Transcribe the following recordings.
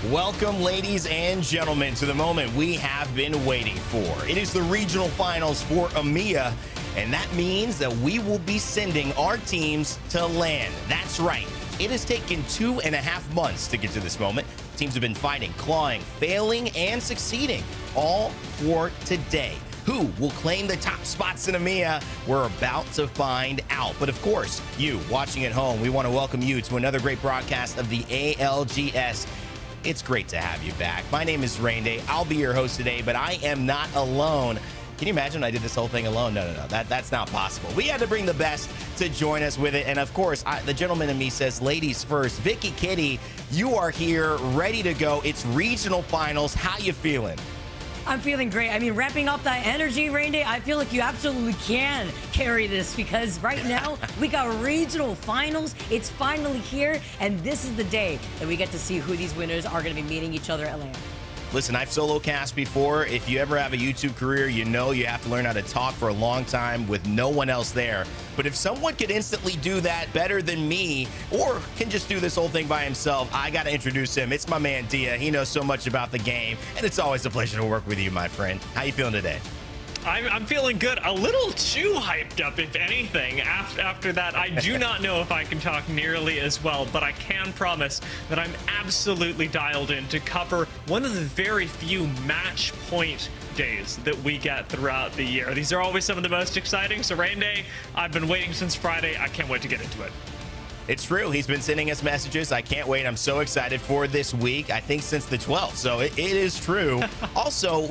Welcome, ladies and gentlemen, to the moment we have been waiting for. It is the regional finals for EMEA, and that means that we will be sending our teams to LAN. That's right. It has taken 2.5 months to get to this moment. Teams have been fighting, clawing, failing, and succeeding, all for today. Who will claim the top spots in EMEA? We're about to find out. But of course, you watching at home, we want to welcome you to another great broadcast of the ALGS. It's great to have you back. My name is Rain Day. I'll be your host today, but I am not alone. Can you imagine I did this whole thing alone? No. That's not possible. We had to bring the best to join us with it. And of course, the gentleman in me says, ladies first. Vicky Kitty, you are here, ready to go. It's regional finals. How you feeling? I'm feeling great. I mean, wrapping up that energy, Rain Day, I feel like you absolutely can carry this because right now we got regional finals. It's finally here, and this is the day that we get to see who these winners are going to be meeting each other at LAN. Listen, I've solo cast before. If you ever have a YouTube career, you know you have to learn how to talk for a long time with no one else there. But if someone could instantly do that better than me, or can just do this whole thing by himself, I got to introduce him. It's my man, Dia. He knows so much about the game, and it's always a pleasure to work with you, my friend. How you feeling today? I'm feeling good. A little too hyped up, if anything. After that, I do not know if I can talk nearly as well, but I can promise that I'm absolutely dialed in to cover one of the very few match point days that we get throughout the year. These are always some of the most exciting. So Rain Day, I've been waiting since Friday. I can't wait to get into it. It's true. He's been sending us messages. I can't wait. I'm so excited for this week. I think since the 12th. So it is true. Also,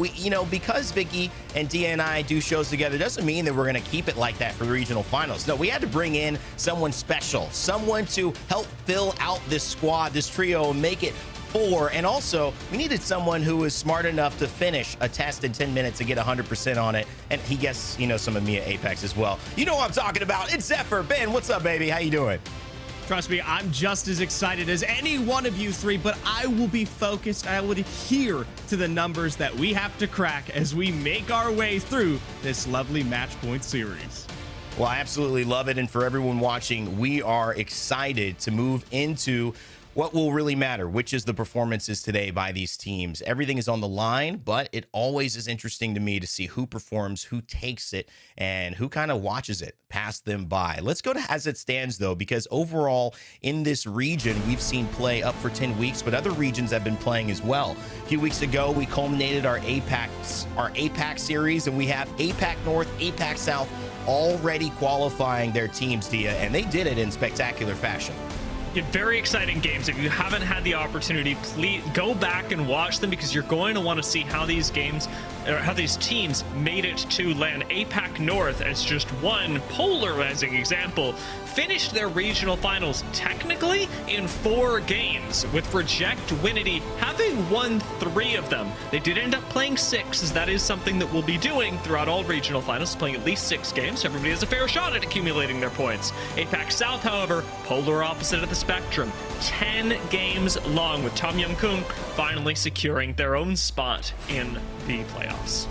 because Vicky and Dia and I do shows together doesn't mean that we're going to keep it like that for the regional finals. No, we had to bring in someone special, someone to help fill out this squad, this trio, and make it 4. And also, we needed someone who was smart enough to finish a test in 10 minutes and get 100% on it. And he gets, some EMEA Apex as well. You know what I'm talking about. It's Zephyr. Ben, what's up, baby? How you doing? Trust me, I'm just as excited as any one of you three, but I will be focused. I will adhere to the numbers that we have to crack as we make our way through this lovely match point series. Well, I absolutely love it. And for everyone watching, we are excited to move into what will really matter, which is the performances today by these teams. Everything is on the line, but it always is interesting to me to see who performs, who takes it, and who kind of watches it pass them by. Let's go to as it stands, though, because overall in this region, we've seen play up for 10 weeks, but other regions have been playing as well. A few weeks ago, we culminated our APAC series, and we have APAC North, APAC South already qualifying their teams, Dia, and they did it in spectacular fashion. Very exciting games. If you haven't had the opportunity, please go back and watch them because you're going to want to see how these games, or how these teams made it to LAN. APAC North, as just one polarizing example, finished their regional finals technically in 4 games, with Reject Winity having won 3 of them. They did end up playing 6, as that is something that we'll be doing throughout all regional finals, playing at least 6 games. So everybody has a fair shot at accumulating their points. APAC South, however, polar opposite of the spectrum, 10 games long, with Tom Yum Kung finally securing their own spot in the playoffs.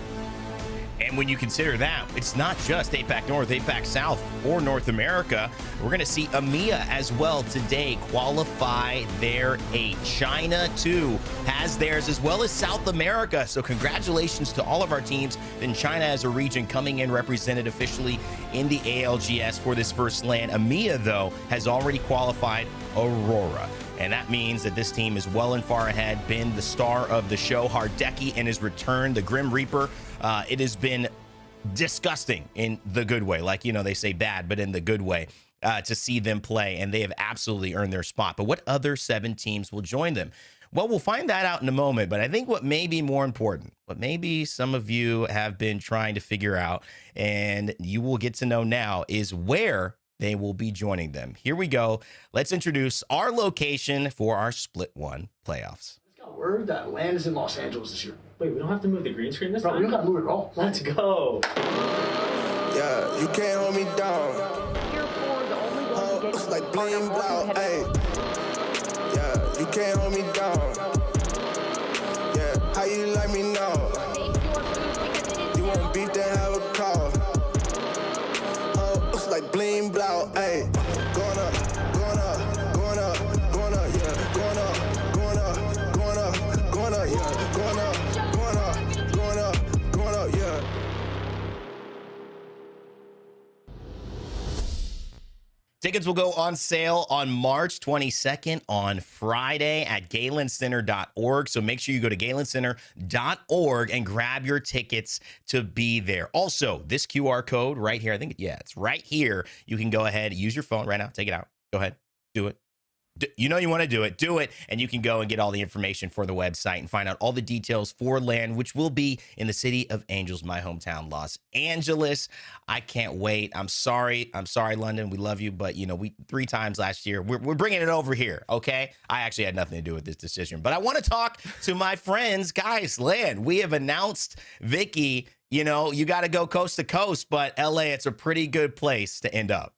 And when you consider that, it's not just APAC North, APAC South, or North America. We're going to see EMEA as well today qualify their 8. China, too, has theirs, as well as South America. So congratulations to all of our teams in China as a region coming in represented officially in the ALGS for this first LAN. EMEA, though, has already qualified AURORA. And that means that this team is well and far ahead. Been the star of the show, Hardeki, in his return, the Grim Reaper. It has been disgusting in the good way. Like, they say bad, but in the good way, to see them play. And they have absolutely earned their spot. But what other 7 teams will join them? Well, we'll find that out in a moment. But I think what may be more important, what maybe some of you have been trying to figure out, and you will get to know now, is where they will be joining them. Here we go. Let's introduce our location for our Split 1 playoffs. I got word that LAN is in Los Angeles this year. Wait, we don't have to move the green screen this time? We don't got to move it at all. Let's go. Yeah, you can't hold me down. Like bling blow, hey. Yeah, you can't hold me down. Yeah, how you like me now? You want beef, then have a call. Like bling blow, hey. Going up, going up, going up, going up, yeah. Going up, going up, going up. Tickets will go on sale on March 22nd on Friday at GalenCenter.org. So make sure you go to GalenCenter.org and grab your tickets to be there. Also, this QR code right here, I think, yeah, it's right here. You can go ahead, use your phone right now. Take it out. Go ahead. Do it. You know you want to do it, and you can go and get all the information for the website and find out all the details for LAN, which will be in the city of Angels, my hometown, Los Angeles. I can't wait. I'm sorry, London. We love you, but we 3 times last year. We're bringing it over here, okay? I actually had nothing to do with this decision, but I want to talk to my friends, guys. LAN, we have announced Vicky. You got to go coast to coast, but LA, it's a pretty good place to end up.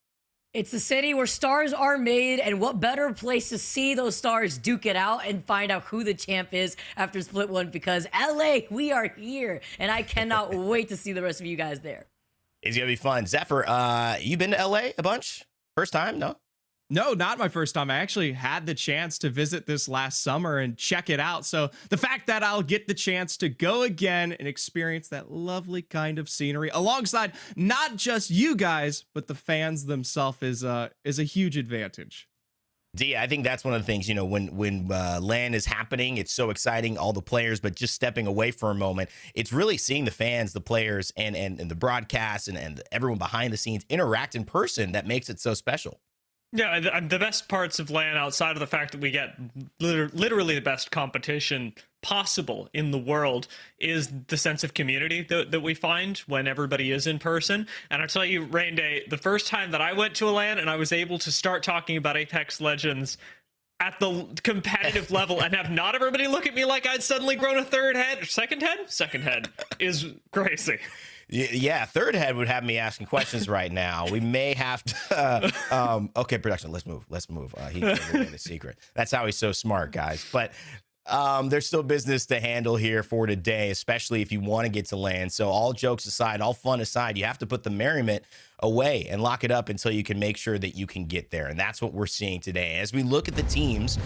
It's the city where stars are made, and what better place to see those stars duke it out and find out who the champ is after Split 1, because LA, we are here, and I cannot wait to see the rest of you guys there. It's going to be fun. Zephyr, you been to LA a bunch? First time? No? No, not my first time. I actually had the chance to visit this last summer and check it out. So the fact that I'll get the chance to go again and experience that lovely kind of scenery alongside not just you guys, but the fans themselves is a huge advantage. D, I think that's one of the things, when LAN is happening, it's so exciting, all the players, but just stepping away for a moment, it's really seeing the fans, the players, and the broadcast and everyone behind the scenes interact in person that makes it so special. Yeah, the best parts of LAN, outside of the fact that we get literally the best competition possible in the world, is the sense of community that we find when everybody is in person. And I'll tell you, Rain Day, the first time that I went to a LAN and I was able to start talking about Apex Legends at the competitive level and have not everybody look at me like I'd suddenly grown a second head is crazy. Yeah, third head would have me asking questions right now. We may have to. Okay, production, let's move. He gave away the secret. That's how he's so smart, guys. But there's still business to handle here for today, especially if you want to get to LAN. So all jokes aside, all fun aside, you have to put the merriment away and lock it up until you can make sure that you can get there. And that's what we're seeing today. As we look at the teams,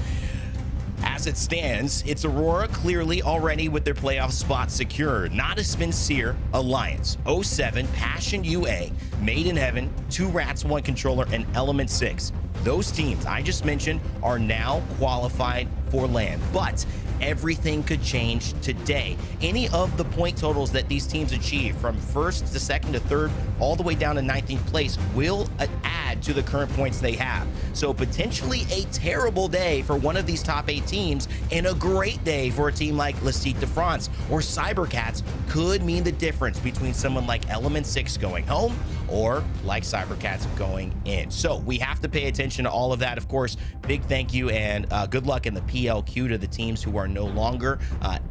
as it stands, it's AURORA clearly already with their playoff spot secured. Natus, Vincere, Alliance, 07, PassionUA, Made in Heaven, 2 Rats, 1 Controller, and Element 6. Those teams I just mentioned are now qualified for LAN, but everything could change today. Any of the point totals that these teams achieve, from 1st to 2nd to 3rd, all the way down to 19th place, will add to the current points they have. So potentially a terrible day for one of these top 8 teams, and a great day for a team like LCDF de France or cybercats could mean the difference between someone like Element 6 going home or like cybercats going in. So we have to pay attention to all of that. Of course, big thank you and good luck in the PLQ to the teams who are no longer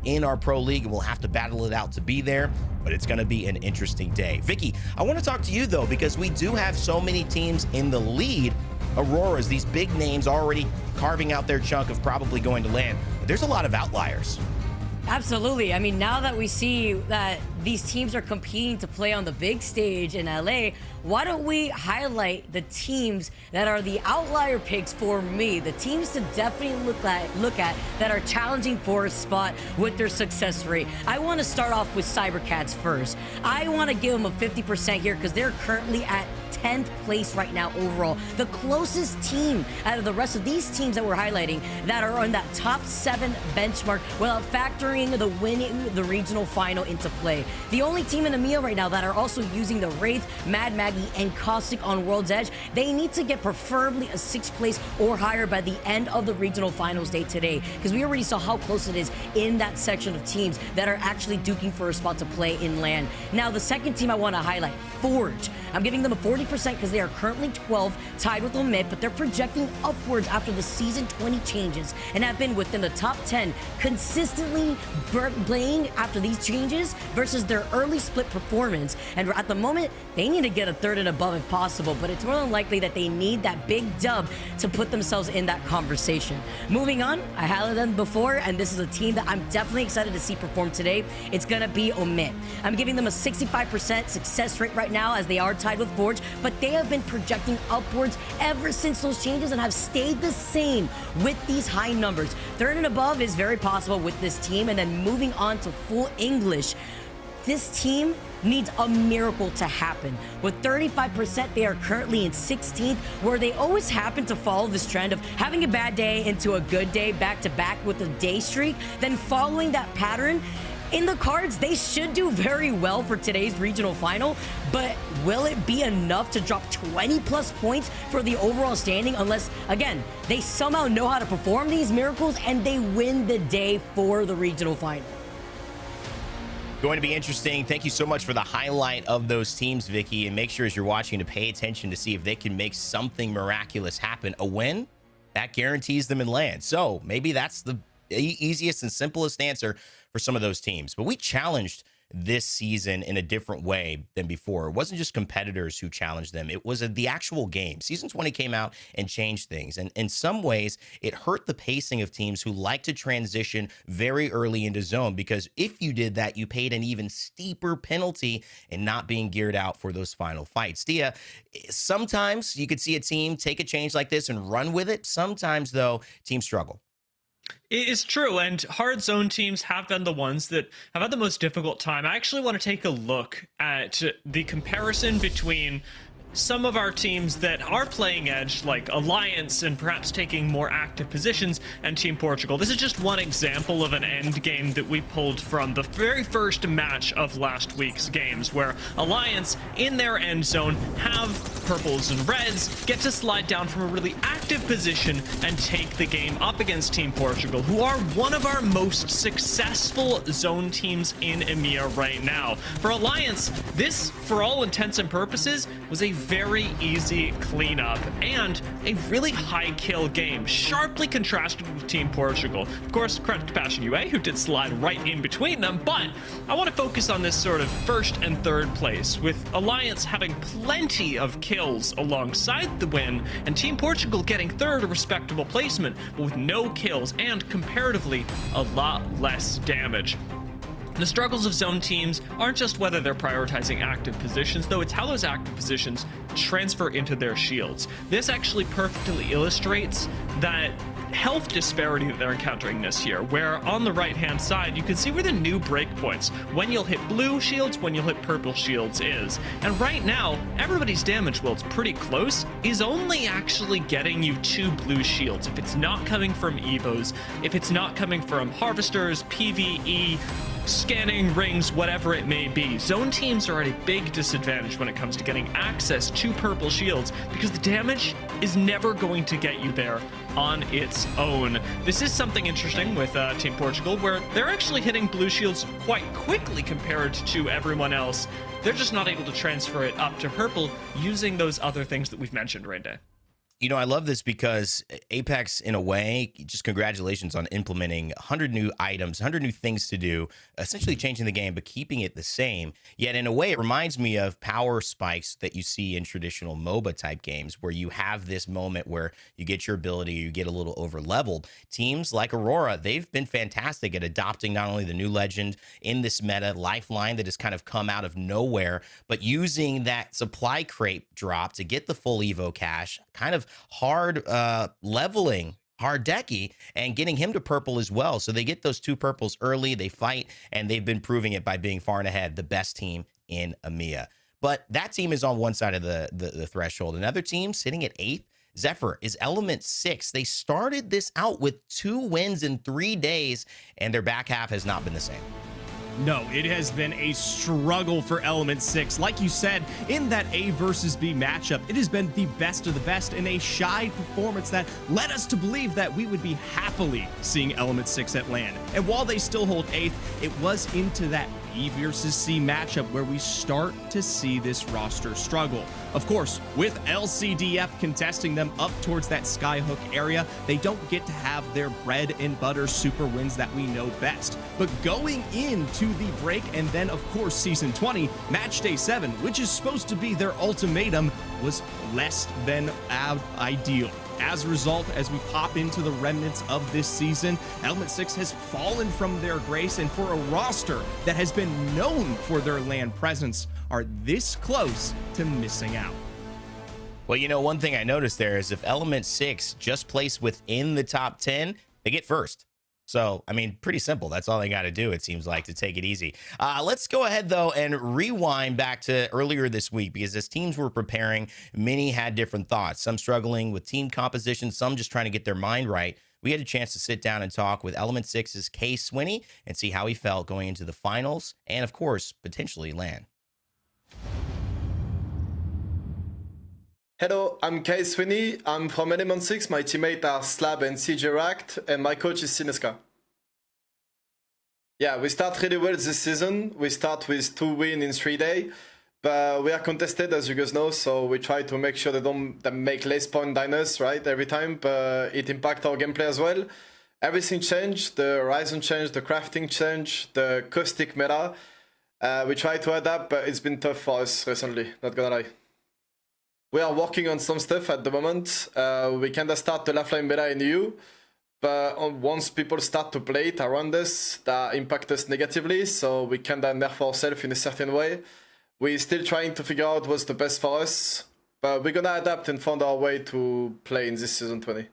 in our pro league, and we'll have to battle it out to be there, but it's going to be an interesting day. Vicky, I want to talk to you though, because we do have so many teams in the lead. AURORA's, these big names already carving out their chunk of probably going to LAN, but there's a lot of outliers. Absolutely. I mean, now that we see that these teams are competing to play on the big stage in LA, why don't we highlight the teams that are the outlier picks for me, the teams to definitely look at that are challenging for a spot with their success rate. I want to start off with cybercats first. I want to give them a 50% here because they're currently at 10th place right now overall. The closest team out of the rest of these teams that we're highlighting that are on that top 7 benchmark without factoring the winning the regional final into play. The only team in EMEA right now that are also using the Wraith, Mad Maggie, and Caustic on World's Edge, they need to get preferably a 6th place or higher by the end of the regional finals day today, because we already saw how close it is in that section of teams that are actually duking for a spot to play in LAN. Now, the second team I want to highlight, Forge. I'm giving them a 40% because they are currently 12, tied with OMiT, but they're projecting upwards after the Season 20 changes and have been within the top 10 consistently playing after these changes versus their early split performance. And at the moment, they need to get a 3rd and above if possible, but it's more than likely that they need that big dub to put themselves in that conversation. Moving on, I highlighted them before, and this is a team that I'm definitely excited to see perform today. It's gonna be OMiT. I'm giving them a 65% success rate right now as they are tied with Forge, but they have been projecting upwards ever since those changes and have stayed the same with these high numbers. 3rd and above is very possible with this team. And then moving on to full English, this team needs a miracle to happen. With 35%, they are currently in 16th, where they always happen to follow this trend of having a bad day into a good day back to back with a day streak. Then following that pattern, in the cards, they should do very well for today's regional final, but will it be enough to drop 20 plus points for the overall standing unless, again, they somehow know how to perform these miracles and they win the day for the regional final? Going to be interesting. Thank you so much for the highlight of those teams, Vicky, and make sure as you're watching to pay attention to see if they can make something miraculous happen. A win, that guarantees them in land. So maybe that's the easiest and simplest answer for some of those teams. But we challenged this season in a different way than before. It wasn't just competitors who challenged them. It was the actual game. Season 20 came out and changed things. And in some ways, it hurt the pacing of teams who like to transition very early into zone, because if you did that, you paid an even steeper penalty in not being geared out for those final fights. Dia, sometimes you could see a team take a change like this and run with it. Sometimes, though, teams struggle. It is true, and hard zone teams have been the ones that have had the most difficult time. I actually want to take a look at the comparison between some of our teams that are playing edge, like Alliance and perhaps taking more active positions, and Team Portugal. This is just one example of an end game that we pulled from the very first match of last week's games, where Alliance in their end zone have purples and reds, get to slide down from a really active position and take the game up against Team Portugal, who are one of our most successful zone teams in EMEA right now. For Alliance, this, for all intents and purposes, was a very easy cleanup and a really high kill game, sharply contrasted with Team Portugal. Of course, credit to PassionUA, who did slide right in between them, but I want to focus on this sort of first and third place, with Alliance having plenty of kills alongside the win, and Team Portugal getting third, a respectable placement, but with no kills and comparatively a lot less damage. The struggles of zone teams aren't just whether they're prioritizing active positions, though it's how those active positions transfer into their shields. This actually perfectly illustrates that health disparity that they're encountering this year, where on the right hand side you can see where the new breakpoints, when you'll hit blue shields, when you'll hit purple shields, is. And right now everybody's damage, while it's pretty close, is only actually getting you 2 blue shields. If it's not coming from evos, if it's not coming from harvesters, PvE, scanning rings, whatever it may be, zone teams are at a big disadvantage when it comes to getting access to purple shields, because the damage is never going to get you there on its own. This is something interesting with Team Portugal, where they're actually hitting blue shields quite quickly compared to everyone else. They're just not able to transfer it up to purple using those other things that we've mentioned right now. You know, I love this because Apex, in a way, just congratulations on implementing 100 new items, 100 new things to do, essentially changing the game, but keeping it the same. Yet, in a way, it reminds me of power spikes that you see in traditional MOBA type games, where you have this moment where you get your ability, you get a little over leveled. Teams like AURORA, they've been fantastic at adopting not only the new legend in this meta, Lifeline, that has kind of come out of nowhere, but using that supply crate drop to get the full Evo cash, kind of hard leveling Hardeki and getting him to purple as well. So they get those 2 purples early, they fight, and they've been proving it by being far and ahead, the best team in EMEA. But that team is on one side of the threshold. Another team sitting at 8th, Zephyr, is Element 6. They started this out with 2 wins in 3 days, and their back half has not been the same. No, it has been a struggle for Element 6. Like you said, in that A versus B matchup, it has been the best of the best in a shy performance that led us to believe that we would be happily seeing Element 6 at LAN. And while they still hold 8th, it was into that B versus C matchup where we start to see this roster struggle. Of course, with LCDF contesting them up towards that Skyhook area, they don't get to have their bread and butter super wins that we know best. But going into the break, and then of course Season 20, Match Day 7, which is supposed to be their ultimatum, was less than ideal. As a result, as we pop into the remnants of this season, Element 6 has fallen from their grace, and for a roster that has been known for their LAN presence, are this close to missing out. Well, you know, one thing I noticed there is if Element 6 just placed within the top 10, they get first. So, I mean, pretty simple. That's all they got to do, it seems like, to take it easy. Let's go ahead, though, and rewind back to earlier this week, because as teams were preparing, many had different thoughts. Some struggling with team composition, some just trying to get their mind right. We had a chance to sit down and talk with Element 6's Kay Swinney and see how he felt going into the finals and, of course, potentially LAN. Hello, I'm Kay Swinney. I'm from Element 6. My teammates are Slab and CJ Racked, and my coach is Sineska. Yeah, we start really well this season. We start with 2 wins in 3 days, but we are contested, as you guys know, so we try to make sure they make less point than us, right, every time, but it impacts our gameplay as well. Everything changed, the horizon changed, the crafting changed, the caustic meta. We try to adapt, but it's been tough for us recently, not gonna lie. We are working on some stuff at the moment. We kind of start the lifeline meta in EU, but once people start to play it around us, that impact us negatively, so we kind of nerf ourselves in a certain way. We're still trying to figure out what's the best for us, but we're gonna adapt and find our way to play in this season 20.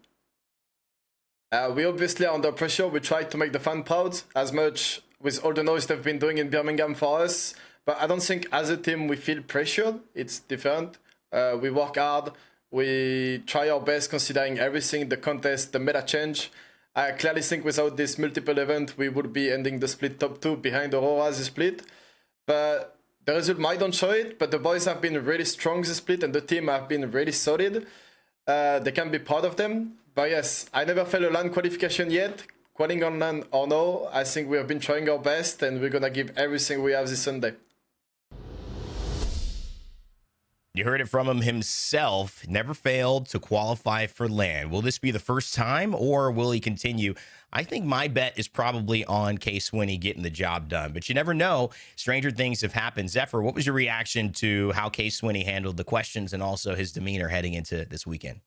We obviously are under pressure. We try to make the fan proud as much with all the noise they've been doing in Birmingham for us, but I don't think as a team we feel pressured. It's different. We work hard, we try our best considering everything, the contest, the meta change. I clearly think without this multiple event, we would be ending the split top 2 behind AURORA this split. But the result might don't show it, but the boys have been really strong this split and the team have been really solid. They can be proud of them. But yes, I never failed a LAN qualification yet. Qualifying on LAN or no, I think we have been trying our best and we're gonna give everything we have this Sunday. You heard it from him himself. Never failed to qualify for LAN. Will this be the first time or will he continue? I think my bet is probably on Kay Swinney getting the job done, but you never know. Stranger things have happened. Zephyr, what was your reaction to how Kay Swinney handled the questions and also his demeanor heading into this weekend?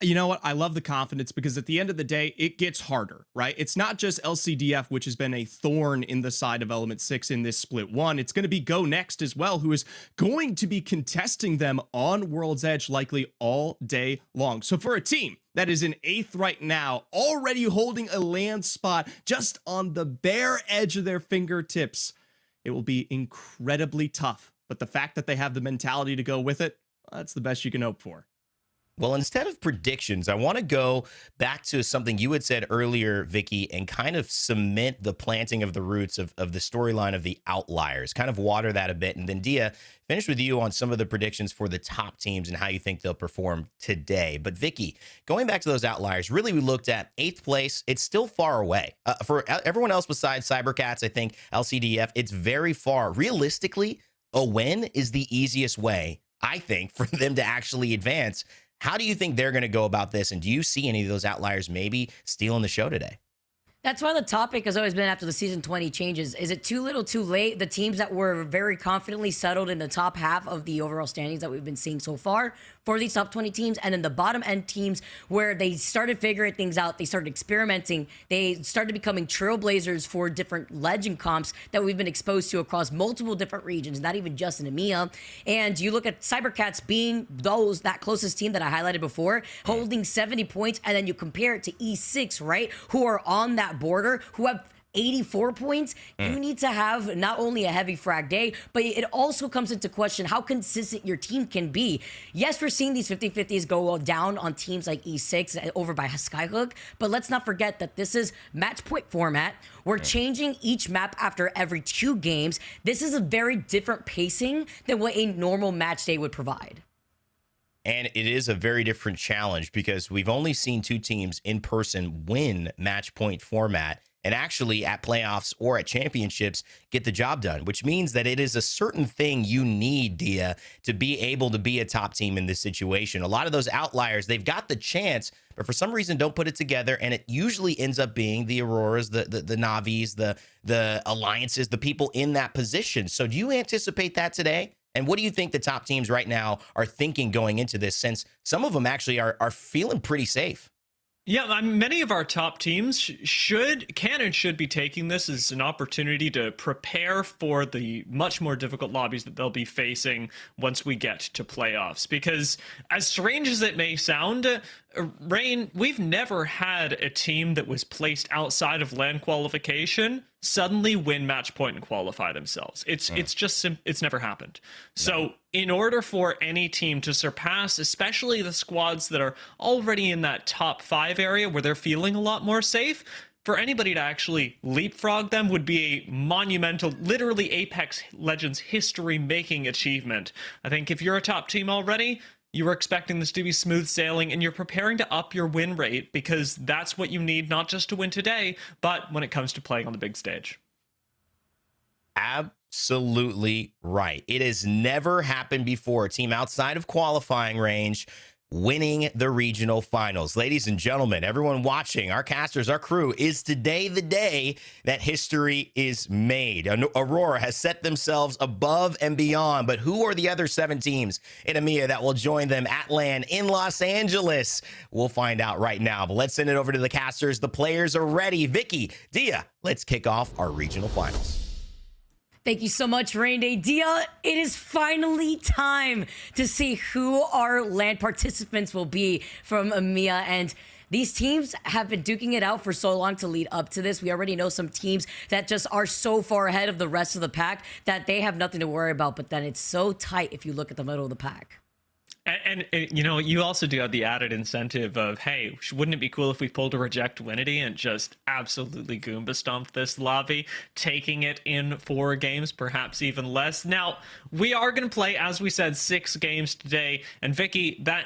You know what? I love the confidence because at the end of the day, it gets harder, right? It's not just LCDF, which has been a thorn in the side of Element 6 in this split one. It's going to be GoNext as well, who is going to be contesting them on World's Edge likely all day long. So for a team that is in 8th right now, already holding a LAN spot just on the bare edge of their fingertips, it will be incredibly tough. But the fact that they have the mentality to go with it, that's the best you can hope for. Well, instead of predictions, I want to go back to something you had said earlier, Vicky, and kind of cement the planting of the roots of the storyline of the outliers, kind of water that a bit. And then Dia, finish with you on some of the predictions for the top teams and how you think they'll perform today. But Vicky, going back to those outliers, really we looked at 8th place. It's still far away. For everyone else besides cybercats, I think LCDF, it's very far. Realistically, a win is the easiest way, I think, for them to actually advance. How do you think they're going to go about this? And do you see any of those outliers maybe stealing the show today? That's why the topic has always been after the season 20 changes. Is it too little, too late? The teams that were very confidently settled in the top half of the overall standings that we've been seeing so far for these top 20 teams, and then the bottom end teams where they started figuring things out, they started experimenting, they started becoming trailblazers for different legend comps that we've been exposed to across multiple different regions, not even just in EMEA. And you look at cybercats being that closest team that I highlighted before, holding 70 points, and then you compare it to E6, right, who are on that border, who have 84 points. You need to have not only a heavy frag day, but it also comes into question how consistent your team can be. Yes, we're seeing these 50-50s go down on teams like E6 over by Skyhook, but let's not forget that this is match point format. We're changing each map after every 2 games. This is a very different pacing than what a normal match day would provide. And it is a very different challenge because we've only seen 2 teams in person win match point format and actually at playoffs or at championships get the job done, which means that it is a certain thing you need, Dia, to be able to be a top team in this situation. A lot of those outliers, they've got the chance, but for some reason don't put it together, and it usually ends up being the Auroras, the Navis, the Alliances, the people in that position. So do you anticipate that today? And what do you think the top teams right now are thinking going into this, since some of them actually are feeling pretty safe? Yeah, many of our top teams can and should be taking this as an opportunity to prepare for the much more difficult lobbies that they'll be facing once we get to playoffs. Because as strange as it may sound, Rain, we've never had a team that was placed outside of LAN qualification suddenly win match point and qualify themselves. It's never happened. So in order for any team to surpass, especially the squads that are already in that top 5 area where they're feeling a lot more safe, for anybody to actually leapfrog them would be a monumental, literally Apex Legends history-making achievement. I think if you're a top team already, you were expecting this to be smooth sailing, and you're preparing to up your win rate because that's what you need, not just to win today, but when it comes to playing on the big stage. Absolutely right. It has never happened before. A team outside of qualifying range winning the regional finals. Ladies and gentlemen, everyone watching, our casters, our crew, is today the day that history is made. AURORA has set themselves above and beyond, but who are the other 7 teams in EMEA that will join them at LAN in Los Angeles? We'll find out right now, but let's send it over to the casters. The players are ready. Vicky, Dia, let's kick off our regional finals. Thank you so much, Rain Day. Dia, it is finally time to see who our LAN participants will be from EMEA. And these teams have been duking it out for so long to lead up to this. We already know some teams that just are so far ahead of the rest of the pack that they have nothing to worry about. But then it's so tight if you look at the middle of the pack. And you know, you also do have the added incentive of, hey, wouldn't it be cool if we pulled a reject Winity and just absolutely Goomba stomped this lobby, taking it in 4 games, perhaps even less. Now, we are going to play, as we said, 6 games today. And Vicky, that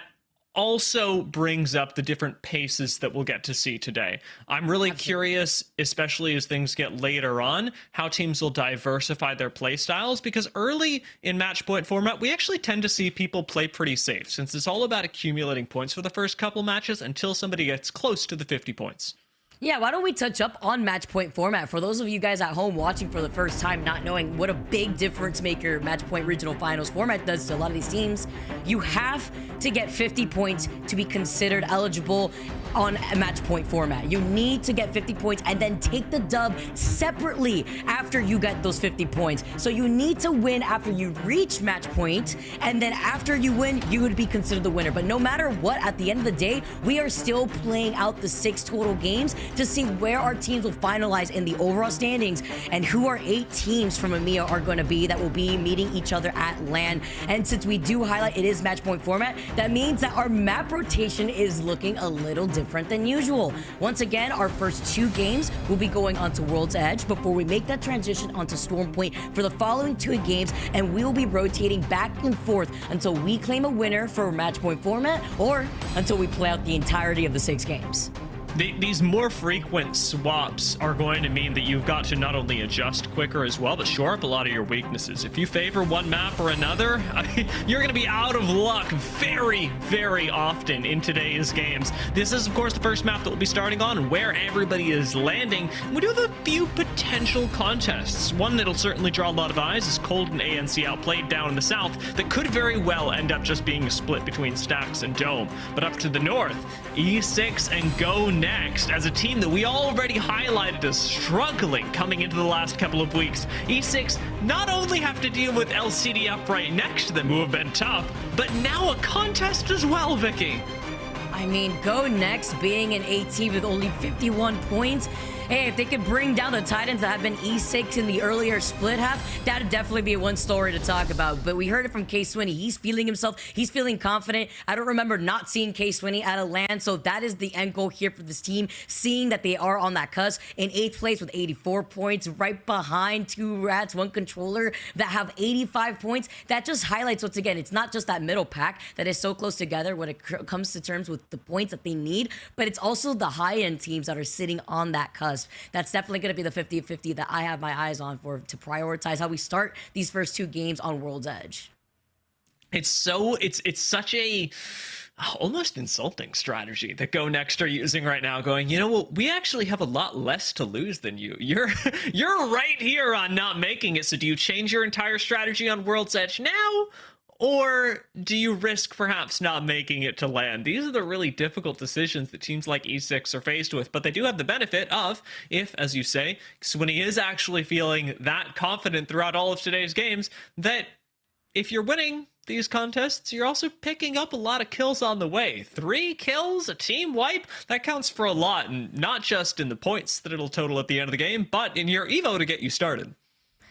also brings up the different paces that we'll get to see today. I'm really curious, especially as things get later on, how teams will diversify their play styles, because early in match point format, we actually tend to see people play pretty safe, since it's all about accumulating points for the first couple matches until somebody gets close to the 50 points. Yeah, why don't we touch up on match point format? For those of you guys at home watching for the first time, not knowing what a big difference maker match point regional finals format does to a lot of these teams, you have to get 50 points to be considered eligible on a match point format. You need to get 50 points and then take the dub separately after you get those 50 points. So you need to win after you reach match point, and then after you win, you would be considered the winner. But no matter what, at the end of the day, we are still playing out the 6 total games to see where our teams will finalize in the overall standings and who our 8 teams from EMEA are going to be that will be meeting each other at LAN. And since we do highlight it is match point format, that means that our map rotation is looking a little different than usual. Once again, our first 2 games will be going onto World's Edge before we make that transition onto Storm Point for the following 2 games, and we will be rotating back and forth until we claim a winner for match point format or until we play out the entirety of the 6 games. These more frequent swaps are going to mean that you've got to not only adjust quicker as well, but shore up a lot of your weaknesses. If you favor one map or another, you're going to be out of luck very, very often in today's games. This is, of course, the first map that we'll be starting on and where everybody is landing. We do have a few potential contests. One that'll certainly draw a lot of eyes is Cold and ANC Outplayed down in the south that could very well end up just being a split between Stacks and Dome. But up to the north, E6 and GoNext as a team that we already highlighted as struggling coming into the last couple of weeks. E6 not only have to deal with LCDF right next to them, who have been tough, but now a contest as well, Vicky. I mean, GoNext being an 18 with only 51 points. Hey, if they could bring down the Titans that have been E6 in the earlier split half, that'd definitely be one story to talk about. But we heard it from K-Swinney. He's feeling himself. He's feeling confident. I don't remember not seeing K-Swinney at a LAN, so that is the end goal here for this team, seeing that they are on that cusp in 8th place with 84 points, right behind 2 Rats, 1 Controller that have 85 points. That just highlights, once again, it's not just that middle pack that is so close together when it comes to terms with the points that they need, but it's also the high-end teams that are sitting on that cusp. That's definitely going to be the 50-50 that I have my eyes on for to prioritize how we start these first 2 games on World's Edge. It's such a almost insulting strategy that GoNext are using right now, going, you know what, we actually have a lot less to lose than you. You're right here on not making it, so do you change your entire strategy on World's Edge now? Or do you risk perhaps not making it to LAN? These are the really difficult decisions that teams like E6 are faced with, but they do have the benefit of, if, as you say, Swinney is actually feeling that confident throughout all of today's games, that if you're winning, these contests, you're also picking up a lot of kills on the way. 3 kills, a team wipe, that counts for a lot, and not just in the points that it'll total at the end of the game, but in your Evo to get you started.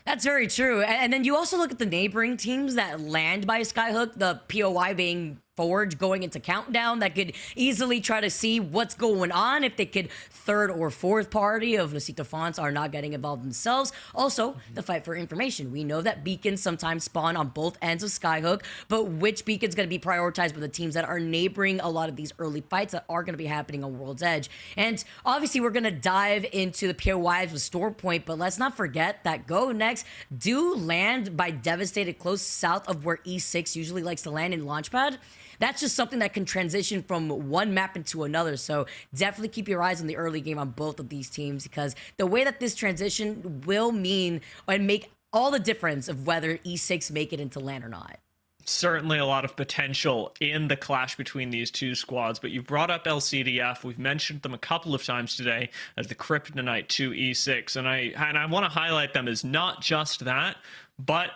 That's very true. And then you also look at the neighboring teams that land by Skyhook, the POI being Forge going into Countdown, that could easily try to see what's going on if they could third or fourth party of Lasito Fonts are not getting involved themselves. Also, the fight for information. We know that beacons sometimes spawn on both ends of Skyhook, but which beacon's going to be prioritized by the teams that are neighboring a lot of these early fights that are going to be happening on World's Edge. And obviously, we're going to dive into the POIs with Store Point, but let's not forget that GoNext do land by devastated close south of where E6 usually likes to land in Launchpad. That's just something that can transition from one map into another. So definitely keep your eyes on the early game on both of these teams, because the way that this transition will mean and make all the difference of whether E6 make it into LAN or not. Certainly a lot of potential in the clash between these two squads, but you've brought up LCDF. We've mentioned them a couple of times today as the Kryptonite to E6, and I want to highlight them as not just that, but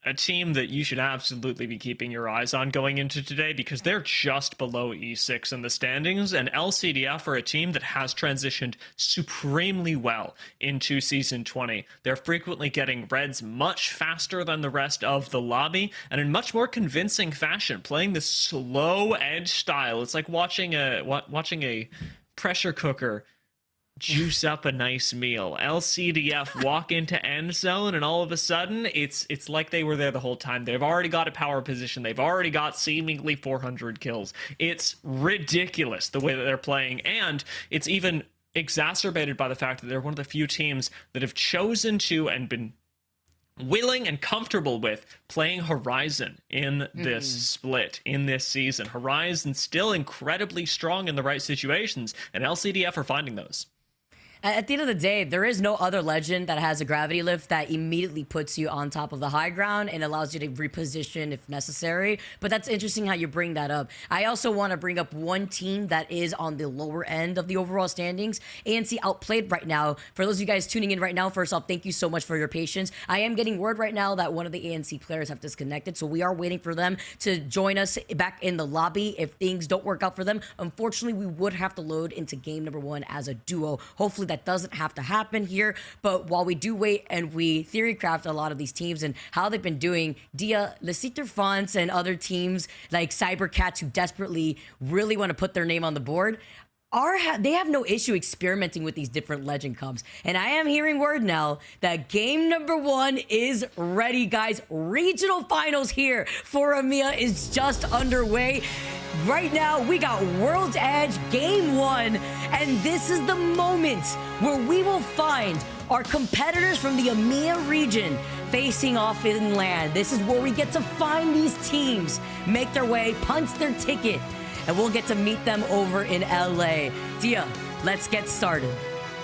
a team that you should absolutely be keeping your eyes on going into today, because they're just below E6 in the standings, and LCDF are a team that has transitioned supremely well into Season 20. They're frequently getting reds much faster than the rest of the lobby, and in much more convincing fashion, playing this slow edge style. It's like watching a pressure cooker juice up a nice meal. LCDF walk into end zone, and all of a sudden it's like they were there the whole time. They've already got a power position. They've already got seemingly 400 kills. It's ridiculous the way that they're playing, and it's even exacerbated by the fact that they're one of the few teams that have chosen to and been willing and comfortable with playing Horizon in this split, in this season. Horizon still incredibly strong in the right situations, and LCDF are finding those. At the end of the day, there is no other legend that has a gravity lift that immediately puts you on top of the high ground and allows you to reposition if necessary. But that's interesting how you bring that up. I also want to bring up one team that is on the lower end of the overall standings. ANC Outplayed right now. For those of you guys tuning in right now, first off, thank you so much for your patience. I am getting word right now that one of the ANC players have disconnected, so we are waiting for them to join us back in the lobby. If things don't work out for them, unfortunately, we would have to load into game number 1 as a duo. Hopefully that doesn't have to happen here, but while we do wait and we theory craft a lot of these teams and how they've been doing, Dia, Lasito Fonts and other teams like cybercats who desperately really want to put their name on the board, they have no issue experimenting with these different legend comps. And I am hearing word now that game number 1 is ready, guys. Regional finals here for EMEA is just underway. Right now, we got World's Edge Game 1, and this is the moment where we will find our competitors from the EMEA region facing off in LAN. This is where we get to find these teams, make their way, punch their ticket, and we'll get to meet them over in LA. Dia, let's get started.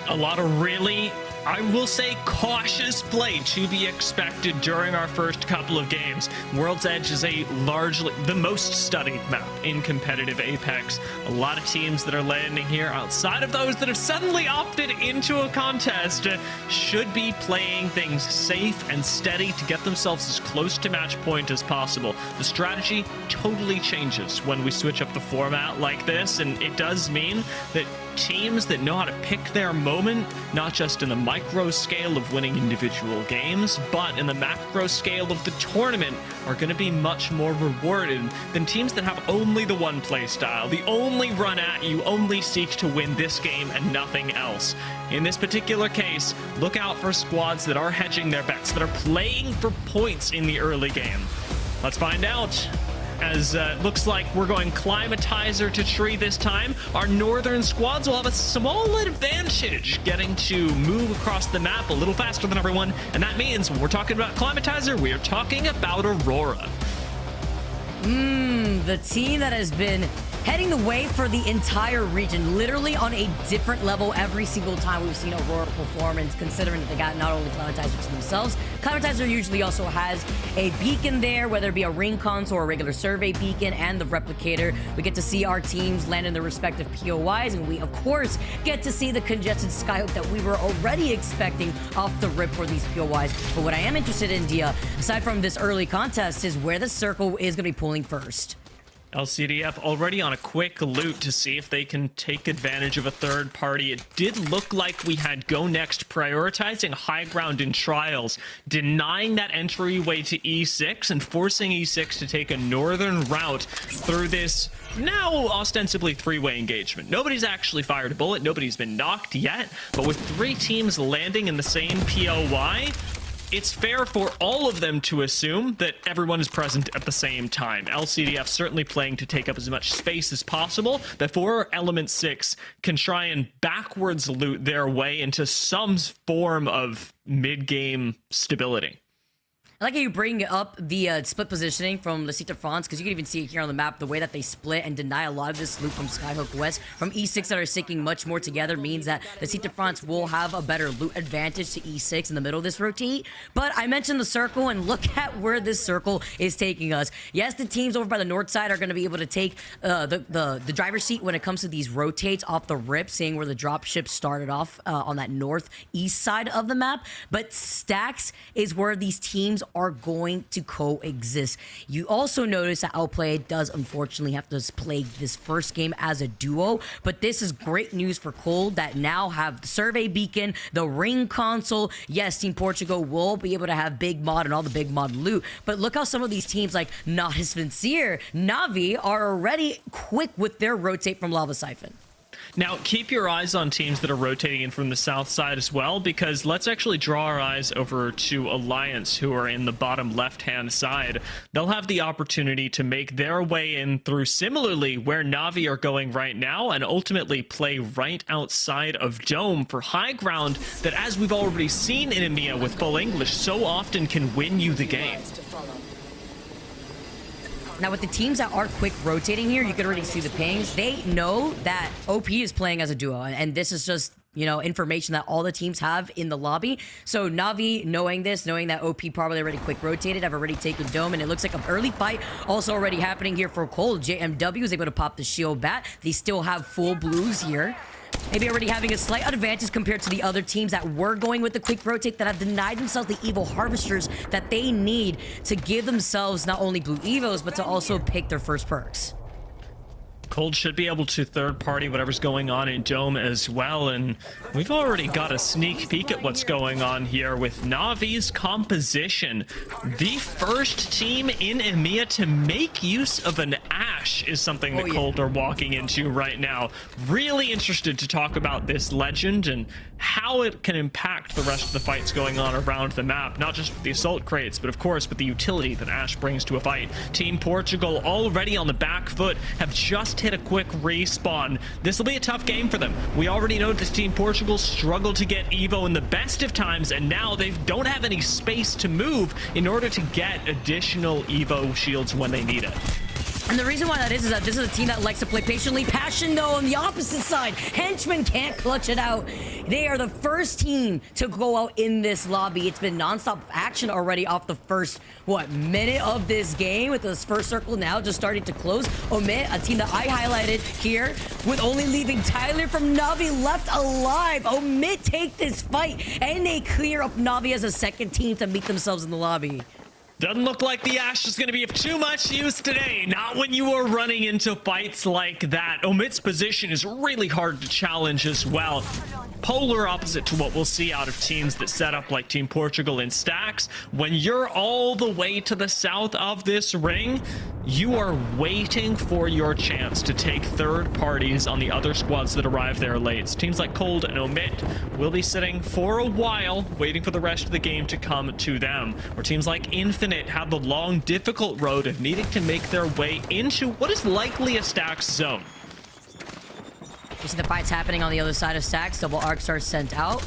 A lot of really, I will say, cautious play to be expected during our first couple of games. World's Edge is largely the most studied map in competitive Apex. A lot of teams that are landing here, outside of those that have suddenly opted into a contest, should be playing things safe and steady to get themselves as close to match point as possible. The strategy totally changes when we switch up the format like this, and it does mean that teams that know how to pick their moment, not just in the micro scale of winning individual games, but in the macro scale of the tournament, are going to be much more rewarded than teams that have only the one play style, the only run at you, only seek to win this game and nothing else. In this particular case, look out for squads that are hedging their bets, that are playing for points in the early game. Let's find out. As looks like we're going Climatizer to Tree this time. Our northern squads will have a small advantage getting to move across the map a little faster than everyone, and that means when we're talking about Climatizer, we are talking about AURORA. The team that has been heading the way for the entire region, literally on a different level every single time we've seen AURORA performance, considering that they got not only Cloudtizer to themselves. Cloudtizer usually also has a beacon there, whether it be a ring console or a regular survey beacon, and the replicator. We get to see our teams land in their respective POIs, and we, of course, get to see the congested skyhook that we were already expecting off the rip for these POIs. But what I am interested in, Dia, aside from this early contest, is where the circle is going to be pulling first. LCDF already on a quick loot to see if they can take advantage of a third party. It did look like we had GoNext prioritizing high ground in trials, denying that entryway to E6 and forcing E6 to take a northern route through this now ostensibly three-way engagement. Nobody's actually fired a bullet, nobody's been knocked yet, but with 3 teams landing in the same POI, it's fair for all of them to assume that everyone is present at the same time. LCDF certainly playing to take up as much space as possible before Element 6 can try and backwards loot their way into some form of mid-game stability. I like how you bring up the split positioning from Le Cité France, because you can even see it here on the map. The way that they split and deny a lot of this loot from Skyhook West, from E6 that are sticking much more together, means that Le Cité France will have a better loot advantage to E6 in the middle of this rotate. But I mentioned the circle, and look at where this circle is taking us. Yes, the teams over by the north side are going to be able to take the driver's seat when it comes to these rotates off the rip, seeing where the drop ship started off on that northeast side of the map. But Stacks is where these teams are going to coexist. You also notice that Outplayed does unfortunately have to play this first game as a duo, but this is great news for Cold that now have the survey beacon, the ring console. Yes, Team Portugal will be able to have big mod and all the big mod loot, but look how some of these teams like Natus, Vincere, Navi are already quick with their rotate from Lava Siphon. Now, keep your eyes on teams that are rotating in from the south side as well, because let's actually draw our eyes over to Alliance, who are in the bottom left-hand side. They'll have the opportunity to make their way in through similarly where Navi are going right now, and ultimately play right outside of Dome for high ground that, as we've already seen in EMEA with full English, so often can win you the game. Now, with the teams that are quick rotating here, you can already see the pings. They know that OP is playing as a duo, and this is just, you know, information that all the teams have in the lobby. So Navi, knowing this, knowing that OP probably already quick rotated, have already taken Dome, and it looks like an early fight also already happening here for Cold. JMW is able to pop the shield bat. They still have full blues here. Maybe already having a slight advantage compared to the other teams that were going with the quick rotate, that have denied themselves the evil harvesters that they need to give themselves not only blue evos, but to also pick their first perks. Cold should be able to third-party whatever's going on in Dome as well, and we've already got a sneak peek at what's going on here with Navi's composition. The first team in EMEA to make use of an Ashe is something that Cold are walking into right now. Really interested to talk about this legend and how it can impact the rest of the fights going on around the map, not just with the assault crates, but of course with the utility that Ashe brings to a fight. Team Portugal already on the back foot, have just hit a quick respawn. This will be a tough game for them. We already know this Team Portugal struggled to get Evo in the best of times, and now they don't have any space to move in order to get additional Evo shields when they need it. And the reason why that is that this is a team that likes to play patiently. Passion, though, on the opposite side. Henchmen can't clutch it out. They are the first team to go out in this lobby. It's been nonstop action already off the first, minute of this game, with this first circle now just starting to close. OMiT, a team that I highlighted here, with only leaving Tyler from Navi left alive. OMiT take this fight, and they clear up Navi as a second team to meet themselves in the lobby. Doesn't look like the Ashe is going to be of too much use today. Not when you are running into fights like that. OMiT's position is really hard to challenge as well. Polar opposite to what we'll see out of teams that set up like Team Portugal in stacks. When you're all the way to the south of this ring, you are waiting for your chance to take third parties on the other squads that arrive there late. So teams like Cold and OMiT will be sitting for a while, waiting for the rest of the game to come to them. Or teams like Infinite have the long, difficult road of needing to make their way into what is likely a stacks zone. You see the fights happening on the other side of stacks. Double arc stars sent out.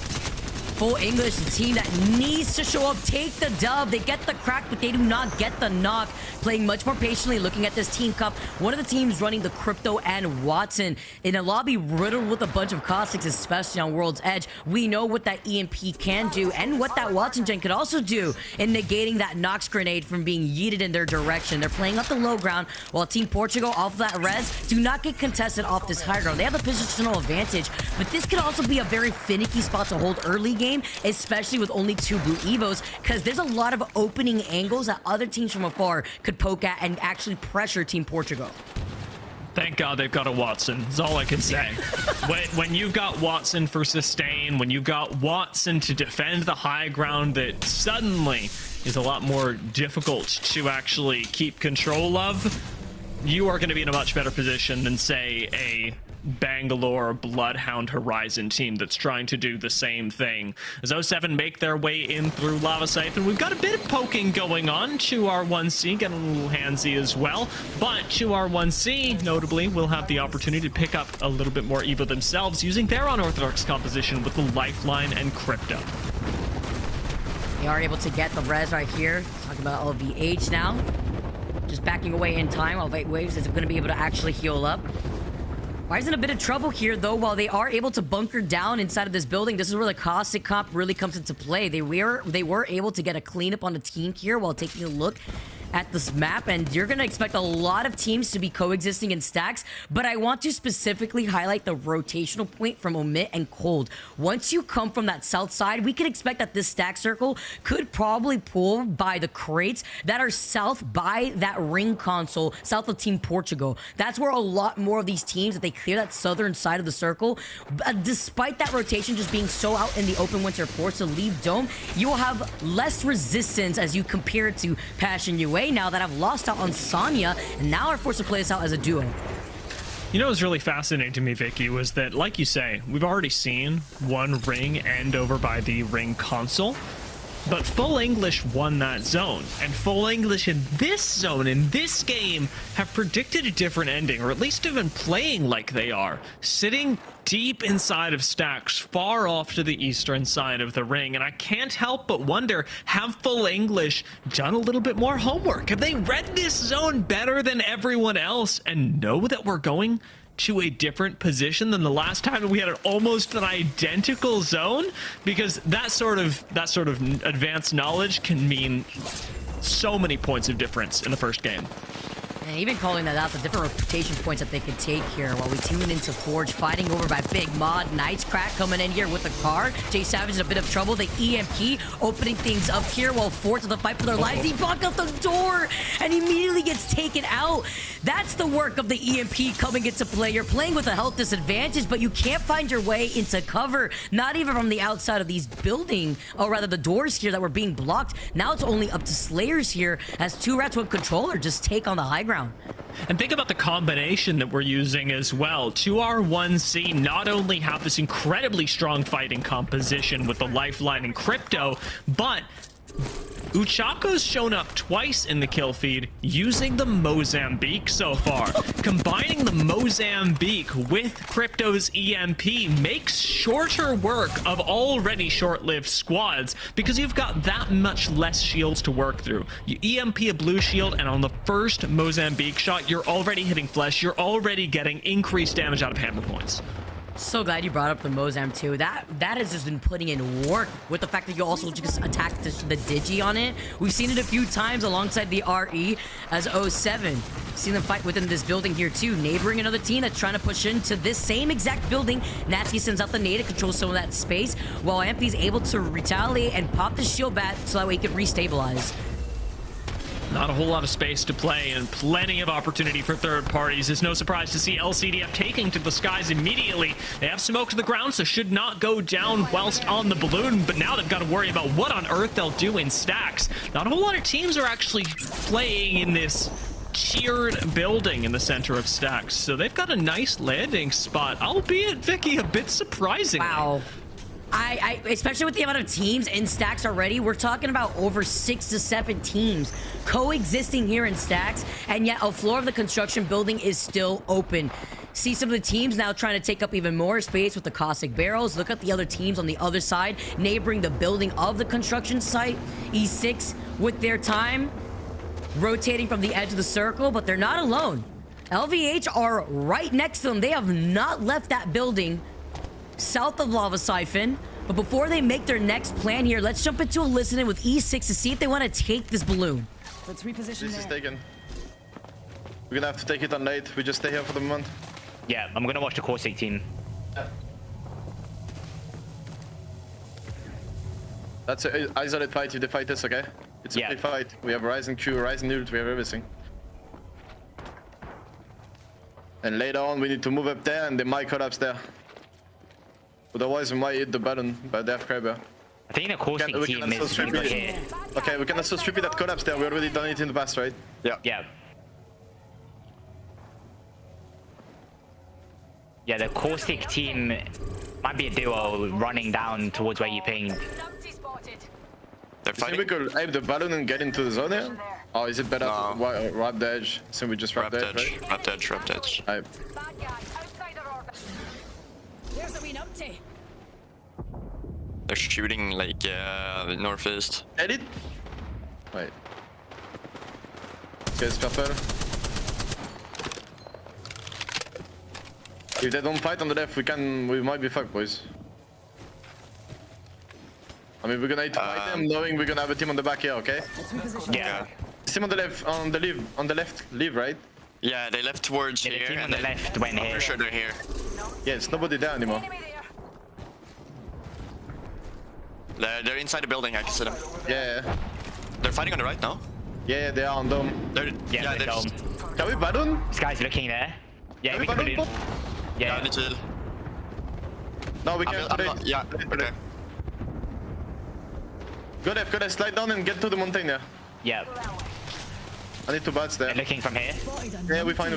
Full English, the team that needs to show up, take the dub. They get the crack, but they do not get the knock. Playing much more patiently, looking at this team cup. One of the teams running the Crypto and Watson in a lobby riddled with a bunch of caustics, especially on World's Edge. We know what that EMP can do and what that Watson gen could also do in negating that Nox grenade from being yeeted in their direction. They're playing up the low ground while Team Portugal off of that res do not get contested off this high ground. They have the positional advantage, but this could also be a very finicky spot to hold early game, especially with only 2 blue Evos, because there's a lot of opening angles that other teams from afar could poke at and actually pressure Team Portugal. Thank God they've got a Watson, is all I can say. when you've got Watson for sustain, when you've got Watson to defend the high ground that suddenly is a lot more difficult to actually keep control of, you are going to be in a much better position than, say, a Bangalore Bloodhound Horizon team that's trying to do the same thing. As 07 make their way in through Lava Siphon, we've got a bit of poking going on. 2R1C getting a little handsy as well, but 2R1C notably will have the opportunity to pick up a little bit more Evo themselves using their unorthodox composition with the Lifeline and Crypto. They are able to get the res right here. Talking about LVH now. Just backing away in time while Waves is going to be able to actually heal up. Wise in a bit of trouble here, though. While they are able to bunker down inside of this building, this is where the caustic comp really comes into play. They were able to get a cleanup on the team here while taking a look at this map, and you're gonna expect a lot of teams to be coexisting in stacks, but I want to specifically highlight the rotational point from OMiT and Cold. Once you come from that south side, we can expect that this stack circle could probably pull by the crates that are south by that ring console, south of Team Portugal. That's where a lot more of these teams, that they clear that southern side of the circle. Despite that rotation just being so out in the open once they're forced to leave Dome, you will have less resistance as you compare it to PassionUA now that I've lost out on Sonya and now are forced to play this out as a duo. You know what was really fascinating to me, Vicky, was that, like you say, we've already seen one ring end over by the ring console, but Full English won that zone, and Full English in this zone, in this game, have predicted a different ending, or at least have been playing like they are, sitting deep inside of stacks, far off to the eastern side of the ring. And I can't help but wonder, have Full English done a little bit more homework? Have they read this zone better than everyone else and know that we're going to a different position than the last time we had almost an identical zone? Because that sort of advanced knowledge can mean so many points of difference in the first game. And even calling that out, the different rotation points that they could take here while we tune into Forge, fighting over by Big Mod. Knight's Crack coming in here with the car. Jay Savage in a bit of trouble. The EMP opening things up here while Forge in the fight for their lives. He blocked out the door and immediately gets taken out. That's the work of the EMP coming into play. You're playing with a health disadvantage, but you can't find your way into cover, not even from the outside of these building, or rather the doors here that were being blocked. Now it's only up to Slayers here as 2 rats with controller just take on the high ground. And think about the combination that we're using as well. 2R1C not only have this incredibly strong fighting composition with the Lifeline and Crypto, but Uchako's shown up twice in the kill feed using the Mozambique so far. Combining the Mozambique with Crypto's EMP makes shorter work of already short-lived squads because you've got that much less shields to work through. You EMP a blue shield, and on the first Mozambique shot, you're already hitting flesh. You're already getting increased damage out of hammer points. So glad you brought up the Mozam too. That has just been putting in work with the fact that you also just attacked the Digi on it. We've seen it a few times alongside the RE as 07. Seen them fight within this building here too, neighboring another team that's trying to push into this same exact building. Natsuki sends out the nade to control some of that space, while Amphi's able to retaliate and pop the shield bat so that way he can restabilize. Not a whole lot of space to play and plenty of opportunity for third parties. It's no surprise to see LCDF taking to the skies immediately. They have smoke to the ground, so should not go down whilst on the balloon, but now they've got to worry about what on earth they'll do in stacks. Not a whole lot of teams are actually playing in this tiered building in the center of stacks, so they've got a nice landing spot, albeit, Vicky, a bit surprising. Wow. I especially with the amount of teams in stacks already, we're talking about over 6 to 7 teams coexisting here in stacks, and yet a floor of the construction building is still open. See some of the teams now trying to take up even more space with the caustic barrels. Look at the other teams on the other side, neighboring the building of the construction site. E6 with their time, rotating from the edge of the circle, but they're not alone. LVH are right next to them. They have not left that building south of Lava Siphon. But before they make their next plan here, let's jump into a listen-in with E6 to see if they want to take this balloon. Let's reposition This is taken. We're gonna have to take it on late. We just stay here for the moment. Yeah, I'm gonna watch the caustic team. That's an isolated fight if they fight us, okay? It's a big fight. We have Ryzen Q, Ryzen ult, we have everything. And later on, we need to move up there and they might collapse there. Otherwise, we might hit the button, but they have Kraber. I think the caustic team is good here. Okay, we can also strip it that collapse there. We already done it in the past, right? Yeah. Yeah. Yeah, the caustic team might be a duo running down towards where you pinged. They're fighting. We could aim the balloon and get into the zone here? Or is it better to wrap the edge? So we just wrap the edge, right? Wrap the edge, wrap the edge. Right. They're shooting like northeast. Edit? Wait. Okay, it's purple. If they don't fight on the left, we might be fucked, boys. I mean, we're gonna need to fight them, knowing we're gonna have a team on the back here, okay? Yeah. Team on the left, on the left, leave, right? Yeah, they left towards Yeah, here. the team on and the left went I'm here. pretty sure they're here. Yeah, it's nobody there anymore. They're inside the building, I can see them. Yeah. They're fighting on the right now? Yeah, they are on dome. Yeah, they're just... dome. Can we balloon? This guy's looking there. Yeah, Can we can put it in. balloon? Yeah, I Yeah. need to... No, we can't. Yeah, okay. Go left, slide down and get to the mountain there. Yeah. I need to bats there. They're looking from here. Yeah, we're fine.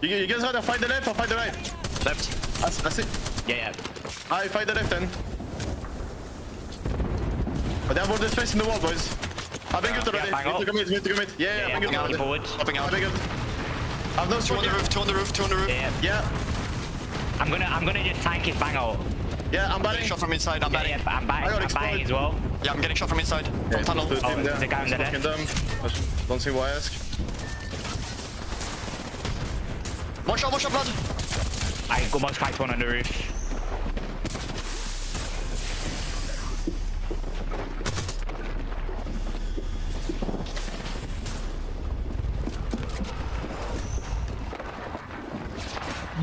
You guys rather fight the left or fight the right? Left. That's it. Yeah. I fight the left then. But they have all the space in the wall, boys. I bang it already. bang up. We need to commit. Yeah, bang it Going already. forward. Hopping I out. bang it. I've no Two on smoke the yet. roof, two on the roof, two on the roof. Yeah. Yeah, I'm gonna just tank his bang out. yeah, I'm Getting batting. shot from inside, I'm batting. Yeah, but I'm buying exploded. as well. Yeah, I'm getting shot from inside. From tunnel. There's Oh, there's a guy on the left. Don't see why I ask. One shot, blood. I almost cracked one on the roof.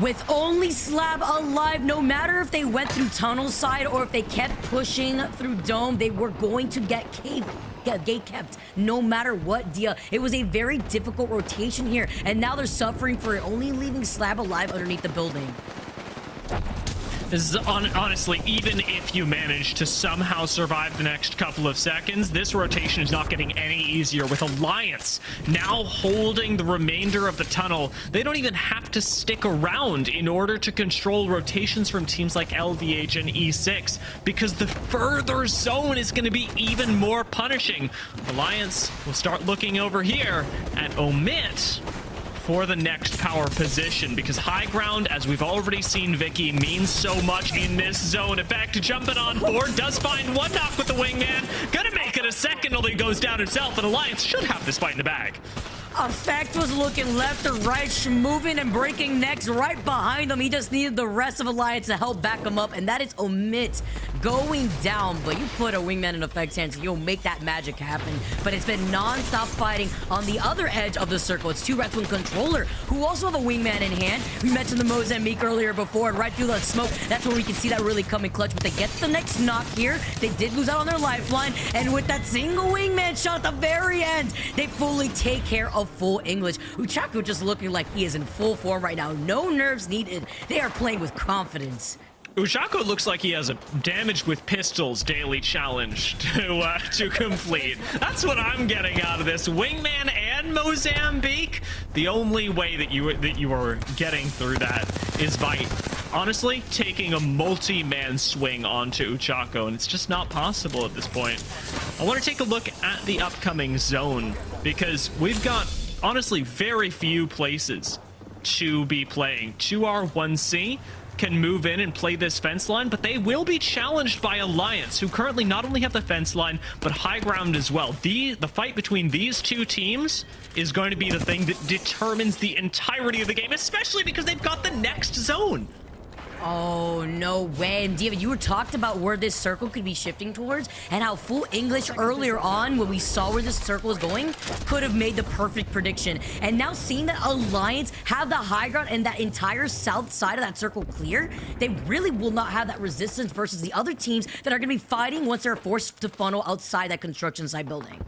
With only Slab alive, no matter if they went through tunnel side or if they kept pushing through dome, they were going to get gate kept no matter what deal. It was a very difficult rotation here, and now they're suffering for it, only leaving Slab alive underneath the building. This is honestly, even if you manage to somehow survive the next couple of seconds, this rotation is not getting any easier. With Alliance now holding the remainder of the tunnel, they don't even have to stick around in order to control rotations from teams like LVH and E6, because the further zone is going to be even more punishing. Alliance will start looking over here at OMiT for the next power position, because high ground, as we've already seen, Vicky, means so much in this zone. In fact, jumping on board, does find one knock with the wingman. Gonna make it a second, only goes down himself, and Alliance should have this fight in the bag. Effect was looking left to right, moving and breaking necks right behind him. He just needed the rest of Alliance to help back him up, and that is OMiT going down. But you put a wingman in Effect's hands, you'll make that magic happen. But it's been non-stop fighting on the other edge of the circle. It's two Reds, one controller, who also have a wingman in hand. We mentioned the Mozambique earlier before, and right through the smoke, that's where we can see that really coming clutch. But they get the next knock here. They did lose out on their lifeline, and with that single wingman shot at the very end, they fully take care of full English. Uchaku just looking like he is in full form right now. No nerves needed. They are playing with confidence. Ushako looks like he has a damage with pistols daily challenge to complete. That's what I'm getting out of this. Wingman and Mozambique. The only way that you are getting through that is by honestly taking a multi-man swing onto Uchaco, and it's just not possible at this point. I want to take a look at the upcoming zone, because we've got honestly very few places to be playing. 2R1C can move in and play this fence line, but they will be challenged by Alliance, who currently not only have the fence line, but high ground as well. The fight between these two teams is going to be the thing that determines the entirety of the game, especially because they've got the next zone. Oh, no way. And Diva, you were talked about where this circle could be shifting towards and how full English earlier on, when we saw where this circle was going, could have made the perfect prediction. And now seeing that Alliance have the high ground and that entire south side of that circle clear, they really will not have that resistance versus the other teams that are going to be fighting once they're forced to funnel outside that construction site building.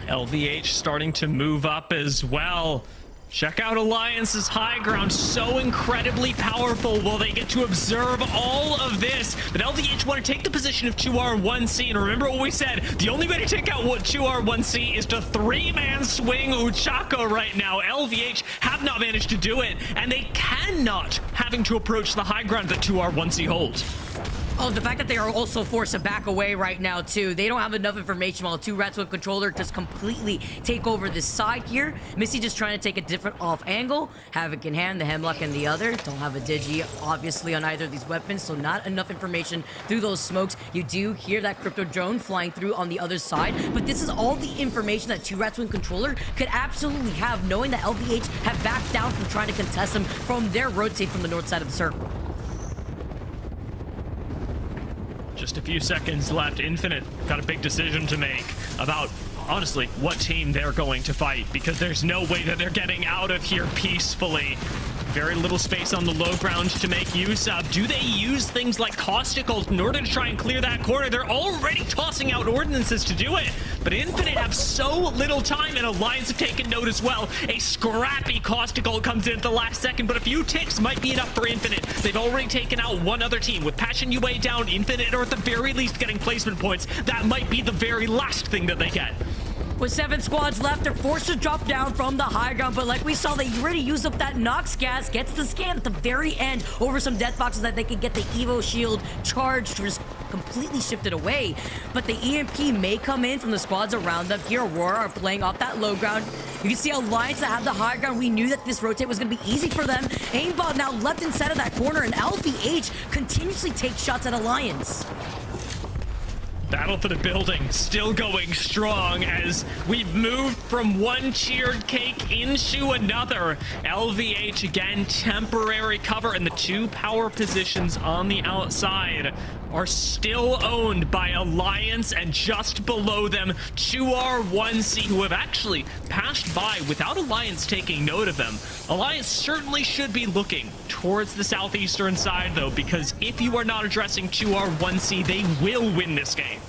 LVH starting to move up as well. Check out Alliance's high ground, so incredibly powerful. Will they get to observe all of this? But LVH want to take the position of 2R1C, and remember what we said, the only way to take out what 2R1C is to three-man swing Uchako right now. LVH have not managed to do it, and they cannot, having to approach the high ground that 2R1C holds. Oh, the fact that they are also forced to back away right now, too. They don't have enough information while 2 Rats with controller just completely take over this side here. Missy just trying to take a different off angle. Havoc in hand, the Hemlock in the other. Don't have a Digi, obviously, on either of these weapons, so not enough information through those smokes. You do hear that crypto drone flying through on the other side, but this is all the information that 2 Rats with controller could absolutely have, knowing that LVH have backed down from trying to contest them from their rotate from the north side of the circle. Just a few seconds left. Infinite got a big decision to make about, honestly, what team they're going to fight, because there's no way that they're getting out of here peacefully. Very little space on the low ground to make use of. Do they use things like caustic ult in order to try and clear that corner? They're already tossing out ordinances to do it, but Infinite have so little time, and Alliance have taken note as well. A scrappy caustic ult comes in at the last second, but a few ticks might be enough for Infinite. They've already taken out one other team. With PassionUA down, Infinite are at the very least getting placement points. That might be the very last thing that they get. With 7 squads left, they're forced to drop down from the high ground, but like we saw, they already used up that Nox gas, gets the scan at the very end over some death boxes that they could get the Evo shield charged, just completely shifted away. But the EMP may come in from the squads around them. Here, AURORA are playing off that low ground. You can see Alliance that have the high ground. We knew that this rotate was going to be easy for them. Aimbot now left inside of that corner, and LVH continuously takes shots at Alliance. Battle for the building still going strong as we've moved from one cheered cake into another. LVH again, temporary cover, and the 2 power positions on the outside are still owned by Alliance, and just below them 2R1C, who have actually passed by without Alliance taking note of them. Alliance certainly should be looking towards the southeastern side though, because if you are not addressing 2R1C, they will win this game.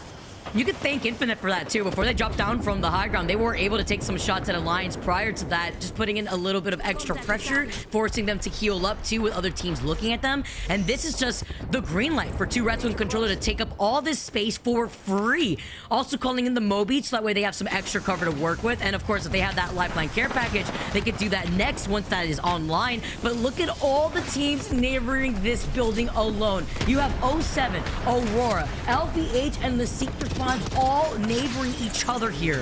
You could thank Infinite for that too. Before they dropped down from the high ground, they were able to take some shots at Alliance prior to that, just putting in a little bit of extra pressure, forcing them to heal up too with other teams looking at them. And this is just the green light for 2 Rats with controller to take up all this space for free. Also calling in the Moby, so that way they have some extra cover to work with. And of course, if they have that lifeline care package, they could do that next once that is online. But look at all the teams neighboring this building alone. You have 07, AURORA, LVH, and the Secret all neighboring each other here.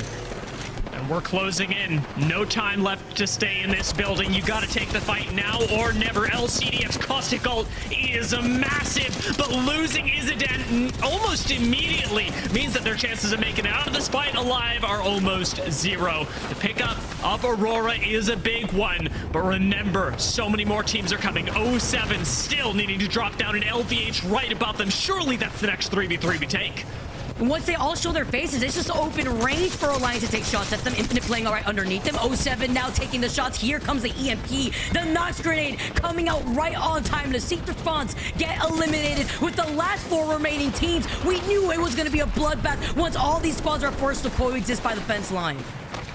And we're closing in. No time left to stay in this building. You got to take the fight now or never. LCDF's caustic ult is massive, but losing Izadin almost immediately means that their chances of making it out of this fight alive are almost zero. The pickup of AURORA is a big one, but remember, so many more teams are coming. 07 still needing to drop down, and LVH right above them. Surely that's the next 3v3 we take. And once they all show their faces, it's just open range for Alliance to take shots at them. Infinite playing all right underneath them. 07 now taking the shots. Here comes the EMP. The Nox grenade coming out right on time. The Seek response get eliminated with the last 4 remaining teams. We knew it was going to be a bloodbath once all these squads are forced to coexist by the fence line.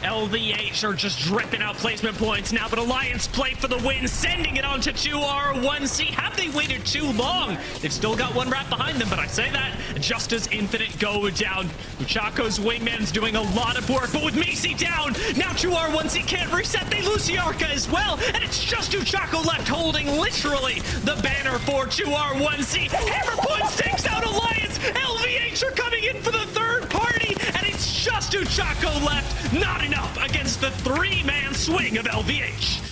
LVH are just dripping out placement points now, but Alliance play for the win, sending it on to 2R1C. Have they waited too long? They've still got 1 Rat behind them, but I say that just as Infinite go down. Uchako's wingman's doing a lot of work, but with Macy down, now 2R1C can't reset. They lose Yarka as well, and it's just Uchako left holding literally the banner for 2R1C. Hammer Points takes out Alliance. LVH are coming in for the third party, and it's just 2 Chaco left. Not enough against the 3-man swing of LVH.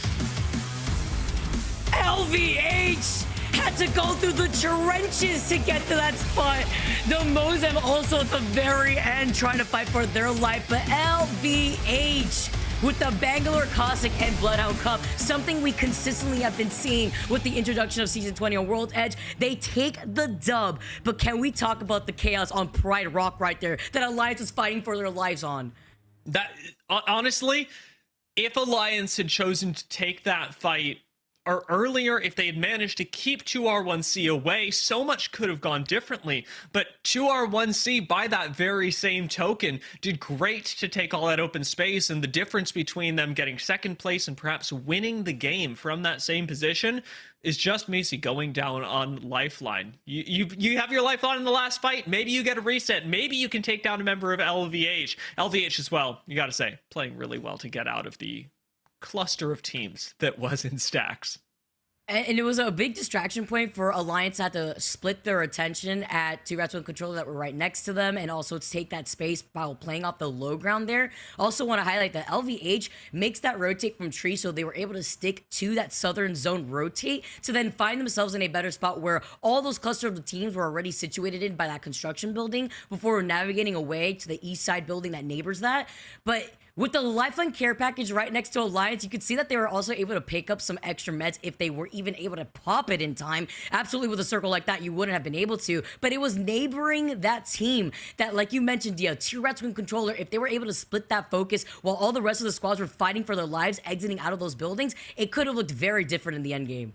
LVH had to go through the trenches to get to that spot. The Mozem also at the very end trying to fight for their life, but LVH with the Bangalore Cossack and Bloodhound Cup, something we consistently have been seeing with the introduction of Season 20 on World Edge. They take the dub, but can we talk about the chaos on Pride Rock right there that Alliance is fighting for their lives on? That honestly, if Alliance had chosen to take that fight or earlier, if they had managed to keep 2R1C away, so much could have gone differently. But 2R1C, by that very same token, did great to take all that open space, and the difference between them getting second place and perhaps winning the game from that same position is just Misi going down on lifeline. You have your lifeline in the last fight. Maybe you get a reset. Maybe you can take down a member of LVH. LVH as well, you got to say, playing really well to get out of the cluster of teams that was in stacks. And it was a big distraction point for Alliance to have to split their attention at 2 Rats 1 controller that were right next to them, and also to take that space while playing off the low ground there. Also want to highlight that LVH makes that rotate from tree, so they were able to stick to that southern zone rotate to then find themselves in a better spot where all those cluster of the teams were already situated in by that construction building before navigating away to the east side building that neighbors that. But with the Lifeline care package right next to Alliance, you could see that they were also able to pick up some extra meds if they were even able to pop it in time. Absolutely, with a circle like that, you wouldn't have been able to. But it was neighboring that team that, like you mentioned, Dia, 2 Rats 1 controller, if they were able to split that focus while all the rest of the squads were fighting for their lives, exiting out of those buildings, it could have looked very different in the end game.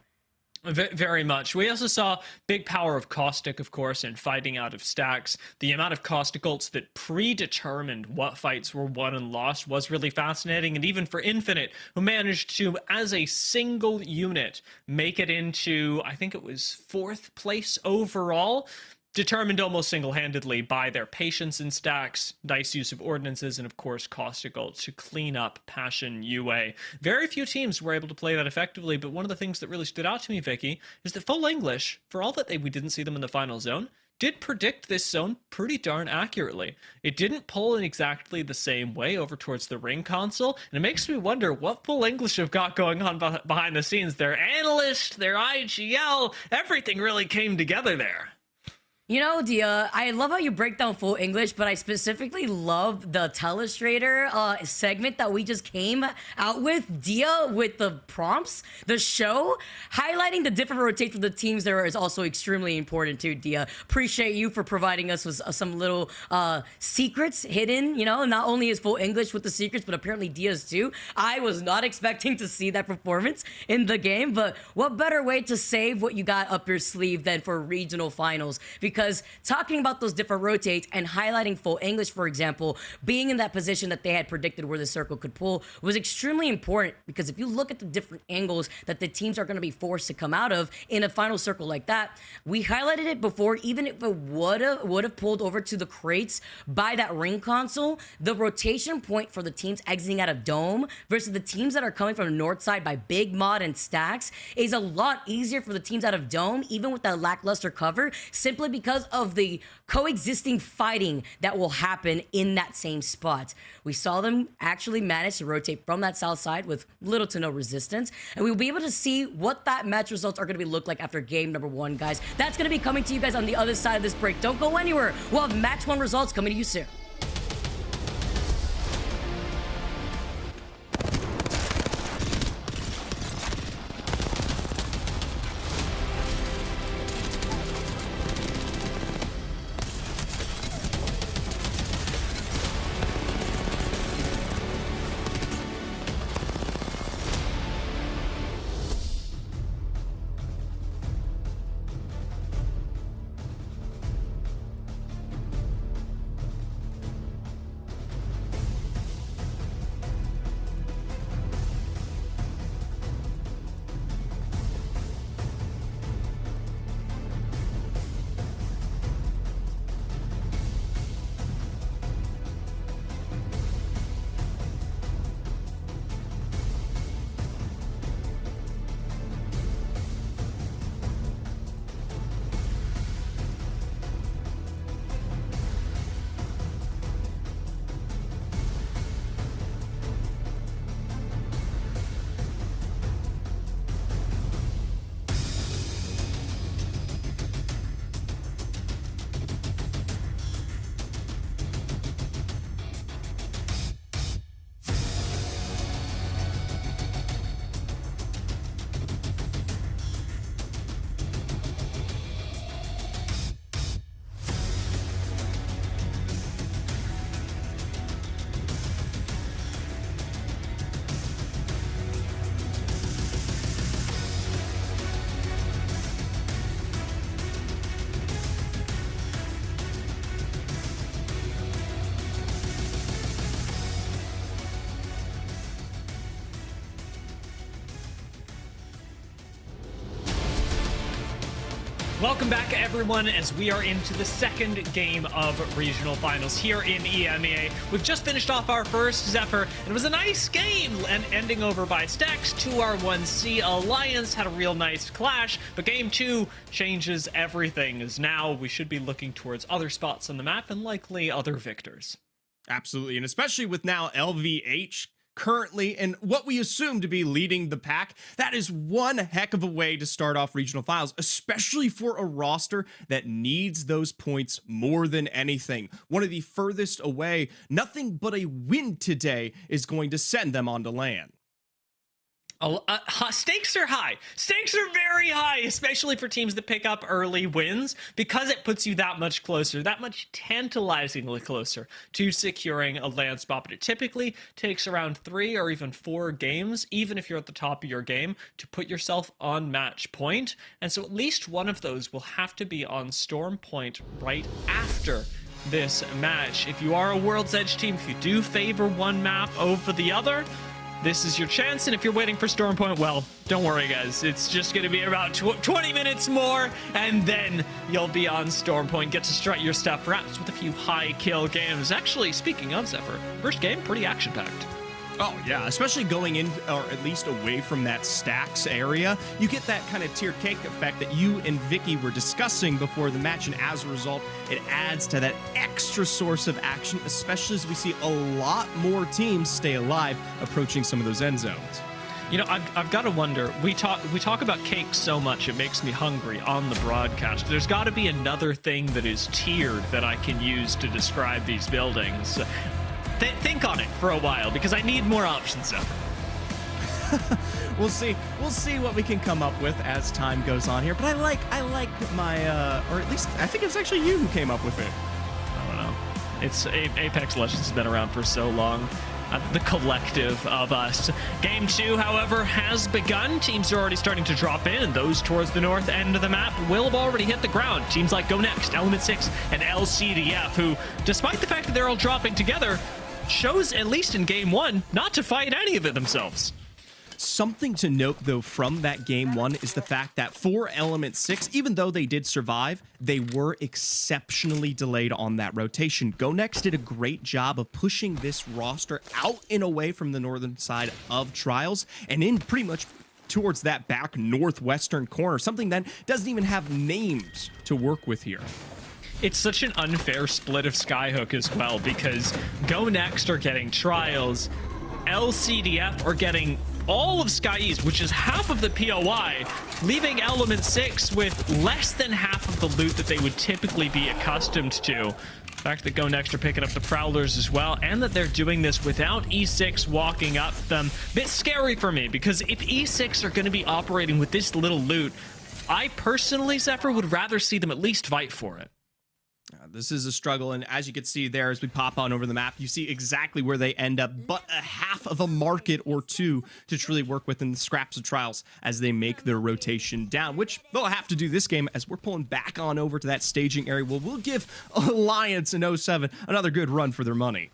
Very much. We also saw big power of Caustic, of course, in fighting out of stacks. The amount of Caustic ults that predetermined what fights were won and lost was really fascinating. And even for Infinite, who managed to, as a single unit, make it into, I think it was 4th place overall, determined almost single-handedly by their patience in stacks, nice use of ordinances, and of course Caustic ult to clean up PassionUA. Very few teams were able to play that effectively, but one of the things that really stood out to me, Vicky, is that Full English, for all that we didn't see them in the final zone, did predict this zone pretty darn accurately. It didn't pull in exactly the same way over towards the ring console, and it makes me wonder what Full English have got going on behind the scenes. Their analyst, their IGL, everything really came together there. You know, Dia, I love how you break down Full English, but I specifically love the Telestrator segment that we just came out with. Dia, with the prompts, the show, highlighting the different rotates of the teams there is also extremely important too, Dia. Appreciate you for providing us with some little secrets hidden, you know, not only is Full English with the secrets, but apparently Dia's too. I was not expecting to see that performance in the game, but what better way to save what you got up your sleeve than for regional finals? Because talking about those different rotates and highlighting Full English, for example, being in that position that they had predicted where the circle could pull was extremely important, because if you look at the different angles that the teams are going to be forced to come out of in a final circle like that, we highlighted it before, even if it would have pulled over to the crates by that ring console, the rotation point for the teams exiting out of Dome versus the teams that are coming from the north side by Big Mod and Stacks is a lot easier for the teams out of Dome, even with that lackluster cover, simply because of the coexisting fighting that will happen in that same spot. We saw them actually manage to rotate from that south side with little to no resistance, and we'll be able to see what that match results are going to look like after game number 1, guys. That's going to be coming to you guys on the other side of this break. Don't go anywhere. We'll have match 1 results coming to you soon. Welcome back, everyone, as we are into the second game of regional finals here in EMEA. We've just finished off our first, Zephyr, and it was a nice game, and ending over by stacks. 2R1C Alliance had a real nice clash, but game 2 changes everything, as now we should be looking towards other spots on the map and likely other victors. Absolutely, and especially with now LVH currently and what we assume to be leading the pack, that is one heck of a way to start off regional finals, especially for a roster that needs those points more than anything. One of the furthest away, nothing but a win today is going to send them on to land. Stakes are high. Stakes are very high, especially for teams that pick up early wins, because it puts you that much closer, that much tantalizingly closer to securing a land spot. But it typically takes around 3 or even 4 games, even if you're at the top of your game, to put yourself on match point. And so at least one of those will have to be on Storm Point right after this match. If you are a World's Edge team, if you do favor one map over the other, this is your chance. And if you're waiting for Storm Point, well, don't worry, guys. It's just going to be about 20 minutes more, and then you'll be on Storm Point. Get to strut your stuff, perhaps with a few high kill games. Actually, speaking of Zephyr, first game, pretty action-packed. Oh, yeah, especially going in, or at least away from that stacks area. You get that kind of tiered cake effect that you and Vicky were discussing before the match, and as a result, it adds to that extra source of action, especially as we see a lot more teams stay alive approaching some of those end zones. You know, I've got to wonder, we talk about cake so much, it makes me hungry on the broadcast. There's got to be another thing that is tiered that I can use to describe these buildings. Think on it for a while, because I need more options, though. We'll see what we can come up with as time goes on here. But I like my, or at least I think it's actually you who came up with it. I don't know. It's Apex Legends has been around for so long. The collective of us. Game 2, however, has begun. Teams are already starting to drop in, and those towards the north end of the map will have already hit the ground. Teams like GoNext, Element 6, and LCDF, who, despite the fact that they're all dropping together, chose, at least in game 1, not to fight any of it themselves. Something to note, though, from that game 1 is the fact that for Element 6, even though they did survive, they were exceptionally delayed on that rotation. GoNext did a great job of pushing this roster out and away from the northern side of Trials and in pretty much towards that back northwestern corner, something that doesn't even have names to work with here. It's such an unfair split of Skyhook as well, because GoNext are getting Trials, LCDF are getting all of Sky East, which is half of the POI, leaving Element 6 with less than half of the loot that they would typically be accustomed to. The fact that GoNext are picking up the Prowlers as well, and that they're doing this without E6 walking up them. Bit scary for me, because if E6 are going to be operating with this little loot, I personally, Zephyr, would rather see them at least fight for it. This is a struggle, and as you can see there, as we pop on over the map, you see exactly where they end up, but a half of a market or two to truly work with in the scraps of Trials as they make their rotation down, which they'll have to do this game as we're pulling back on over to that staging area. Well, we'll give Alliance and 07 another good run for their money.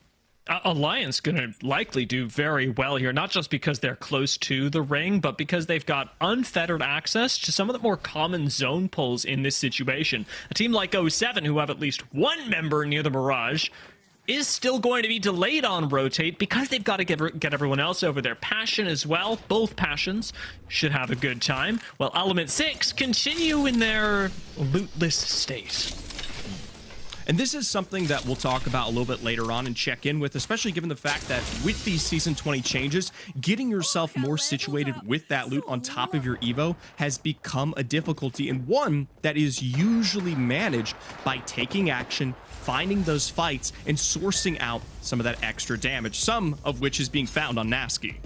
Alliance gonna likely do very well here, not just because they're close to the ring, but because they've got unfettered access to some of the more common zone pulls in this situation. A team like 07, who have at least one member near the Mirage, is still going to be delayed on rotate because they've got to get everyone else over there. Passion as well, both Passions should have a good time, while Element 6 continue in their lootless state. And this is something that we'll talk about a little bit later on and check in with, especially given the fact that with these Season 20 changes, getting yourself more situated with that loot on top of your Evo has become a difficulty, and one that is usually managed by taking action, finding those fights, and sourcing out some of that extra damage, some of which is being found on Nasky.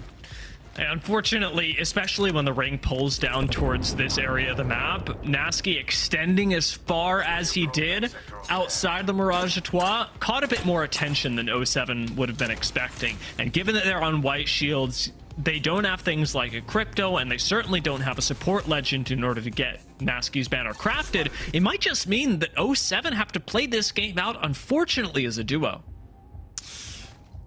Unfortunately, especially when the ring pulls down towards this area of the map, Nasky extending as far as he did outside the Mirage de Trois caught a bit more attention than 07 would have been expecting. And given that they're on white shields, they don't have things like a crypto, and they certainly don't have a support legend in order to get Nasky's banner crafted. It might just mean that 07 have to play this game out, unfortunately, as a duo.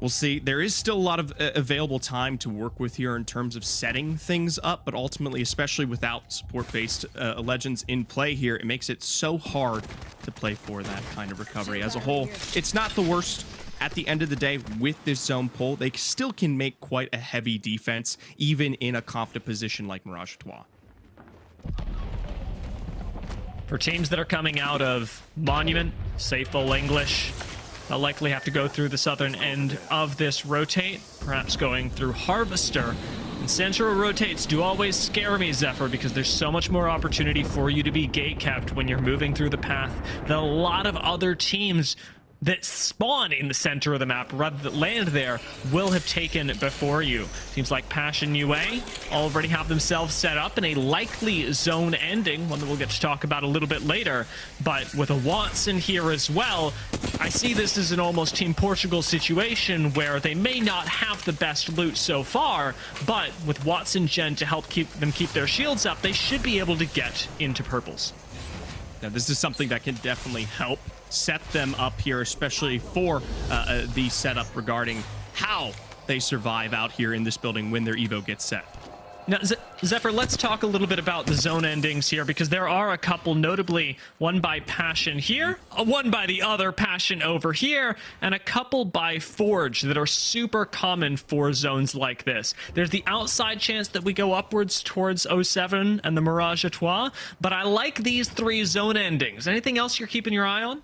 We'll see. There is still a lot of available time to work with here in terms of setting things up, but ultimately, especially without support-based legends in play here, it makes it so hard to play for that kind of recovery. As a whole, it's not the worst. At the end of the day, with this zone pull, they still can make quite a heavy defense, even in a confident position like Mirage Trois. For teams that are coming out of Monument, Safefull English, they'll likely have to go through the southern end of this rotate, perhaps going through Harvester. And central rotates do always scare me, Zephyr, because there's so much more opportunity for you to be gate-kept when you're moving through the path that a lot of other teams that spawn in the center of the map rather than land there will have taken before you. Teams like PassionUA already have themselves set up in a likely zone ending, one that we'll get to talk about a little bit later. But with a Watson here as well, I see this as an almost Team Portugal situation where they may not have the best loot so far, but with Watson Gen to help keep their shields up, they should be able to get into purples. Now, this is something that can definitely help set them up here, especially for the setup regarding how they survive out here in this building when their Evo gets set. Now, Zephyr, let's talk a little bit about the zone endings here, because there are a couple, notably one by Passion here, one by the other Passion over here, and a couple by Forge that are super common for zones like this. There's the outside chance that we go upwards towards 07 and the Mirage Trois, but I like these 3 zone endings. Anything else you're keeping your eye on?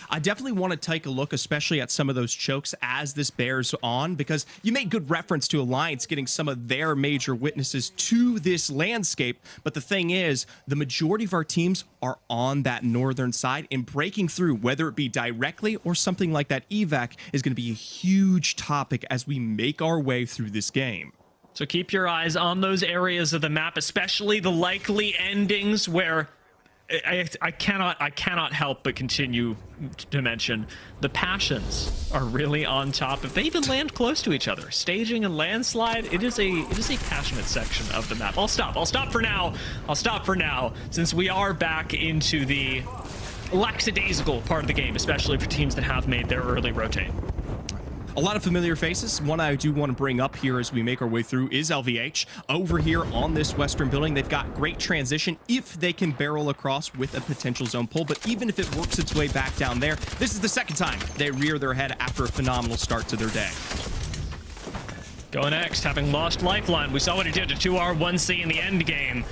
I definitely want to take a look, especially at some of those chokes as this bears on, because you made good reference to Alliance getting some of their major witnesses to this landscape. But the thing is, the majority of our teams are on that northern side, and breaking through, whether it be directly or something like that evac, is going to be a huge topic as we make our way through this game. So keep your eyes on those areas of the map, especially the likely endings where I cannot help but continue to mention the Passions are really on top. If they even land close to each other, staging and landslide, it is a passionate section of the map. I'll stop for now, since we are back into the lackadaisical part of the game, especially for teams that have made their early rotate. A lot of familiar faces. One I do want to bring up here as we make our way through is LVH. Over here on this western building, they've got great transition if they can barrel across with a potential zone pull. But even if it works its way back down there, this is the second time they rear their head after a phenomenal start to their day. GoNext, having lost Lifeline. We saw what he did to 2R1C in the end game.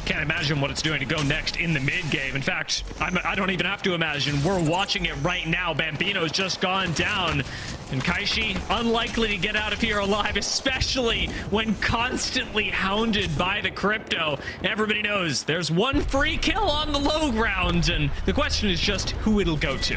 Can't imagine what it's doing to GoNext in the mid game. In fact, I don't even have to imagine. We're watching it right now. Bambino's just gone down. And Kaishi, unlikely to get out of here alive, especially when constantly hounded by the Crypto. Everybody knows there's one free kill on the low ground, and the question is just who it'll go to.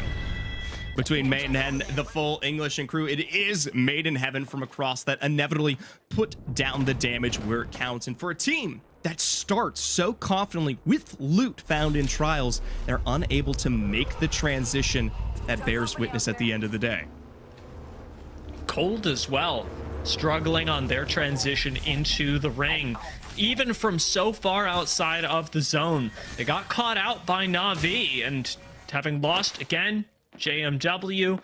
Between Maiden and the full English and crew, it is Maiden Heaven from across that inevitably put down the damage where it counts. And for a team that starts so confidently with loot found in trials, they're unable to make the transition that bears witness at the end of the day. Cold as well, struggling on their transition into the ring. Even from so far outside of the zone, they got caught out by Na'Vi, and having lost again JMW,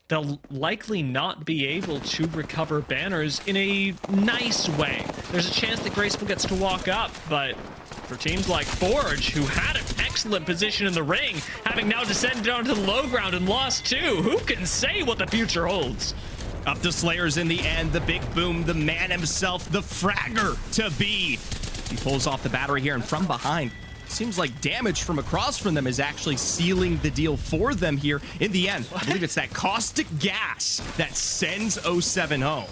they'll likely not be able to recover banners in a nice way. There's a chance that Graceful gets to walk up, but for teams like Forge, who had an excellent position in the ring, having now descended onto the low ground and lost 2, who can say what the future holds? Up to Slayers in the end, the big boom, the man himself, the fragger to be. He pulls off the battery here, and from behind, seems like damage from across from them is actually sealing the deal for them here in the end. I believe it's that caustic gas that sends 07 home.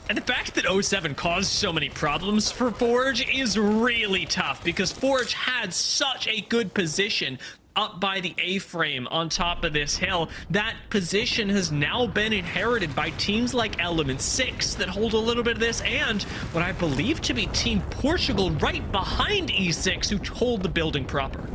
And the fact that 07 caused so many problems for Forge is really tough, because Forge had such a good position up by the A-frame on top of this hill. That position has now been inherited by teams like Element 6 that hold a little bit of this, and what I believe to be Team Portugal right behind E6 who hold the building proper.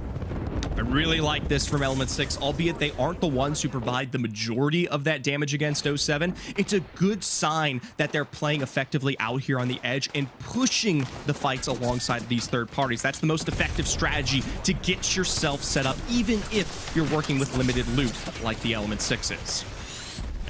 I really like this from Element 6, albeit they aren't the ones who provide the majority of that damage against 07. It's a good sign that they're playing effectively out here on the edge and pushing the fights alongside these third parties. That's the most effective strategy to get yourself set up, even if you're working with limited loot like the Element 6 is.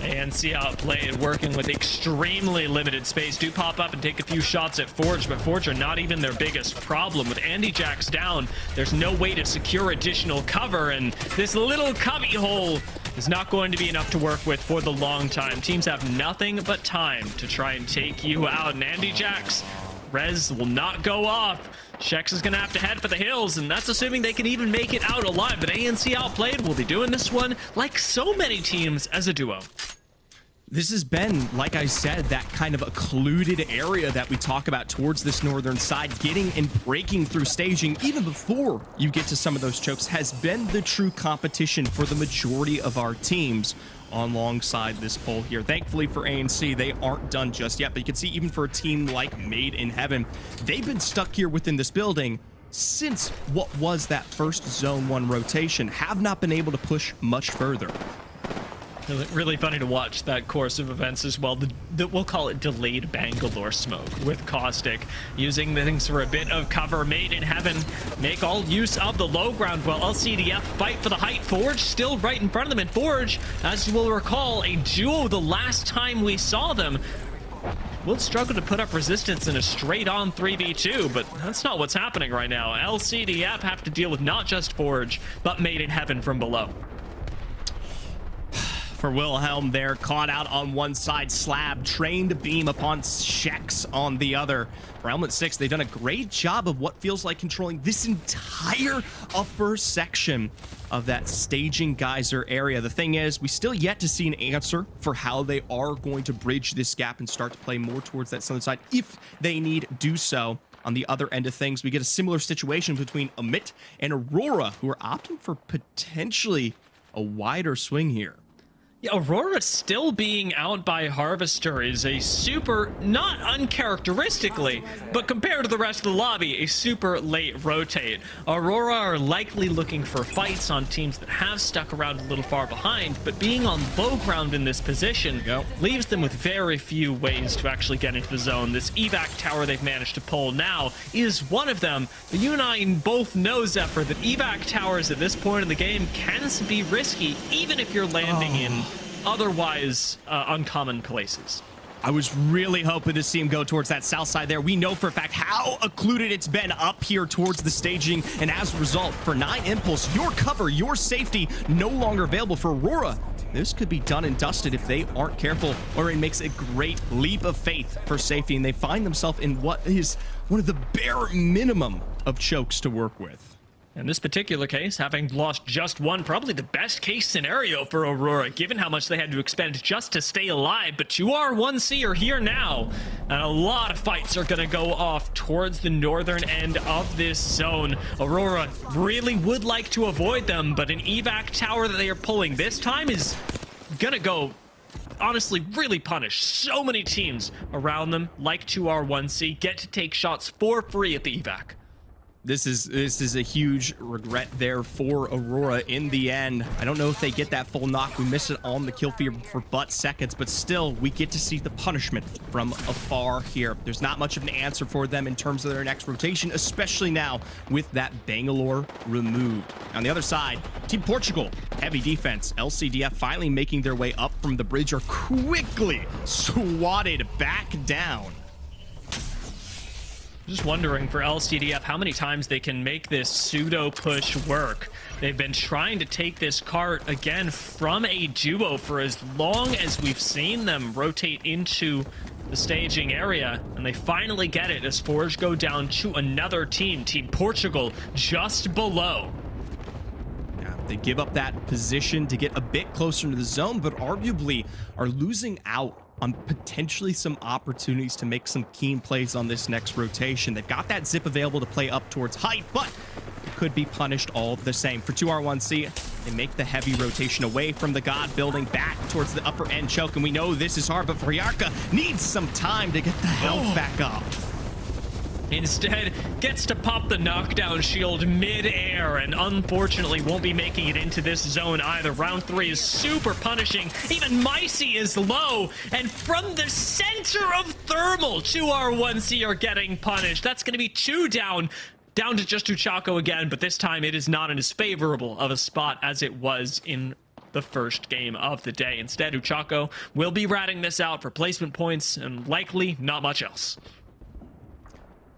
And see Outplayed working with extremely limited space. Do pop up and take a few shots at Forge, but Forge are not even their biggest problem. With Andy Jacks down, there's no way to secure additional cover, and this little cubby hole is not going to be enough to work with for the long time. Teams have nothing but time to try and take you out, and Andy Jacks res will not go off. Shex is going to have to head for the hills, and that's assuming they can even make it out alive. But ANC Outplayed will be doing this one like so many teams as a duo. This has been, like I said, that kind of occluded area that we talk about towards this northern side. Getting and breaking through staging, even before you get to some of those chokes, has been the true competition for the majority of our teams alongside this poll here. Thankfully for ANC, they aren't done just yet, but you can see even for a team like Made in Heaven, they've been stuck here within this building since what was that first Zone 1 rotation, have not been able to push much further. Really funny to watch that course of events as well. We'll call it delayed Bangalore smoke with Caustic, using things for a bit of cover. Made in Heaven make all use of the low ground, while LCDF fight for the height. Forge still right in front of them, and Forge, as you will recall, a duo the last time we saw them, will struggle to put up resistance in a straight-on 3v2, but that's not what's happening right now. LCDF have to deal with not just Forge, but Made in Heaven from below. For Wilhelm there, caught out on one side, Slab trained to beam upon Shex on the other. For Helmet 6, they've done a great job of what feels like controlling this entire upper section of that staging geyser area. The thing is, we still yet to see an answer for how they are going to bridge this gap and start to play more towards that southern side. If they need do so. On the other end of things, we get a similar situation between OMiT and AURORA, who are opting for potentially a wider swing here. Yeah, AURORA still being out by Harvester is a super, not uncharacteristically, but compared to the rest of the lobby, a super late rotate. AURORA are likely looking for fights on teams that have stuck around a little far behind, but being on low ground in this position leaves them with very few ways to actually get into the zone. This evac tower they've managed to pull now is one of them. But you and I both know, Zephyr, that evac towers at this point in the game can be risky, even if you're landing in otherwise uncommon places. I was really hoping to see him go towards that south side there. We know for a fact how occluded it's been up here towards the staging, and as a result, for 9 Impulse, your cover, your safety, no longer available for AURORA. This could be done and dusted if they aren't careful. Orin makes a great leap of faith for safety, and they find themselves in what is one of the bare minimum of chokes to work with. In this particular case, having lost just one, probably the best case scenario for AURORA, given how much they had to expend just to stay alive. But 2R1C are here now, and a lot of fights are going to go off towards the northern end of this zone. AURORA really would like to avoid them, but an evac tower that they are pulling this time is going to go, honestly, really punish so many teams around them, like 2R1C, get to take shots for free at the evac. This is a huge regret there for AURORA in the end. I don't know if they get that full knock. We missed it on the kill feed for but seconds, but still, we get to see the punishment from afar here. There's not much of an answer for them in terms of their next rotation, especially now with that Bangalore removed. On the other side, Team Portugal, heavy defense. LCDF finally making their way up from the bridge are quickly swatted back down. Just wondering for LCDF how many times they can make this pseudo push work. They've been trying to take this cart again from a duo for as long as we've seen them rotate into the staging area, and they finally get it as Forge go down to another team, Team Portugal, just below. Yeah, they give up that position to get a bit closer to the zone, but arguably are losing out on potentially some opportunities to make some keen plays on this next rotation. They've got that zip available to play up towards height, but it could be punished all the same. For 2R1C, they make the heavy rotation away from the God building back towards the upper end choke, and we know this is hard, but Friarka needs some time to get the health back up. Instead, gets to pop the knockdown shield mid-air, and unfortunately won't be making it into this zone either. Round 3 is super punishing. Even Micey is low, and from the center of Thermal, 2R1C are getting punished. That's going to be 2 down to just Uchako again, but this time it is not in as favorable of a spot as it was in the first game of the day. Instead, Uchako will be ratting this out for placement points and likely not much else.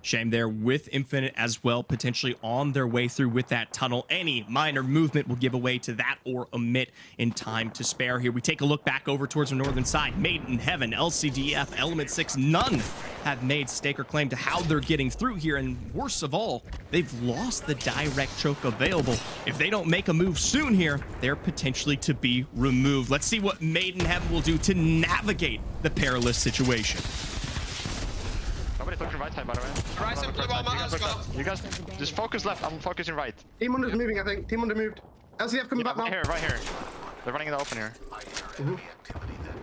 Shame there with Infinite as well, potentially on their way through with that tunnel. Any minor movement will give away to that or OMiT in time to spare here. We take a look back over towards the northern side. Made in Heaven, LCDF, Element 6, none have made stake or claim to how they're getting through here. And worst of all, they've lost the direct choke available. If they don't make a move soon here, they're potentially to be removed. Let's see what Made in Heaven will do to navigate the perilous situation. Nobody's looking right side, by the way. Right side, blue bomber, let's go. You guys just focus left. I'm focusing right. Team Under's moving, I think. Team Under moved. LCDF coming back now. Right here. They're running in the open here.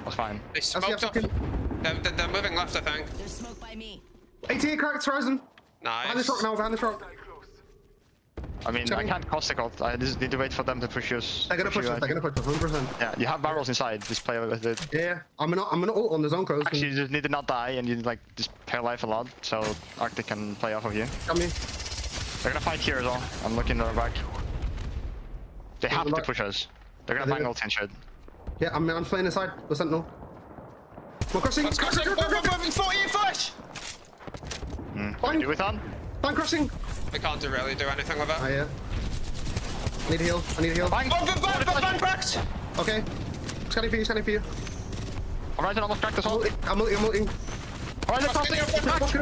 That's fine. They smoked up. They're moving left, I think. There's smoke by me. 88 cracked, Horizon. Nice. Behind this rock now, behind this rock. I mean, I can't cost it. I just need to wait for them to push us. They're gonna push us, 100%. Yeah, you have barrels inside. Just play with it. Yeah, I'm gonna ult on the zone close. Actually, you just need to not die and you like just pair life a lot so Arctic can play off of you. Got me. They're gonna fight here as well. I'm looking to the back. They have to push us. They're gonna bang ult and shit. Yeah, I'm playing inside. The sentinel. We're crossing. Let's cross it. Moving 40 flash. What do we with on? Bang crossing. We can't really do anything with it. Oh yeah. I need a heal. Bang! Bang cracked. Okay. Scanning for you. Alright, I almost cracked as well. I'm ulting. Alright, let's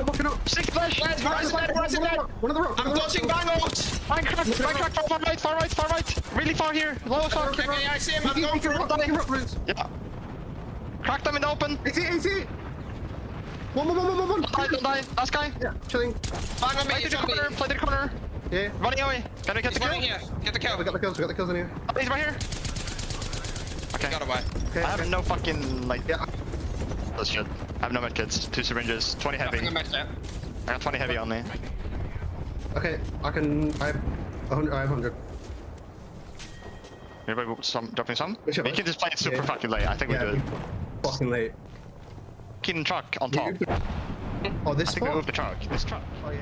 Walking up. 6 flash! Rise dead. One of the rock. I'm dodging bang ult. Bang cracked, far right. Really far here. Low as fuck. Okay, I see him. I'm going for it. Yeah. Crack them in the open. AC. One. Don't die. Last guy. Yeah, chilling. Bang on me, Play to the corner. Yeah. Running away. Can we get the He's kill? running here. Get the kill. We got the kills in here. Oh, he's right here. Okay. Got away. Okay, I have no fucking, like... Yeah. That's shit. I have no medkits. 2 syringes. 20 heavy. I got 20 heavy on me. Okay, I have 100. Anybody dropping some? We Sure. can just play it super fucking late. I think we do it. Fucking late. Keaton truck on top. Oh, this I think we spot? move the truck. This truck. Oh, yeah.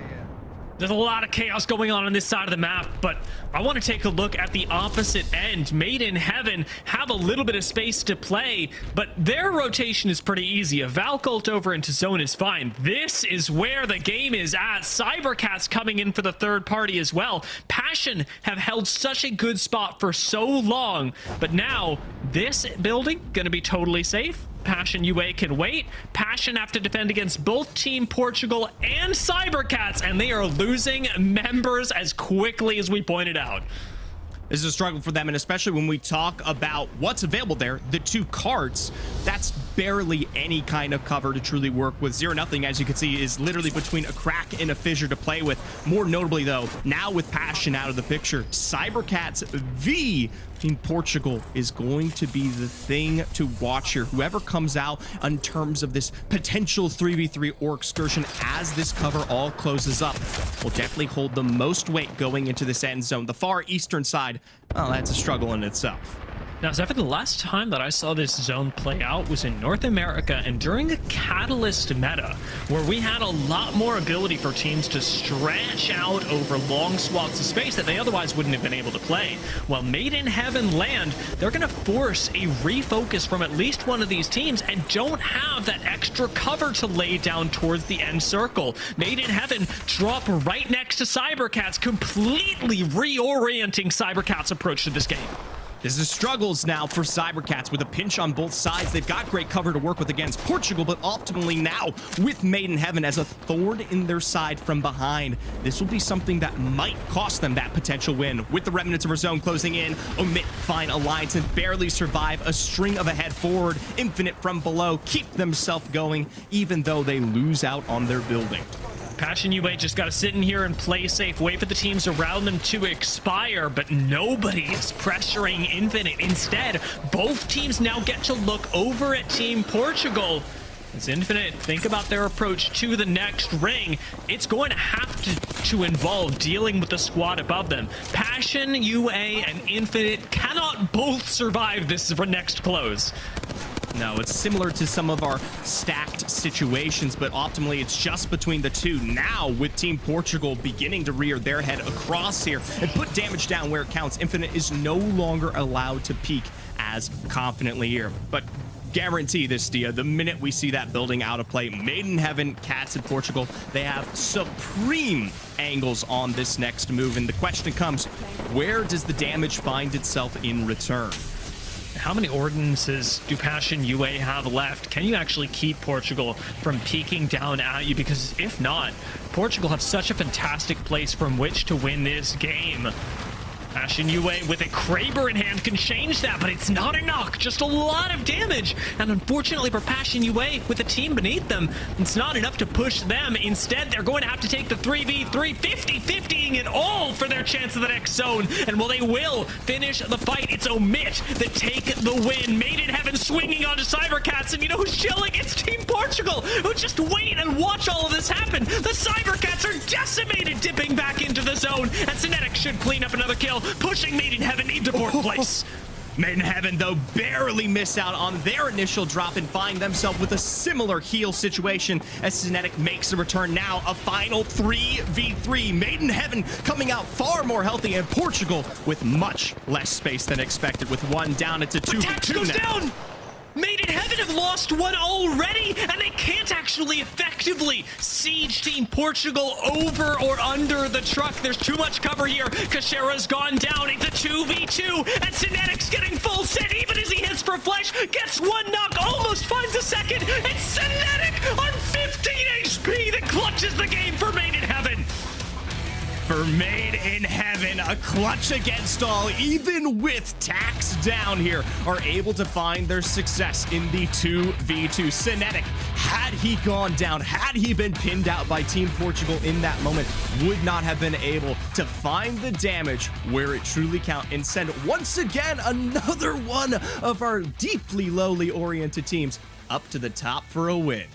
There's a lot of chaos going on this side of the map, but I want to take a look at the opposite end. Made in Heaven have a little bit of space to play, but their rotation is pretty easy. A Valk ult over into zone is fine. This is where the game is at. Cybercats coming in for the third party as well. Passion have held such a good spot for so long, but now this building gonna be totally safe. PassionUA can wait. Passion have to defend against both Team Portugal and Cybercats, and they are losing members as quickly as we pointed out. This is a struggle for them, and especially when we talk about what's available there, the 2 carts, that's barely any kind of cover to truly work with. 0-0, as you can see, is literally between a crack and a fissure to play with. More notably, though, now with Passion out of the picture, Cybercats v Team Portugal is going to be the thing to watch here. Whoever comes out in terms of this potential 3v3 or excursion as this cover all closes up will definitely hold the most weight going into this end zone. The far eastern side, well, that's a struggle in itself. Now, Zephyr, the last time that I saw this zone play out was in North America and during the Catalyst meta, where we had a lot more ability for teams to stretch out over long swaths of space that they otherwise wouldn't have been able to play. While Made in Heaven land, they're going to force a refocus from at least one of these teams and don't have that extra cover to lay down towards the end circle. Made in Heaven drop right next to Cybercats, completely reorienting Cybercats' approach to this game. This is struggles now for Cybercats with a pinch on both sides. They've got great cover to work with against Portugal, but ultimately now with Made in Heaven as a thorn in their side from behind, this will be something that might cost them that potential win. With the remnants of our zone closing in, OMiT find alliance and barely survive a string of a head forward. Infinite from below keep themselves going, even though they lose out on their building. PassionUA just got to sit in here and play safe, wait for the teams around them to expire, but nobody is pressuring Infinite. Instead, both teams now get to look over at Team Portugal. As Infinite think about their approach to the next ring, it's going to have to involve dealing with the squad above them. PassionUA and Infinite cannot both survive this next close. No, it's similar to some of our stacked situations, but optimally it's just between the two. Now, with Team Portugal beginning to rear their head across here and put damage down where it counts, Infinite is no longer allowed to peek confidently here. But guarantee this, Dia, the minute we see that building out of play, Made in Heaven, Cats in Portugal, they have supreme angles on this next move. And the question comes, where does the damage find itself in return? How many ordinances do PassionUA have left? Can you actually keep Portugal from peeking down at you? Because if not, Portugal have such a fantastic place from which to win this game. PassionUA with a Kraber in hand can change that, but it's not enough. Just a lot of damage. And unfortunately for PassionUA, with a team beneath them, it's not enough to push them. Instead, they're going to have to take the 3v3, 50-50ing it all for their chance of the next zone. And while they will finish the fight, it's OMiT that take the win. Made in Heaven swinging onto cybercats, and you know who's chilling? It's Team Portugal, who just wait and watch all of this happen. The cybercats are decimated, dipping back into the zone, and Synetic should clean up another kill, pushing Made in Heaven into fourth place. Made in Heaven, though, barely miss out on their initial drop and find themselves with a similar heal situation as Synetic makes a return now. A final 3v3. Made in Heaven coming out far more healthy, and Portugal with much less space than expected. With one down, it's a 2v2 goes now. down! Made in Heaven have lost one already, and they can't actually effectively siege Team Portugal over or under the truck. There's too much cover here. Kashera's gone down. It's a 2v2, and Synetic's getting full set even as he hits for flesh. Gets one knock, almost finds a second. It's Synetic on 15 HP that clutches the game for Made in Heaven. For Made in Heaven, a clutch against all, even with tax down here, are able to find their success in the 2v2. Synetic, had he gone down, had he been pinned out by Team Portugal in that moment, would not have been able to find the damage where it truly counts and send once again another one of our deeply lowly oriented teams up to the top for a win.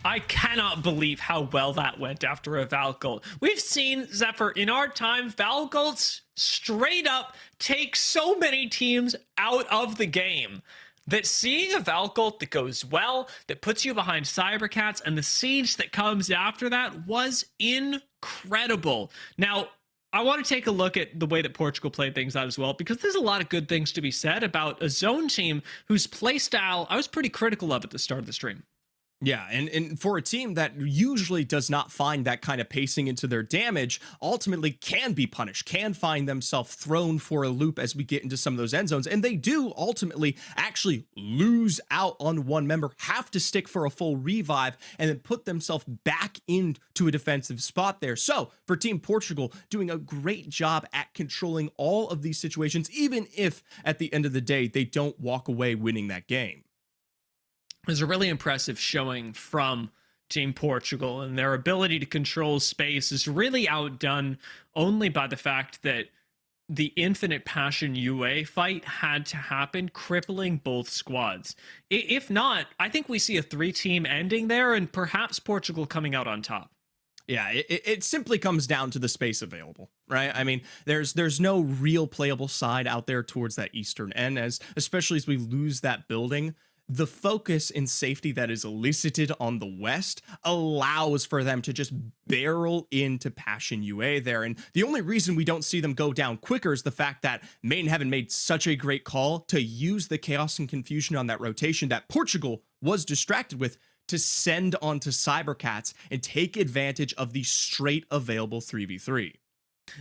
I cannot believe how well that went after a Valcolt. We've seen, Zephyr, in our time, Valcolts straight up take so many teams out of the game that seeing a Valcolt that goes well, that puts you behind cybercats, and the siege that comes after that was incredible. Now, I want to take a look at the way that Portugal played things out as well, because there's a lot of good things to be said about a zone team whose playstyle I was pretty critical of at the start of the stream. Yeah, and for a team that usually does not find that kind of pacing into their damage, ultimately can be punished, can find themselves thrown for a loop as we get into some of those end zones, and they do ultimately actually lose out on one member, have to stick for a full revive, and then put themselves back into a defensive spot there. So, for Team Portugal, doing a great job at controlling all of these situations, even if at the end of the day, they don't walk away winning that game. There's a really impressive showing from Team Portugal, and their ability to control space is really outdone only by the fact that the infinite PassionUA fight had to happen, crippling both squads. If not, I think we see a 3-team ending there, and perhaps Portugal coming out on top. Yeah, it simply comes down to the space available, right? I mean, there's no real playable side out there towards that eastern end, especially as we lose that building. The focus and safety that is elicited on the west allows for them to just barrel into PassionUA there. And the only reason we don't see them go down quicker is the fact that Made in Heaven made such a great call to use the chaos and confusion on that rotation that Portugal was distracted with to send onto cybercats and take advantage of the straight available 3v3.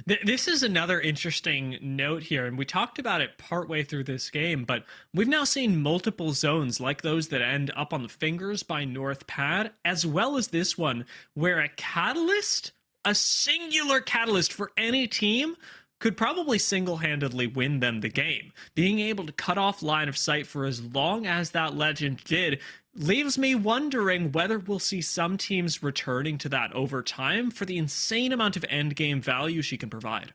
This is another interesting note here, and we talked about it partway through this game, but we've now seen multiple zones like those that end up on the fingers by North Pad, as well as this one, where a catalyst, a singular catalyst for any team, could probably single-handedly win them the game. Being able to cut off line of sight for as long as that legend did leaves me wondering whether we'll see some teams returning to that over time for the insane amount of endgame value she can provide.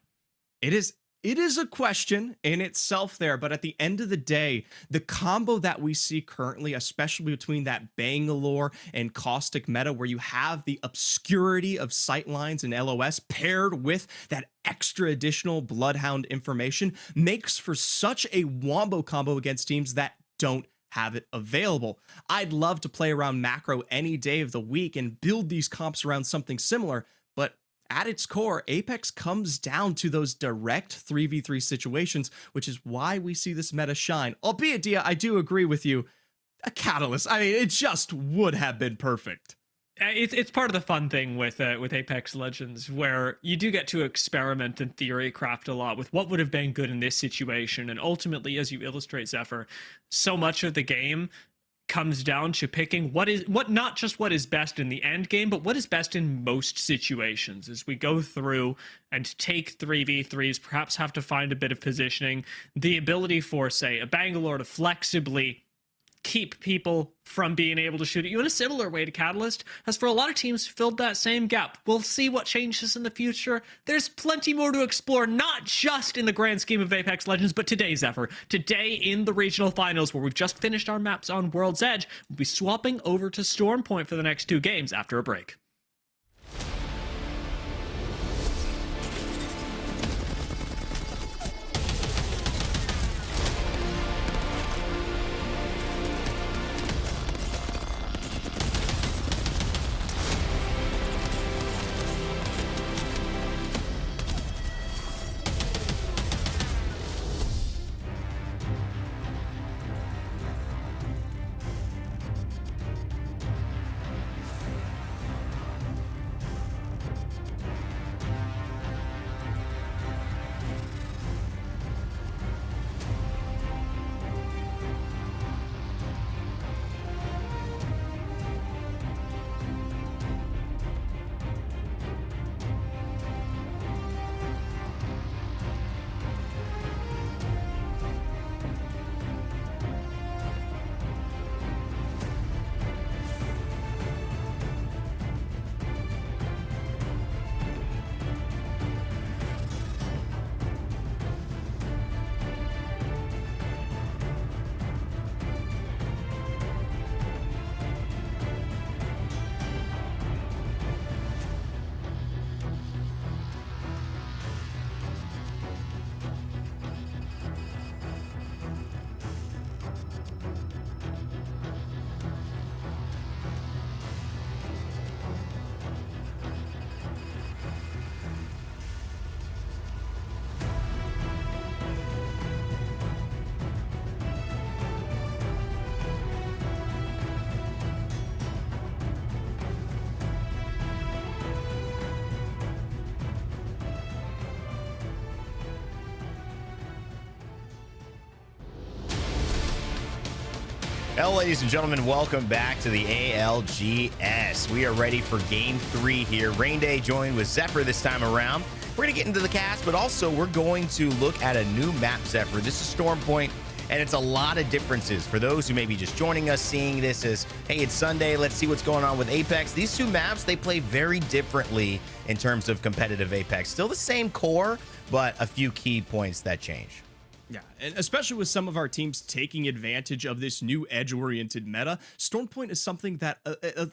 It is a question in itself there, but at the end of the day, the combo that we see currently, especially between that Bangalore and Caustic meta, where you have the obscurity of sightlines and LOS paired with that extra additional Bloodhound information, makes for such a wombo combo against teams that don't have it available. I'd love to play around macro any day of the week and build these comps around something similar, but at its core, Apex comes down to those direct 3v3 situations, which is why we see this meta shine. Albeit, Dia, I do agree with you. A catalyst, I mean, it just would have been perfect. It's part of the fun thing with Apex Legends, where you do get to experiment and theory craft a lot with what would have been good in this situation. And ultimately, as you illustrate, Zephyr, so much of the game comes down to picking not just what is best in the end game, but what is best in most situations. As we go through and take 3v3s, perhaps have to find a bit of positioning, the ability for, say, a Bangalore to flexibly keep people from being able to shoot at you in a similar way to Catalyst has, for a lot of teams, filled that same gap. We'll see what changes in the future. There's plenty more to explore, not just in the grand scheme of Apex Legends, but today, Zephyr. Today in the regional finals, where we've just finished our maps on World's Edge, we'll be swapping over to Storm Point for the next 2 games after a break. Well, ladies and gentlemen, welcome back to the ALGS. We are ready for Game 3 here. Rain Day joined with Zephyr this time around. We're going to get into the cast, but also we're going to look at a new map, Zephyr. This is Storm Point, and it's a lot of differences. For those who may be just joining us, seeing this as, hey, it's Sunday, let's see what's going on with Apex. These two maps, they play very differently in terms of competitive Apex. Still the same core, but a few key points that change. Yeah, and especially with some of our teams taking advantage of this new edge-oriented meta, Storm Point is something that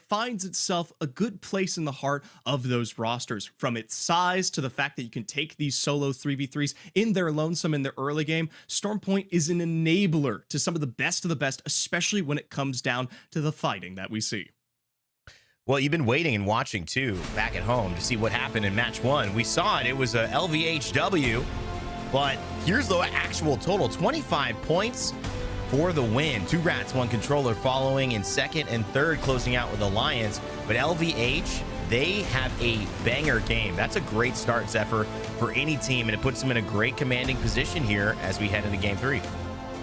finds itself a good place in the heart of those rosters. From its size to the fact that you can take these solo 3v3s in their lonesome in the early game, Storm Point is an enabler to some of the best, especially when it comes down to the fighting that we see. Well, you've been waiting and watching, too, back at home to see what happened in Match 1. We saw it. It was a LVHW. But here's the actual total, 25 points for the win. 2 Rats, 1 Controller following in second and third, closing out with Alliance. But LVH, they have a banger game. That's a great start, Zephyr, for any team, and it puts them in a great commanding position here as we head into Game 3.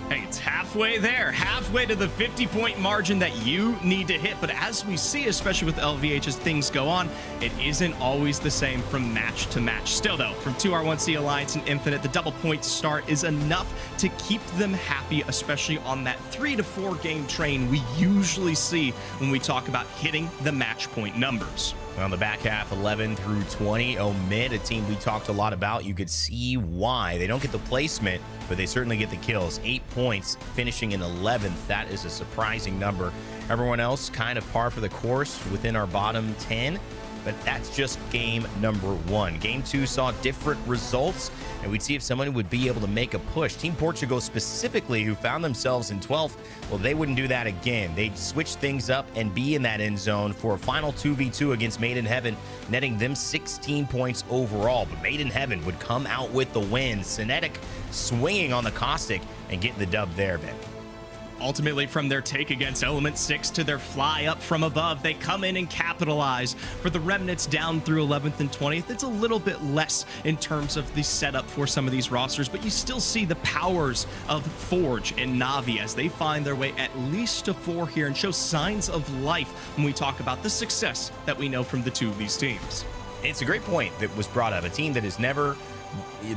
Hey, it's halfway there, halfway to the 50-point margin that you need to hit. But as we see, especially with LVH as things go on, it isn't always the same from match to match. Still, though, from 2R1C Alliance and Infinite, the double point start is enough to keep them happy, especially on that 3 to 4 game train we usually see when we talk about hitting the match point numbers. On the back half, 11 through 20, OMiT, a team we talked a lot about. You could see why. They don't get the placement, but they certainly get the kills. 8 points, finishing in 11th. That is a surprising number. Everyone else kind of par for the course within our bottom 10. but that's just game number 1. Game 2 saw different results, and we'd see if someone would be able to make a push. Team Portugal specifically, who found themselves in 12th, well, they wouldn't do that again. They'd switch things up and be in that end zone for a final 2v2 against Made in Heaven, netting them 16 points overall. But Made in Heaven would come out with the win. Cinetic swinging on the caustic and getting the dub there, Ben. Ultimately, from their take against Element 6 to their fly up from above, they come in and capitalize. For the Remnants down through 11th and 20th, it's a little bit less in terms of the setup for some of these rosters, but you still see the powers of Forge and Navi as they find their way at least to 4 here and show signs of life when we talk about the success that we know from the 2 of these teams. It's a great point that was brought up. A team that has never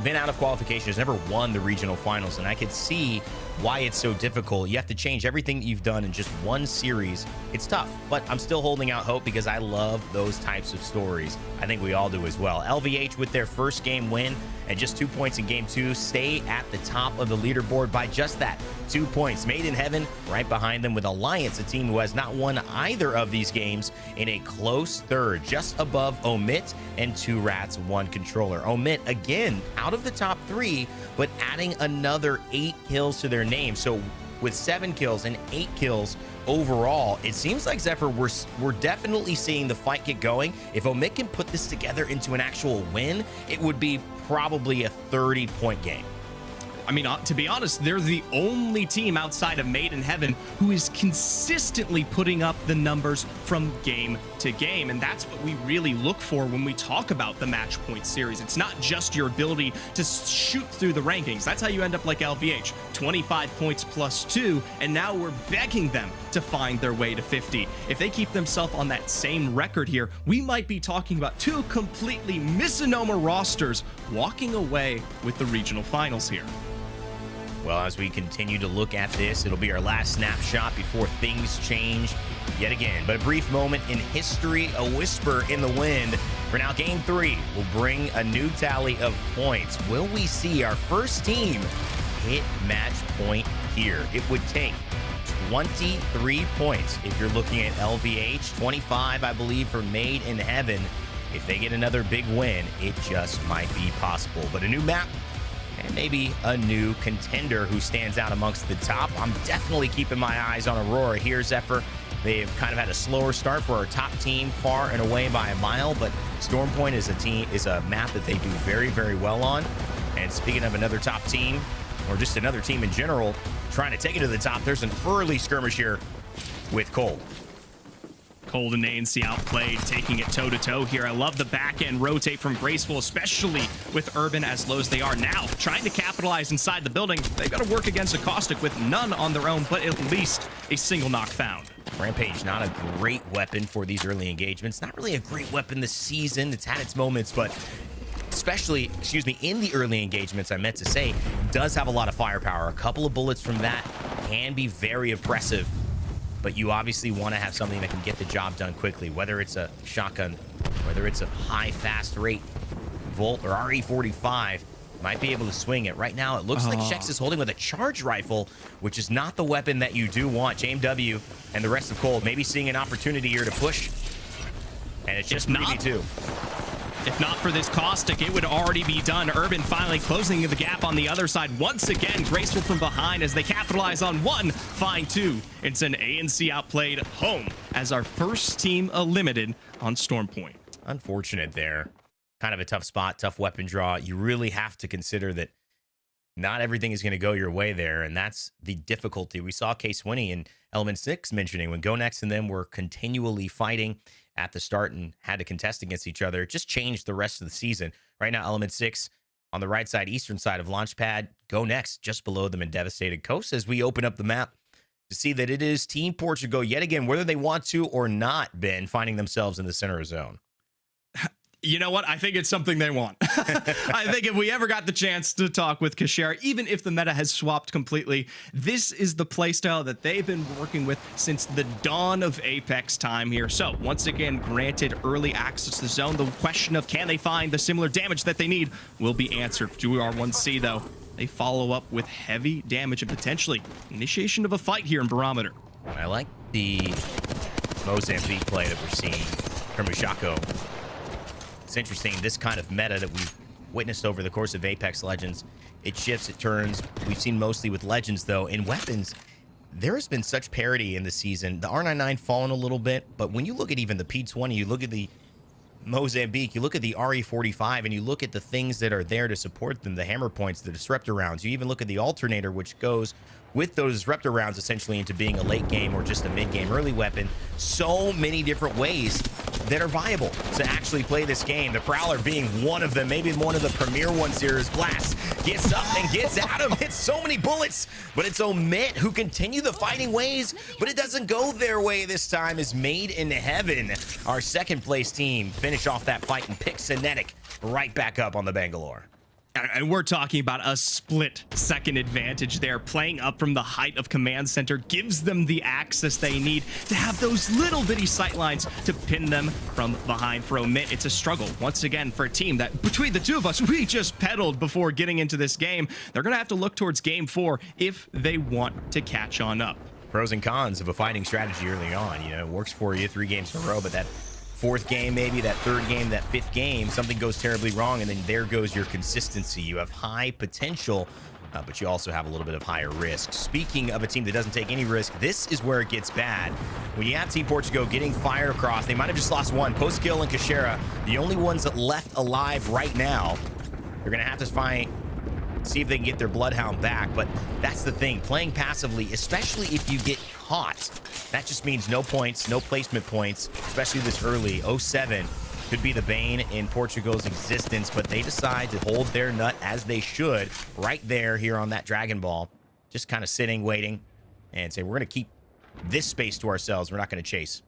been out of qualification, has never won the regional finals, and I could see why it's so difficult. You have to change everything you've done in just one series. It's tough, but I'm still holding out hope because I love those types of stories. I think we all do as well. LVH with their first game win and just 2 points in game 2 stay at the top of the leaderboard by just that, 2 points. Made in Heaven right behind them with Alliance, a team who has not won either of these games, in a close third, just above OMiT and 2 Rats, 1 Controller. OMiT again out of the top 3, but adding another 8 kills to their name. So with 7 kills and 8 kills overall, it seems like, Zephyr, we're definitely seeing the fight get going. If OMiT can put this together into an actual win, it would be probably a 30-point game. I mean, to be honest, they're the only team outside of Made in Heaven who is consistently putting up the numbers from game to game. And that's what we really look for when we talk about the match point series. It's not just your ability to shoot through the rankings. That's how you end up like LVH, 25 points plus 2. And now we're begging them to find their way to 50. If they keep themselves on that same record here, we might be talking about 2 completely misnomer rosters walking away with the regional finals here. Well, as we continue to look at this, it'll be our last snapshot before things change yet again. But a brief moment in history, a whisper in the wind. For now, game 3 will bring a new tally of points. Will we see our first team hit match point here? It would take 23 points if you're looking at LVH, 25, I believe, for Made in Heaven. If they get another big win, it just might be possible. But a new map, and maybe a new contender who stands out amongst the top. I'm definitely keeping my eyes on AURORA here, Zephyr. They've kind of had a slower start for our top team, far and away by a mile, but Stormpoint is a map that they do very, very well on. And speaking of another top team, or just another team in general, trying to take it to the top, there's an early skirmish here with Cold. Cold and ANC Outplayed, taking it toe-to-toe here. I love the back-end rotate from Graceful, especially with Urban as low as they are now. Trying to capitalize inside the building. They've got to work against a Caustic with none on their own, but at least a single knock found. Rampage, not a great weapon for these early engagements. Not really a great weapon this season. It's had its moments, but especially, in the early engagements, I meant to say, does have a lot of firepower. A couple of bullets from that can be very oppressive. But you obviously want to have something that can get the job done quickly, whether it's a shotgun, whether it's a high fast rate Volt or RE45, might be able to swing it. Right now, it looks like Shex is holding with a charge rifle, which is not the weapon that you do want. JMW and the rest of Cold maybe seeing an opportunity here to push. And it's just 3v2. If not for this Caustic, it would already be done. Urban finally closing the gap on the other side. Once again, Graceful from behind as they capitalize on 1, find 2. It's an ANC Outplayed home as our first team eliminated on Stormpoint. Unfortunate there. Kind of a tough spot, tough weapon draw. You really have to consider that not everything is going to go your way there, and that's the difficulty. We saw K-Swinny and Element 6 mentioning when GoNext and them were continually fighting at the start and had to contest against each other. It just changed the rest of the season. Right now, Element 6 on the right side, eastern side of Launchpad. GoNext just below them in Devastated Coast as we open up the map to see that it is Team Portugal yet again, whether they want to or not, Ben, finding themselves in the center zone. You know what? I think it's something they want. I think if we ever got the chance to talk with Kashera, even if the meta has swapped completely, this is the playstyle that they've been working with since the dawn of Apex time here. So once again, granted early access to the zone. The question of can they find the similar damage that they need will be answered. GR1C though, they follow up with heavy damage and potentially initiation of a fight here in Barometer. I like the Mozambique play that we're seeing from Ushako. It's interesting, this kind of meta that we've witnessed over the course of Apex Legends, it shifts, it turns. We've seen mostly with Legends, though. In weapons, there has been such parity in the season. The R99 fallen a little bit, but when you look at even the P20, you look at the Mozambique, you look at the RE45, and you look at the things that are there to support them, the hammer points, the disruptor rounds. You even look at the alternator, which goes with those disruptor rounds essentially into being a late game or just a mid game early weapon. So many different ways that are viable to actually play this game. The Prowler being one of them, maybe one of the premier ones here, as Glass gets up and gets at him. Hits so many bullets, but it's OMiT who continue the fighting ways, but it doesn't go their way this time, as Made in Heaven, our second place team, finish off that fight and pick Cinetic right back up on the Bangalore. And we're talking about a split second advantage there. Playing up from the height of command center gives them the access they need to have those little bitty sight lines to pin them from behind. For OMiT, it's a struggle once again for a team that, between the two of us, we just pedaled before getting into this game. They're gonna have to look towards game 4 if they want to catch on up. Pros and cons of a fighting strategy early on. You know, it works for you 3 games in a row, but that 4th game, maybe that 3rd game, that 5th game, something goes terribly wrong, and then there goes your consistency. You have high potential, but you also have a little bit of higher risk. Speaking of a team that doesn't take any risk, this is where it gets bad. When you have Team Portugal getting fired across, they might have just lost one. Postkill and Kashera, the only ones that left alive right now. They're going to have to see if they can get their Bloodhound back, but that's the thing. Playing passively, especially if you get caught, that just means no points, no placement points, especially this early. 07 could be the bane in Portugal's existence, but they decide to hold their nut as they should right there here on that Dragon Ball, just kind of sitting, waiting, and say, we're going to keep this space to ourselves. We're not going to chase.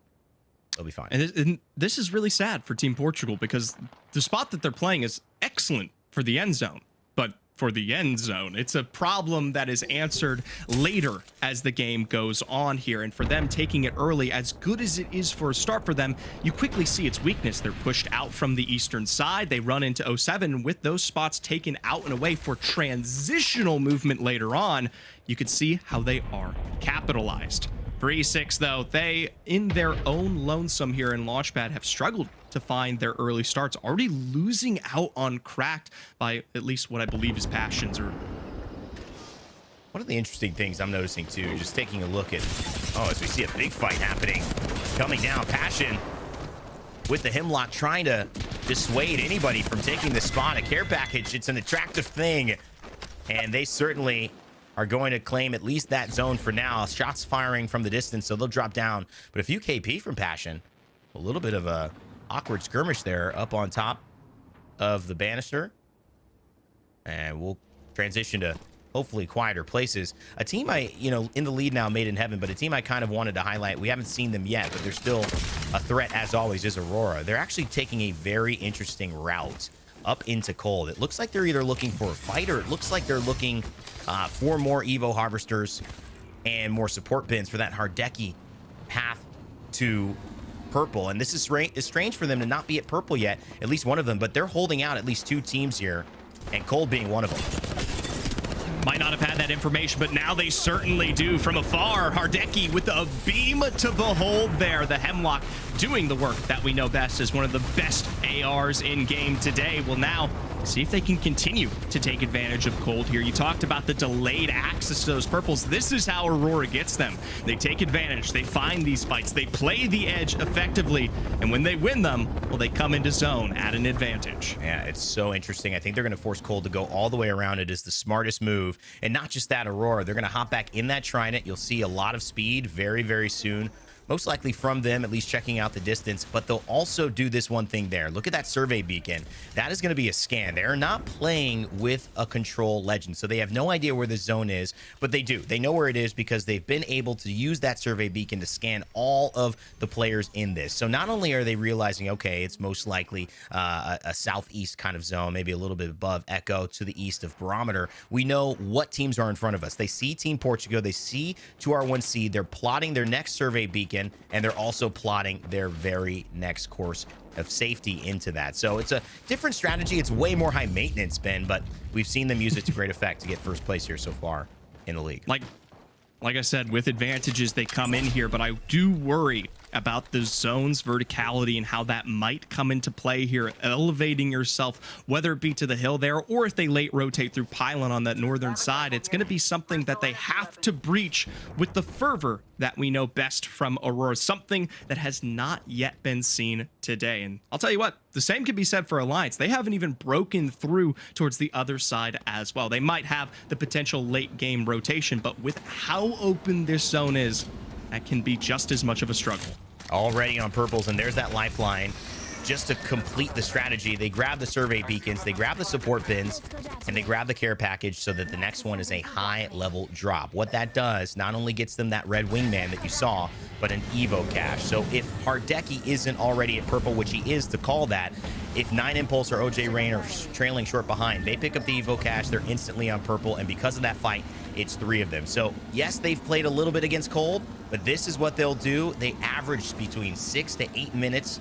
It'll be fine. And this is really sad for Team Portugal, because the spot that they're playing is excellent for the end zone, but for the end zone, it's a problem that is answered later as the game goes on here. And for them, taking it early, as good as it is for a start for them, you quickly see its weakness. They're pushed out from the eastern side. They run into 07 with those spots taken out and away for transitional movement later on. You could see how they are capitalized. For E6, though, they, in their own lonesome here in Launchpad, have struggled to find their early starts, already losing out on Cracked by at least what I believe is Passions. Or one of the interesting things I'm noticing too, just taking a look at, as we see a big fight happening, coming down, Passion with the Hemlock trying to dissuade anybody from taking the spot. A care package, it's an attractive thing, and they certainly are going to claim at least that zone for now. Shots firing from the distance, so they'll drop down. But a few KP from Passion. A little bit of a awkward skirmish there up on top of the banister. And we'll transition to hopefully quieter places. A team in the lead now, Made in Heaven, but a team I kind of wanted to highlight. We haven't seen them yet, but they're still a threat, as always, is AURORA. They're actually taking a very interesting route up into cold. It looks like they're either looking for a fight, or it looks like they're looking for more Evo Harvesters and more support bins for that Hardeki path to purple. And this is strange for them to not be at purple yet, at least one of them, but they're holding out at least 2 teams here, and cold being one of them. Might not have had that information, but now they certainly do. From afar, Hardeki with a beam to behold there. The Hemlock doing the work that we know best as one of the best ARs in game today. Will now see if they can continue to take advantage of cold here. You talked about the delayed access to those purples. This is how AURORA gets them. They take advantage. They find these fights. They play the edge effectively. And when they win them, well, they come into zone at an advantage. Yeah, it's so interesting. I think they're going to force cold to go all the way around. It is the smartest move. And not just that, AURORA, they're going to hop back in that Trident. You'll see a lot of speed very, very soon. Most likely from them, at least checking out the distance, but they'll also do this one thing there. Look at that survey beacon. That is going to be a scan. They're not playing with a control legend, so they have no idea where the zone is, but they do. They know where it is because they've been able to use that survey beacon to scan all of the players in this. So not only are they realizing, okay, it's most likely a southeast kind of zone, maybe a little bit above Echo to the east of Barometer, we know what teams are in front of us. They see Team Portugal, they see 2R1C, they're plotting their next survey beacon, and they're also plotting their very next course of safety into that. So it's a different strategy. It's way more high maintenance, Ben, but we've seen them use it to great effect to get first place here so far in the league. Like I said, with advantages, they come in here, but I do worry about the zone's verticality and how that might come into play here, elevating yourself, whether it be to the hill there or if they late rotate through pylon on that northern side. It's going to be something that they have to breach with the fervor that we know best from AURORA, something that has not yet been seen today. And I'll tell you what, the same can be said for Alliance. They haven't even broken through towards the other side as well. They might have the potential late game rotation, but with how open this zone is, that can be just as much of a struggle. Already on purples, and there's that lifeline. Just to complete the strategy, they grab the survey beacons, they grab the support bins, and they grab the care package so that the next one is a high-level drop. What that does not only gets them that red wingman that you saw, but an Evo cache. So if Hardeki isn't already at purple, which he is to call that, if 9 Impulse or OJ Rain are trailing short behind, they pick up the Evo cache, they're instantly on purple, and because of that fight, it's 3 of them. So yes, they've played a little bit against Cold, but this is what they'll do. They average between 6 to 8 minutes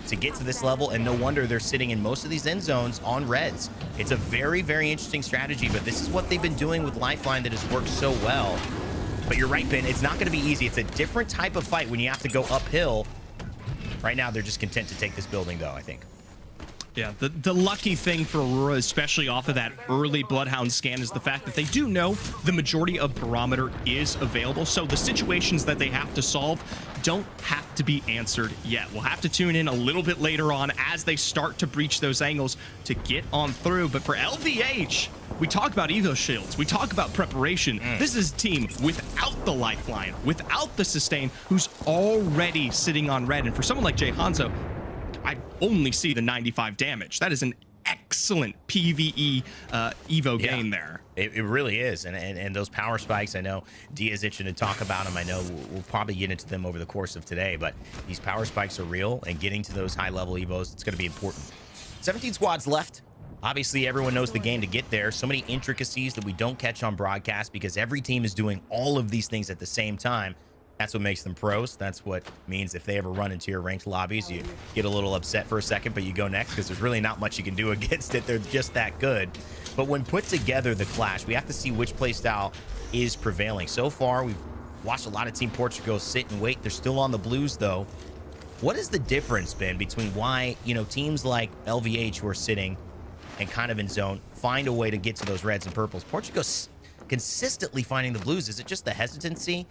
to get to this level, and no wonder they're sitting in most of these end zones on reds. It's a very, very interesting strategy, but this is what they've been doing with Lifeline that has worked so well. But you're right, Ben, it's not going to be easy. It's a different type of fight when you have to go uphill. Right now, they're just content to take this building, though, I think. Yeah, the lucky thing for AURORA, especially off of that early Bloodhound scan, is the fact that they do know the majority of Barometer is available, so the situations that they have to solve don't have to be answered yet. We'll have to tune in a little bit later on as they start to breach those angles to get on through. But for LVH, we talk about Evo shields, we talk about preparation. This is a team without the lifeline, without the sustain, who's already sitting on red. And for someone like Jay Hanzo, I only see the 95 damage. That is an excellent PvE Evo game there. It really is. And those power spikes, I know Dia's itching to talk about them. I know we'll probably get into them over the course of today, but these power spikes are real, and getting to those high-level Evos, it's going to be important. 17 squads left. Obviously, everyone knows the game to get there. So many intricacies that we don't catch on broadcast because every team is doing all of these things at the same time. That's what makes them pros. That's what means if they ever run into your ranked lobbies, you get a little upset for a second, but you go next because there's really not much you can do against it. They're just that good. But when put together the clash, we have to see which play style is prevailing. So far, we've watched a lot of Team Portugal sit and wait. They're still on the blues, though. What is the difference, Ben, between why, you know, teams like LVH who are sitting and kind of in zone find a way to get to those reds and purples? Portugal's consistently finding the blues. Is it just the hesitancy?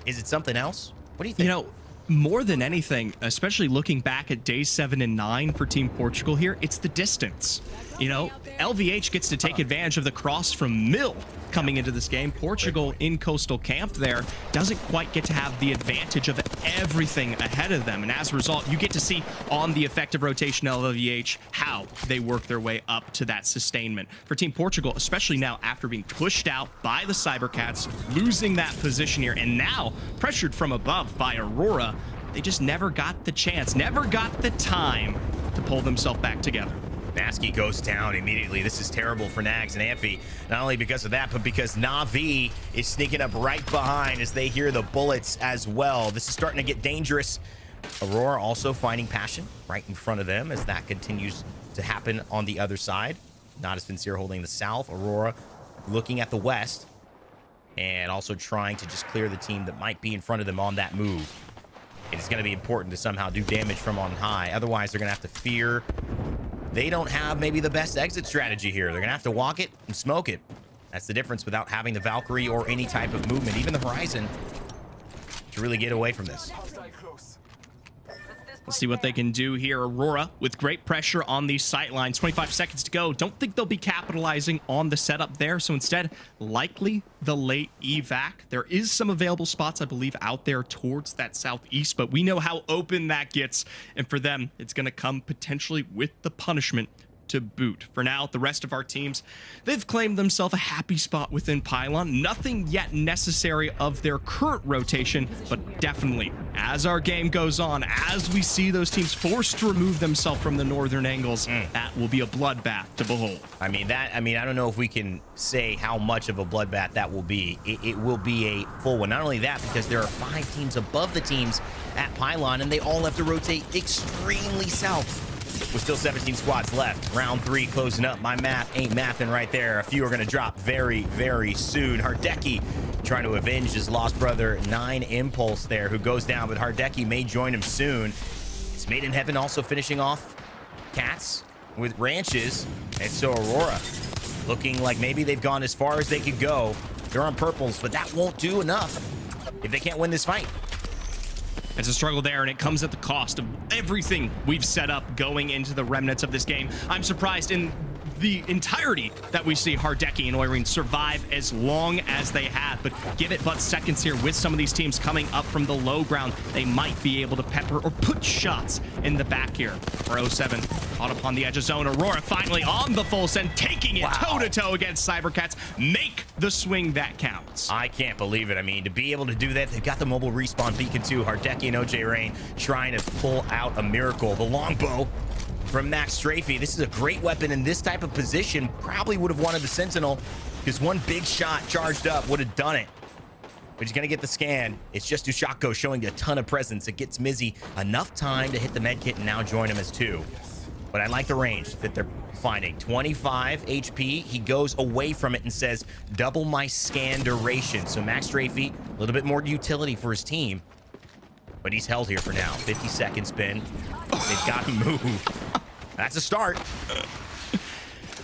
Is it something else? What do you think? You know, more than anything, especially looking back at days 7 and 9 for Team Portugal here, it's the distance. You know, LVH gets to take advantage of the cross from Mill coming into this game. Portugal in coastal camp there doesn't quite get to have the advantage of everything ahead of them. And as a result, you get to see on the effective rotation of LVH how they work their way up to that sustainment. For Team Portugal, especially now after being pushed out by the cybercats, losing that position here, and now pressured from above by AURORA, they just never got the chance, never got the time to pull themselves back together. Nasky goes down immediately. This is terrible for Nags and Amphi, not only because of that, but because Na'Vi is sneaking up right behind as they hear the bullets as well. This is starting to get dangerous. AURORA also finding Passion right in front of them as that continues to happen on the other side. Natus Vincere holding the south, AURORA looking at the west, and also trying to just clear the team that might be in front of them on that move. It's going to be important to somehow do damage from on high. Otherwise, they're going to have to fear they don't have maybe the best exit strategy here. They're going to have to walk it and smoke it. That's the difference without having the Valkyrie or any type of movement, even the Horizon, to really get away from this. Let's see what they can do here. AURORA with great pressure on these sight lines. 25 seconds to go. Don't think they'll be capitalizing on the setup there. So instead, likely the late evac. There is some available spots, I believe, out there towards that southeast, but we know how open that gets. And for them, it's going to come potentially with the punishment to boot. For now, the rest of our teams, they've claimed themselves a happy spot within Pylon. Nothing yet necessary of their current rotation, but definitely as our game goes on, as we see those teams forced to remove themselves from the northern angles, that will be a bloodbath to behold. I mean, I don't know if we can say how much of a bloodbath that will be. It will be a full one. Not only that, because there are 5 teams above the teams at Pylon, and they all have to rotate extremely south. with still 17 squads left. Round 3 closing up. My math ain't mathing right there. A few are going to drop very, very soon. Hardeki trying to avenge his lost brother 9 Impulse there, who goes down, but Hardeki may join him soon. It's Made in Heaven also finishing off Cats with Ranches, and so Aurora looking like maybe they've gone as far as they could go. They're on purples, but that won't do enough if they can't win this fight. It's a struggle there, and it comes at the cost of everything we've set up going into the remnants of this game. I'm surprised in the entirety that we see Hardeki and Oirine survive as long as they have, but give it but seconds here with some of these teams coming up from the low ground. They might be able to pepper or put shots in the back here. For 07 caught upon the edge of zone. Aurora finally on the full send, taking it toe-to-toe against cybercats. Make the swing that counts. I can't believe it. I mean, to be able to do that, they've got the mobile respawn beacon too. Hardeki and OJ Rain trying to pull out a miracle. The longbow from Max Strafey. This is a great weapon in this type of position. Probably would have wanted the Sentinel, because one big shot charged up would have done it. But he's going to get the scan. It's just Ushako showing a ton of presence. It gets Mizzy enough time to hit the medkit and now join him as 2. But I like the range that they're finding. 25 HP. He goes away from it and says, double my scan duration. So Max Strafey, a little bit more utility for his team. But he's held here for now. 50-second spin. They've got to move. That's a start.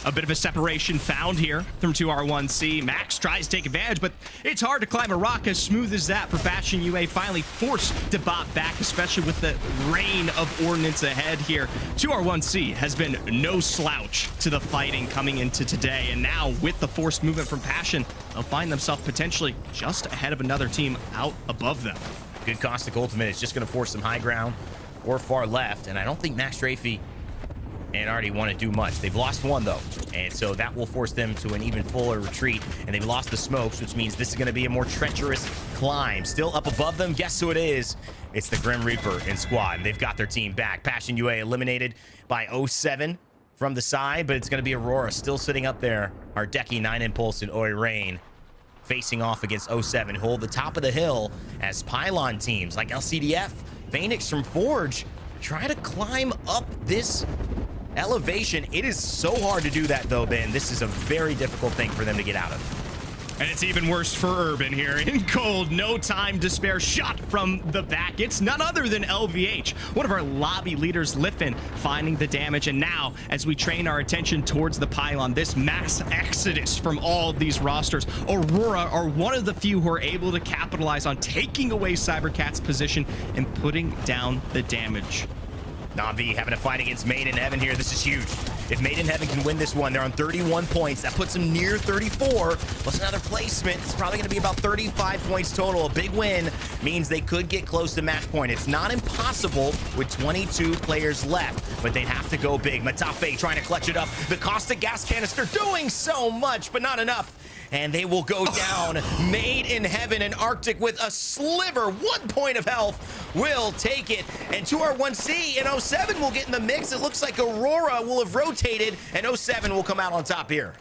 A bit of a separation found here from 2R1C. Max tries to take advantage, but it's hard to climb a rock as smooth as that for PassionUA, finally forced to bop back, especially with the rain of ordnance ahead here. 2R1C has been no slouch to the fighting coming into today, and now with the forced movement from Passion, they'll find themselves potentially just ahead of another team out above them. Good caustic ultimate is just going to force some high ground or far left, and I don't think Max Strafey and already want to do much. They've lost one though, and so that will force them to an even fuller retreat, and they've lost the smokes, which means this is going to be a more treacherous climb. Still up above them, guess who it is? It's the Grim Reaper and squad. They've got their team back. PassionUA eliminated by 07 from the side, but it's going to be Aurora still sitting up there. Hardeki, 9 Impulse, and Oirine facing off against 07, hold the top of the hill as pylon teams like LCDF, Phoenix from Forge try to climb up this elevation. It is so hard to do that though, Ben. This is a very difficult thing for them to get out of. And it's even worse for Urban here. In cold, no time to spare. Shot from the back. It's none other than LVH, one of our lobby leaders, Liffin, finding the damage. And now, as we train our attention towards the pylon, this mass exodus from all of these rosters, Aurora are one of the few who are able to capitalize on taking away cybercats' position and putting down the damage. Navi having a fight against Made in Heaven here. This is huge. If Made in Heaven can win this one, they're on 31 points. That puts them near 34. Plus another placement. It's probably going to be about 35 points total. A big win means they could get close to match point. It's not impossible with 22 players left, but they'd have to go big. Matafe trying to clutch it up. The caustic gas canister doing so much, but not enough. And they will go down. Made in Heaven and Arctic with a sliver, 1 point of health, will take it. And 2R1C and 07 will get in the mix. It looks like Aurora will have rotated, and 07 will come out on top here.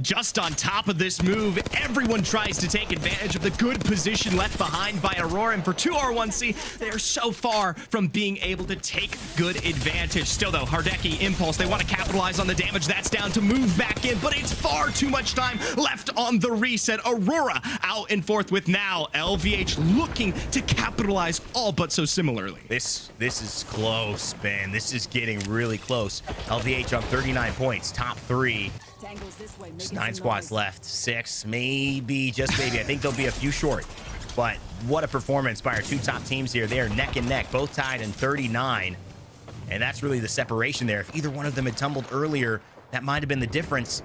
Just on top of this move, everyone tries to take advantage of the good position left behind by Aurora, and for 2R1C, they're so far from being able to take good advantage. Still though, Hardeki, Impulse, they want to capitalize on the damage that's down to move back in, but it's far too much time left on the reset. Aurora out in fourth with now LVH looking to capitalize all but so similarly. This is close, Ben. This is getting really close. LVH on 39 points, top 3. Just 9 squads left. 6, maybe, just maybe. I think there'll be a few short. But what a performance by our 2 top teams here. They are neck and neck, both tied in 39. And that's really the separation there. If either one of them had tumbled earlier, that might have been the difference.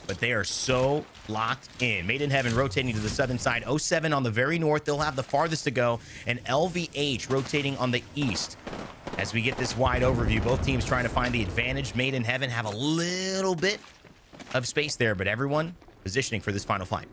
But they are so locked in. Made in Heaven rotating to the southern side. 07 on the very north. They'll have the farthest to go. And LVH rotating on the east. As we get this wide overview, both teams trying to find the advantage. Made in Heaven have a little bit of space there, but everyone positioning for this final fight.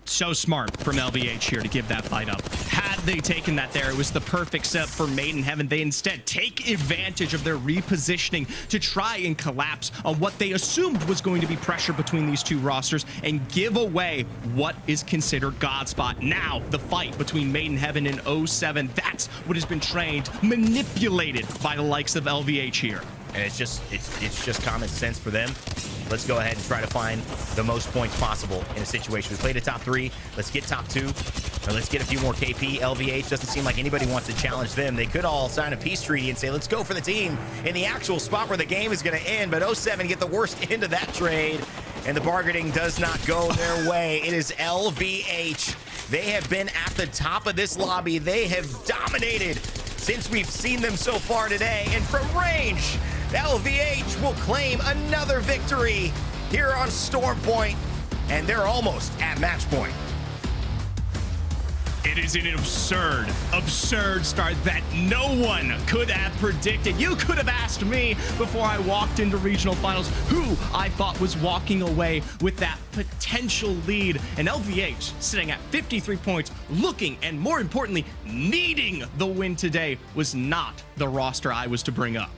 So smart from LVH here to give that fight up. Had they taken that there, it was the perfect setup for Made in Heaven. They instead take advantage of their repositioning to try and collapse on what they assumed was going to be pressure between these 2 rosters and give away what is considered God spot. Now, the fight between Made in Heaven and 07, that's what has been trained, manipulated by the likes of LVH here. And it's just common sense for them. Let's go ahead and try to find the most points possible in a situation. We played a top 3. Let's get top 2. Or let's get a few more KP. LVH doesn't seem like anybody wants to challenge them. They could all sign a peace treaty and say, let's go for the team in the actual spot where the game is going to end. But 07 get the worst end of that trade. And the bargaining does not go their way. It is LVH. They have been at the top of this lobby. They have dominated since we've seen them so far today. And from range, LVH will claim another victory here on Storm Point. And they're almost at match point. It is an absurd start that no one could have predicted. You could have asked me before I walked into regional finals who I thought was walking away with that potential lead. And LVH sitting at 53 points, looking and more importantly, needing the win today was not the roster I was to bring up.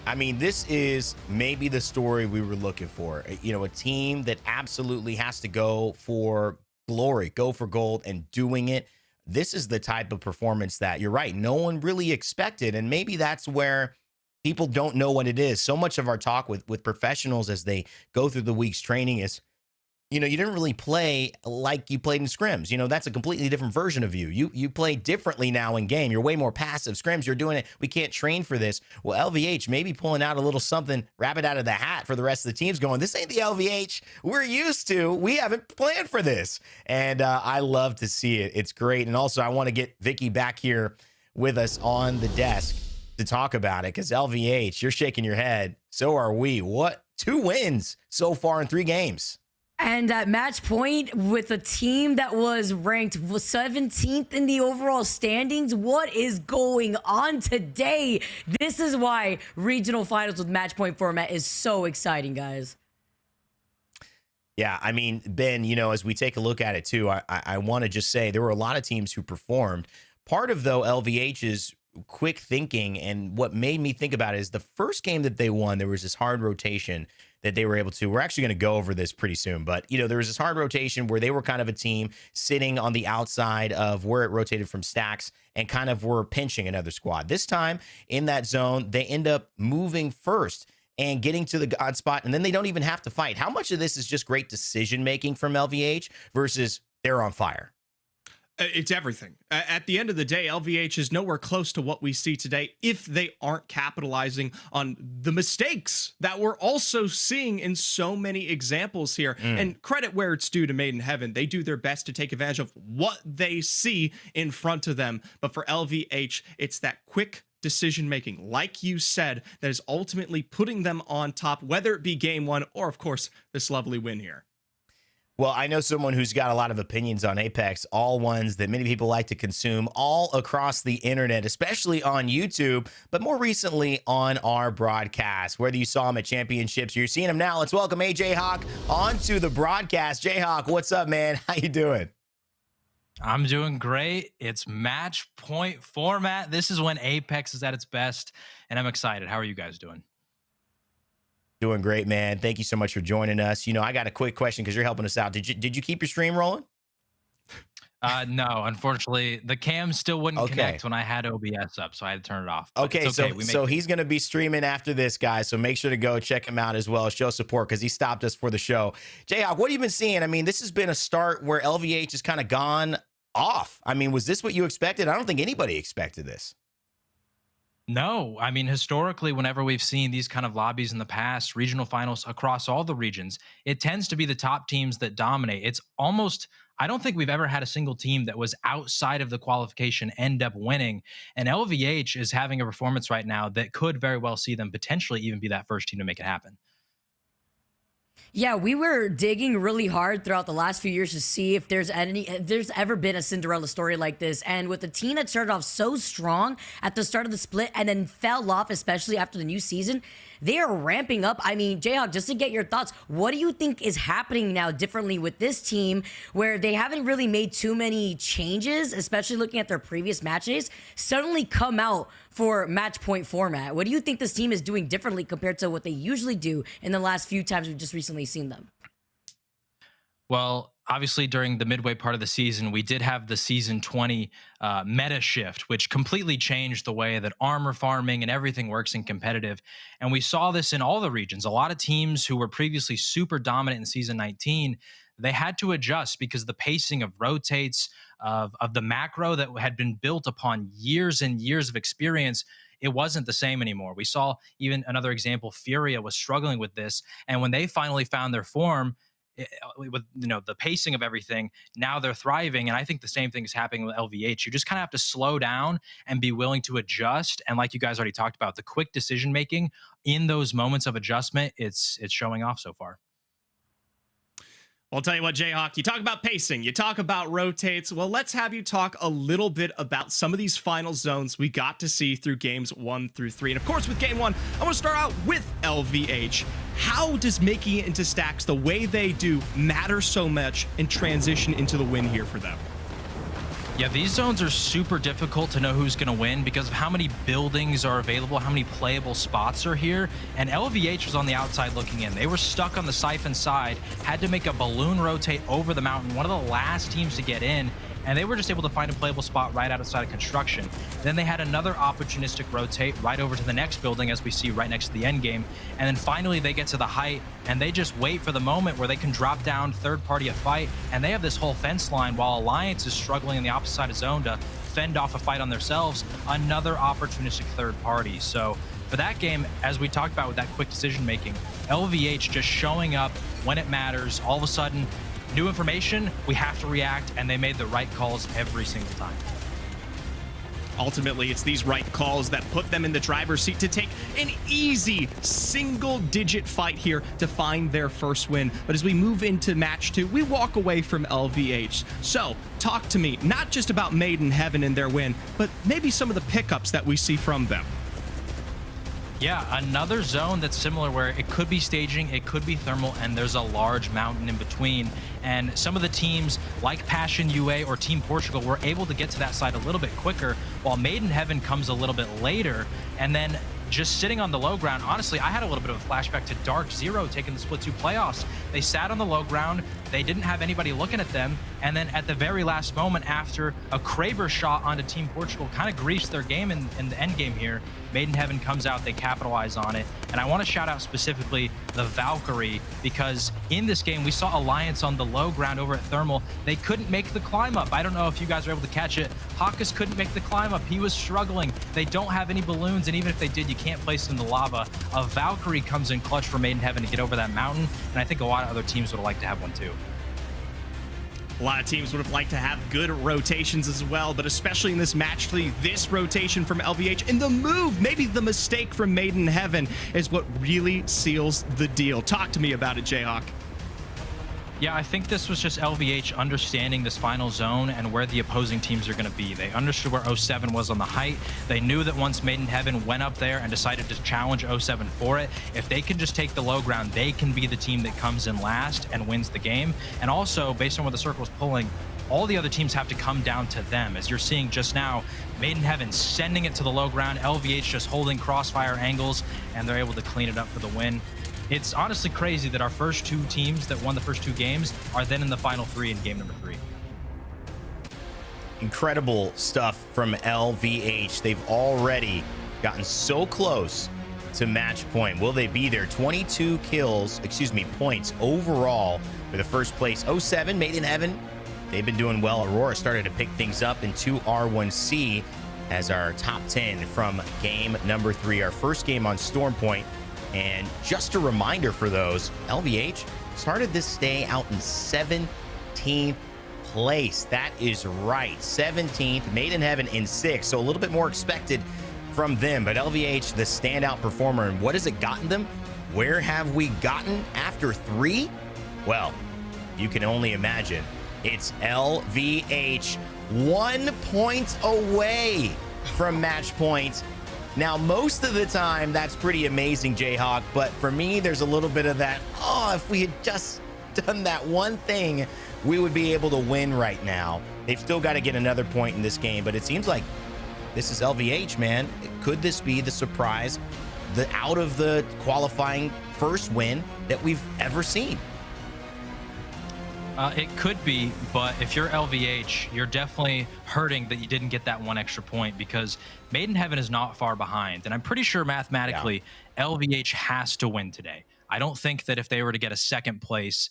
I mean, this is maybe the story we were looking for. You know, a team that absolutely has to go for glory, go for gold, and doing it. This is the type of performance that, you're right, no one really expected. And maybe that's where people don't know what it is. So much of our talk with professionals as they go through the week's training is, you know, you didn't really play like you played in scrims. You know, that's a completely different version of you. You play differently now in game. You're way more passive. Scrims, you're doing it. We can't train for this. Well, LVH maybe pulling out a little something, rabbit out of the hat for the rest of the teams going, this ain't the LVH we're used to. We haven't planned for this. And I love to see it. It's great. And also I want to get Vicky back here with us on the desk to talk about it because LVH, you're shaking your head. So are we. What? 2 wins so far in 3 games. And at match point with a team that was ranked 17th in the overall standings, what is going on today? This is why regional finals with match point format is so exciting, guys. Yeah, I mean, Ben, you know, as we take a look at it too, I want to just say there were a lot of teams who performed. Part of, though, LVH's quick thinking and what made me think about it is the first game that they won, there was this hard rotation that they were able to. We're actually going to go over this pretty soon, but you know, there was this hard rotation where they were kind of a team sitting on the outside of where it rotated from stacks and kind of were pinching another squad. This time in that zone, they end up moving first and getting to the god spot, and then they don't even have to fight. How much of this is just great decision making from LVH versus they're on fire? It's everything. At the end of the day, LVH is nowhere close to what we see today if they aren't capitalizing on the mistakes that we're also seeing in so many examples here. And credit where it's due to Made in Heaven. They do their best to take advantage of what they see in front of them. But for LVH, it's that quick decision making, like you said, that is ultimately putting them on top, whether it be game 1 or, of course, this lovely win here. Well, I know someone who's got a lot of opinions on Apex, all ones that many people like to consume all across the internet, especially on YouTube, but more recently on our broadcast. Whether you saw him at championships or you're seeing him now, let's welcome AJ Hawk onto the broadcast. J-Hawk, what's up, man? How you doing? I'm doing great. It's match point format. This is when Apex is at its best, and I'm excited. How are you guys doing? Doing great, man. Thank you so much for joining us. You know, I got a quick question because you're helping us out. Did you keep your stream rolling? No, unfortunately, the cam still wouldn't connect when I had OBS up, so I had to turn it off. But Okay, it's okay. so he's going to be streaming after this, guys. So make sure to go check him out as well. Show support because he stopped us for the show. J-Hawk, what have you been seeing? I mean, this has been a start where LVH has kind of gone off. I mean, was this what you expected? I don't think anybody expected this. No, I mean, historically, whenever we've seen these kind of lobbies in the past, regional finals across all the regions, it tends to be the top teams that dominate. It's almost, I don't think we've ever had a single team that was outside of the qualification end up winning. And LVH is having a performance right now that could very well see them potentially even be that first team to make it happen. Yeah, we were digging really hard throughout the last few years to see if there's ever been a Cinderella story like this. And with a team that started off so strong at the start of the split and then fell off, especially after the new season, they are ramping up. I mean, Jayhawk, just to get your thoughts, what do you think is happening now differently with this team where they haven't really made too many changes, especially looking at their previous matches, suddenly come out for match point format? What do you think this team is doing differently compared to what they usually do in the last few times we've just recently seen them? Well, obviously during the midway part of the season, we did have the season 20 meta shift, which completely changed the way that armor farming and everything works in competitive. And we saw this in all the regions. A lot of teams who were previously super dominant in season 19, they had to adjust because the pacing of rotates, of the macro that had been built upon years and years of experience, it wasn't the same anymore. We saw even another example, Furia was struggling with this. And when they finally found their form, with the pacing of everything, now they're thriving. And I think the same thing is happening with LVH. You just kind of have to slow down and be willing to adjust. And like you guys already talked about, the quick decision making in those moments of adjustment, it's showing off so far. I'll tell you what, Jayhawk, you talk about pacing, you talk about rotates. Well, let's have you talk a little bit about some of these final zones we got to see through games 1 through 3. And of course, with game 1, I want to start out with LVH. How does making it into stacks the way they do matter so much and transition into the win here for them? Yeah, these zones are super difficult to know who's going to win because of how many buildings are available, how many playable spots are here. And LVH was on the outside looking in. They were stuck on the siphon side, had to make a balloon rotate over the mountain, one of the last teams to get in. And they were just able to find a playable spot right outside of construction. Then they had another opportunistic rotate right over to the next building, as we see right next to the end game. And then finally they get to the height and they just wait for the moment where they can drop down, third party a fight. And they have this whole fence line while Alliance is struggling in the opposite side of zone to fend off a fight on themselves. Another opportunistic third party. So for that game, as we talked about with that quick decision making, LVH just showing up when it matters. All of a sudden, new information, we have to react, and they made the right calls every single time. Ultimately, it's these right calls that put them in the driver's seat to take an easy single-digit fight here to find their first win. But as we move into match 2, we walk away from LVH. So, talk to me, not just about Made in Heaven and their win, but maybe some of the pickups that we see from them. Yeah, another zone that's similar where it could be staging, it could be thermal, and there's a large mountain in between. And some of the teams like PassionUA or Team Portugal were able to get to that side a little bit quicker, while Made in Heaven comes a little bit later. And then just sitting on the low ground, honestly, I had a little bit of a flashback to Dark Zero taking the Split 2 playoffs. They sat on the low ground, they didn't have anybody looking at them, and then at the very last moment after a Kraber shot onto Team Portugal kind of greased their game in the end game here, Made in Heaven comes out, they capitalize on it. And I want to shout out specifically the Valkyrie, because in this game we saw Alliance on the low ground over at Thermal. They couldn't make the climb up. I don't know if you guys were able to catch it. Hawkus couldn't make the climb up. He was struggling. They don't have any balloons, and even if they did, you can't place them in the lava. A Valkyrie comes in clutch for Made in Heaven to get over that mountain, and I think a lot of other teams would like to have one too. A lot of teams would have liked to have good rotations as well, but especially in this match 3, this rotation from LVH and the move, maybe the mistake from Made in Heaven, is what really seals the deal. Talk to me about it, Jayhawk. Yeah, I think this was just LVH understanding this final zone and where the opposing teams are going to be. They understood where 07 was on the height. They knew that once Made in Heaven went up there and decided to challenge 07 for it, if they can just take the low ground, they can be the team that comes in last and wins the game. And also, based on where the circle's pulling, all the other teams have to come down to them. As you're seeing just now, Made in Heaven sending it to the low ground, LVH just holding crossfire angles, and they're able to clean it up for the win. It's honestly crazy that our first 2 teams that won the first 2 games are then in the final 3 in game number 3. Incredible stuff from LVH. They've already gotten so close to match point. Will they be there? 22 points overall for the first place. 07, Made in Heaven. They've been doing well. AURORA started to pick things up in 2R1C as our top 10 from game number 3, our first game on Storm Point. And just a reminder for those, LVH started this day out in 17th place. That is right, 17th, Made in Heaven in 6th. So a little bit more expected from them, but LVH, the standout performer. And what has it gotten them? Where have we gotten after 3? Well, you can only imagine. It's LVH 1 point away from match point. Now, most of the time, that's pretty amazing, Jayhawk, but for me, there's a little bit of that, oh, if we had just done that one thing, we would be able to win right now. They've still got to get another point in this game, but it seems like this is LVH, man. Could this be the surprise, the out of the qualifying first win that we've ever seen? It could be, but if you're LVH, you're definitely hurting that you didn't get that one extra point, because Made in Heaven is not far behind. And I'm pretty sure mathematically LVH has to win today. I don't think that if they were to get a second place,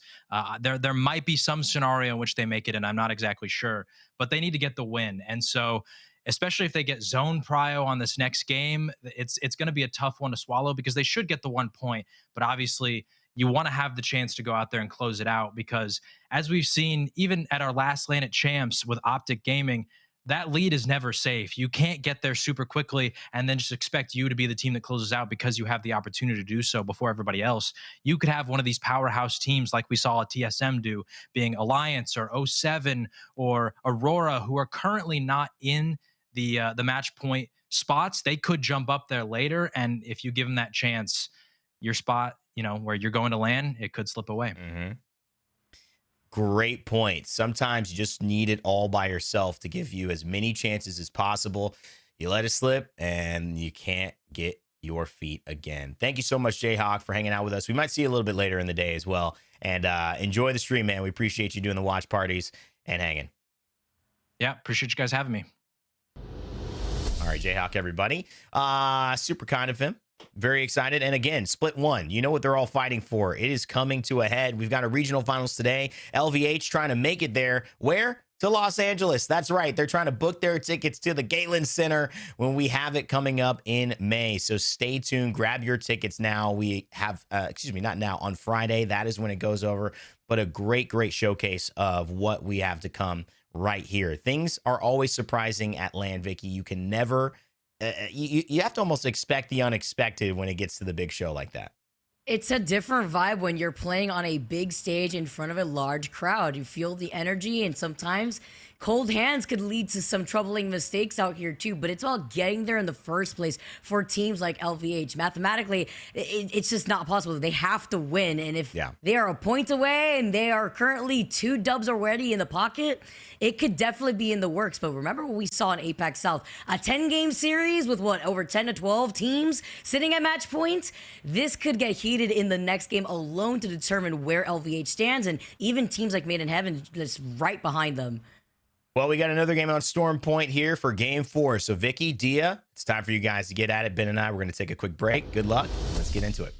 there might be some scenario in which they make it, and I'm not exactly sure, but they need to get the win. And so, especially if they get zone prio on this next game, it's going to be a tough one to swallow, because they should get the 1 point, but obviously you want to have the chance to go out there and close it out, because as we've seen, even at our last lane at Champs with Optic Gaming, that lead is never safe. You can't get there super quickly and then just expect you to be the team that closes out because you have the opportunity to do so before everybody else. You could have one of these powerhouse teams like we saw at TSM do, being Alliance or 07 or AURORA, who are currently not in the match point spots. They could jump up there later, and if you give them that chance, your spot, where you're going to land, it could slip away. Great point. Sometimes you just need it all by yourself to give you as many chances as possible. You let it slip and you can't get your feet again. Thank you so much, Jayhawk, for hanging out with us. We might see you a little bit later in the day as well. And enjoy the stream, man. We appreciate you doing the watch parties and hanging. Yeah, appreciate you guys having me. All right, Jayhawk, everybody. Super kind of him. Very excited. And again, split one. You know what they're all fighting for. It is coming to a head. We've got a regional finals today. LVH trying to make it there. Where? To Los Angeles. That's right. They're trying to book their tickets to the Galen Center when we have it coming up in May. So stay tuned. Grab your tickets now. We have, not now, on Friday. That is when it goes over. But a great, great showcase of what we have to come right here. Things are always surprising at LAN, Vicky. You can never... you have to almost expect the unexpected when it gets to the big show like that. It's a different vibe when you're playing on a big stage in front of a large crowd. You feel the energy, and sometimes cold hands could lead to some troubling mistakes out here too, but it's about getting there in the first place for teams like LVH. Mathematically, it's just not possible. They have to win, and if they are a point away and they are currently 2 dubs already in the pocket, it could definitely be in the works. But remember what we saw in APAC South, a 10-game series with over 10 to 12 teams sitting at match points? This could get heated in the next game alone to determine where LVH stands, and even teams like Made in Heaven just right behind them. Well, we got another game on Storm Point here for Game 4. So, Vicky, Dia, it's time for you guys to get at it. Ben and I, we're going to take a quick break. Good luck. Let's get into it.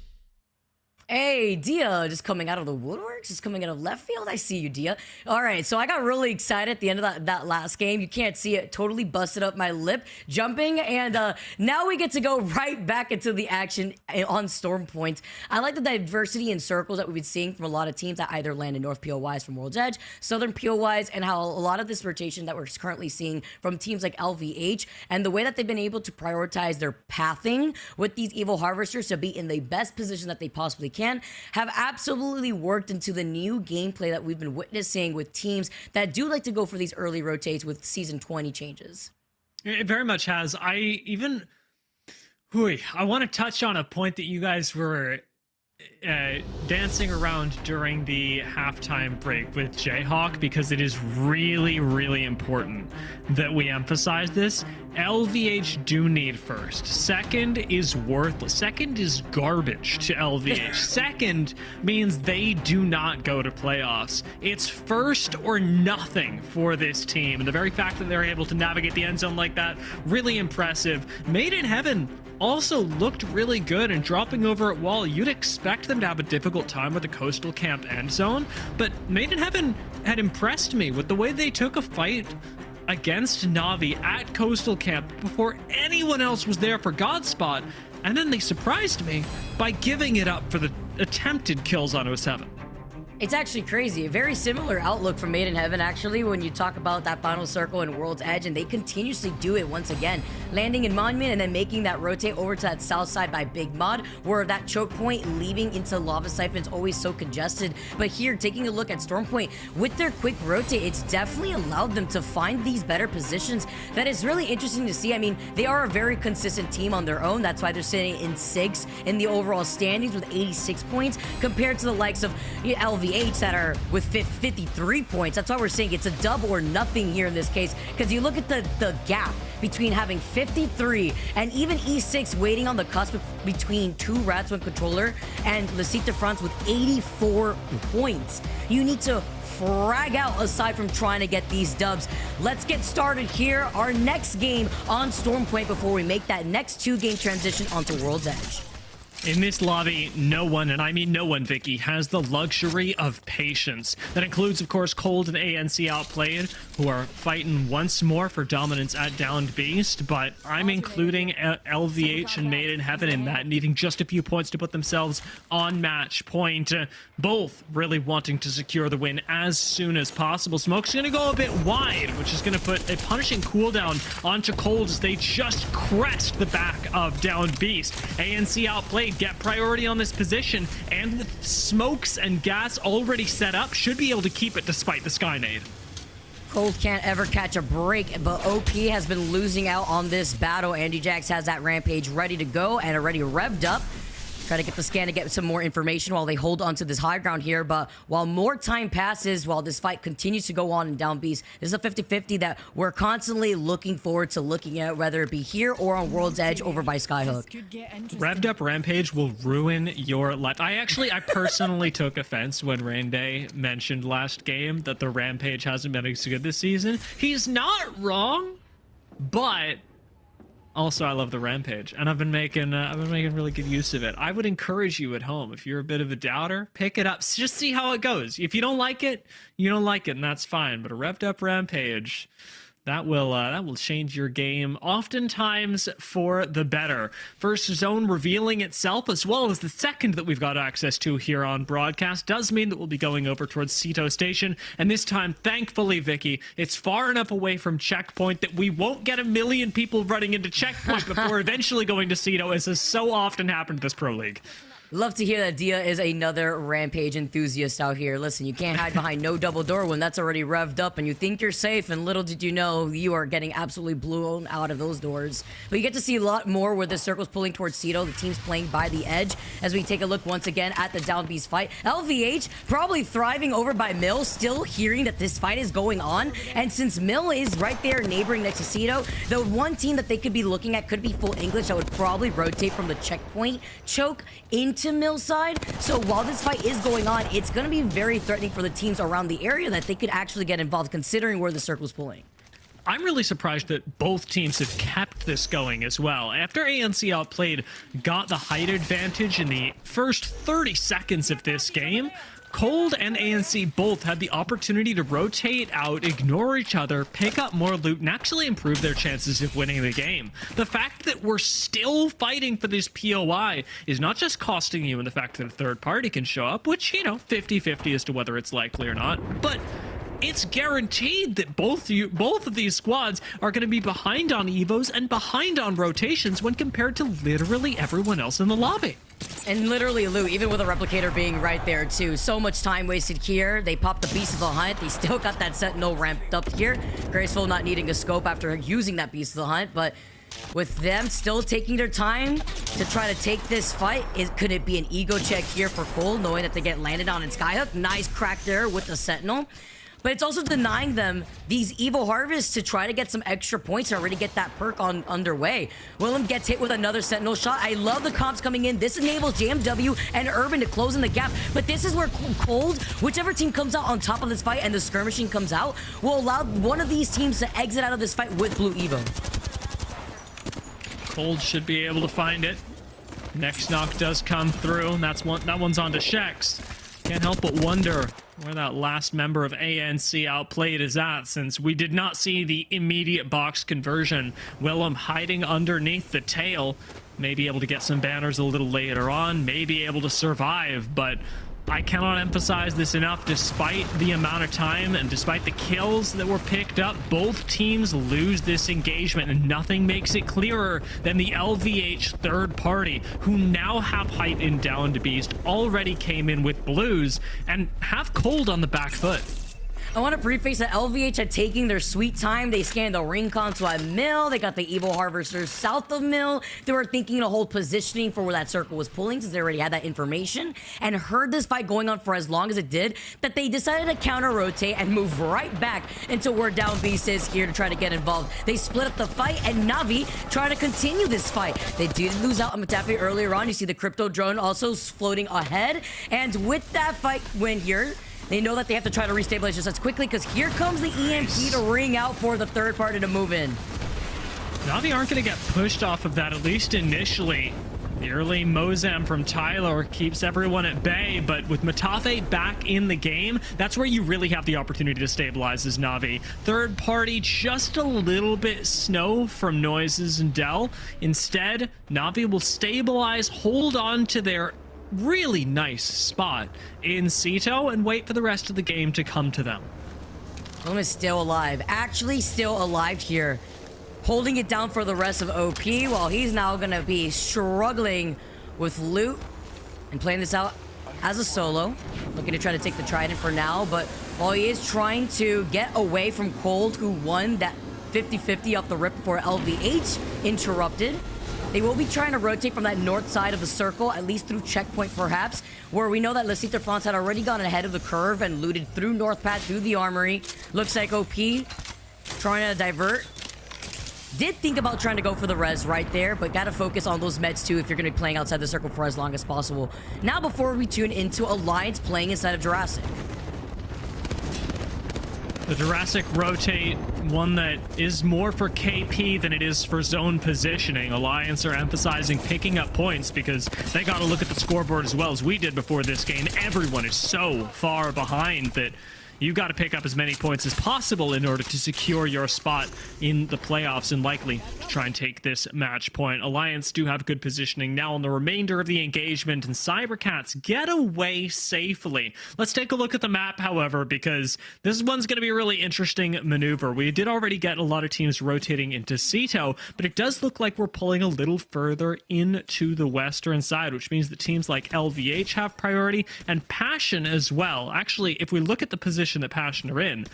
Hey, Dia, just coming out of the woodworks, just coming out of left field. I see you, Dia. All right, so I got really excited at the end of that last game. You can't see it. Totally busted up my lip jumping, and now we get to go right back into the action on Storm Point. I like the diversity in circles that we've been seeing from a lot of teams that either land in North POYs from World's Edge, Southern POYs, and how a lot of this rotation that we're currently seeing from teams like LVH, and the way that they've been able to prioritize their pathing with these Evil Harvesters to be in the best position that they possibly can, have absolutely worked into the new gameplay that we've been witnessing with teams that do like to go for these early rotates with Season 20 changes. It very much has. I want to touch on a point that you guys were dancing around during the halftime break with Jayhawk, because it is really, really important that we emphasize this. LVH do need first. Second is worthless. Second is garbage to LVH. Second means they do not go to playoffs. It's first or nothing for this team. And the very fact that they're able to navigate the end zone like that, really impressive. Made in Heaven also looked really good, and dropping over at wall, you'd expect them to have a difficult time with the Coastal Camp end zone, but Made in Heaven had impressed me with the way they took a fight against Na'Vi at Coastal Camp before anyone else was there for Godspot, and then they surprised me by giving it up for the attempted kills on 07. It's actually crazy. A very similar outlook from Made in Heaven, actually, when you talk about that final circle in World's Edge, and they continuously do it once again, landing in Monument and then making that rotate over to that south side by Big Mod, where that choke point leaving into Lava Siphon is always so congested. But here, taking a look at Storm Point, with their quick rotate, it's definitely allowed them to find these better positions. That is really interesting to see. I mean, they are a very consistent team on their own. That's why they're sitting in 6th in the overall standings with 86 points, compared to the likes of LVH that are with 53 points. That's why we're saying it's a dub or nothing here in this case, because you look at the gap between having 53 and even E6 waiting on the cusp between 2 Rats 1 controller and Lasita France with 84 points. You need to frag out aside from trying to get these dubs. Let's get started here. Our next game on Stormpoint before we make that next 2-game transition onto World's Edge. In this lobby, no one, and I mean no one, Vicky, has the luxury of patience. That includes, of course, Cold and ANC Outplayed, who are fighting once more for dominance at Downed Beast, but I'm including LVH and Made in Heaven in that, needing just a few points to put themselves on match point. Both really wanting to secure the win as soon as possible. Smoke's going to go a bit wide, which is going to put a punishing cooldown onto Cold as they just crest the back of Downed Beast. ANC Outplayed get priority on this position, and with smokes and gas already set up, should be able to keep it despite the Skynade. Cold can't ever catch a break, but OP has been losing out on this battle. Andy Jax has that Rampage ready to go and already revved up. Try to get the scan to get some more information while they hold on to this high ground here. But while more time passes, while this fight continues to go on in Down Beast, this is a 50-50 that we're constantly looking forward to looking at, whether it be here or on World's Edge over by Skyhook. Revved up Rampage will ruin your life. I personally took offense when Rain Day mentioned last game that the Rampage hasn't been as good this season. He's not wrong, but also, I love the Rampage, and I've been making really good use of it. I would encourage you at home, if you're a bit of a doubter, pick it up. Just see how it goes. If you don't like it, you don't like it, and that's fine. But a revved up Rampage, that will change your game, oftentimes for the better. First zone revealing itself, as well as the second that we've got access to here on broadcast, does mean that we'll be going over towards Ceto Station. And this time, thankfully, Vicky, it's far enough away from Checkpoint that we won't get a million people running into Checkpoint before eventually going to Ceto, as has so often happened this Pro League. Love to hear that Dia is another Rampage enthusiast out here. Listen, you can't hide behind no double door when that's already revved up and you think you're safe, and little did you know you are getting absolutely blown out of those doors. But you get to see a lot more where the circle's pulling towards Ceto. The team's playing by the edge as we take a look once again at the Down Beast fight. LVH probably thriving over by Mill, still hearing that this fight is going on. And since Mill is right there neighboring next to Ceto, the one team that they could be looking at could be full English. I would probably rotate from the Checkpoint choke into Mill side. So while this fight is going on, it's going to be very threatening for the teams around the area that they could actually get involved, considering where the circle's pulling. I'm really surprised that both teams have kept this going as well. After ANC Outplayed got the height advantage in the first 30 seconds of this game, Cold and ANC both had the opportunity to rotate out, ignore each other, pick up more loot, and actually improve their chances of winning the game. The fact that we're still fighting for this POI is not just costing you in the fact that a third party can show up, which, 50-50 as to whether it's likely or not, but it's guaranteed that both of these squads are going to be behind on Evos and behind on rotations when compared to literally everyone else in the lobby. And literally, Lou, even with a replicator being right there too, so much time wasted here. They popped the Beast of the Hunt. They still got that Sentinel ramped up here. Graceful not needing a scope after using that Beast of the Hunt, but with them still taking their time to try to take this fight, could it be an ego check here for Cole, knowing that they get landed on in Skyhook? Nice crack there with the Sentinel. But it's also denying them these Evo Harvests to try to get some extra points and already get that perk on underway. Willem gets hit with another Sentinel shot. I love the comps coming in. This enables JMW and Urban to close in the gap. But this is where Cold, whichever team comes out on top of this fight and the skirmishing comes out, will allow one of these teams to exit out of this fight with Blue Evo. Cold should be able to find it. Next knock does come through, and that one's on to Shex. Can't help but wonder where that last member of ANC Outplayed is at, since we did not see the immediate box conversion. Willem hiding underneath the tail, may be able to get some banners a little later on, may be able to survive, but I cannot emphasize this enough. Despite the amount of time and despite the kills that were picked up, both teams lose this engagement, and nothing makes it clearer than the LVH third party, who now have height in Downed Beast, already came in with blues, and have Cold on the back foot. I want to preface that LVH had taken their sweet time. They scanned the ring console at Mill. They got the Evil Harvesters south of Mill. They were thinking to hold positioning for where that circle was pulling, since they already had that information, and heard this fight going on for as long as it did, that they decided to counter-rotate and move right back into where Down Beast is here to try to get involved. They split up the fight, and Navi try to continue this fight. They did lose out on Matafe earlier on. You see the crypto drone also floating ahead, and with that fight win here, They know that they have to try to restabilize just as quickly because here comes the EMP to ring out for the third party to move in. Navi aren't going to get pushed off of that, at least initially. The early Mozam from Tyler keeps everyone at bay, but with Matafe back in the game, that's where you really have the opportunity to stabilize as Navi. Third party, just a little bit snow from Noises and Dell. Instead, Navi will stabilize, hold on to their really nice spot in Cito, and wait for the rest of the game to come to them. Bloom is still alive. Actually still alive here. Holding it down for the rest of OP while he's now going to be struggling with loot and playing this out as a solo. Looking to try to take the Trident for now, but while he is trying to get away from Cold, who won that 50-50 off the rip before LVH interrupted, they will be trying to rotate from that north side of the circle, at least through checkpoint perhaps, where we know that Le Citerfrance had already gone ahead of the curve and looted through North Path, through the armory. Looks like OP trying to divert. Did think about trying to go for the res right there, but gotta focus on those meds too if you're gonna be playing outside the circle for as long as possible. Now before we tune into Alliance playing inside of Jurassic. The Jurassic rotate, one that is more for KP than it is for zone positioning. Alliance are emphasizing picking up points because they got to look at the scoreboard as well as we did before this game. Everyone is so far behind that you got to pick up as many points as possible in order to secure your spot in the playoffs and likely to try and take this match point. Alliance do have good positioning now on the remainder of the engagement, and cybercats get away safely. Let's take a look at the map, however, because this one's going to be a really interesting maneuver. We did already get a lot of teams rotating into Cito, but it does look like we're pulling a little further into the western side, which means that teams like LVH have priority and Passion as well. Actually, if we look at the position that Passion are in,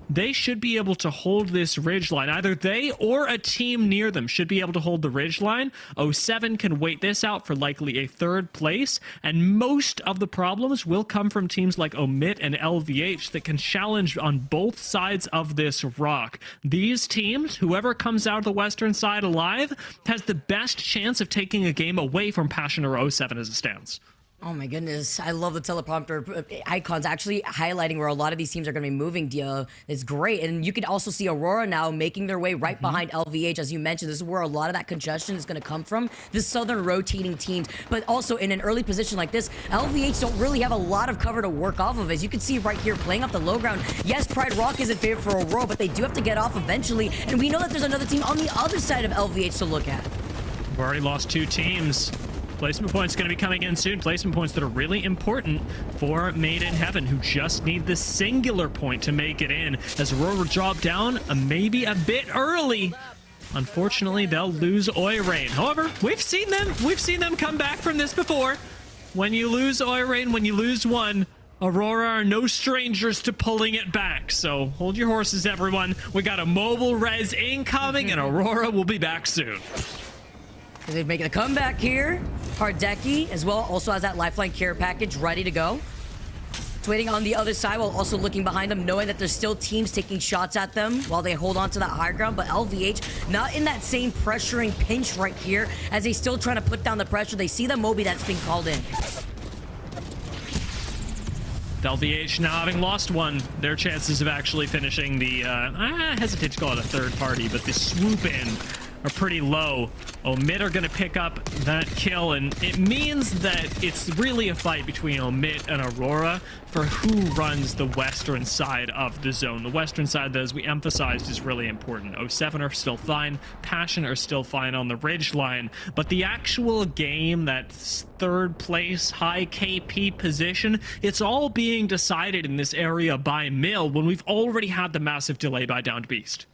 they should be able to hold this ridge line. Either they or a team near them should be able to hold the ridge line. 07 can wait this out for likely a third place, and most of the problems will come from teams like OMiT and LVH that can challenge on both sides of this rock. These teams, whoever comes out of the western side alive, has the best chance of taking a game away from Passion or 07 as it stands. Oh my goodness, I love the teleprompter icons actually highlighting where a lot of these teams are going to be moving. It's great. And you can also see AURORA now making their way right behind LVH. As you mentioned, this is where a lot of that congestion is going to come from, the southern rotating teams. But also in an early position like this, LVH don't really have a lot of cover to work off of. As you can see right here, playing off the low ground. Yes, Pride Rock is in favor for AURORA, but they do have to get off eventually. And we know that there's another team on the other side of LVH to look at. We've already lost two teams. Placement points going to be coming in soon. Placement points that are really important for Made in Heaven, who just need the singular point to make it in. As AURORA drop down, maybe a bit early. Unfortunately, they'll lose Oirain. However, we've seen them come back from this before. When you lose Oirain, when you lose one, AURORA are no strangers to pulling it back. So hold your horses, everyone. We got a mobile res incoming, and AURORA will be back soon. They're making a comeback here. Hardeki as well also has that lifeline care package ready to go. It's waiting on the other side while also looking behind them, knowing that there's still teams taking shots at them while they hold on to that high ground. But LVH not in that same pressuring pinch right here as they still trying to put down the pressure. They see the Moby that's being called in. LVH now having lost one, their chances of actually finishing the, I hesitate to call it a third party, but the swoop in are pretty low. OMiT are going to pick up that kill, and it means that it's really a fight between OMiT and AURORA for who runs the western side of the zone. The western side, that, as we emphasized, is really important. 07 are still fine, Passion are still fine on the ridge line, but the actual game, that third place, high KP position, it's all being decided in this area by Mill when we've already had the massive delay by Downed Beast.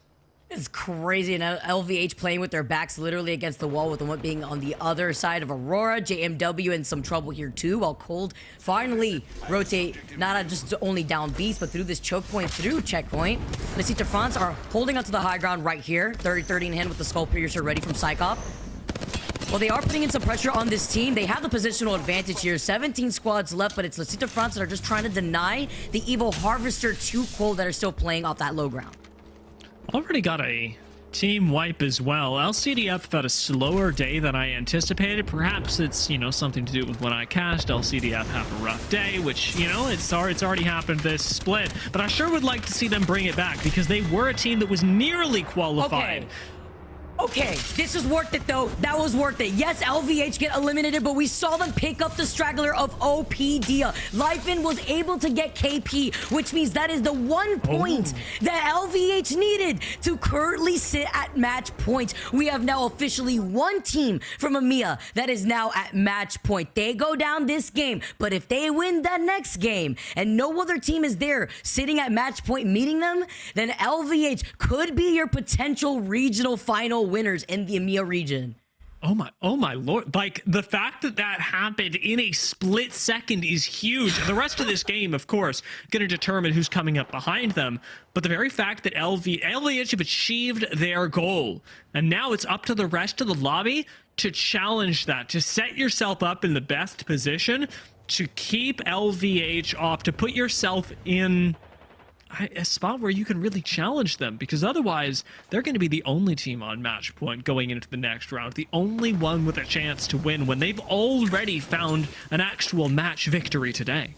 It's crazy. And LVH playing with their backs literally against the wall, with them being on the other side of AURORA. JMW in some trouble here too, while Cold finally rotate not just only down beast, but through this choke point, through checkpoint. The Citerfrance are holding onto the high ground right here. 30-30 in hand with the Skull Piercer ready from Psychop. Well, they are putting in some pressure on this team. They have the positional advantage here. 17 squads left, but it's the Citerfrance that are just trying to deny the Evo Harvester to Cold that are still playing off that low ground. Already got a Team wipe as well. LCDF had a slower day than I anticipated. Perhaps it's, you know, something to do with when I cast. LCDF have a rough day, which, you know, it's already happened this split. But I sure would like to see them bring it back because they were a team that was nearly qualified. Okay, this is worth it though. That was worth it. Yes, LVH get eliminated, but we saw them pick up the straggler of OPDIA. Lyfin was able to get KP, which means that is the 1 point that LVH needed to currently sit at match point. We have now officially one team from EMEA that is now at match point. They go down this game, but if they win that next game and no other team is there sitting at match point meeting them, then LVH could be your potential regional final winners in the EMEA region. Oh my lord. Like, the fact that that happened in a split second is huge. The rest of this game, of course, going to determine who's coming up behind them. But the very fact that LVH have achieved their goal, and now it's up to the rest of the lobby to challenge that, to set yourself up in the best position, to keep LVH off, to put yourself in a spot where you can really challenge them, because otherwise they're going to be the only team on match point going into the next round, the only one with a chance to win when they've already found an actual match victory today.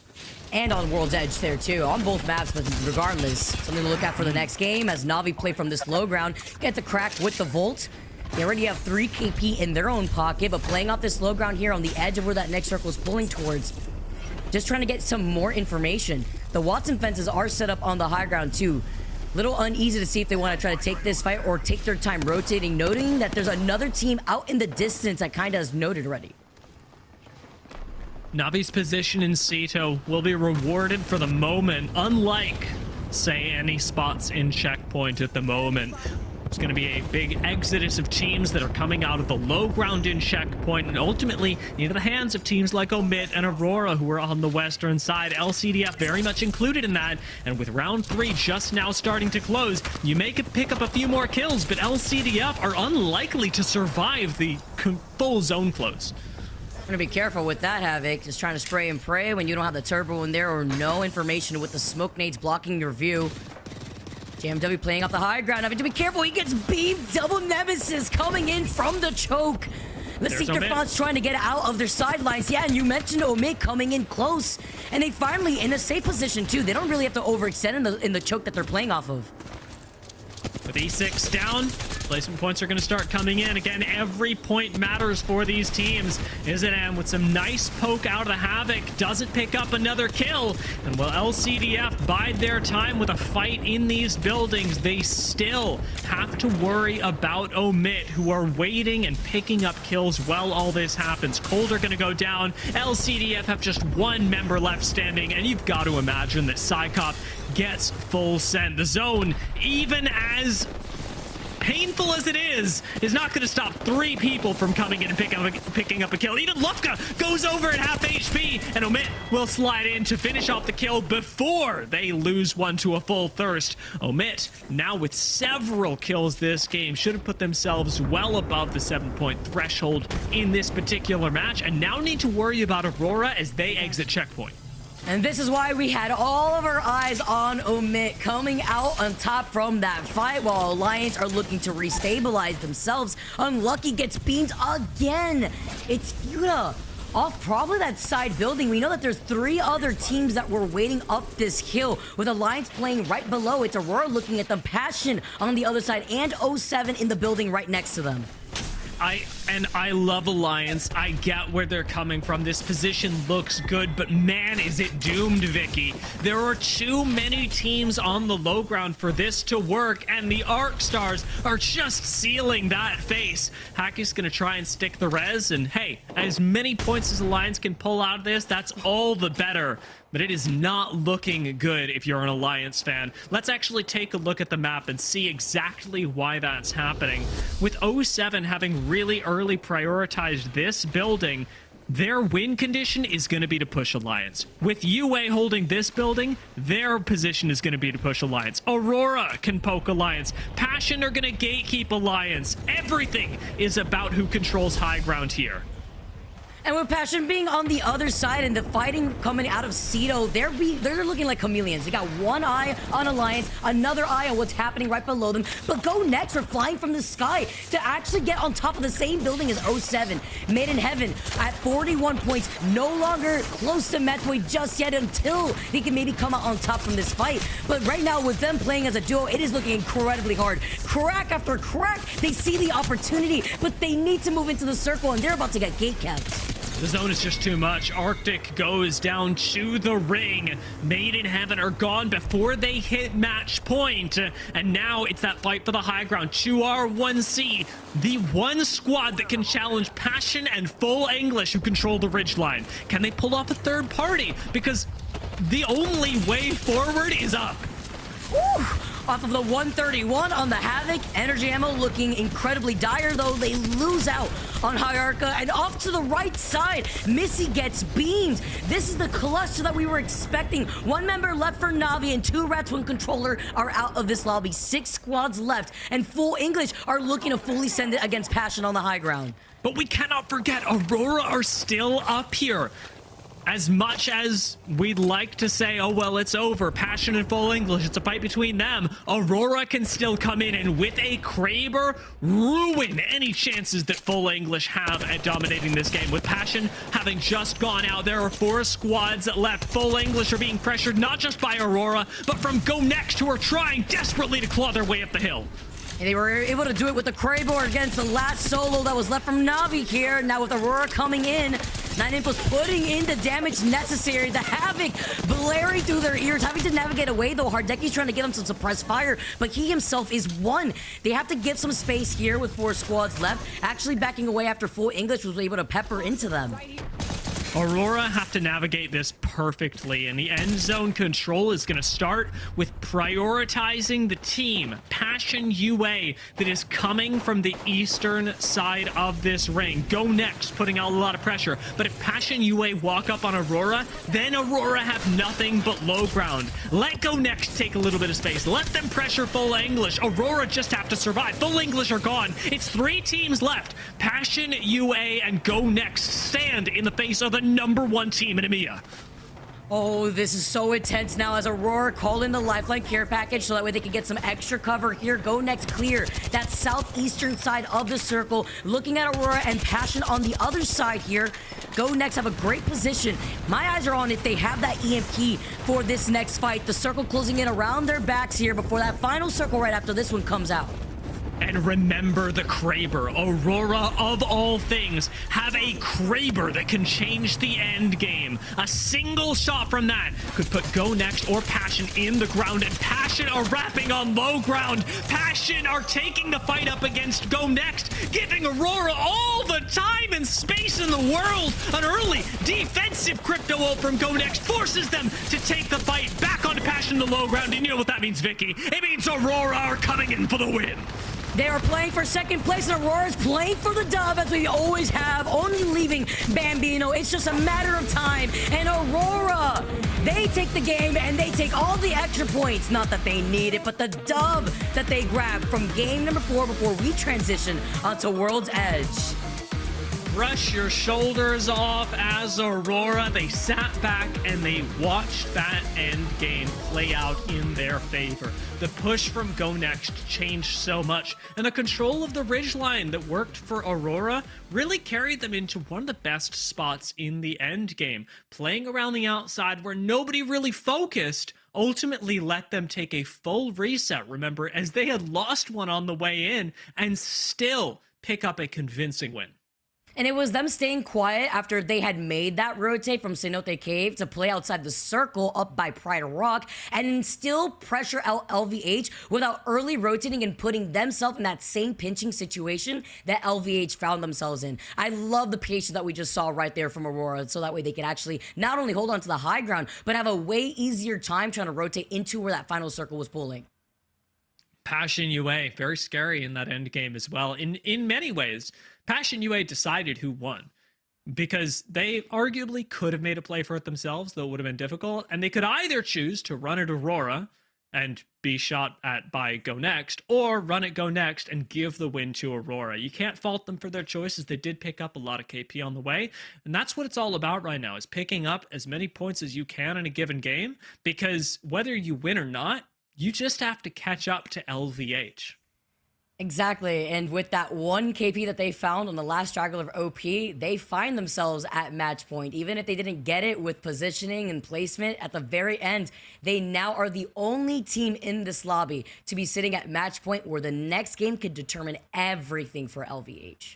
And on World's Edge there too, on both maps, but regardless, something to look at for the next game as Na'Vi play from this low ground, get the crack with the Volt. They already have 3 KP in their own pocket, but playing off this low ground here on the edge of where that next circle is pulling towards. Just trying to get some more information. The Watson fences are set up on the high ground too. Little uneasy to see if they want to try to take this fight or take their time rotating, noting that there's another team out in the distance that kind of has noted already. Navi's position in Ceto will be rewarded for the moment, unlike, say, any spots in checkpoint at the moment. It's going to be a big exodus of teams that are coming out of the low ground in checkpoint and ultimately into the hands of teams like OMiT and AURORA, who are on the western side. LCDF very much included in that, and with round 3 just now starting to close, you may pick up a few more kills, but LCDF are unlikely to survive the full zone close. I'm gonna be careful with that, Havoc. Just trying to spray and pray when you don't have the turbo in there or no information with the smoke nades blocking your view. JMW playing off the high ground. Having to be careful. He gets beamed. Double Nemesis coming in from the choke. Let's see Defrance trying to get out of their sidelines. Yeah, and you mentioned OMiT coming in close. And they finally in a safe position too. They don't really have to overextend in the choke that they're playing off of. With E6 down, placement points are going to start coming in. Again, every point matters for these teams. Izidam with some nice poke out of the Havoc. Doesn't pick up another kill. And while LCDF bide their time with a fight in these buildings, they still have to worry about OMiT, who are waiting and picking up kills while all this happens. Cold are going to go down. LCDF have just one member left standing, and you've got to imagine that Psycop gets full send. The zone, even as painful as it is not going to stop 3 people from coming in and picking up a kill. Even Lufka goes over at half HP, and OMiT will slide in to finish off the kill before they lose one to a full thirst. OMiT, now with several kills this game, should have put themselves well above the 7-point threshold in this particular match, and now need to worry about AURORA as they exit checkpoint. And this is why we had all of our eyes on OMiT coming out on top from that fight, while Alliance are looking to restabilize themselves. Unlucky gets beamed again. It's Fuda off probably that side building. We know that there's 3 other teams that were waiting up this hill, with Alliance playing right below. It's AURORA looking at them, Passion on the other side, and 07 in the building right next to them. I love Alliance. I get where they're coming from. This position looks good, but man, is it doomed, Vicky. There are too many teams on the low ground for this to work, and the Arc Stars are just sealing that face. Hacky's gonna try and stick the res, and hey, as many points as Alliance can pull out of this, that's all the better. But it is not looking good if you're an Alliance fan. Let's actually take a look at the map and see exactly why that's happening. With 07 having really early prioritized this building, their win condition is going to be to push Alliance. With UA holding this building, their position is going to be to push Alliance. AURORA can poke Alliance. Passion are going to gatekeep Alliance. Everything is about who controls high ground here. And with Passion being on the other side and the fighting coming out of Cedo, they're looking like chameleons. They got one eye on Alliance, another eye on what's happening right below them. But GoNext are flying from the sky to actually get on top of the same building as 07. Made in Heaven at 41 points, no longer close to match point just yet until he can maybe come out on top from this fight. But right now with them playing as a duo, it is looking incredibly hard. Crack after crack, they see the opportunity, but they need to move into the circle and they're about to get gate capped. The zone is just too much. Arctic goes down to the ring. Made in Heaven are gone before they hit match point. And now it's that fight for the high ground. 2R1C, the one squad that can challenge Passion and Full English who control the ridgeline. Can they pull off a third party? Because the only way forward is up. Woo! Off of the 131 on the Havoc. Energy ammo looking incredibly dire, though. They lose out on Hierarcha. And off to the right side, Missy gets beamed. This is the cluster that we were expecting. One member left for Navi and 2 Rats One Controller are out of this lobby. 6 squads left. And Full English are looking to fully send it against Passion on the high ground. But we cannot forget, Aurora are still up here. As much as we'd like to say, oh, well, it's over, Passion and Full English, it's a fight between them, Aurora can still come in and with a Kraber, ruin any chances that Full English have at dominating this game. With Passion having just gone out, there are 4 squads left. Full English are being pressured not just by Aurora, but from GoNext, who are trying desperately to claw their way up the hill. And they were able to do it with the Kraber against the last solo that was left from Navi here. Now with Aurora coming in, 9impulse putting in the damage necessary. The Havoc blaring through their ears, having to navigate away, though. Hardeki's trying to get him some suppressed fire, but he himself is one. They have to give some space here with 4 squads left, actually backing away after Full English was able to pepper into them. Aurora have to navigate this perfectly, and the end zone control is going to start with prioritizing the team, PassionUA, that is coming from the eastern side of this ring. GoNext putting out a lot of pressure, but if PassionUA walk up on Aurora, then Aurora have nothing but low ground. Let GoNext take a little bit of space. Let them pressure Full English. Aurora just have to survive. Full English are gone. It's 3 teams left. PassionUA and GoNext stand in the face of the #1 team in EMEA. Oh, this is so intense now as Aurora call in the lifeline care package so that way they can get some extra cover here. GoNext clear that southeastern side of the circle. Looking at Aurora and Passion on the other side here. GoNext have a great position. My eyes are on if they have that EMP for this next fight. The circle closing in around their backs here before that final circle right after this one comes out. And remember the Kraber. Aurora, of all things, have a Kraber that can change the end game. A single shot from that could put GoNext or Passion in the ground, and Passion are wrapping on low ground. Passion are taking the fight up against GoNext, giving Aurora all the time and space in the world. An early defensive crypto ult from GoNext forces them to take the fight back onto Passion to low ground. And you know what that means, Vicky? It means Aurora are coming in for the win. They are playing for second place, and Aurora's playing for the dub, as we always have, only leaving Bambino. It's just a matter of time. And Aurora, they take the game, and they take all the extra points. Not that they need it, but the dub that they grabbed from game number 4 before we transition onto World's Edge. Brush your shoulders off as Aurora. They sat back and they watched that end game play out in their favor. The push from GoNext changed so much, and the control of the ridgeline that worked for Aurora really carried them into one of the best spots in the end game. Playing around the outside where nobody really focused ultimately let them take a full reset, remember, as they had lost one on the way in and still pick up a convincing win. And it was them staying quiet after they had made that rotate from Cenote Cave to play outside the circle up by Pride Rock and still pressure out LVH without early rotating and putting themselves in that same pinching situation that LVH found themselves in. I love the patience that we just saw right there from Aurora, so that way they could actually not only hold on to the high ground, but have a way easier time trying to rotate into where that final circle was pulling. PassionUA, very scary in that end game as well. In many ways, PassionUA decided who won because they arguably could have made a play for it themselves, though it would have been difficult. And they could either choose to run at Aurora and be shot at by GoNext, or run at GoNext and give the win to AURORA. You can't fault them for their choices. They did pick up a lot of KP on the way, and that's what it's all about right now, is picking up as many points as you can in a given game, because whether you win or not, you just have to catch up to LVH. Exactly, and with that one KP that they found on the last straggler of OP, they find themselves at match point. Even if they didn't get it with positioning and placement, at the very end, they now are the only team in this lobby to be sitting at match point, where the next game could determine everything for LVH.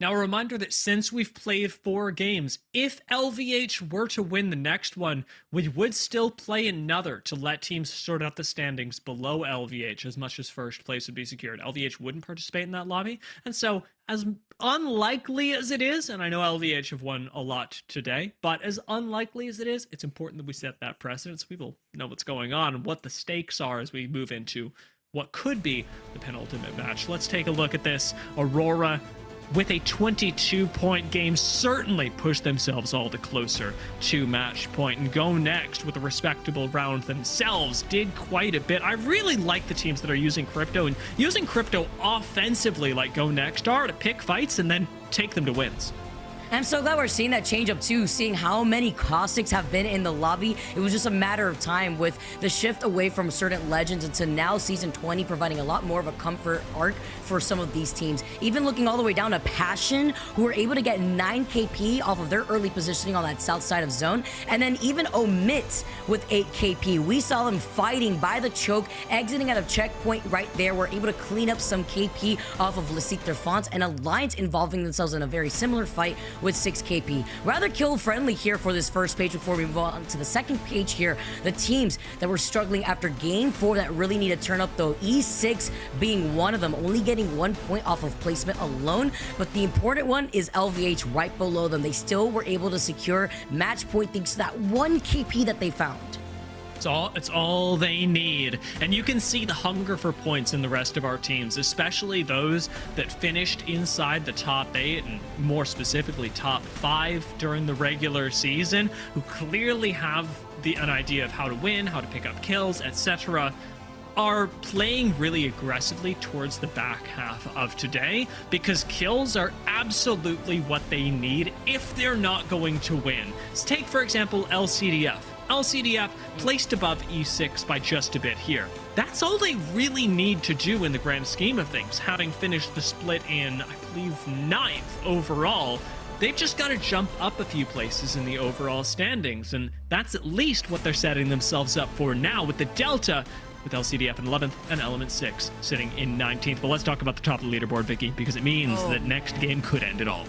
Now, a reminder that since we've played 4 games, if LVH were to win the next one, we would still play another to let teams sort out the standings below LVH as much as first place would be secured. LVH wouldn't participate in that lobby, and so as unlikely as it is, and I know LVH have won a lot today, but as unlikely as it is, it's important that we set that precedent so people know what's going on and what the stakes are as we move into what could be the penultimate match. Let's take a look at this. AURORA, with a 22-point game, certainly push themselves all the closer to match point, and GoNext, with a respectable round themselves, did quite a bit. I really like the teams that are using crypto, and using crypto offensively like GoNext are, to pick fights and then take them to wins. I'm so glad we're seeing that change up too, seeing how many caustics have been in the lobby. It was just a matter of time with the shift away from certain legends into now Season 20 providing a lot more of a comfort arc for some of these teams. Even looking all the way down to Passion, who were able to get 9 KP off of their early positioning on that south side of zone. And then even OMiT with 8 KP. We saw them fighting by the choke, exiting at a checkpoint right there. We're able to clean up some KP off of Lasik Fonts, and Alliance involving themselves in a very similar fight with 6 KP. Rather kill friendly here for this first page before we move on to the second page here. The teams that were struggling after game 4 that really need to turn up, though, E6 being one of them, only getting 1 point off of placement alone. But the important one is LVH right below them. They still were able to secure match point thanks to that 1 KP that they found. It's all they need. And you can see the hunger for points in the rest of our teams, especially those that finished inside the top 8 and more specifically top 5 during the regular season, who clearly have an idea of how to win, how to pick up kills, etc., are playing really aggressively towards the back half of today, because kills are absolutely what they need if they're not going to win. Let's take, for example, LCDF. LCDF placed above E6 by just a bit here. That's all they really need to do in the grand scheme of things, having finished the split in, I believe, 9th overall. They've just got to jump up a few places in the overall standings, and that's at least what they're setting themselves up for now, with the Delta, with LCDF in 11th and Element 6 sitting in 19th. But let's talk about the top of the leaderboard, Vicky, because it means that next game could end it all.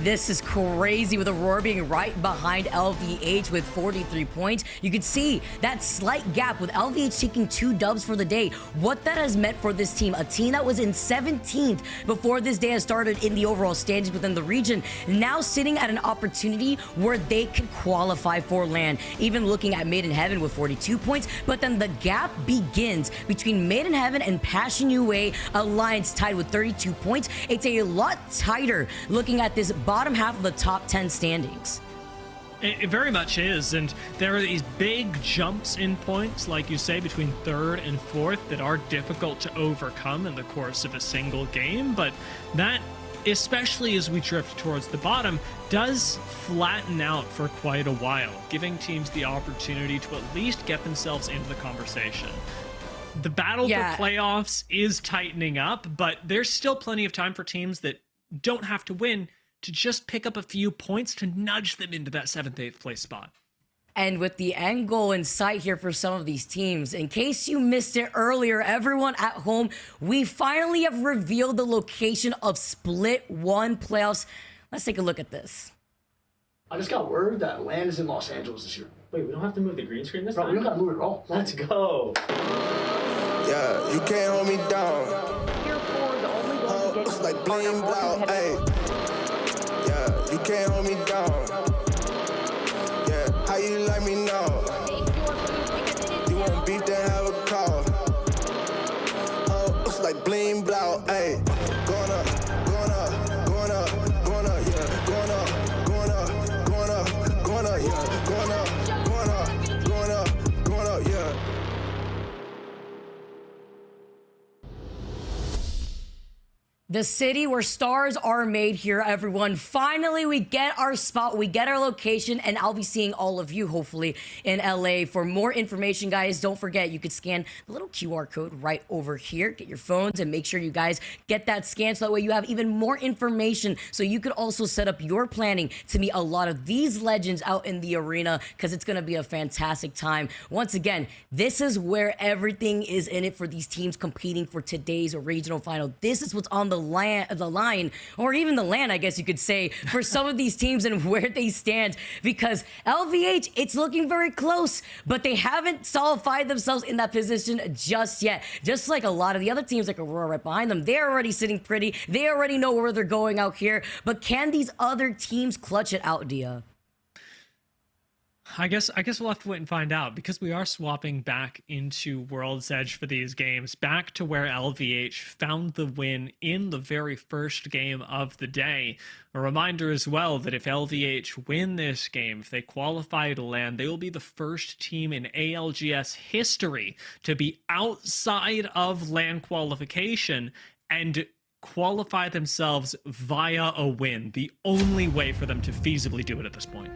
This is crazy, with AURORA being right behind LVH with 43 points. You can see that slight gap with LVH taking 2 dubs for the day. What that has meant for this team, a team that was in 17th before this day has started in the overall standings within the region, now sitting at an opportunity where they could qualify for LAN. Even looking at Made in Heaven with 42 points, but then the gap begins between Made in Heaven and PassionUA Alliance tied with 32 points. It's a lot tighter looking at this bottom half of the top 10 standings. It very much is, and there are these big jumps in points, like you say, between 3rd and 4th that are difficult to overcome in the course of a single game, but that, especially as we drift towards the bottom, does flatten out for quite a while, giving teams the opportunity to at least get themselves into the conversation. The battle for playoffs is tightening up, but there's still plenty of time for teams that don't have to win to just pick up a few points to nudge them into that 7th, 8th place spot. And with the end goal in sight here for some of these teams, in case you missed it earlier, everyone at home, we finally have revealed the location of Split 1 playoffs. Let's take a look at this. I just got word that LAN is in Los Angeles this year. Wait, we don't have to move the green screen this Bro, time? we don't gotta move it at all. Let's go. Yeah, you can't hold me down. It's like bling blow, hey. Yeah, you can't hold me down. Yeah, how you like me now? You want beef, then have a call. It's like bling blow, hey. Going up, going up, going up, going up, yeah. Going up, going up, going up, going up, yeah. Going up, going up, going up, going up, yeah. The city where stars are made here, everyone. Finally, we get our spot, we get our location, and I'll be seeing all of you, hopefully, in LA. For more information, guys, don't forget, you could scan the little QR code right over here. Get your phones and make sure you guys get that scan so that way you have even more information. So you could also set up your planning to meet a lot of these legends out in the arena, because it's going to be a fantastic time. Once again, this is where everything is in it for these teams competing for today's regional final. This is what's on the line, or even the land, I guess you could say, for some of these teams and where they stand, because LVH, it's looking very close, but they haven't solidified themselves in that position just yet. Just like a lot of the other teams like AURORA right behind them, they're already sitting pretty. They already know where they're going out here, but can these other teams clutch it out, Dia? I guess we'll have to wait and find out, because we are swapping back into World's Edge for these games, back to where LVH found the win in the very first game of the day. A reminder as well that if LVH win this game, if they qualify to land, they will be the first team in ALGS history to be outside of land qualification and qualify themselves via a win. The only way for them to feasibly do it at this point.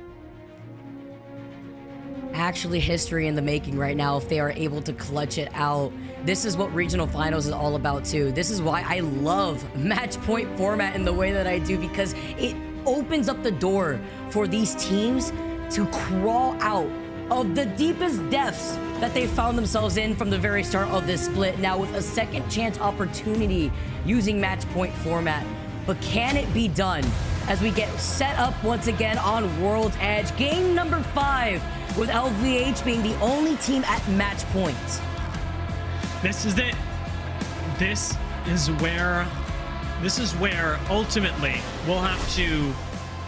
Actually history in the making right now if they are able to clutch it out. This is what regional finals is all about too. This is why I love match point format in the way that I do, because it opens up the door for these teams to crawl out of the deepest depths that they found themselves in from the very start of this split, now with a second chance opportunity using match point format. But can it be done as we get set up once again on World's Edge? Game number 5, with LVH being the only team at match point. This is it. This is where ultimately we'll have to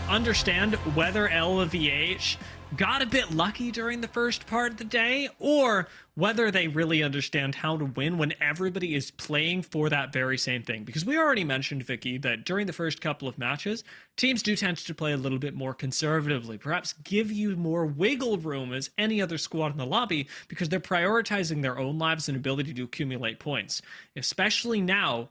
understand whether LVH got a bit lucky during the first part of the day, or whether they really understand how to win when everybody is playing for that very same thing. Because we already mentioned, Vicky, that during the first couple of matches, teams do tend to play a little bit more conservatively, perhaps give you more wiggle room as any other squad in the lobby, because they're prioritizing their own lives and ability to accumulate points. Especially now,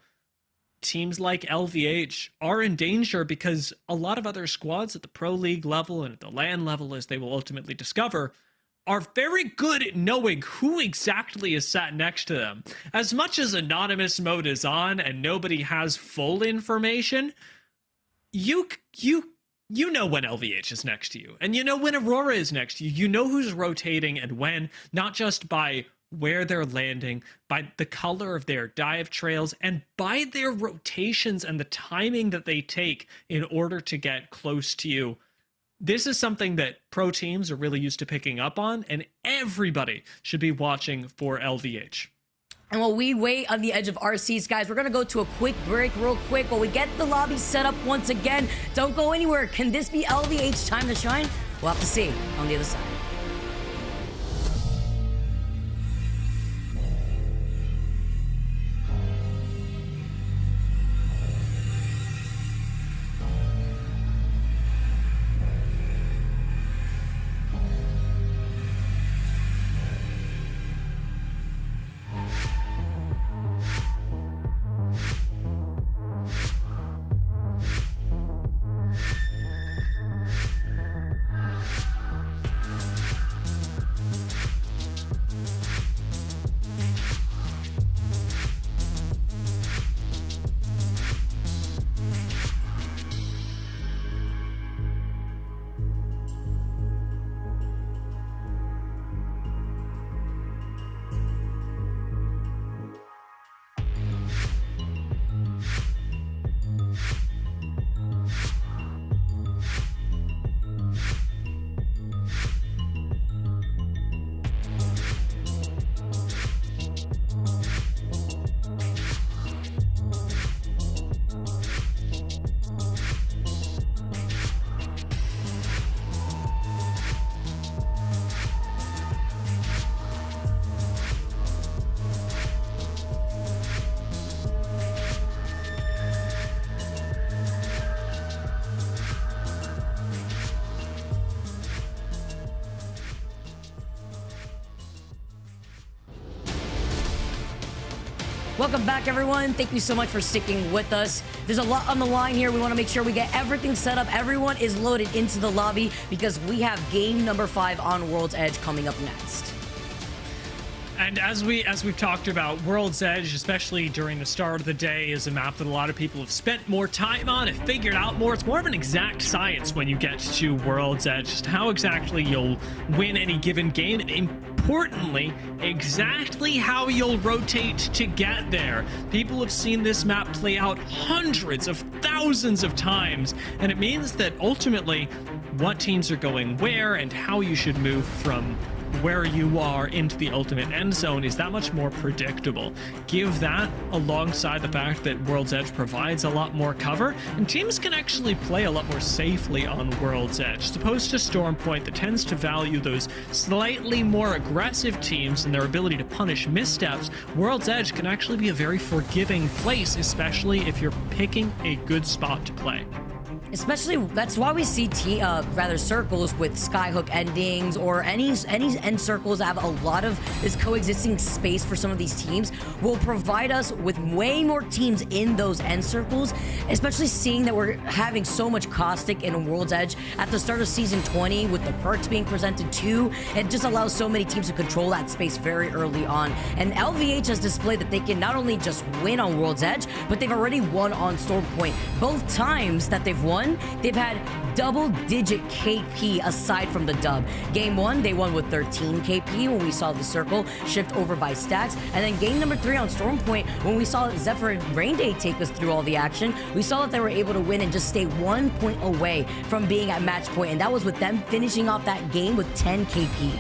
teams like LVH are in danger, because a lot of other squads at the Pro League level and at the LAN level, as they will ultimately discover, are very good at knowing who exactly is sat next to them. As much as anonymous mode is on and nobody has full information, you know when LVH is next to you, and you know when AURORA is next to you. You know who's rotating and when, not just by where they're landing, by the color of their dive trails, and by their rotations and the timing that they take in order to get close to you. This is something that pro teams are really used to picking up on, and everybody should be watching for LVH. And while we wait on the edge of our seats, guys, we're going to go to a quick break real quick while we get the lobby set up once again. Don't go anywhere. Can this be LVH time to shine? We'll have to see on the other side. Welcome back, everyone. Thank you so much for sticking with us. There's a lot on the line here. We want to make sure we get everything set up. Everyone is loaded into the lobby because we have game number 5 on World's Edge coming up next. And as we've talked about, World's Edge, especially during the start of the day, is a map that a lot of people have spent more time on, have figured out more. It's more of an exact science when you get to World's Edge, just how exactly you'll win any given game, and importantly, exactly how you'll rotate to get there. People have seen this map play out hundreds of thousands of times, and it means that ultimately what teams are going where and how you should move from where you are into the ultimate end zone is that much more predictable. Give that alongside the fact that World's Edge provides a lot more cover, and teams can actually play a lot more safely on World's Edge, as opposed to Storm Point that tends to value those slightly more aggressive teams and their ability to punish missteps. World's Edge can actually be a very forgiving place, especially if you're picking a good spot to play. Especially, that's why we see circles with skyhook endings or any end circles that have a lot of this coexisting space for some of these teams will provide us with way more teams in those end circles, especially seeing that we're having so much caustic in World's Edge at the start of Season 20 with the perks being presented too. It just allows so many teams to control that space very early on. And LVH has displayed that they can not only just win on World's Edge, but they've already won on Storm Point. Both times that they've won, they've had double-digit KP aside from the dub. Game 1, they won with 13 KP when we saw the circle shift over by stacks. And then game number 3 on Storm Point, when we saw Zephyr and Rain Day take us through all the action, we saw that they were able to win and just stay 1 point away from being at match point. And that was with them finishing off that game with 10 KP.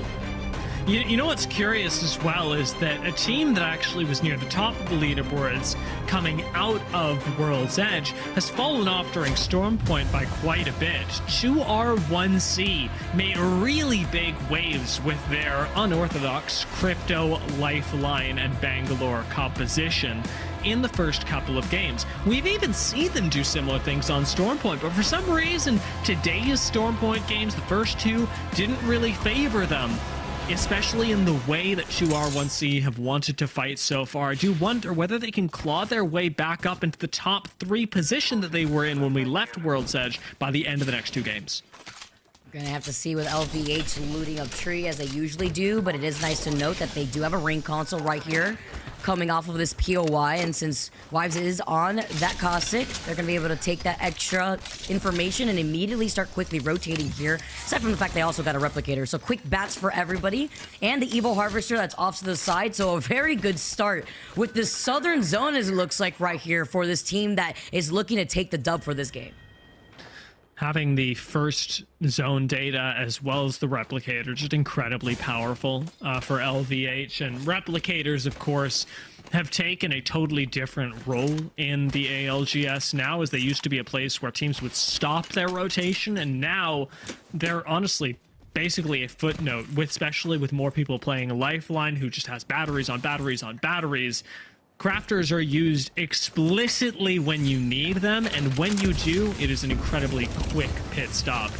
You know what's curious as well is that a team that actually was near the top of the leaderboards coming out of World's Edge has fallen off during Storm Point by quite a bit. 2R1C made really big waves with their unorthodox crypto, lifeline, and Bangalore composition in the first couple of games. We've even seen them do similar things on Storm Point, but for some reason, today's Storm Point games, the first 2, didn't really favor them, especially in the way that 2R1C have wanted to fight so far. I do wonder whether they can claw their way back up into the top 3 position that they were in when we left World's Edge by the end of the next 2 games. We're gonna have to see with LVH looting up tree as they usually do, but it is nice to note that they do have a ring console right here coming off of this POI, and since Wives is on that caustic, they're gonna be able to take that extra information and immediately start quickly rotating here, aside from the fact they also got a replicator. So quick bats for everybody, and the Evil Harvester that's off to the side, so a very good start with this southern zone, as it looks like right here, for this team that is looking to take the dub for this game. Having the first zone data as well as the replicator, just incredibly powerful for LVH. And replicators, of course, have taken a totally different role in the ALGS now, as they used to be a place where teams would stop their rotation, and now they're honestly basically a footnote, especially with more people playing a Lifeline who just has batteries on batteries on batteries. Crafters are used explicitly when you need them, and when you do, it is an incredibly quick pit stop.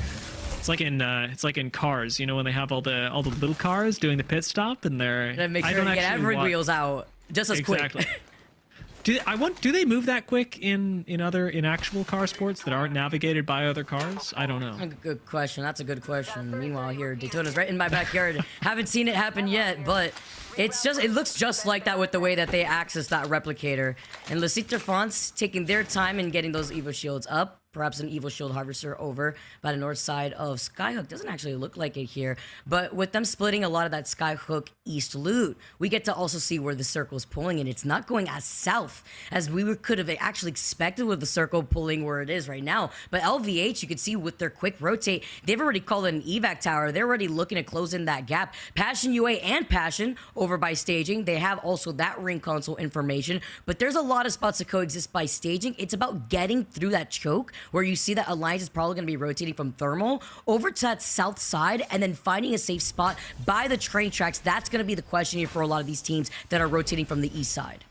It's like in cars, you know, when they have all the little cars doing the pit stop, and they're make sure to get every wheels out just as exactly. quick. Do they move that quick in actual car sports that aren't navigated by other cars? I don't know. Good question. That's a good question. Meanwhile, here Daytona's right in my backyard. Haven't seen it happen yet, but it looks just like that with the way that they access that replicator. And Lasiter Fonts taking their time in getting those Evo shields up. Perhaps an Evil Shield Harvester over by the north side of Skyhook. Doesn't actually look like it here. But with them splitting a lot of that Skyhook east loot, we get to also see where the circle is pulling, and it's not going as south as we could have actually expected with the circle pulling where it is right now. But LVH, you can see with their quick rotate, they've already called it an evac tower. They're already looking to close in that gap. PassionUA and Passion over by staging. They have also that ring console information, but there's a lot of spots to coexist by staging. It's about getting through that choke, where you see that Alliance is probably going to be rotating from Thermal over to that south side and then finding a safe spot by the train tracks. That's going to be the question here for a lot of these teams that are rotating from the east side.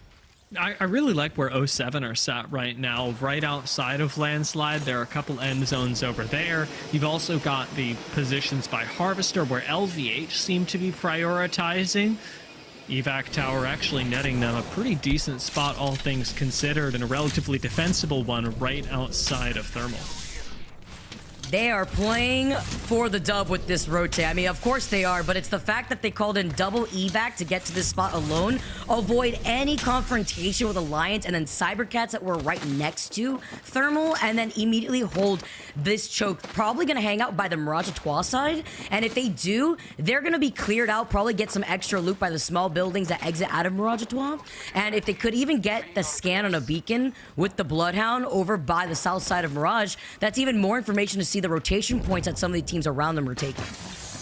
I really like where 07 are sat right now, right outside of Landslide. There are a couple end zones over there. You've also got the positions by Harvester where LVH seem to be prioritizing. Evac tower actually netting them a pretty decent spot, all things considered, and a relatively defensible one right outside of Thermal. They are playing for the dub with this rotate. I mean, of course they are, but it's the fact that they called in double evac to get to this spot alone, avoid any confrontation with Alliance, and then cybercats that were right next to Thermal, and then immediately hold this choke. Probably going to hang out by the Mirage Trois side, and if they do, they're going to be cleared out, probably get some extra loot by the small buildings that exit out of Mirage Trois, and if they could even get the scan on a beacon with the Bloodhound over by the south side of Mirage, that's even more information to see the rotation points that some of the teams around them are taking.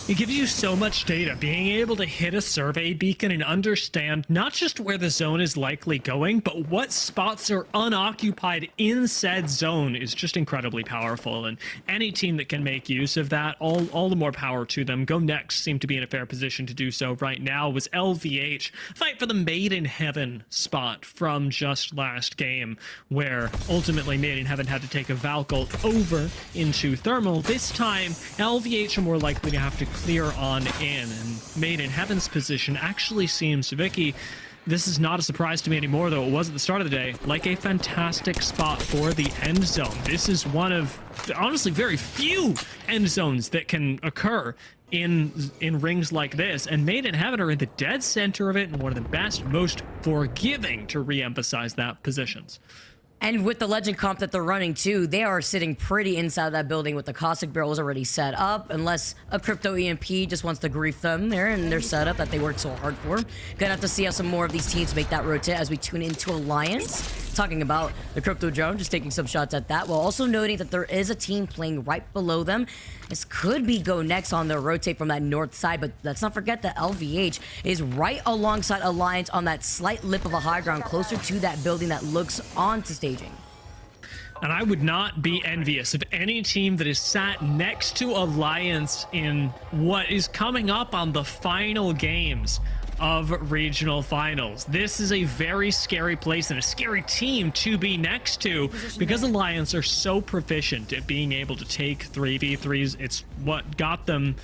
It gives you so much data, being able to hit a survey beacon and understand not just where the zone is likely going, but what spots are unoccupied in said zone is just incredibly powerful. And any team that can make use of that, all the more power to them. GoNext seem to be in a fair position to do so right now. Was LVH fight for the Made in Heaven spot from just last game, where ultimately Made in Heaven had to take a Valkylt over into Thermal. This time, LVH are more likely to have to clear on in, and Made in Heaven's position actually seems, Vicky, this is not a surprise to me anymore, though it was at the start of the day, like a fantastic spot for the end zone. This is one of, honestly, very few end zones that can occur in rings like this, and Made in Heaven are in the dead center of it, and one of the best, most forgiving, to re-emphasize that, positions. And with the legend comp that they're running too, they are sitting pretty inside that building with the caustic barrels already set up, unless a crypto EMP just wants to grief them there in their setup that they worked so hard for. Gonna have to see how some more of these teams make that rotate as we tune into Alliance. Talking about the crypto drone, just taking some shots at that, while also noting that there is a team playing right below them. This could be GoNext on their rotate from that north side, but let's not forget that LVH is right alongside Alliance on that slight lip of a high ground, closer to that building that looks onto staging. And I would not be envious of any team that is sat next to Alliance in what is coming up on the final games of regional finals. This is a very scary place and a scary team to be next to, because Alliance are so proficient at being able to take 3v3s. It's what got them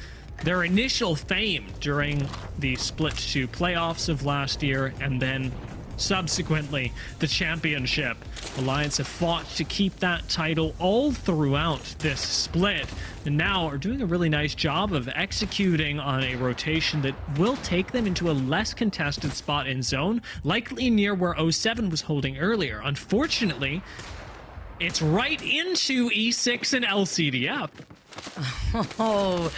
their initial fame during the split 2 playoffs of last year, and then subsequently the championship. Alliance have fought to keep that title all throughout this split, and now are doing a really nice job of executing on a rotation that will take them into a less contested spot in zone, likely near where 07 was holding earlier. Unfortunately, it's right into E6 and LCDF. Oh,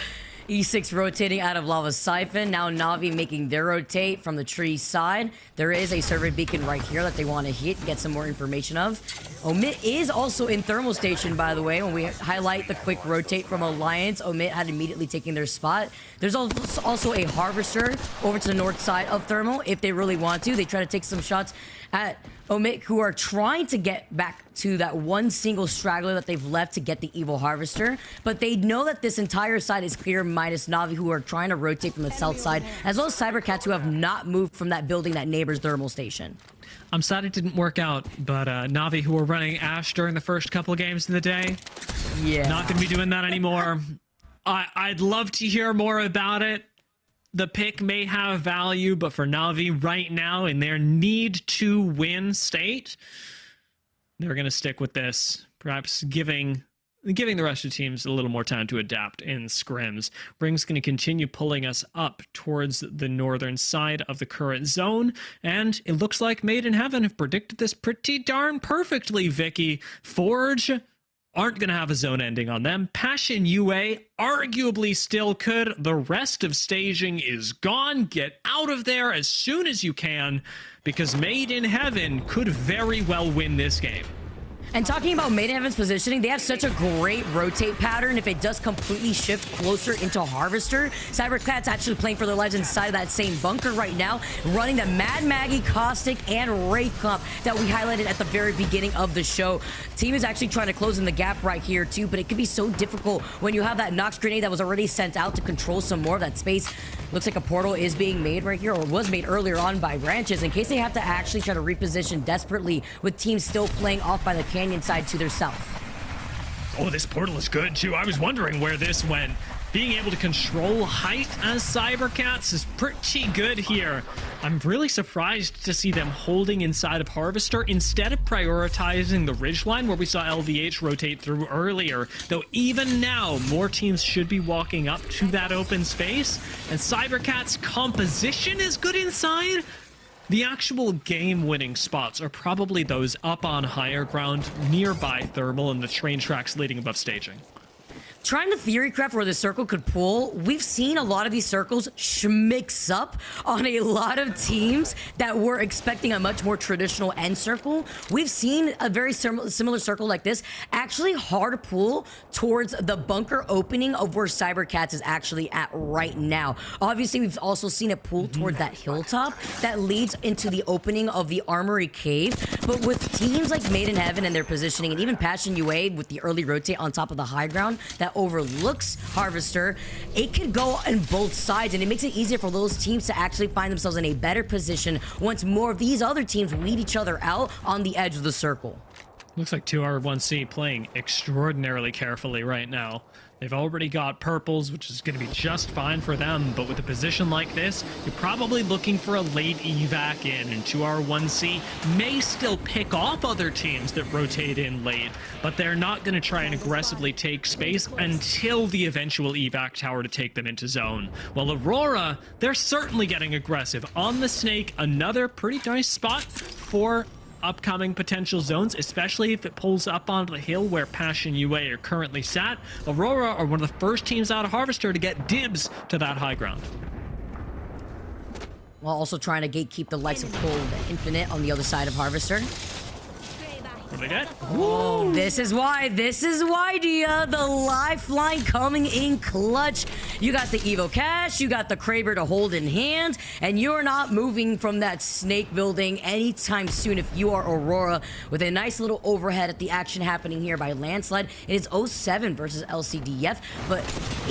E6 rotating out of Lava Siphon. Now Na'Vi making their rotate from the tree side. There is a survey beacon right here that they want to hit, get some more information of. OMiT is also in Thermal Station, by the way. When we highlight the quick rotate from Alliance, OMiT had immediately taken their spot. There's also a Harvester over to the north side of Thermal if they really want to. They try to take some shots at OMiT, who are trying to get back to that one single straggler that they've left to get the Evil Harvester. But they know that this entire side is clear, minus Na'Vi, who are trying to rotate from the south side, as well as cybercats, who have not moved from that building that neighbors Thermal Station. I'm sad it didn't work out, but Na'Vi, who were running Ash during the first couple of games of the day, not going to be doing that anymore. I'd love to hear more about it. The pick may have value, but for Na'Vi right now, in their need to win state, they're going to stick with this, perhaps giving the rest of the teams a little more time to adapt in scrims. Ring's going to continue pulling us up towards the northern side of the current zone, and it looks like Made in Heaven have predicted this pretty darn perfectly, Vicky. Forge aren't going to have a zone ending on them. PassionUA arguably still could. The rest of staging is gone. Get out of there as soon as you can, because Made in Heaven could very well win this game. And talking about Made in Heaven's positioning, they have such a great rotate pattern. If it does completely shift closer into Harvester, cybercats actually playing for their lives inside of that same bunker right now, running the Mad Maggie, Caustic, and Wraith comp that we highlighted at the very beginning of the show. Team is actually trying to close in the gap right here too, but it can be so difficult when you have that Nox grenade that was already sent out to control some more of that space. Looks like a portal is being made right here, or was made earlier on by Branches, in case they have to actually try to reposition desperately with teams still playing off by the canyon side to their south. Oh, this portal is good too. I was wondering where this went. Being able to control height as cybercats is pretty good here. I'm really surprised to see them holding inside of Harvester instead of prioritizing the ridgeline where we saw LVH rotate through earlier. Though even now, more teams should be walking up to that open space. And cybercats' composition is good inside. The actual game-winning spots are probably those up on higher ground, nearby thermal, and the train tracks leading above staging. Trying to theory craft where the circle could pull, we've seen a lot of these circles mix up on a lot of teams that were expecting a much more traditional end circle. We've seen a very similar circle like this actually hard pull towards the bunker opening of where cybercats is actually at right now. Obviously, we've also seen it pull toward that hilltop that leads into the opening of the armory cave. But with teams like Made in Heaven and their positioning, and even PassionUA with the early rotate on top of the high ground that overlooks Harvester, it could go on both sides, and it makes it easier for those teams to actually find themselves in a better position once more of these other teams weed each other out on the edge of the circle. Looks like 2R1C playing extraordinarily carefully right now. They've already got purples, which is going to be just fine for them, but with a position like this, you're probably looking for a late evac in, and 2R1C may still pick off other teams that rotate in late, but they're not going to try and aggressively take space until the eventual evac tower to take them into zone. While Aurora, they're certainly getting aggressive. On the Snake, another pretty nice spot for upcoming potential zones, especially if it pulls up onto the hill where PassionUA are currently sat. Aurora are one of the first teams out of Harvester to get dibs to that high ground. While also trying to gatekeep the likes of Cold Infinite on the other side of Harvester. What do they get? Whoa, this is why, Dia, the lifeline coming in clutch. You got the Evo Cash, you got the Kraber to hold in hand, and you're not moving from that Snake building anytime soon if you are Aurora, with a nice little overhead at the action happening here by Landslide. It is 07 versus LCDF, but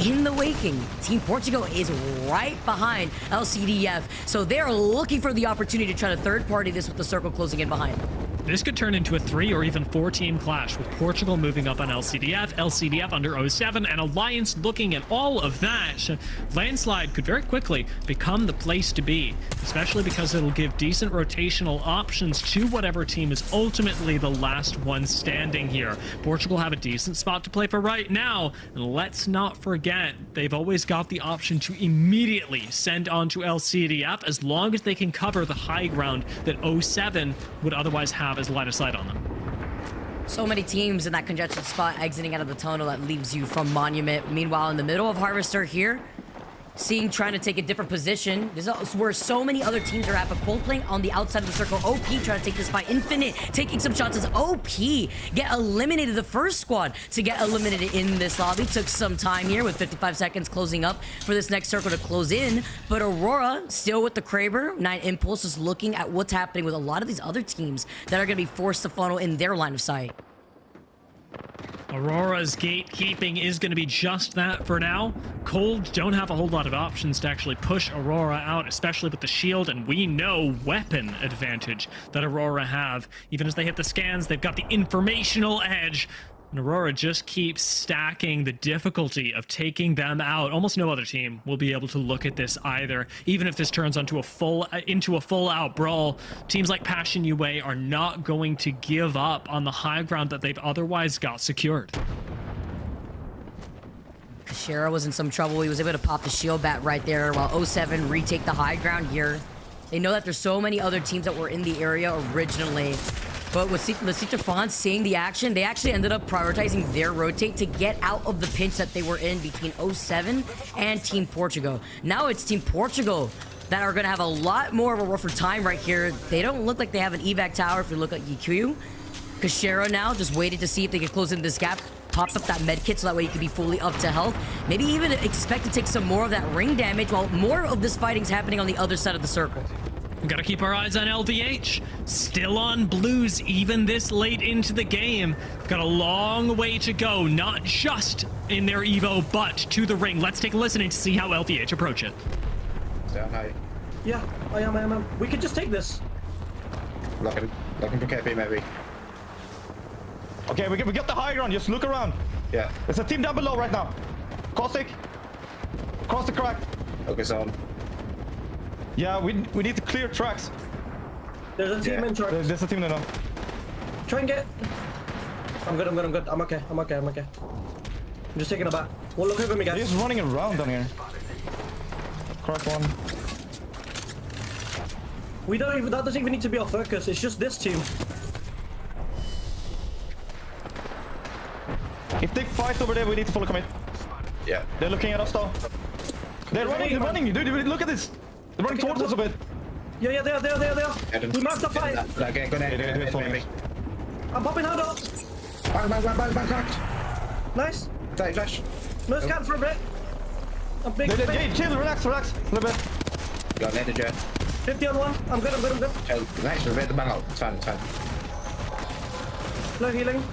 in the waking, Team Portugal is right behind LCDF, so they're looking for the opportunity to try to third party this with the circle closing in behind. This could turn into a 3 or even 4-team clash, with Portugal moving up on LCDF, LCDF under 07, and Alliance looking at all of that. Landslide could very quickly become the place to be, especially because it'll give decent rotational options to whatever team is ultimately the last one standing here. Portugal have a decent spot to play for right now, and let's not forget, they've always got the option to immediately send on to LCDF as long as they can cover the high ground that 07 would otherwise have as line of sight on them. So many teams in that congested spot exiting out of the tunnel that leaves you from Monument. Meanwhile, in the middle of Harvester here, trying to take a different position. This is where so many other teams are at, but Cold playing on the outside of the circle. OP trying to take this fight. Infinite taking some shots as OP get eliminated. The first squad to get eliminated in this lobby. Took some time here with 55 seconds closing up for this next circle to close in. But Aurora still with the Kraber. 9 Impulse is looking at what's happening with a lot of these other teams that are going to be forced to funnel in their line of sight. Aurora's gatekeeping is going to be just that for now. Cold don't have a whole lot of options to actually push Aurora out, especially with the shield, and we know weapon advantage that Aurora have. Even as they hit the scans, they've got the informational edge. And Aurora just keeps stacking the difficulty of taking them out. Almost no other team will be able to look at this either. Even if this turns into a full-out brawl, teams like PassionUA are not going to give up on the high ground that they've otherwise got secured. Kashera was in some trouble. He was able to pop the shield bat right there while 07 retake the high ground here. They know that there's so many other teams that were in the area originally. But with Lecitra seeing the action, they actually ended up prioritizing their rotate to get out of the pinch that they were in between 07 and Team Portugal. Now it's Team Portugal that are going to have a lot more of a rougher time right here. They don't look like they have an evac tower if you look at EQ. Kashera now just waited to see if they could close in this gap. Popped up that med kit so that way he could be fully up to health. Maybe even expect to take some more of that ring damage while more of this fighting's happening on the other side of the circle. We gotta keep our eyes on LVH. Still on blues even this late into the game. We've got a long way to go, not just in their Evo, but to the ring. Let's take a listen to see how LVH approach it. Down high. Yeah, I am. We could just take this. Looking for KP maybe. Okay, we got the high ground. Just look around. Yeah. There's a team down below right now. Caustic. Cross the crack. Focus on. Yeah, we need to clear tracks. There's a team in truck. There's a team there now. Try and get. I'm good. I'm okay. I'm just taking a back. Well, look over me, guys. He's running around down here. Crack one. We don't even. That doesn't even need to be our focus. It's just this team. If they fight over there, we need to fully commit. Yeah. They're looking at us though. They're running. Dude, look at this. They're running towards us a bit. Yeah, they are. We must have fight. Okay, go ahead. I'm popping out up. Back. Nice. Flash. No scan for a bit. I'm big. Chill, relax. A little bit. Got an jet. 50 on one. I'm good. Chill. Nice, we're ready to bang out. It's fine. No healing.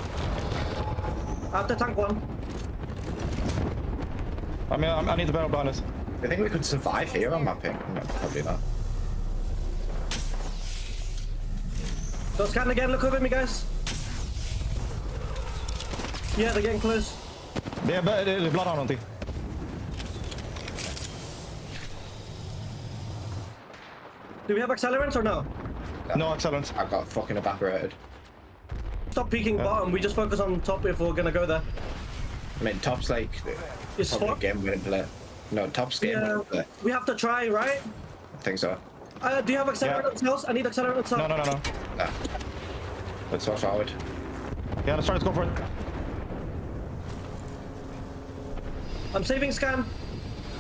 I have to tank one. I mean, I need the barrel behind us. I think we could survive here on mapping. No, probably not. Go scan again. Look over me, guys. Yeah, they're getting close. They're bloodhound on team. Do we have accelerants or no? No accelerants. I got fucking evaporated. Stop peeking bottom. We just focus on top if we're gonna go there. I mean, top's like it's probably game winning play. No, top's game winning play. We have to try, right? I think so. Do you have accelerant cells? I need accelerant cells. No. Let's go forward. Yeah, let's try to go for it. I'm saving scan.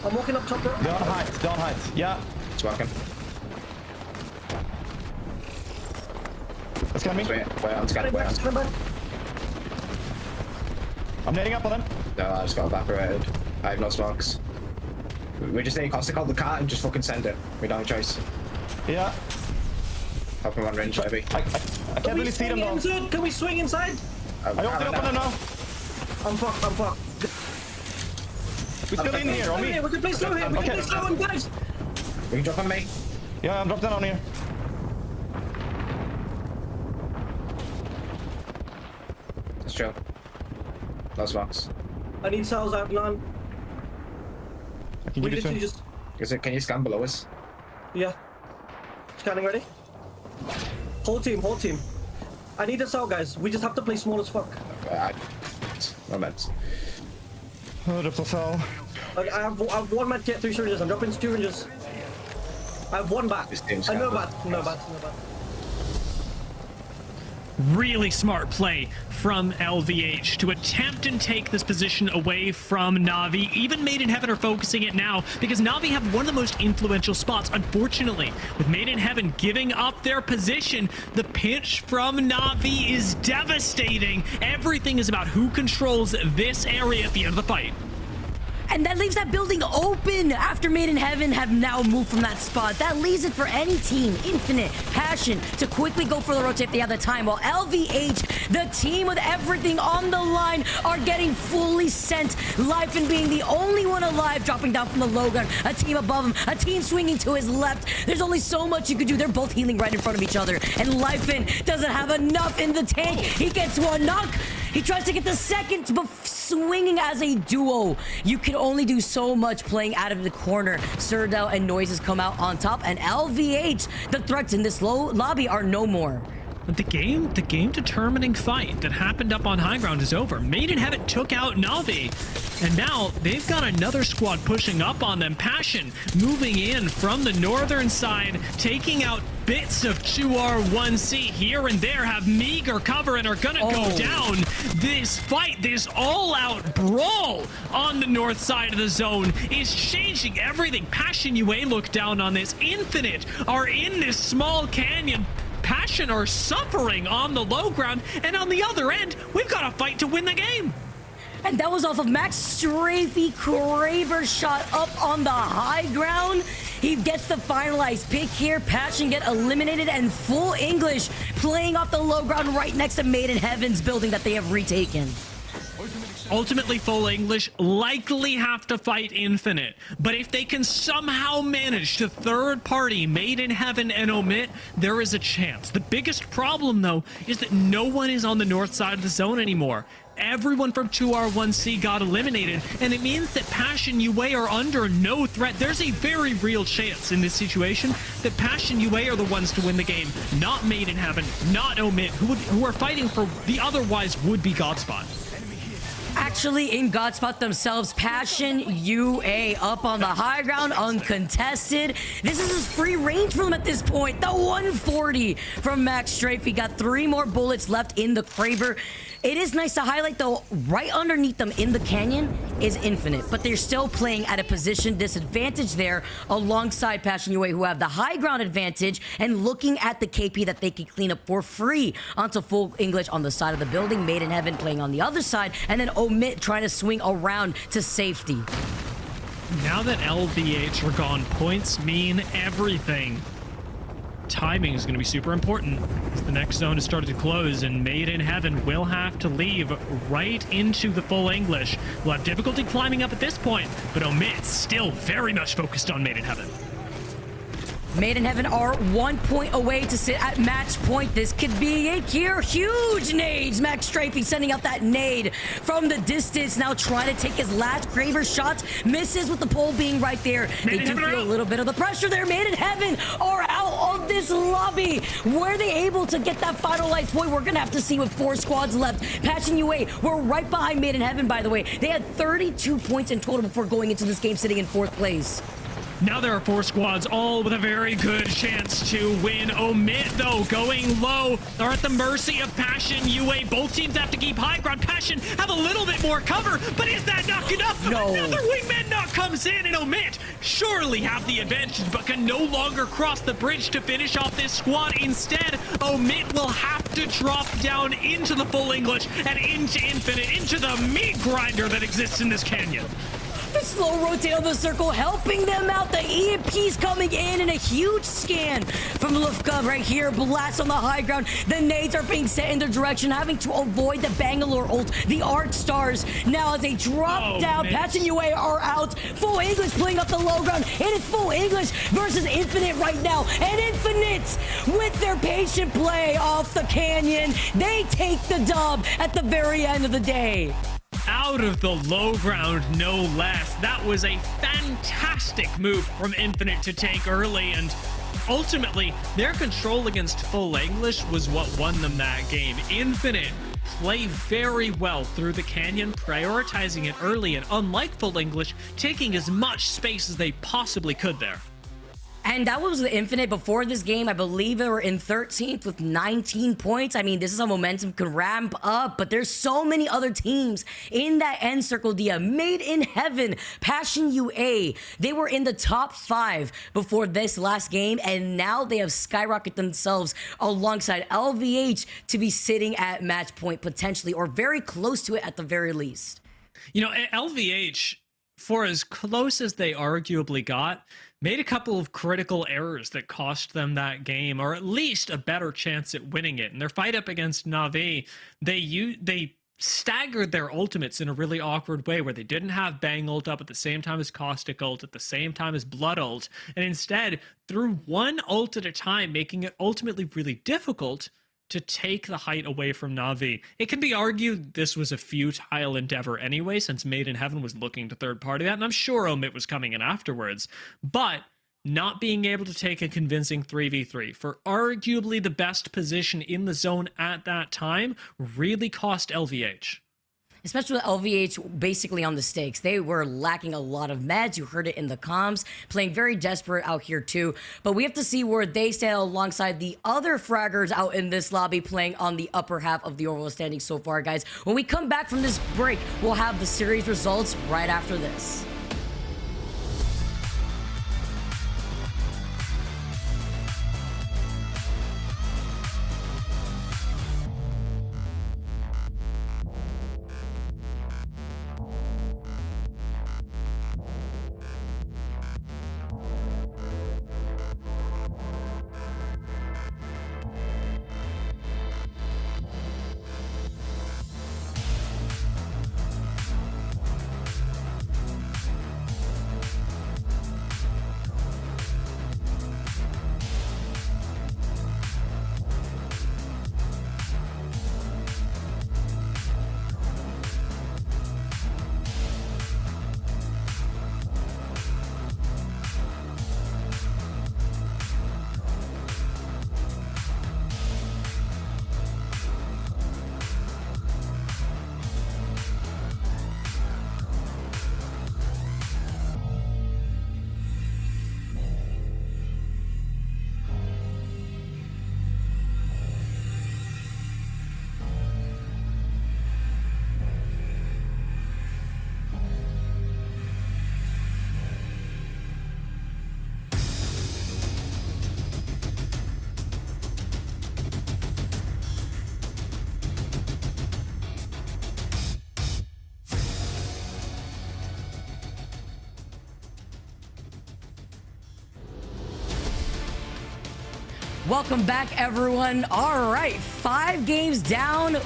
I'm walking up top. They're on height. Yeah. It's working. Scan me. Wait, I'm scanning. I'm netting up on them. No, I just got evaporated. I have no smokes. We just need Costa call the car and just fucking send it. We don't have a choice. Yeah. Help him on range, baby. I can't really see them though. Can we swing inside? I opened up on them now. I'm fucked. We're still in here, OMiT. We can play slow here. We can play slow on guys. We can drop on me. Yeah, I'm dropped down on here. Just chill. No smokes. I need cells. I have none. I can give you some. Can you scan below us? Yeah. Scanning ready? Whole team. I need a cell, guys. We just have to play small as fuck. No meds. Oh, dropped a cell. I have one med kit, 3 syringes. I'm dropping 2 syringes. I have 1 bat. No bat. Really smart play from LVH to attempt and take this position away from Na'Vi. Even Made in Heaven are focusing it now because Na'Vi have one of the most influential spots. Unfortunately, with Made in Heaven giving up their position, the pinch from Na'Vi is devastating. Everything is about who controls this area at the end of the fight. And that leaves that building open after Made in Heaven have now moved from that spot. That leaves it for any team, Infinite, Passion, to quickly go for the rotate if they have the time. While LVH, the team with everything on the line, are getting fully sent. Lyfen being the only one alive, dropping down from the low ground. A team above him, a team swinging to his left. There's only so much you could do. They're both healing right in front of each other. And Lyfen doesn't have enough in the tank. He gets one knock. He tries to get the second, but swinging as a duo, you can only do so much playing out of the corner. Surdell and Noises come out on top, and LVH, the threats in this low lobby are no more. But the game determining fight that happened up on high ground is over. Made in Heaven took out Na'Vi, and now they've got another squad pushing up on them. Passion moving in from the northern side, taking out bits of 2R1C here and there, have meager cover and are gonna go down. This fight, this all-out brawl on the north side of the zone is changing everything. PassionUA look down on this. Infinite are in this small canyon. Passion are suffering on the low ground, and on the other end, we've got a fight to win the game. And that was off of Max Strafey Craver shot up on the high ground. He gets the finalized pick here. Passion get eliminated, and Full English playing off the low ground right next to Made in Heaven's building that they have retaken. Ultimately, Full English likely have to fight Infinite, but if they can somehow manage to third party Made in Heaven and OMiT, there is a chance. The biggest problem, though, is that no one is on the north side of the zone anymore. Everyone from 2R1C got eliminated, and it means that PassionUA are under no threat. There's a very real chance in this situation that PassionUA are the ones to win the game, not Made in Heaven, not OMiT, who are fighting for the otherwise would-be Godspot. Actually, in Godspot themselves, PassionUA up on the high ground, uncontested. This is his free range for them at this point. The 140 from Max Strafe. He got 3 more bullets left in the Kraber. It is nice to highlight, though, right underneath them in the canyon is Infinite, but they're still playing at a position disadvantage there alongside PassionUA, who have the high ground advantage and looking at the KP that they can clean up for free onto Full English on the side of the building, Made in Heaven playing on the other side, and then OMiT trying to swing around to safety. Now that LVH are gone, points mean everything. Timing is going to be super important as the next zone has started to close, and Made in Heaven will have to leave right into the Full English. We'll have difficulty climbing up at this point, but OMiT still very much focused on Made in Heaven. Made in Heaven are 1 point away to sit at match point. This could be it here. Huge nades. Max Strafey sending out that nade from the distance. Now trying to take his last Kraber shots. Misses with the pole being right there. They do feel a little bit of the pressure there. Made in Heaven are out of this lobby. Were they able to get that final life point? We're going to have to see with 4 squads left. PassionUA were right behind Made in Heaven, by the way. They had 32 points in total before going into this game, sitting in 4th place. Now there are 4 squads, all with a very good chance to win. OMiT, though, going low, are at the mercy of PassionUA. Both teams have to keep high ground. Passion have a little bit more cover, but is that not enough? No. Another wingman knock comes in, and OMiT surely have the advantage, but can no longer cross the bridge to finish off this squad. Instead, OMiT will have to drop down into the Full English and into Infinite, into the meat grinder that exists in this canyon. The slow rotate of the circle helping them out. The EMP's coming in a huge scan from Lufka right here. Blast on the high ground. The nades are being set in their direction, having to avoid the Bangalore ult. The Arc Stars now as they drop down. PassionUA are out. Full English playing up the low ground. And it's Full English versus Infinite right now. And Infinite with their patient play off the canyon. They take the dub at the very end of the day. Out of the low ground, no less. That was a fantastic move from Infinite to take early, and ultimately, their control against Full English was what won them that game. Infinite play very well through the canyon, prioritizing it early, and unlike Full English, taking as much space as they possibly could there. And that was the Infinite before this game. I believe they were in 13th with 19 points. I mean, this is how momentum can ramp up, but there's so many other teams in that end circle, Dia. Made in Heaven, PassionUA. They were in the top 5 before this last game, and now they have skyrocketed themselves alongside LVH to be sitting at match point potentially, or very close to it at the very least. You know, LVH, for as close as they arguably got, made a couple of critical errors that cost them that game, or at least a better chance at winning it. In their fight up against Na'Vi, they staggered their ultimates in a really awkward way, where they didn't have Bang ult up at the same time as Caustic ult, at the same time as Blood ult, and instead threw one ult at a time, making it ultimately really difficult to take the height away from Na'Vi. It can be argued this was a futile endeavor anyway, since Made in Heaven was looking to third party that, and I'm sure OMiT was coming in afterwards, but not being able to take a convincing 3v3 for arguably the best position in the zone at that time really cost LVH. Especially with LVH basically on the stakes. They were lacking a lot of meds. You heard it in the comms. Playing very desperate out here too. But we have to see where they stand alongside the other fraggers out in this lobby playing on the upper half of the overall standing so far, guys. When we come back from this break, we'll have the series results right after this. Welcome back, everyone. All right, 5 games down.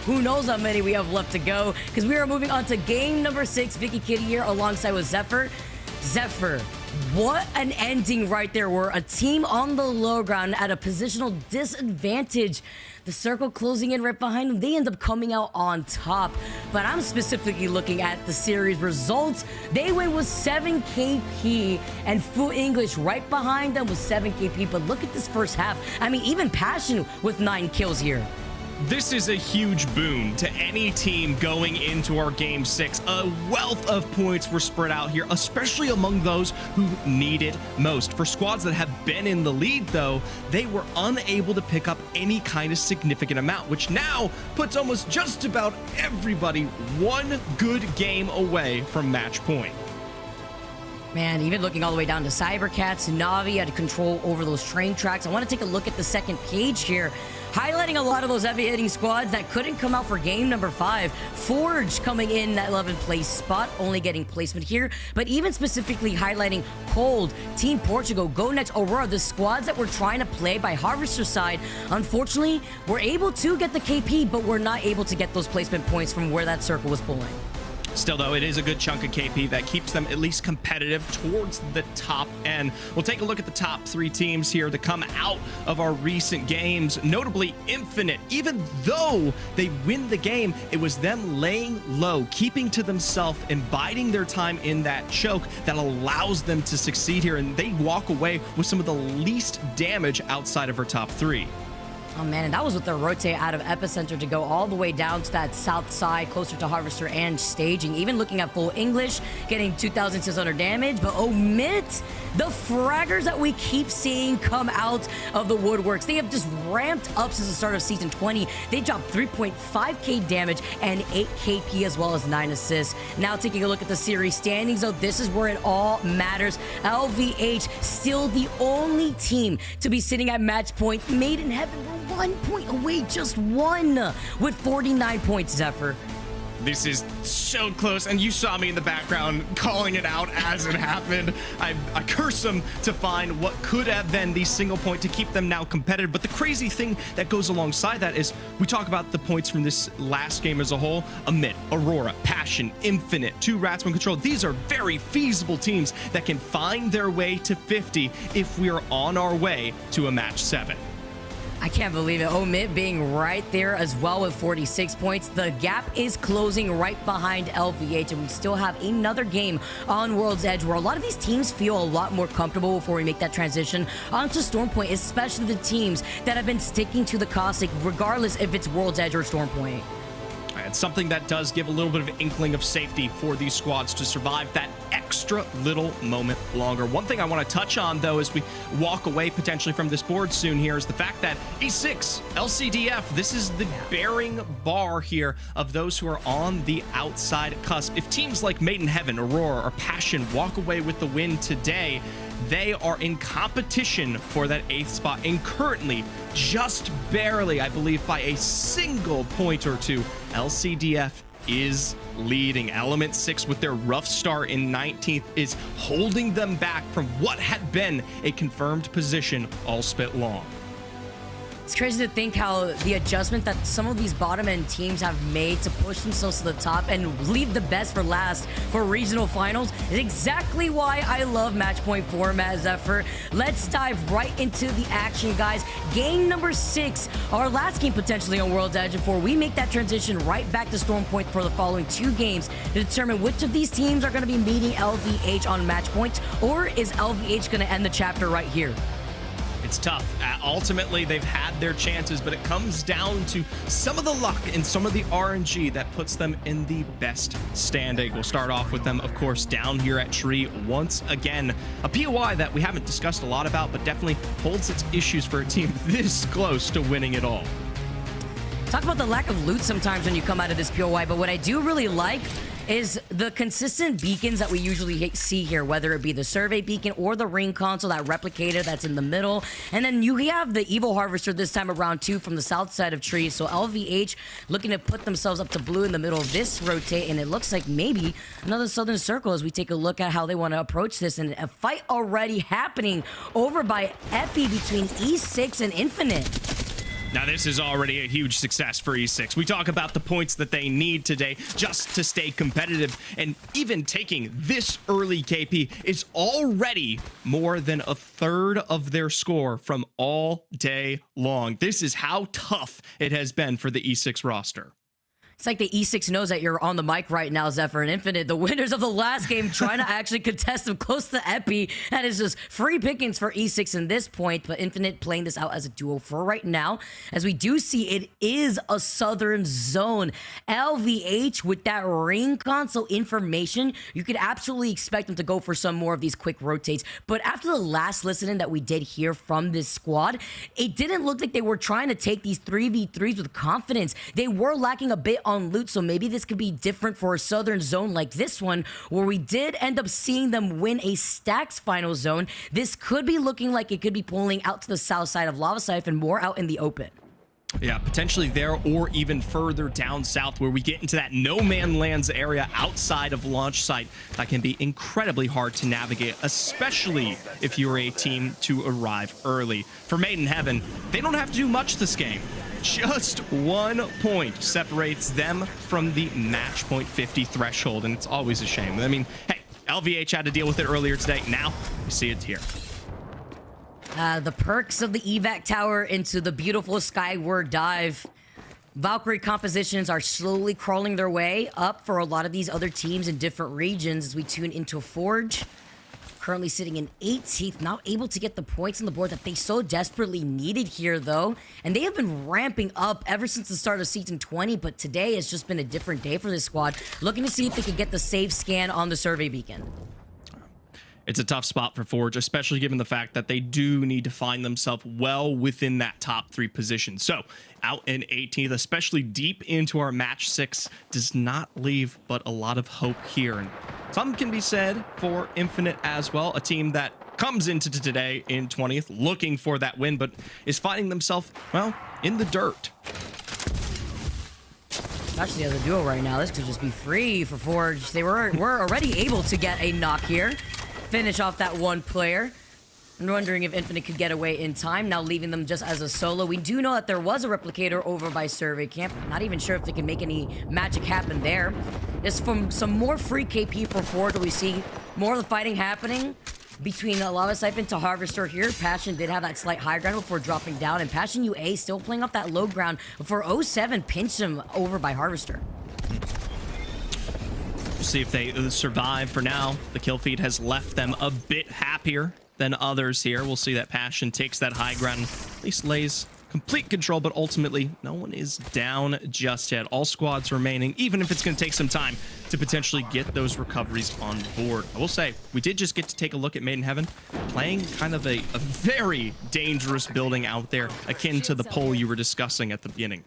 Who knows how many we have left to go, because we are moving on to game number 6. Vicky Kitty here alongside with Zephyr. Zephyr, what an ending right there. We're a team on the low ground at a positional disadvantage. The circle closing in right behind them. They end up coming out on top. But I'm specifically looking at the series results. They win with 7 KP and Full English right behind them with 7 KP. But look at this first half. I mean, even Passion with 9 kills here. This is a huge boon to any team going into our game 6. A wealth of points were spread out here, especially among those who need it most. For squads that have been in the lead, though, they were unable to pick up any kind of significant amount, which now puts almost just about everybody one good game away from match point. Man, even looking all the way down to cybercats, Navi had control over those train tracks. I want to take a look at the second page here, highlighting a lot of those heavy hitting squads that couldn't come out for game number 5. Forge coming in that 11th place spot, only getting placement here, but even specifically highlighting Cold, Team Portugal, GoNext, AURORA, the squads that we're trying to play by Harvester's side. Unfortunately, we're able to get the KP, but we're not able to get those placement points from where that circle was pulling. Still, though, it is a good chunk of KP that keeps them at least competitive towards the top end. We'll take a look at the top 3 teams here to come out of our recent games, notably Infinite. Even though they win the game, it was them laying low, keeping to themselves and biding their time in that choke that allows them to succeed here, and they walk away with some of the least damage outside of our top 3. Oh man, and that was with their rotate out of Epicenter to go all the way down to that south side, closer to Harvester and staging. Even looking at Full English, getting 2,600 damage. But OMiT, the fraggers that we keep seeing come out of the woodworks, they have just ramped up since the start of Season 20. They dropped 3.5k damage and 8 KP as well as 9 assists. Now taking a look at the series standings, though, this is where it all matters. LVH, still the only team to be sitting at match point. Made in Heaven, 1 point away, just 1 with 49 points, Zephyr. This is so close, and you saw me in the background calling it out as it happened. I curse them to find what could have been the single point to keep them now competitive. But the crazy thing that goes alongside that is we talk about the points from this last game as a whole. OMiT, AURORA, Passion, Infinite, 2 Rats, 1 Control. These are very feasible teams that can find their way to 50 if we are on our way to a match 7. I can't believe it. OMiT being right there as well with 46 points. The gap is closing right behind LVH, and we still have another game on World's Edge where a lot of these teams feel a lot more comfortable before we make that transition onto Stormpoint, especially the teams that have been sticking to the Caustic, regardless if it's World's Edge or Stormpoint. It's something that does give a little bit of inkling of safety for these squads to survive that extra little moment longer. One thing I want to touch on, though, as we walk away potentially from this board soon here, is the fact that E6, LCDF, this is the bearing bar here of those who are on the outside cusp. If teams like Made in Heaven, AURORA, or Passion walk away with the win today, they are in competition for that 8th spot, and currently just barely, I believe, by a single point or 2, LCDF is leading. Element 6, with their rough start in 19th, is holding them back from what had been a confirmed position all spit long. It's crazy to think how the adjustment that some of these bottom end teams have made to push themselves to the top and leave the best for last for regional finals is exactly why I love match point format, Zephyr. Let's dive right into the action, guys. Game number 6, our last game potentially on World's Edge before we make that transition right back to Stormpoint for the following 2 games to determine which of these teams are going to be meeting LVH on match points, or is LVH going to end the chapter right here? It's tough. Ultimately, they've had their chances, but it comes down to some of the luck and some of the RNG that puts them in the best standing. We'll start off with them, of course, down here at Tree once again. A POI that we haven't discussed a lot about, but definitely holds its issues for a team this close to winning it all. Talk about the lack of loot sometimes when you come out of this POI, but what I do really like is the consistent beacons that we usually see here, whether it be the survey beacon or the ring console, that replicator that's in the middle. And then you have the Evo Harvester this time around too from the south side of trees. So LVH looking to put themselves up to blue in the middle of this rotate, and it looks like maybe another Southern Circle as we take a look at how they want to approach this. And a fight already happening over by Epi between E6 and Infinite. Now, this is already a huge success for E6. We talk about the points that they need today just to stay competitive, and even taking this early KP is already more than a third of their score from all day long. This is how tough it has been for the E6 roster. It's like the E6 knows that you're on the mic right now, Zephyr and Infinite. The winners of the last game trying to actually contest them close to Epi. That is just free pickings for E6 in this point, but Infinite playing this out as a duo for right now. As we do see, it is a Southern zone. LVH with that ring console information, you could absolutely expect them to go for some more of these quick rotates. But after the last listening that we did hear from this squad, it didn't look like they were trying to take these 3v3s with confidence. They were lacking a bit on loot, so maybe this could be different for a Southern zone like this one, where we did end up seeing them win a Stacks final zone. This could be looking like it could be pulling out to the south side of Lava Siphon, more out in the open. Yeah, potentially there, or even further down south, where we get into that no man lands area outside of launch site. That can be incredibly hard to navigate, especially if you're a team to arrive early. For Made in Heaven, they don't have to do much this game. Just 1 point separates them from the match point 50 threshold, and it's always a shame. I mean, hey, LVH had to deal with it earlier today. Now we see it here. The perks of the evac tower into the beautiful skyward dive. Valkyrie compositions are slowly crawling their way up for a lot of these other teams in different regions as we tune into Forge. Currently sitting in 18th, not able to get the points on the board that they so desperately needed here, though. And they have been ramping up ever since the start of Season 20, but today has just been a different day for this squad, looking to see if they can get the save scan on the survey beacon. It's a tough spot for Forge, especially given the fact that they do need to find themselves well within that top 3 position. So, out in 18th, especially deep into our match 6, does not leave but a lot of hope here. And some can be said for Infinite as well, a team that comes into today in 20th looking for that win, but is finding themselves, well, in the dirt. Actually, as a duo right now, this could just be free for Forge. They were already able to get a knock here. Finish off that one player. I'm wondering if Infinite could get away in time, now leaving them just as a solo. We do know that there was a replicator over by Survey Camp. Not even sure if they can make any magic happen there. Just from some more free KP for Forge, we see more of the fighting happening between Lava Siphon to Harvester here. Passion did have that slight high ground before dropping down, and PassionUA still playing off that low ground before 07 pinched him over by Harvester. We'll see if they survive. For now, the kill feed has left them a bit happier than others here. We'll see that Passion takes that high ground, at least lays complete control, but ultimately no one is down just yet. All squads remaining, even if it's going to take some time to potentially get those recoveries on board. I will say, we did just get to take a look at Made in Heaven, playing kind of a very dangerous building out there, akin to the pole you were discussing at the beginning.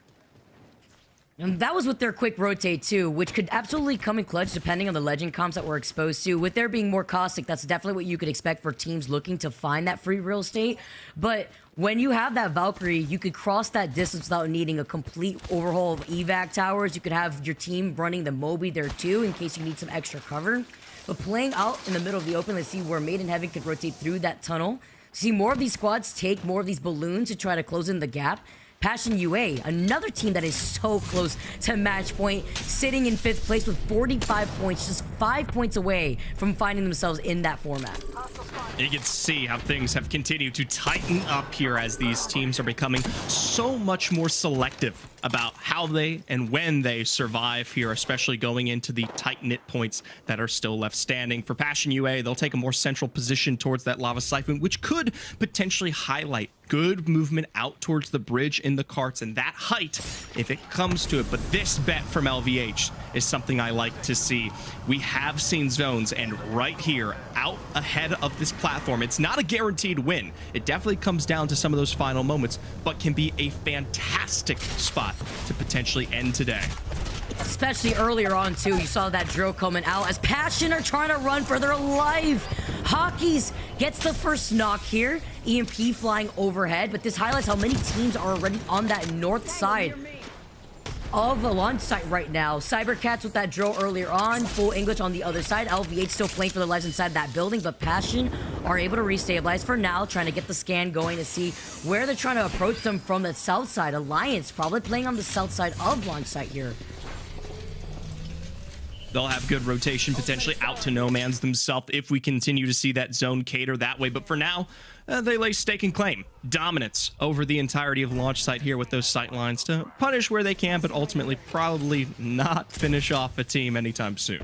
And that was with their quick rotate too, which could absolutely come in clutch depending on the legend comps that we're exposed to. With there being more caustic, that's definitely what you could expect for teams looking to find that free real estate. But when you have that Valkyrie, you could cross that distance without needing a complete overhaul of evac towers. You could have your team running the Moby there too in case you need some extra cover. But playing out in the middle of the open, let's see where Made in Heaven could rotate through that tunnel. See more of these squads take more of these balloons to try to close in the gap. PassionUA, another team that is so close to match point, sitting in 5th place with 45 points, just 5 points away from finding themselves in that format. You can see how things have continued to tighten up here as these teams are becoming so much more selective about how they and when they survive here, especially going into the tight-knit points that are still left standing. For PassionUA, they'll take a more central position towards that Lava Siphon, which could potentially highlight good movement out towards the bridge in the carts and that height if it comes to it. But this bet from LVH is something I like to see. We have seen zones, and right here, out ahead of this platform, it's not a guaranteed win. It definitely comes down to some of those final moments, but can be a fantastic spot to potentially end today. Especially earlier on, too. You saw that drill coming out as Passion are trying to run for their life. Hockey's gets the first knock here. EMP flying overhead, but this highlights how many teams are already on that north side of the launch site right now. Cybercats with that drill earlier on, full English on the other side. LVH still playing for their lives inside that building, but Passion are able to restabilize for now, trying to get the scan going to see where they're trying to approach them from the south side. Alliance probably playing on the south side of launch site here. They'll have good rotation potentially out to no man's themselves if we continue to see that zone cater that way. But for now, they lay stake and claim dominance over the entirety of launch site here with those sight lines to punish where they can, but ultimately probably not finish off a team anytime soon.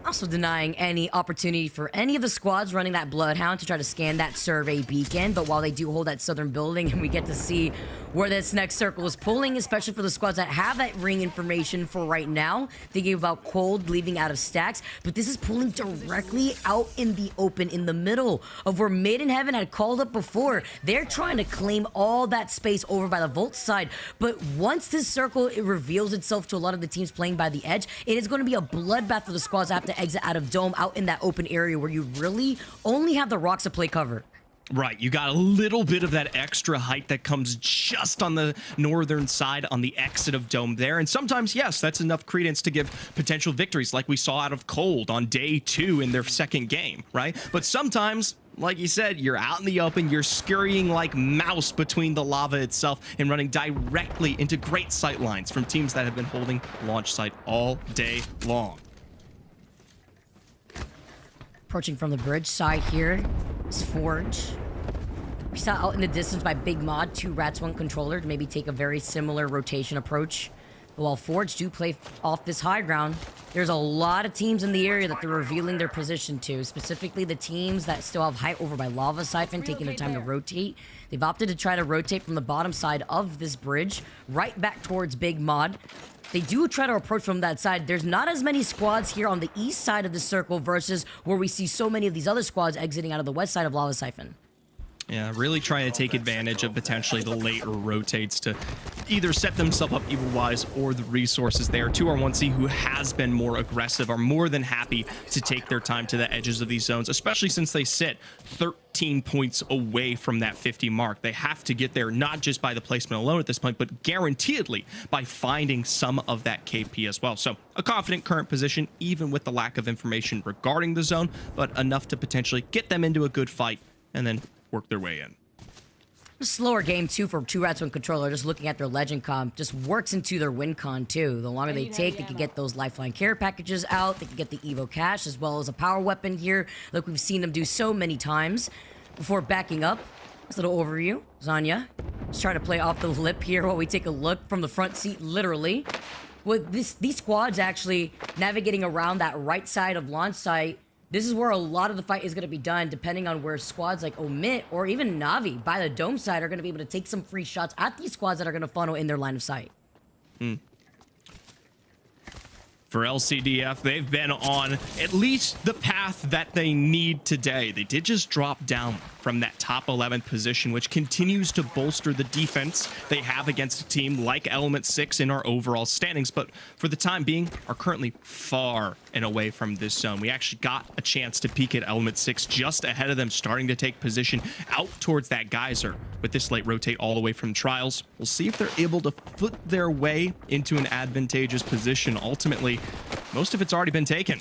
Also denying any opportunity for any of the squads running that Bloodhound to try to scan that survey beacon. But while they do hold that southern building and we get to see where this next circle is pulling, especially for the squads that have that ring information for right now, thinking about Cold leaving out of stacks, but this is pulling directly out in the open in the middle of where Made in Heaven had called up before. They're trying to claim all that space over by the Volt side, but once this circle it reveals itself to a lot of the teams playing by the edge, it is going to be a bloodbath for the squads that have to exit out of Dome out in that open area where you really only have the rocks to play cover. Right, you got a little bit of that extra height that comes just on the northern side on the exit of Dome there. And sometimes, yes, that's enough credence to give potential victories like we saw out of Cold on day 2 in their second game, right? But sometimes, like you said, you're out in the open, you're scurrying like mouse between the lava itself and running directly into great sight lines from teams that have been holding launch site all day long. Approaching from the bridge side here is Forge. We saw out in the distance by Big Mod, 2 rats, 1 controller to maybe take a very similar rotation approach. But while Forge do play off this high ground, there's a lot of teams in the area that they're revealing their position to, specifically the teams that still have height over by Lava Siphon, taking their time to rotate. They've opted to try to rotate from the bottom side of this bridge right back towards Big Mod. They do try to approach from that side. There's not as many squads here on the east side of the circle versus where we see so many of these other squads exiting out of the west side of Lava Siphon. Yeah, really trying to take advantage of potentially the later rotates to either set themselves up evil-wise or the resources there. 2R1C, who has been more aggressive, are more than happy to take their time to the edges of these zones, especially since they sit 13 points away from that 50 mark. They have to get there not just by the placement alone at this point, but guaranteedly by finding some of that KP as well. So a confident current position, even with the lack of information regarding the zone, but enough to potentially get them into a good fight and then work their way in. Slower game too for 2 rats, 1 controller. Just looking at their legend comp just works into their win con too. The longer they take, they can get those lifeline care packages out. They can get the Evo cash as well as a power weapon here, like we've seen them do so many times. Before backing up, this little overview. Zanya, just trying to play off the lip here while we take a look from the front seat, literally. With these squads actually navigating around that right side of launch site. This is where a lot of the fight is going to be done, depending on where squads like OMiT or even Navi by the Dome side are going to be able to take some free shots at these squads that are going to funnel in their line of sight. For LCDF, they've been on at least the path that they need today. They did just drop down from that top 11th position, which continues to bolster the defense they have against a team like Element 6 in our overall standings, but for the time being are currently far and away from this zone. We actually got a chance to peek at Element 6 just ahead of them, starting to take position out towards that geyser. With this late rotate all the way from Trials, we'll see if they're able to foot their way into an advantageous position. Ultimately, most of it's already been taken.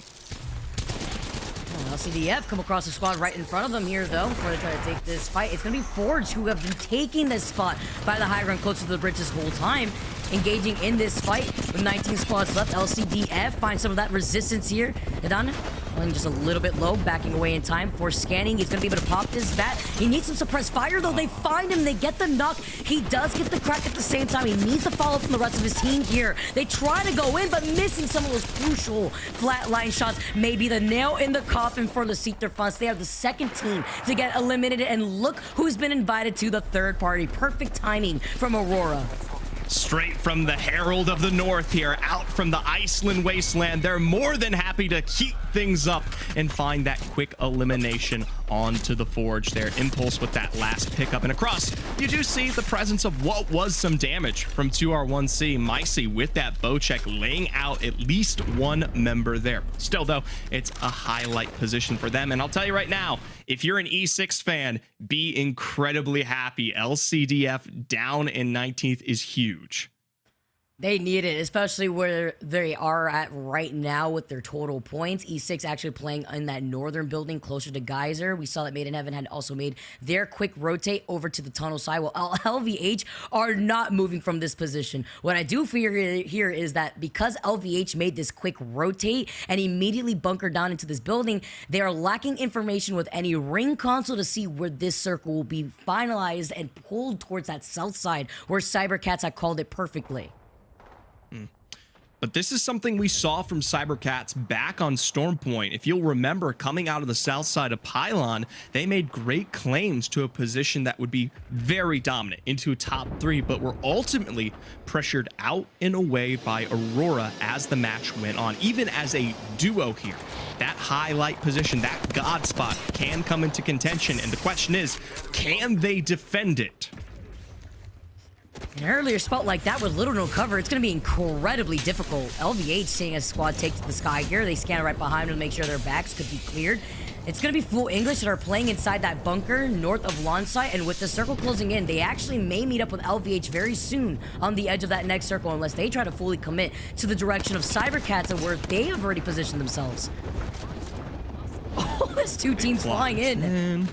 LCDF come across the squad right in front of them here, though, before they try to take this fight. It's going to be Forge who have been taking this spot by the high ground close to the bridge this whole time, engaging in this fight with 19 squads left. LCDF finds some of that resistance here. Edan playing just a little bit low, backing away in time for scanning. He's going to be able to pop this bat. He needs some suppressed fire, though. They find him. They get the knock. He does get the crack at the same time. He needs to follow from the rest of his team here. They try to go in, but missing some of those crucial flatline shots. Maybe the nail in the coffin for the Seeker Funds. They are the second team to get eliminated, and look who's been invited to the third party. Perfect timing from AURORA. Straight from the Herald of the North here, out from the Iceland wasteland. They're more than happy to keep things up and find that quick elimination onto the Forge there. Impulse with that last pickup, and across you do see the presence of what was some damage from 2R1C. Micey with that bow check, laying out at least one member there. Still though, it's a highlight position for them, and I'll tell you right now, if you're an E6 fan, be incredibly happy. LCDF down in 19th is huge. They need it, especially where they are at right now with their total points. E6 actually playing in that northern building closer to Geyser. We saw that Made in Heaven had also made their quick rotate over to the tunnel side, while LVH are not moving from this position. What I do fear here is that because LVH made this quick rotate and immediately bunkered down into this building, they are lacking information with any ring console to see where this circle will be finalized and pulled towards that south side, where cybercats had called it perfectly. But this is something we saw from cybercats back on Stormpoint. If you'll remember, coming out of the south side of Pylon, they made great claims to a position that would be very dominant into top 3, but were ultimately pressured out and away by AURORA as the match went on. Even as a duo here, that highlight position, that god spot can come into contention, and the question is, can they defend it? An earlier spot like that with little no cover, it's going to be incredibly difficult. LVH seeing a squad take to the sky here. They scan right behind them to make sure their backs could be cleared. It's going to be full English that are playing inside that bunker north of launch site, and with the circle closing in, they actually may meet up with LVH very soon on the edge of that next circle unless they try to fully commit to the direction of cybercats and where they have already positioned themselves. Oh, there's two teams flying in.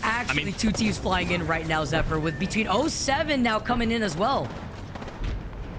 Actually, two teams flying in right now, Zephyr, with between 07 now coming in as well.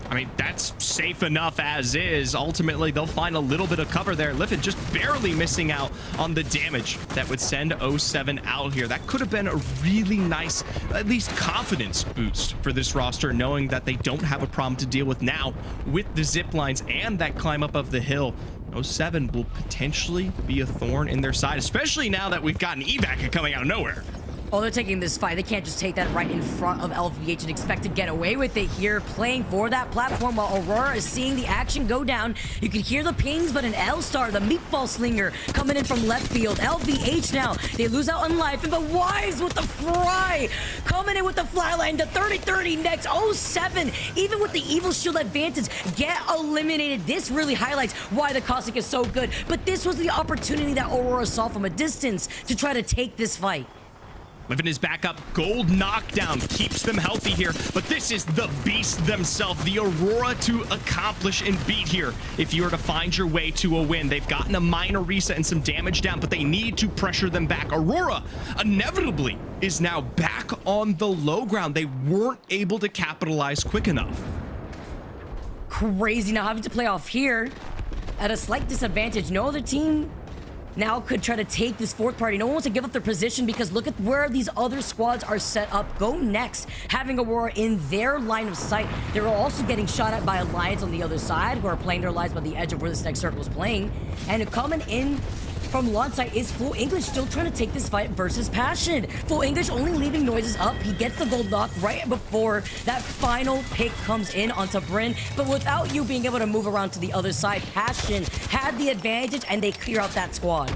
I mean, that's safe enough as is. Ultimately, they'll find a little bit of cover there. Liffin just barely missing out on the damage that would send 07 out here. That could have been a really nice, at least confidence boost for this roster, knowing that they don't have a problem to deal with now with the zip lines and that climb up of the hill. 07 will potentially be a thorn in their side, especially now that we've got an evac coming out of nowhere. Oh, they're taking this fight. They can't just take that right in front of LVH and expect to get away with it here, playing for that platform while AURORA is seeing the action go down. You can hear the pings, but an L-Star, the meatball slinger, coming in from left field. LVH now, they lose out on life, but Wise with the fry, coming in with the flatline, the 30-30 next. 07, even with the evil shield advantage, get eliminated. This really highlights why the Cossack is so good, but this was the opportunity that AURORA saw from a distance to try to take this fight. Living his back up, gold knockdown keeps them healthy here, but this is the beast themselves, the AURORA to accomplish and beat here. If you are to find your way to a win, they've gotten a minor reset and some damage down, but they need to pressure them back. AURORA inevitably is now back on the low ground. They weren't able to capitalize quick enough. Crazy now having to play off here at a slight disadvantage. No other team now could try to take this fourth party. No one wants to give up their position because look at where these other squads are set up. GoNext having AURORA in their line of sight. They're also getting shot at by Alliance on the other side, who are playing their lives by the edge of where this next circle is playing. And coming in from launch site is Full English, still trying to take this fight versus Passion. Full English only leaving noises up. He gets the gold knock right before that final pick comes in onto Bryn, but without you being able to move around to the other side, Passion had the advantage and they clear out that squad.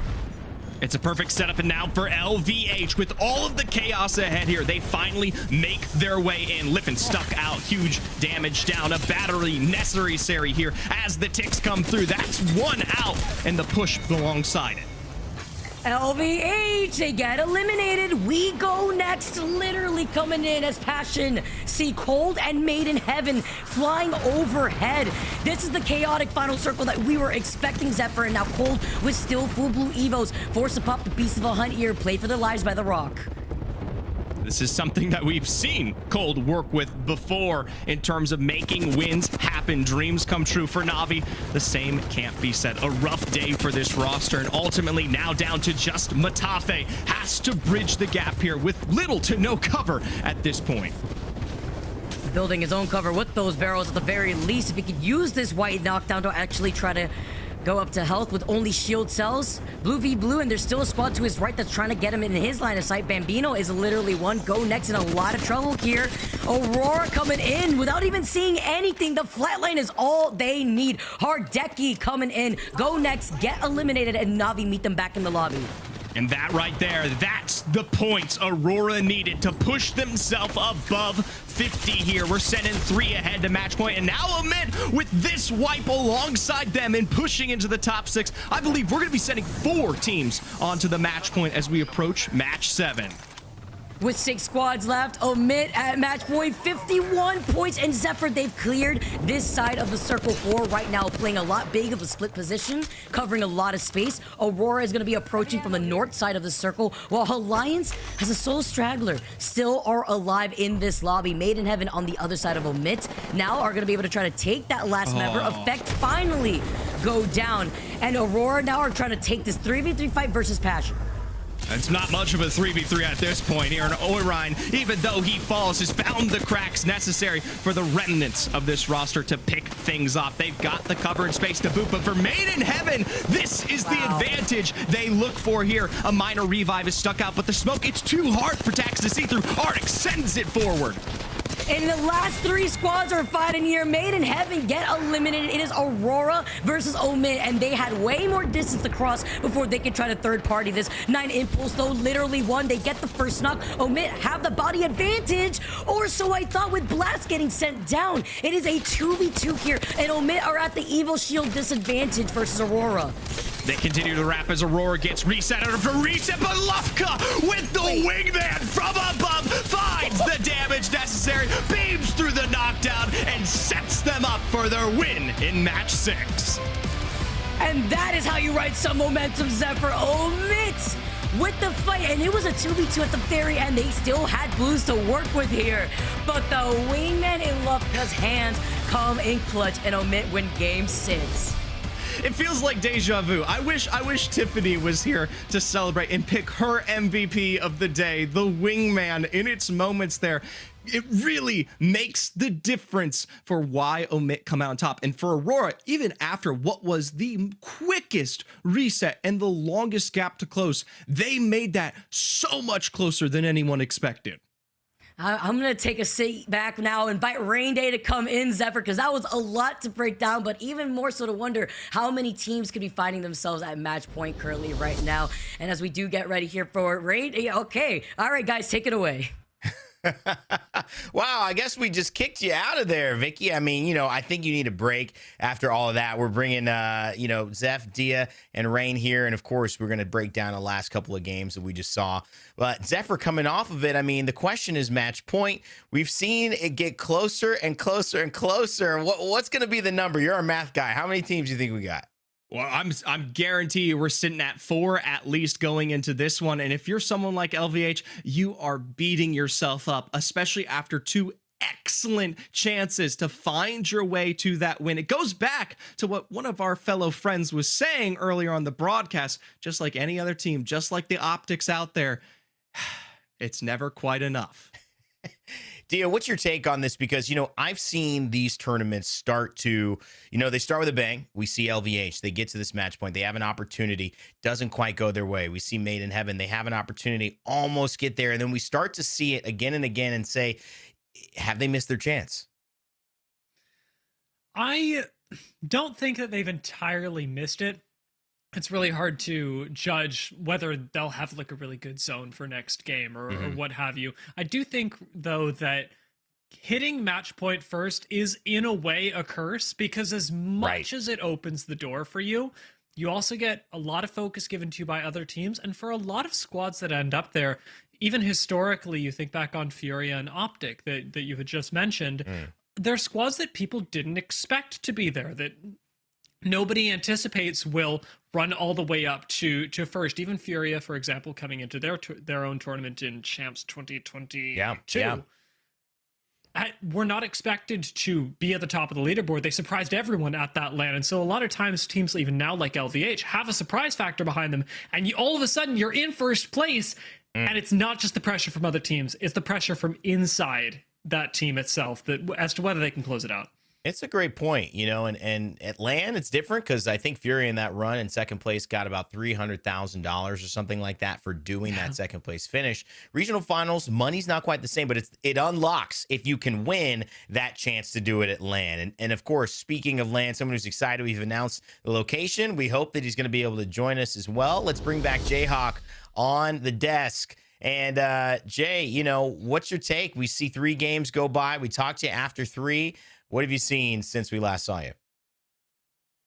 It's a perfect setup, and now for LVH, with all of the chaos ahead here, they finally make their way in. Liffin stuck out, huge damage down, a battery necessary here as the ticks come through. That's one out, and the push alongside it. LVH, they get eliminated. We go next, literally coming in as Passion see Cold and Made in Heaven flying overhead. This is the chaotic final circle that we were expecting, Zephyr, and now Cold with still full blue evos forced to pop the Beast of a Hunt here, played for their lives by the Rock. This is something that we've seen Cold work with before in terms of making wins happen, dreams come true for Na'Vi. The same can't be said. A rough day for this roster, and ultimately now down to just Matafe. Has to bridge the gap here with little to no cover at this point. Building his own cover with those barrels at the very least. If he could use this white knockdown to actually try to go up to health with only shield cells. Blue v blue, and there's still a squad to his right that's trying to get him in his line of sight. Bambino is literally one. GoNext in a lot of trouble here. AURORA coming in without even seeing anything. The flatline is all they need. Hardeki coming in. GoNext get eliminated, and Na'Vi meet them back in the lobby. And that right there, that's the points Aurora needed to push themselves above 50 here. We're sending 3 ahead to match point, and now OMiT with this wipe alongside them and pushing into the top 6. I believe we're going to be sending 4 teams onto the match point as we approach match 7. With 6 squads left, OMiT at match point, 51 points, and Zephyr, they've cleared this side of the circle 4 right now, playing a lot big of a split position, covering a lot of space. Aurora is going to be approaching from the north side of the circle, while Alliance has a sole straggler still are alive in this lobby. Made in Heaven on the other side of OMiT now are going to be able to try to take that last member. Effect finally go down, and Aurora now are trying to take this 3v3 fight versus Passion. It's not much of a 3v3 at this point here, and Oirine, even though he falls, has found the cracks necessary for the remnants of this roster to pick things off. They've got the cover and space to boot, but for Made in Heaven, this is the advantage they look for here. A minor revive is stuck out, but the smoke, it's too hard for Tax to see through. Arctic sends it forward. And the last 3 squads are fighting here. Made in Heaven get eliminated. It is Aurora versus OMiT, and they had way more distance to cross before they could try to third party this. 9 Impulse, though, literally won. They get the first knock. OMiT have the body advantage, or so I thought, with Blast getting sent down. It is a 2v2 here, and OMiT are at the Evil Shield disadvantage versus Aurora. They continue to wrap as Aurora gets reset after reset, but Lufka with the wingman from above finds the damage necessary, beams through the knockdown, and sets them up for their win in match 6. And that is how you write some momentum, Zephyr. OMiT with the fight, and it was a 2v2 at the very end. They still had blues to work with here, but the wingman in Lufka's hands come in clutch, and OMiT win game 6. It feels like deja vu. I wish Tiffany was here to celebrate and pick her MVP of the day, the wingman, in its moments there. It really makes the difference for why OMiT come out on top. And for Aurora, even after what was the quickest reset and the longest gap to close, they made that so much closer than anyone expected. I'm going to take a seat back now, invite Rain Day to come in, Zephyr, because that was a lot to break down, but even more so to wonder how many teams could be finding themselves at match point currently right now. And as we do get ready here for Rain Day, okay. All right, guys, take it away. Wow, I guess we just kicked you out of there, Vicky. I mean, you know, I think you need a break after all of that. We're bringing, you know, Zeph, Dia, and Rain here. And, of course, we're going to break down the last couple of games that we just saw. But Zephyr coming off of it, I mean, the question is match point. We've seen it get closer and closer and closer. What's going to be the number? You're our math guy. How many teams do you think we got? Well, I'm guarantee you we're sitting at 4 at least going into this one. And if you're someone like LVH, you are beating yourself up, especially after 2 excellent chances to find your way to that win. It goes back to what one of our fellow friends was saying earlier on the broadcast. Just like any other team, just like the optics out there, it's never quite enough. Dia, what's your take on this? Because, you know, I've seen these tournaments start to, you know, they start with a bang. We see LVH. They get to this match point. They have an opportunity. Doesn't quite go their way. We see Made in Heaven. They have an opportunity, almost get there. And then we start to see it again and again and say, have they missed their chance? I don't think that they've entirely missed it. It's really hard to judge whether they'll have like a really good zone for next game or what have you. I do think, though, that hitting match point first is in a way a curse, because as much as it opens the door for you, you also get a lot of focus given to you by other teams. And for a lot of squads that end up there, even historically, you think back on Furia and Optic that you had just mentioned, they're squads that people didn't expect to be there, that nobody anticipates will run all the way up to first. Even Furia, for example, coming into their own tournament in Champs 2022. We're not expected to be at the top of the leaderboard. They surprised everyone at that LAN. And so a lot of times teams, even now like LVH, have a surprise factor behind them. And all of a sudden you're in first place. And it's not just the pressure from other teams. It's the pressure from inside that team itself as to whether they can close it out. It's a great point, you know, and at LAN, it's different because I think Fury in that run in second place got about $300,000 or something like that for doing that second place finish. Regional finals, money's not quite the same, but it unlocks, if you can win, that chance to do it at LAN. And of course, speaking of LAN, someone who's excited, we've announced the location. We hope that he's going to be able to join us as well. Let's bring back Jayhawk on the desk. And Jay, you know, what's your take? We see 3 games go by. We talked to you after 3. What have you seen since we last saw you?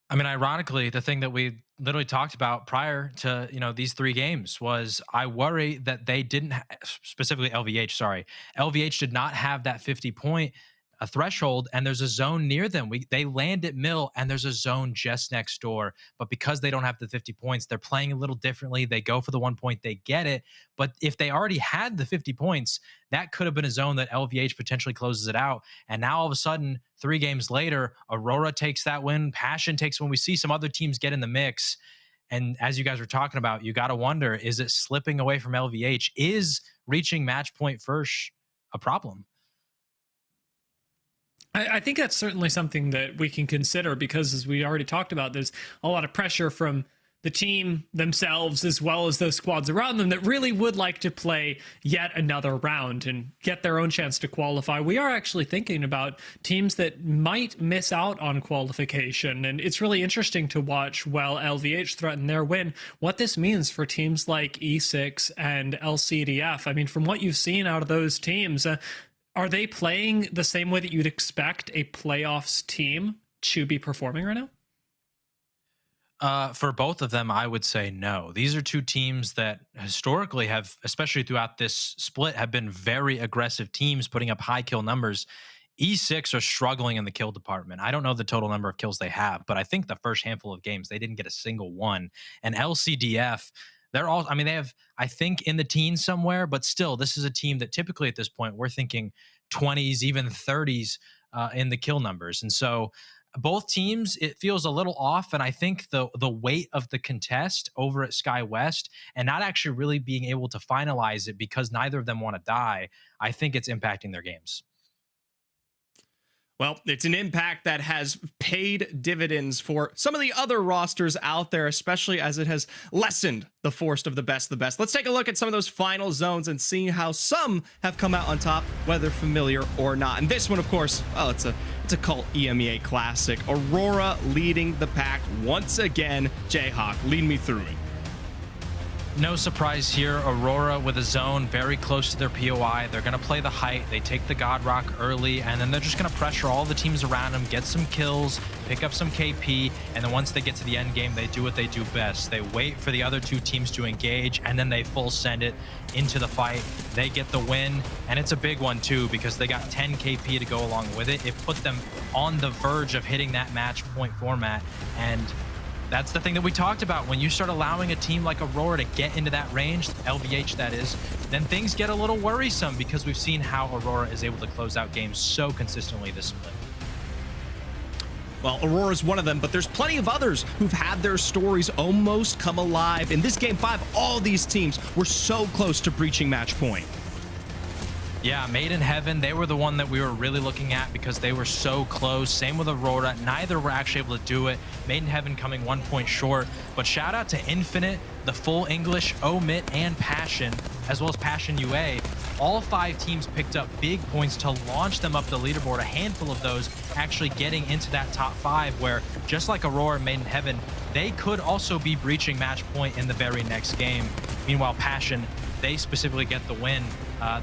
I mean, ironically, the thing that we literally talked about prior to, you know, these 3 games was I worry that they didn't, specifically LVH, sorry. LVH did not have that 50-point threshold, and there's a zone near them. They land at mill, and there's a zone just next door. But because they don't have the 50 points, they're playing a little differently. They go for the 1 point, they get it. But if they already had the 50 points, that could have been a zone that LVH potentially closes it out. And now all of a sudden, 3 games later, AURORA takes that win, Passion takes when we see some other teams get in the mix. And as you guys were talking about, you got to wonder, is it slipping away from LVH? Is reaching match point first a problem? I think that's certainly something that we can consider because, as we already talked about, there's a lot of pressure from the team themselves as well as those squads around them that really would like to play yet another round and get their own chance to qualify. We are actually thinking about teams that might miss out on qualification, and it's really interesting to watch while LVH threaten their win, what this means for teams like E6 and LCDF. I mean, from what you've seen out of those teams, are they playing the same way that you'd expect a playoffs team to be performing right now? For both of them, I would say no. These are 2 teams that historically have, especially throughout this split, have been very aggressive teams, putting up high kill numbers. E6 are struggling in the kill department. I don't know the total number of kills they have, but I think the first handful of games, they didn't get a single one. And LCDF, they're all, I mean, they have, I think, in the teens somewhere, but still, this is a team that typically at this point, we're thinking 20s, even 30s in the kill numbers. And so both teams, it feels a little off. And I think the weight of the contest over at Sky West and not actually really being able to finalize it because neither of them want to die, I think it's impacting their games. Well, it's an impact that has paid dividends for some of the other rosters out there, especially as it has lessened the force of the best of the best. Let's take a look at some of those final zones and see how some have come out on top, whether familiar or not. And this one, of course, well, it's a cult EMEA classic. AURORA leading the pack once again. Jayhawk, lead me through it. No surprise here. AURORA with a zone very close to their POI. They're going to play the height. They take the God Rock early, and then they're just going to pressure all the teams around them, get some kills, pick up some KP, and then once they get to the end game, they do what they do best. They wait for the other 2 teams to engage, and then they full send it into the fight. They get the win, and it's a big one too because they got 10 KP to go along with it. It put them on the verge of hitting that match point format, and that's the thing that we talked about. When you start allowing a team like AURORA to get into that range, LVH that is, then things get a little worrisome because we've seen how AURORA is able to close out games so consistently this split. Well, AURORA is one of them, but there's plenty of others who've had their stories almost come alive. In this Game 5, all these teams were so close to breaching match point. Yeah, Made in Heaven, they were the one that we were really looking at because they were so close. Same with AURORA. Neither were actually able to do it. Made in Heaven coming 1 point short. But shout out to Infinite, the Full English, OMiT, and Passion, as well as PassionUA. All 5 teams picked up big points to launch them up the leaderboard. A handful of those actually getting into that top 5 where, just like AURORA and Made in Heaven, they could also be breaching match point in the very next game. Meanwhile, Passion, they specifically get the win.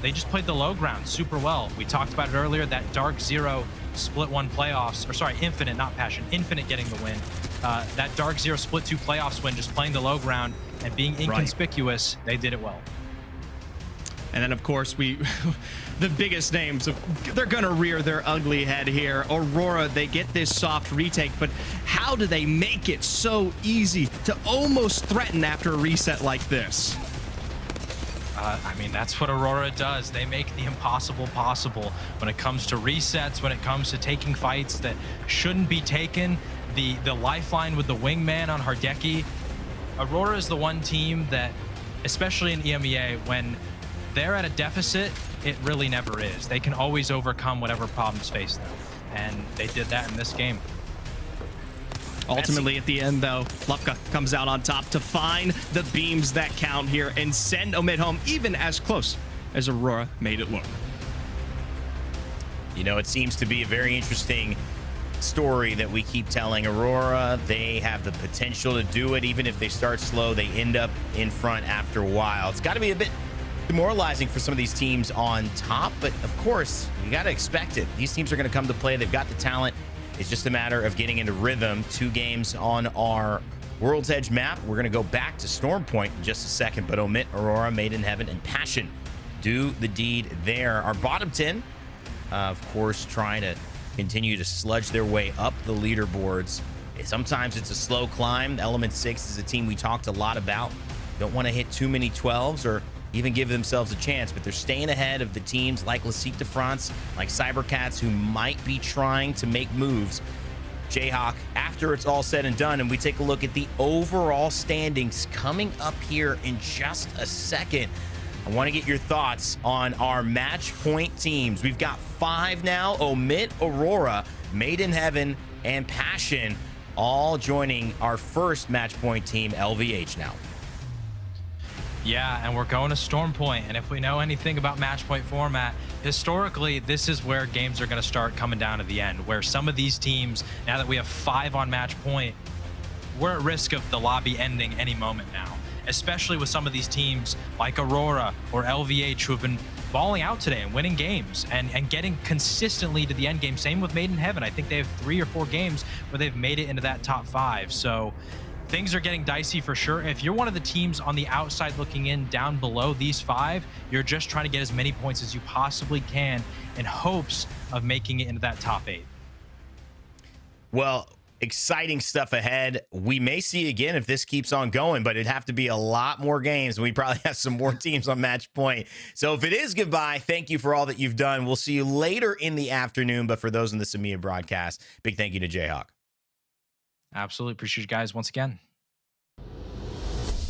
They just played the low ground super well. We talked about it earlier, that Dark Zero Split 1 playoffs, or sorry, Infinite, not Passion, Infinite getting the win. That Dark Zero Split 2 playoffs win, just playing the low ground and being inconspicuous, They did it well. And then, of course, the biggest names, they're going to rear their ugly head here. AURORA, they get this soft retake, but how do they make it so easy to almost threaten after a reset like this? I mean, that's what AURORA does. They make the impossible possible when it comes to resets, when it comes to taking fights that shouldn't be taken. The lifeline with the wingman on Hardeki. AURORA is the one team that, especially in EMEA, when they're at a deficit, it really never is. They can always overcome whatever problems face them. And they did that in this game. Ultimately, at the end, though, Lufka comes out on top to find the beams that count here and send OMiT home, even as close as AURORA made it look. You know, it seems to be a very interesting story that we keep telling. Aurora, they have the potential to do it. Even if they start slow, they end up in front after a while. It's got to be a bit demoralizing for some of these teams on top, but of course, you got to expect it. These teams are going to come to play. They've got the talent. It's just a matter of getting into rhythm. 2 games on our World's Edge map. We're going to go back to Storm Point in just a second, but OMiT, Aurora, Made in Heaven, and Passion do the deed there. Our bottom 10, of course, trying to continue to sludge their way up the leaderboards. Sometimes it's a slow climb. Element 6 is a team we talked a lot about. Don't want to hit too many 12s or even give themselves a chance, but they're staying ahead of the teams like L'Cite de France, like Cybercats, who might be trying to make moves. Jayhawk, after it's all said and done, and we take a look at the overall standings coming up here in just a second, I want to get your thoughts on our match point teams. We've got 5 now: OMiT, Aurora, Made in Heaven, and Passion, all joining our first match point team, LVH now. Yeah, and we're going to Storm Point, and if we know anything about match point format, historically, this is where games are going to start coming down to the end, where some of these teams, now that we have 5 on match point, we're at risk of the lobby ending any moment now, especially with some of these teams like Aurora or LVH who have been balling out today and winning games and getting consistently to the end game. Same with Made in Heaven. I think they have 3 or 4 games where they've made it into that top 5. So things are getting dicey for sure. If you're one of the teams on the outside looking in down below these 5, you're just trying to get as many points as you possibly can in hopes of making it into that top 8. Well, exciting stuff ahead. We may see again if this keeps on going, but it'd have to be a lot more games. We probably have some more teams on match point. So if it is goodbye, thank you for all that you've done. We'll see you later in the afternoon. But for those in the EMEA broadcast, big thank you to Jayhawk. Absolutely. Appreciate you guys once again.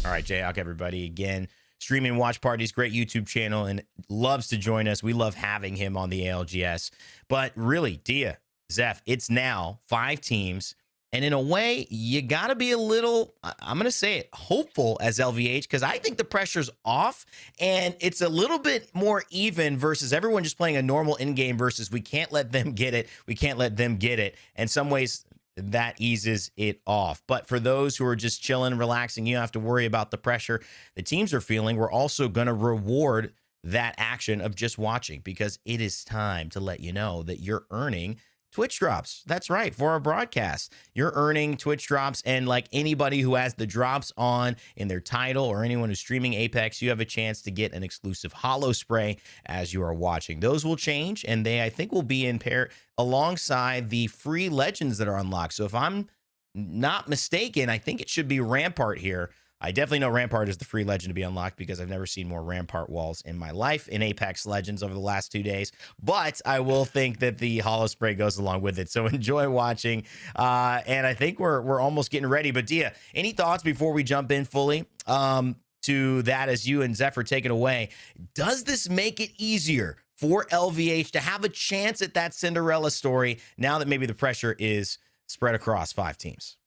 All right, Jayhawk, everybody, again, streaming watch parties, great YouTube channel, and loves to join us. We love having him on the ALGS. But really, Dia, Zeph, it's now 5 teams. And in a way, you got to be a little, I'm going to say it, hopeful as LVH, because I think the pressure's off and it's a little bit more even versus everyone just playing a normal in-game versus we can't let them get it. We can't let them get it. In some ways, that eases it off. But for those who are just chilling, relaxing, you don't have to worry about the pressure the teams are feeling. We're also going to reward that action of just watching, because it is time to let you know that you're earning Twitch drops. That's right. For our broadcast, you're earning Twitch drops. And like anybody who has the drops on in their title or anyone who's streaming Apex, you have a chance to get an exclusive holo spray as you are watching. Those will change, and they, I think, will be in pair alongside the free legends that are unlocked. So if I'm not mistaken, I think it should be Rampart here. I definitely know Rampart is the free legend to be unlocked because I've never seen more Rampart walls in my life in Apex Legends over the last 2 days. But I will think that the holo spray goes along with it. So enjoy watching. And I think we're almost getting ready. But Dia, any thoughts before we jump in fully to that as you and Zephyr take it away? Does this make it easier for LVH to have a chance at that Cinderella story now that maybe the pressure is spread across 5 teams?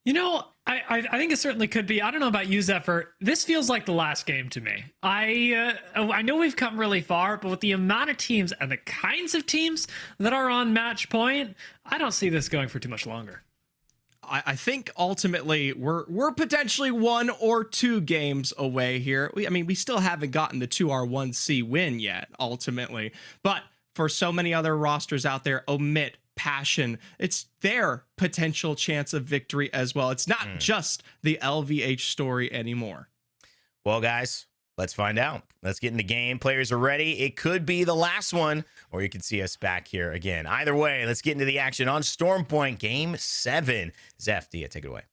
You know, I think it certainly could be. I don't know about you, Zephyr. This feels like the last game to me. I know we've come really far, but with the amount of teams and the kinds of teams that are on match point, I don't see this going for too much longer. I think ultimately we're potentially 1 or 2 games away here. I mean, we still haven't gotten the 2R1C win yet, ultimately. But for so many other rosters out there, OMiT, Passion, it's their potential chance of victory as well. It's not just the LVH story anymore. Well, guys, let's find out. Let's get in the game. Players are ready. It could be the last one, or you can see us back here again. Either way, let's get into the action on Storm Point, Game 7. Zeph, Dia, take it away.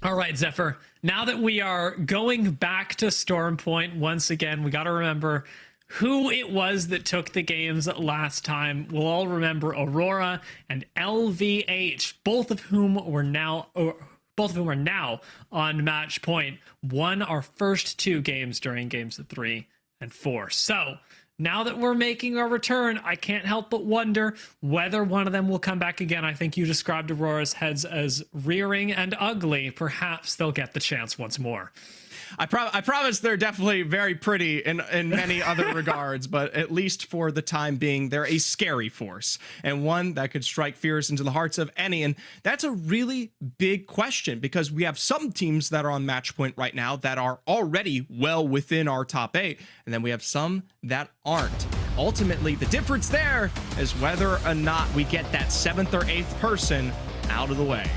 All right, Zephyr. Now that we are going back to Storm Point once again, we got to remember who it was that took the games last time. We'll all remember Aurora and LVH, both of whom are now on match point. Won our first 2 games during games 3 and 4. So now that we're making our return, I can't help but wonder whether one of them will come back again. I think you described Aurora's heads as rearing and ugly. Perhaps they'll get the chance once more. I promise they're definitely very pretty in many other regards, but at least for the time being, they're a scary force and one that could strike fears into the hearts of any. And that's a really big question because we have some teams that are on match point right now that are already well within our top 8, and then we have some that aren't. Ultimately, the difference there is whether or not we get that 7th or 8th person out of the way.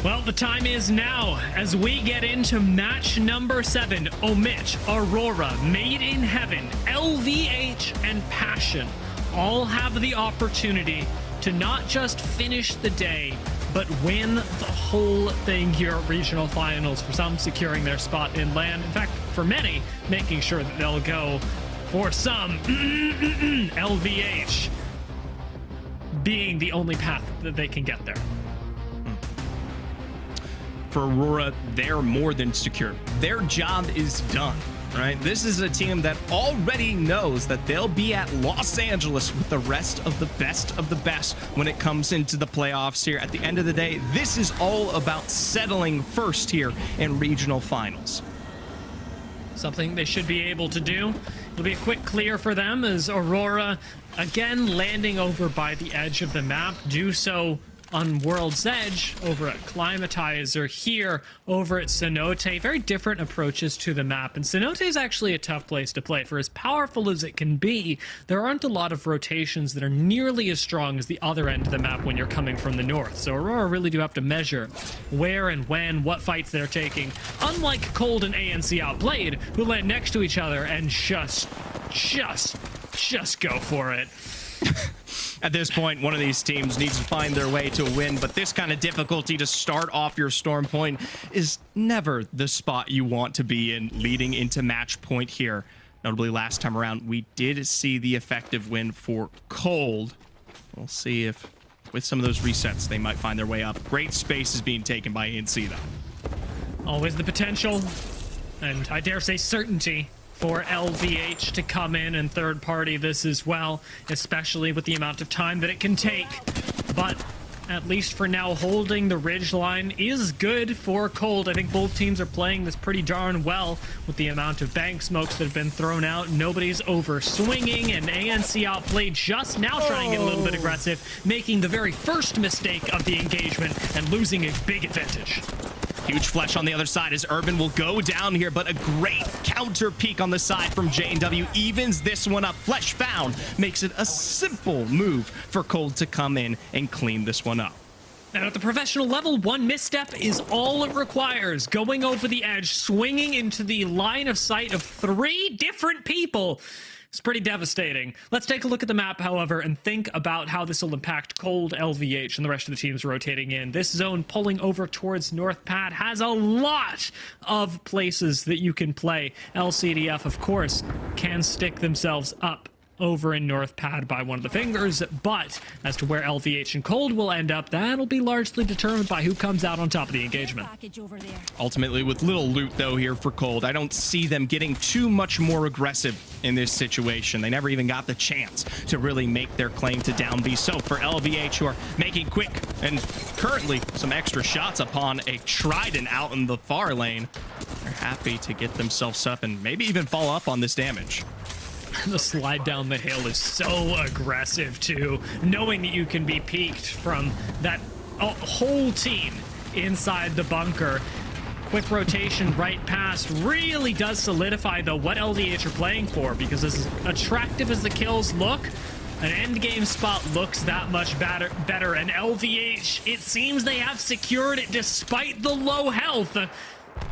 Well, the time is now as we get into match number 7. OMiT, AURORA, Made in Heaven, LVH, and Passion all have the opportunity to not just finish the day, but win the whole thing here at Regional Finals. For some, securing their spot in LAN. In fact, for many, making sure that they'll go for some LVH being the only path that they can get there. For AURORA, they're more than secure. Their job is done, right? This is a team that already knows that they'll be at Los Angeles with the rest of the best when it comes into the playoffs here. At the end of the day, this is all about settling first here in regional finals. Something they should be able to do. It'll be a quick clear for them as AURORA, again, landing over by the edge of the map. Do so on World's Edge, over at Climatizer, here over at Cenote. Very different approaches to the map, and Cenote is actually a tough place to play. For as powerful as it can be, there aren't a lot of rotations that are nearly as strong as the other end of the map when you're coming from the north. So AURORA really do have to measure where and when, what fights they're taking. Unlike Cold and ANC Outplayed, who land next to each other and just go for it. At this point, one of these teams needs to find their way to win, but this kind of difficulty to start off your storm point is never the spot you want to be in leading into match point here. Notably, last time around, we did see the effective win for Cold. We'll see if, with some of those resets, they might find their way up. Great space is being taken by ANC, though. Always the potential, and I dare say certainty, for LVH to come in and third party this as well, especially with the amount of time that it can take. But at least for now, holding the ridge line is good for Cold. I think both teams are playing this pretty darn well with the amount of bank smokes that have been thrown out. Nobody's over swinging, and ANC Outplayed just now trying to get a little bit aggressive, making the very first mistake of the engagement and losing a big advantage. Huge flesh on the other side as Urban will go down here, but a great counter peek on the side from J&W evens this one up. Flesh found makes it a simple move for Cold to come in and clean this one up. And at the professional level, one misstep is all it requires. Going over the edge, swinging into the line of sight of 3 different people. It's pretty devastating. Let's take a look at the map, however, and think about how this will impact Cold, LVH, and the rest of the teams rotating in. This zone pulling over towards North Pad has a lot of places that you can play. LCDF, of course, can stick themselves up over in North Pad by one of the fingers, but as to where LVH and Cold will end up, that'll be largely determined by who comes out on top of the engagement. Ultimately, with little loot, though, here for Cold, I don't see them getting too much more aggressive in this situation. They never even got the chance to really make their claim to down B. So for LVH, who are making quick and currently some extra shots upon a Trident out in the far lane, they're happy to get themselves up and maybe even follow up on this damage. The slide down the hill is so aggressive, too. Knowing that you can be peeked from that whole team inside the bunker. Quick rotation right past really does solidify, though, what LVH are playing for, because as attractive as the kills look, an endgame spot looks that much better. And LVH, it seems they have secured it despite the low health.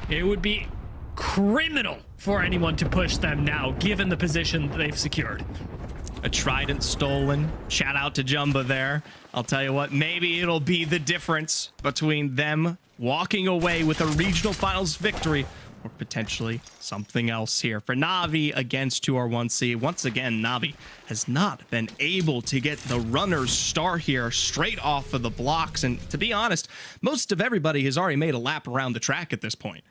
It would be criminal for anyone to push them now, given the position that they've secured. A Trident stolen. Shout out to Jumba there. I'll tell you what, maybe it'll be the difference between them walking away with a regional finals victory or potentially something else here. For Na'Vi against 2R1C, once again, Na'Vi has not been able to get the runner's start here straight off of the blocks. And to be honest, most of everybody has already made a lap around the track at this point.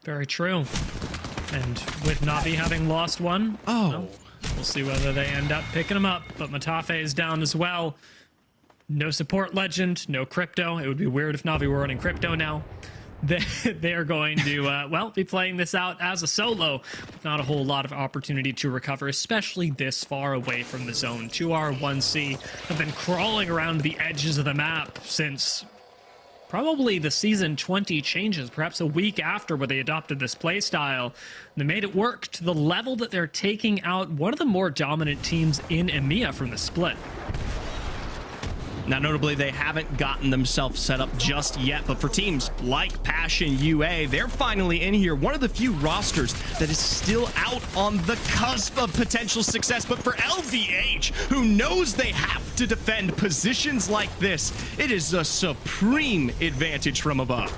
Very true. And with Na'Vi having lost one, well, we'll see whether they end up picking him up. But Matafe is down as well. No support legend, no crypto. It would be weird if Na'Vi were running crypto now. they're going to, well, be playing this out as a solo. Not a whole lot of opportunity to recover, especially this far away from the zone. 2R1C have been crawling around the edges of the map since probably the season 20 changes, perhaps a week after where they adopted this playstyle. They made it work to the level that they're taking out one of the more dominant teams in EMEA from the split. Now, notably, they haven't gotten themselves set up just yet, but for teams like PassionUA, they're finally in here. One of the few rosters that is still out on the cusp of potential success. But for LVH, who knows they have to defend positions like this, it is a supreme advantage from above.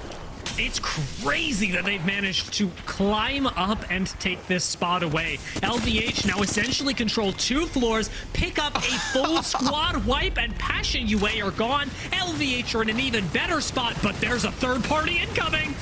It's crazy that they've managed to climb up and take this spot away. LVH now essentially control 2 floors, pick up a full squad wipe, and PassionUA are gone. LVH are in an even better spot, but there's a third party incoming.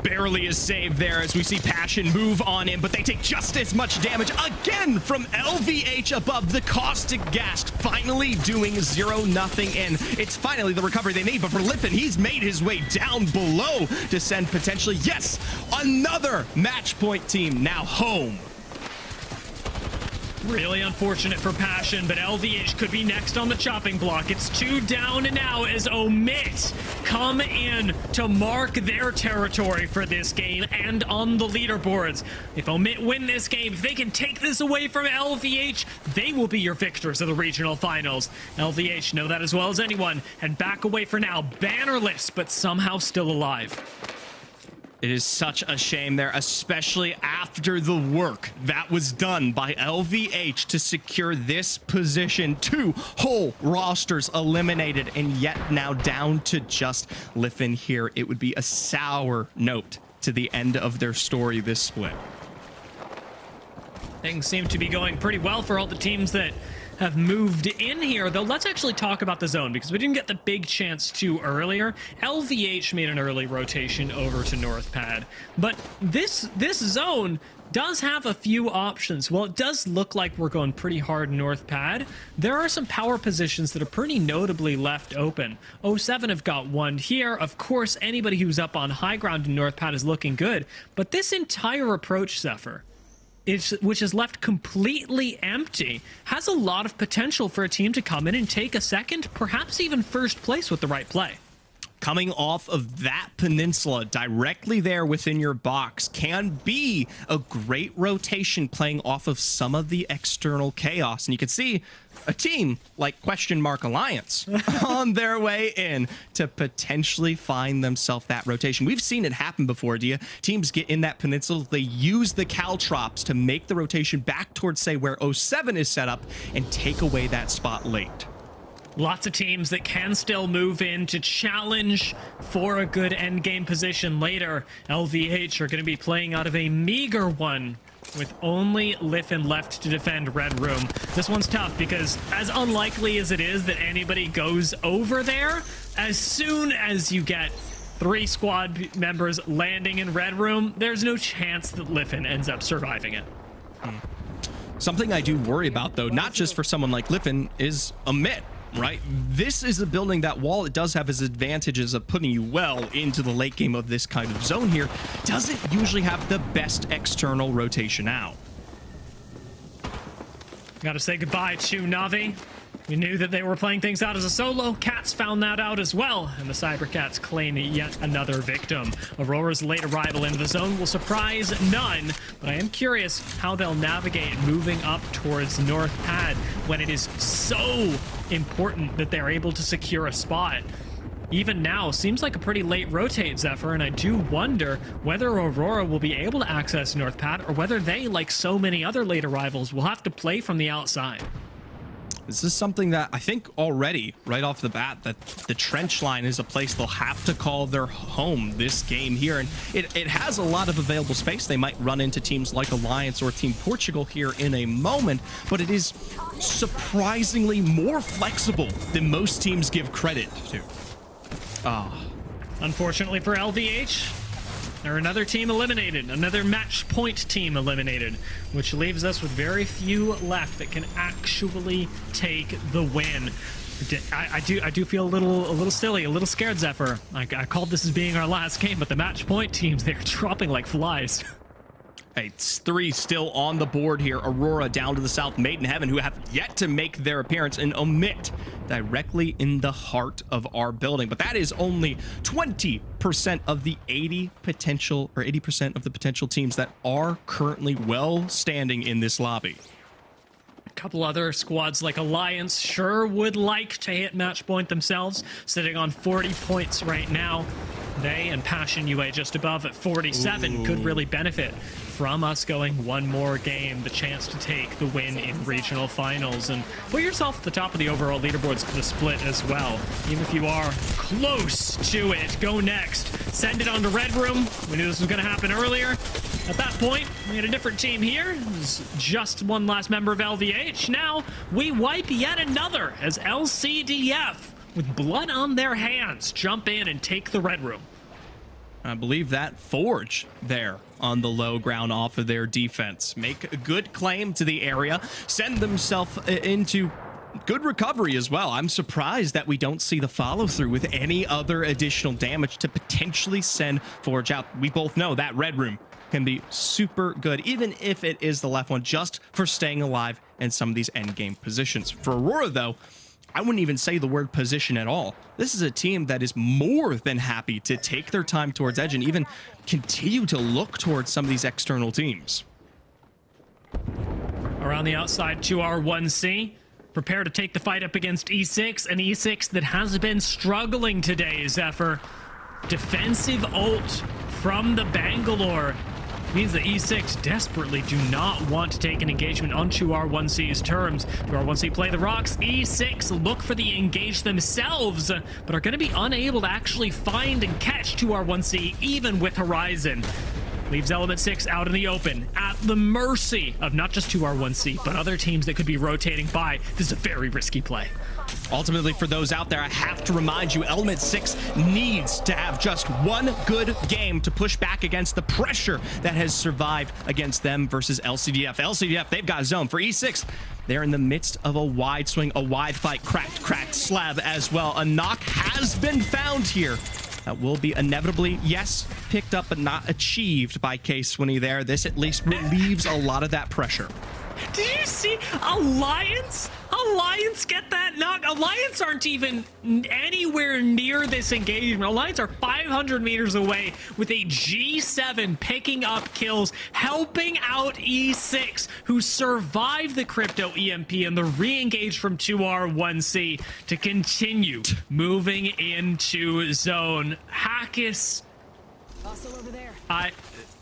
Barely is saved there as we see Passion move on in, but they take just as much damage again from LVH above. The caustic gas finally doing 0-0 in. It's finally the recovery they need, but for Lippin, he's made his way down below to send potentially, yes, another match point team now home. Really unfortunate for Passion, but LVH could be next on the chopping block. It's 2 down now as OMiT come in to mark their territory for this game and on the leaderboards. If OMiT win this game, if they can take this away from LVH, they will be your victors of the regional finals. LVH know that as well as anyone, and back away for now, bannerless, but somehow still alive. It is such a shame there, especially after the work that was done by LVH to secure this position. 2 whole rosters eliminated, and yet now down to just Liffin here. It would be a sour note to the end of their story this split. Things seem to be going pretty well for all the teams that have moved in here, though. Let's actually talk about the zone because we didn't get the big chance to earlier. LVH made an early rotation over to North Pad, but this zone does have a few options. Well, it does look like we're going pretty hard North Pad. There are some power positions that are pretty notably left open. 07 have got one here. Of course, anybody who's up on high ground in North Pad is looking good, but this entire approach, Zephyr, which is left completely empty, has a lot of potential for a team to come in and take a second, perhaps even first place with the right play. Coming off of that peninsula directly there within your box can be a great rotation playing off of some of the external chaos. And you can see a team like Alliance on their way in to potentially find themselves that rotation. We've seen it happen before, Dia. Teams get in that peninsula, they use the caltrops to make the rotation back towards, say, where 07 is set up and take away that spot late. Lots of teams that can still move in to challenge for a good endgame position later. LVH are going to be playing out of a meager one with only Liffin left to defend Red Room. This one's tough because as unlikely as it is that anybody goes over there, as soon as you get 3 squad members landing in Red Room, there's no chance that Liffin ends up surviving it. Something I do worry about, though, not just for someone like Liffin, is OMiT. Right? This is a building that, while it does have its advantages of putting you well into the late game of this kind of zone here, doesn't usually have the best external rotation out. Gotta say goodbye to Navi. We knew that they were playing things out as a solo. Cats found that out as well, and the cybercats claim yet another victim. AURORA's late arrival into the zone will surprise none, but I am curious how they'll navigate moving up towards North Pad when it is so important that they're able to secure a spot. Even now, seems like a pretty late rotate, Zephyr, and I do wonder whether AURORA will be able to access North Pad or whether they, like so many other late arrivals, will have to play from the outside. This is something that I think already, right off the bat, that the trench line is a place they'll have to call their home this game here. And it has a lot of available space. They might run into teams like Alliance or Team Portugal here in a moment, but it is surprisingly more flexible than most teams give credit to. Unfortunately for LVH, they're another team eliminated, another match point team eliminated, which leaves us with very few left that can actually take the win. I do feel a little silly, a little scared, Zephyr. I called this as being our last game, but the match point teams, they're dropping like flies. Hey, it's 3 still on the board here. AURORA down to the south, Made in Heaven, who have yet to make their appearance, and OMiT directly in the heart of our building. But that is only 20% of the 80% of the potential teams that are currently well standing in this lobby. A couple other squads like Alliance sure would like to hit match point themselves, sitting on 40 points right now. They and PassionUA just above at 47 could really benefit from us going one more game, the chance to take the win in regional finals and put yourself at the top of the overall leaderboards for the split as well. Even if you are close to it, GoNext, send it on to Red Room. We knew this was going to happen earlier. At that point, we had a different team here. It was just one last member of LVH. Now we wipe yet another as LCDF, with blood on their hands, jump in and take the Red Room. I believe that Forge there on the low ground off of their defense. Make a good claim to the area, send themselves into good recovery as well. I'm surprised that we don't see the follow through with any other additional damage to potentially send Forge out. We both know that Red Room can be super good, even if it is the left one, just for staying alive in some of these end game positions. For AURORA though, I wouldn't even say the word position at all. This is a team that is more than happy to take their time towards edge and even continue to look towards some of these external teams. Around the outside, 2R1C. Prepare to take the fight up against E6, an E6 that has been struggling today, Zephyr. Defensive ult from the Bangalore means that E6 desperately do not want to take an engagement on 2R1C's terms. 2R1C play the rocks. E6 look for the engage themselves, but are going to be unable to actually find and catch 2R1C even with Horizon. Leaves Element 6 out in the open at the mercy of not just 2R1C, but other teams that could be rotating by. This is a very risky play. Ultimately, for those out there, I have to remind you, Element 6 needs to have just one good game to push back against the pressure that has survived against them versus LCDF. LCDF, they've got a zone. For E6, they're in the midst of a wide swing, a wide fight, cracked slab as well. A knock has been found here. That will be inevitably, yes, picked up but not achieved by K-Swinny there. This at least relieves a lot of that pressure. Did you see Alliance? Alliance get that knock? Alliance aren't even anywhere near this engagement. Alliance are 500 meters away with a G7 picking up kills, helping out E6, who survived the crypto EMP and the re-engage from 2R1C to continue moving into zone. Hackis. Over there.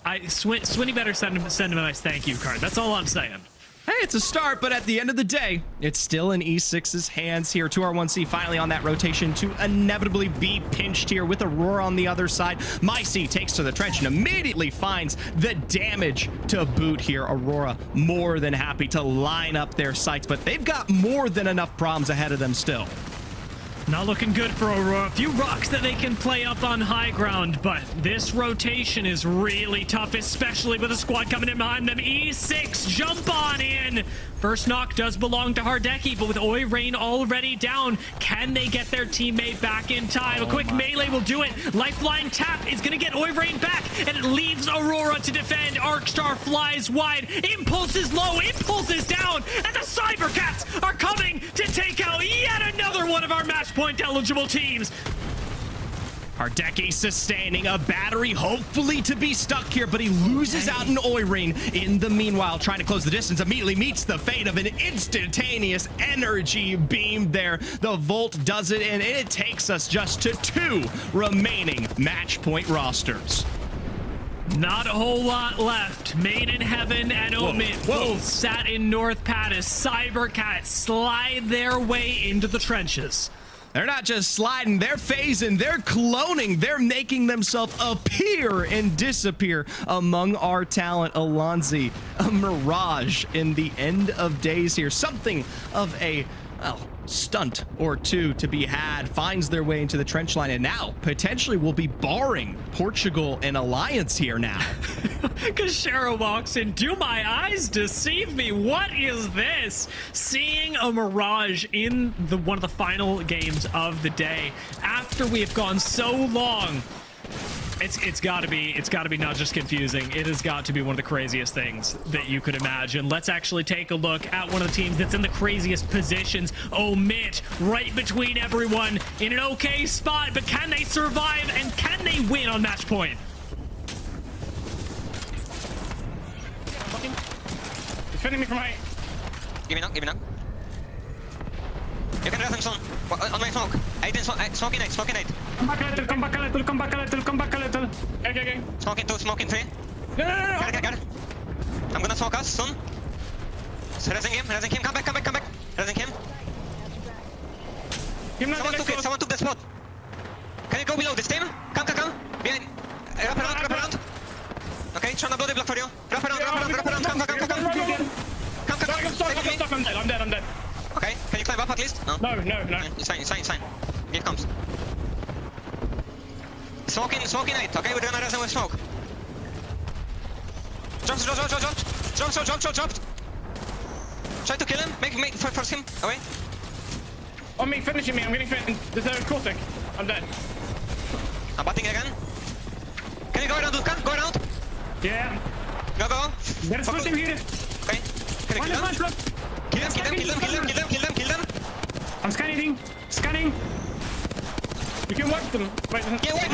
Swinny better send him a nice thank you card. That's all I'm saying. Hey, it's a start, but at the end of the day, it's still in E6's hands here. 2R1C finally on that rotation to inevitably be pinched here with AURORA on the other side. Myc takes to the trench and immediately finds the damage to boot here. AURORA more than happy to line up their sights, but they've got more than enough problems ahead of them still. Not looking good for AURORA. A few rocks that they can play up on high ground, but this rotation is really tough, especially with a squad coming in behind them. E6, jump on in. First knock does belong to Hardeki, but with Oirain already down, can they get their teammate back in time? A quick melee will do it. Lifeline tap is going to get Oirain back, and it leaves AURORA to defend. Arcstar flies wide. Impulse is low. Impulse is down, and the cybercats are coming to take out yet another one of our match point eligible teams. Hardeki sustaining a battery, hopefully to be stuck here, but he loses out an Oirain. In the meanwhile, trying to close the distance, immediately meets the fate of an instantaneous energy beam there. The Volt does it, and it takes us just to 2 remaining match point rosters. Not a whole lot left. Made in Heaven and OMiT both sat in North Pattis. Cybercats slide their way into the trenches. They're not just sliding, they're phasing, they're cloning, they're making themselves appear and disappear among our talent. Alonzi, a mirage in the end of days here. Something of a, well, stunt or two to be had, finds their way into the trench line, and now potentially will be barring Portugal and Alliance here now. Kashara walks in. Do my eyes deceive me? What is this? Seeing a Mirage in one of the final games of the day after we have gone so long. It's got to be not just confusing. It has got to be one of the craziest things that you could imagine. Let's actually take a look at one of the teams that's in the craziest positions. OMiT right between everyone in an okay spot, but can they survive and can they win on match point? Defending me from height. Give me knock, give me knock. You can rest him soon. On my smoke. 18 smoking 8, smoking 8. Come back a little, come back a little, come back a little, come back a little. Okay. Smoking 2, smoking 3. No. Get. I'm gonna smoke us soon. Resing him, come back. Resing him. Someone took the spot. Can you go below this team? Come. Behind. Wrap around. Okay, trying to blow the block for you. Wrap around. Come. I'm dead. Okay, can you climb up at least? No. It's fine. Here it comes. Smoking 8, okay? We're gonna res him with smoke. Dropped. Try to kill him, force him away. On me, finishing me, I'm getting fit. There's a caustic. I'm dead. I'm batting again. Can you go around, Dudka? Go around. Yeah. Go. There's split him here. Okay. Can you kill them? Kill them. I'm scanning. You can wipe them. Wait. Yeah, wait.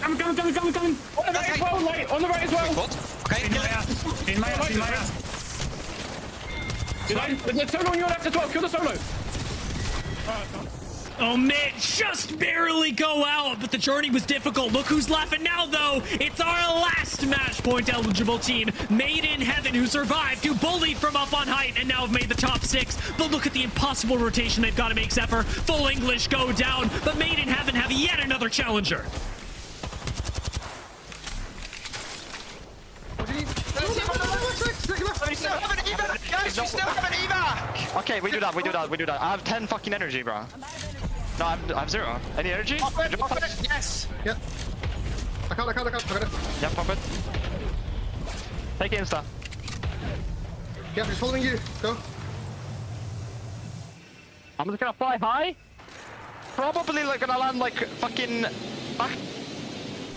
I'm coming. On the right as well, right. On the right as well. Okay, in my ass. There's solo on your left as well. Kill the solo. OMiT just barely go out, but the journey was difficult. Look who's laughing now, though. It's our last match point eligible team, Made in Heaven, who survived, who bullied from up on height, and now have made the top 6. But look at the impossible rotation they've got to make, Zephyr. Full English go down, but Made in Heaven have yet another challenger. Guys, we still have an evac! Okay, we do that. I have 10 fucking energy, bro. No, I have 0. Any energy? Pop it. Yes! Yeah. I can't. Yeah, pop it. Take insta. Yeah, he's following you. Go. I'm just gonna fly high. Probably like gonna land like fucking back.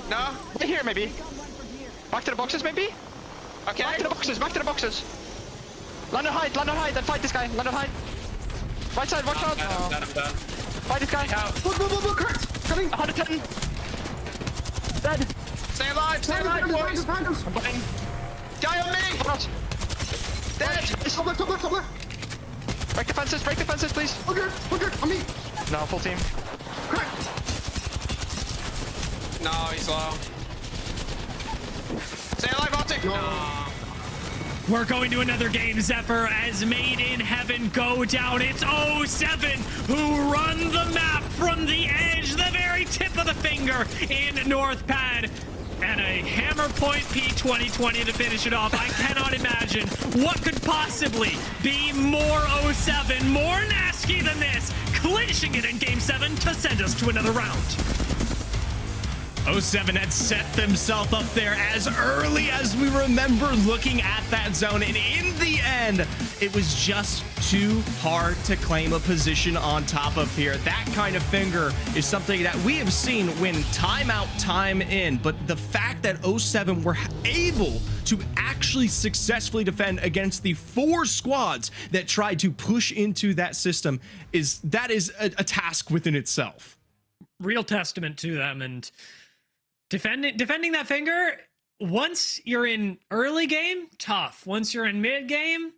No? Right here, maybe. Back to the boxes, maybe? Okay. Back to the boxes. Land on height, and fight this guy. Land on height. Right side, watch out. I'm done. Fight this guy. Move, correct. Coming. 110. Dead. Stay alive, boys. I'm putting. Guy on me! Dead! Top left. Break the fences, please. Okay, on me. No, full team. Correct. No, he's low. Stay alive, Arctic! No. We're going to another game, Zephyr, as Made in Heaven go down. It's 07 who run the map from the edge, the very tip of the finger in North Pad. And a Hammer Point P2020 to finish it off. I cannot imagine what could possibly be more 07, more nasty than this, clinching it in Game 7 to send us to another round. 07 had set themselves up there as early as we remember looking at that zone, and in the end, it was just too hard to claim a position on top of here. That kind of finger is something that we have seen win time out, time in, but the fact that 07 were able to actually successfully defend against the 4 squads that tried to push into that system is a task within itself. Real testament to them, and defending that finger, once you're in early game, tough. Once you're in mid game,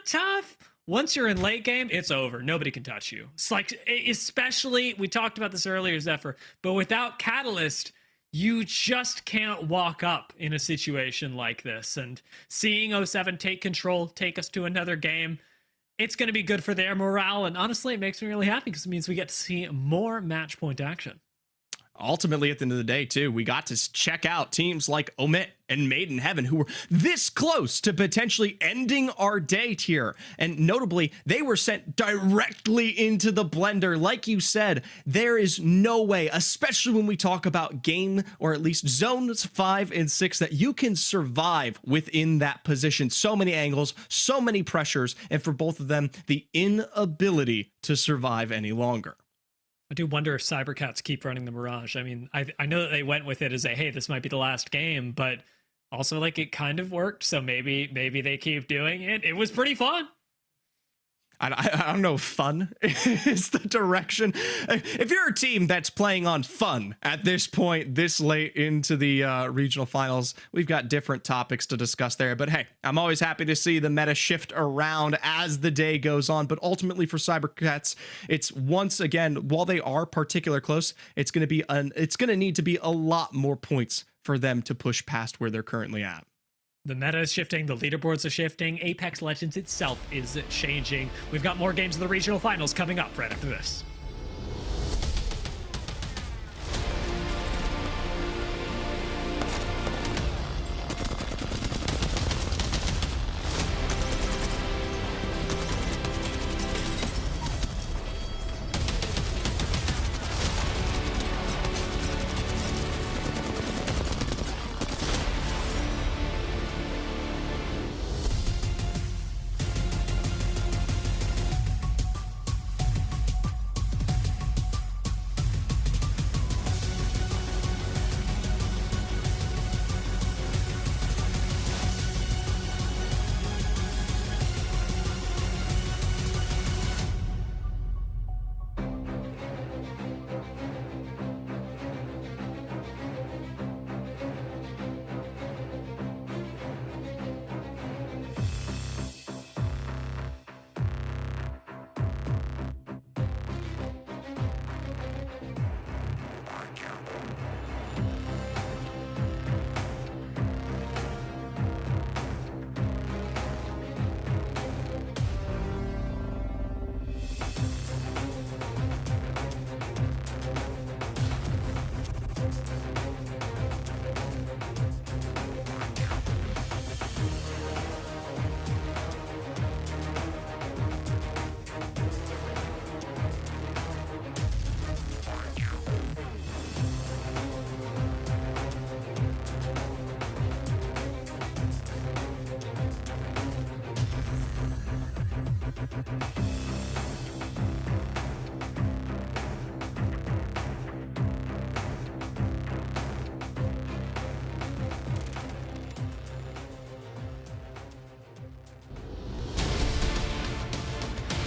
tough. Once you're in late game, it's over. Nobody can touch you. It's like, especially, we talked about this earlier, Zephyr, but without Catalyst, you just can't walk up in a situation like this. And seeing 07 take control, take us to another game, it's going to be good for their morale. And honestly, it makes me really happy because it means we get to see more match point action. ultimately, at the end of the day, too, we got to check out teams like OMiT and Made in Heaven, who were this close to potentially ending our day here. And notably, they were sent directly into the blender. Like you said, there is no way, especially when we talk about game, or at least zones 5 and 6, that you can survive within that position. So many angles, so many pressures, and for both of them, the inability to survive any longer. I do wonder if cybercats keep running the Mirage. I mean, I know that they went with it as a, hey, this might be the last game, but also like it kind of worked. So maybe they keep doing it. It was pretty fun. I don't know if fun is the direction. If you're a team that's playing on fun at this point, this late into the regional finals, we've got different topics to discuss there. But hey, I'm always happy to see the meta shift around as the day goes on. But ultimately for cybercats, it's once again, while they are particular close, it's going to need to be a lot more points for them to push past where they're currently at. The meta is shifting, the leaderboards are shifting, Apex Legends itself is changing. We've got more games of the regional finals coming up right after this.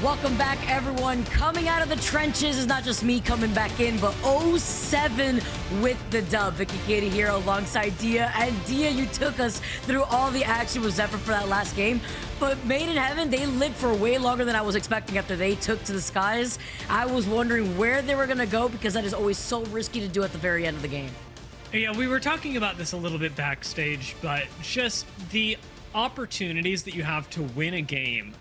Welcome back, everyone. Coming out of the trenches is not just me coming back in, but 07 with the dub. Vicky Katie here alongside Dia. And Dia, you took us through all the action with Zephyr for that last game. But Made in Heaven, they lived for way longer than I was expecting after they took to the skies. I was wondering where they were going to go, because that is always so risky to do at the very end of the game. Yeah, we were talking about this a little bit backstage, but just the opportunities that you have to win a game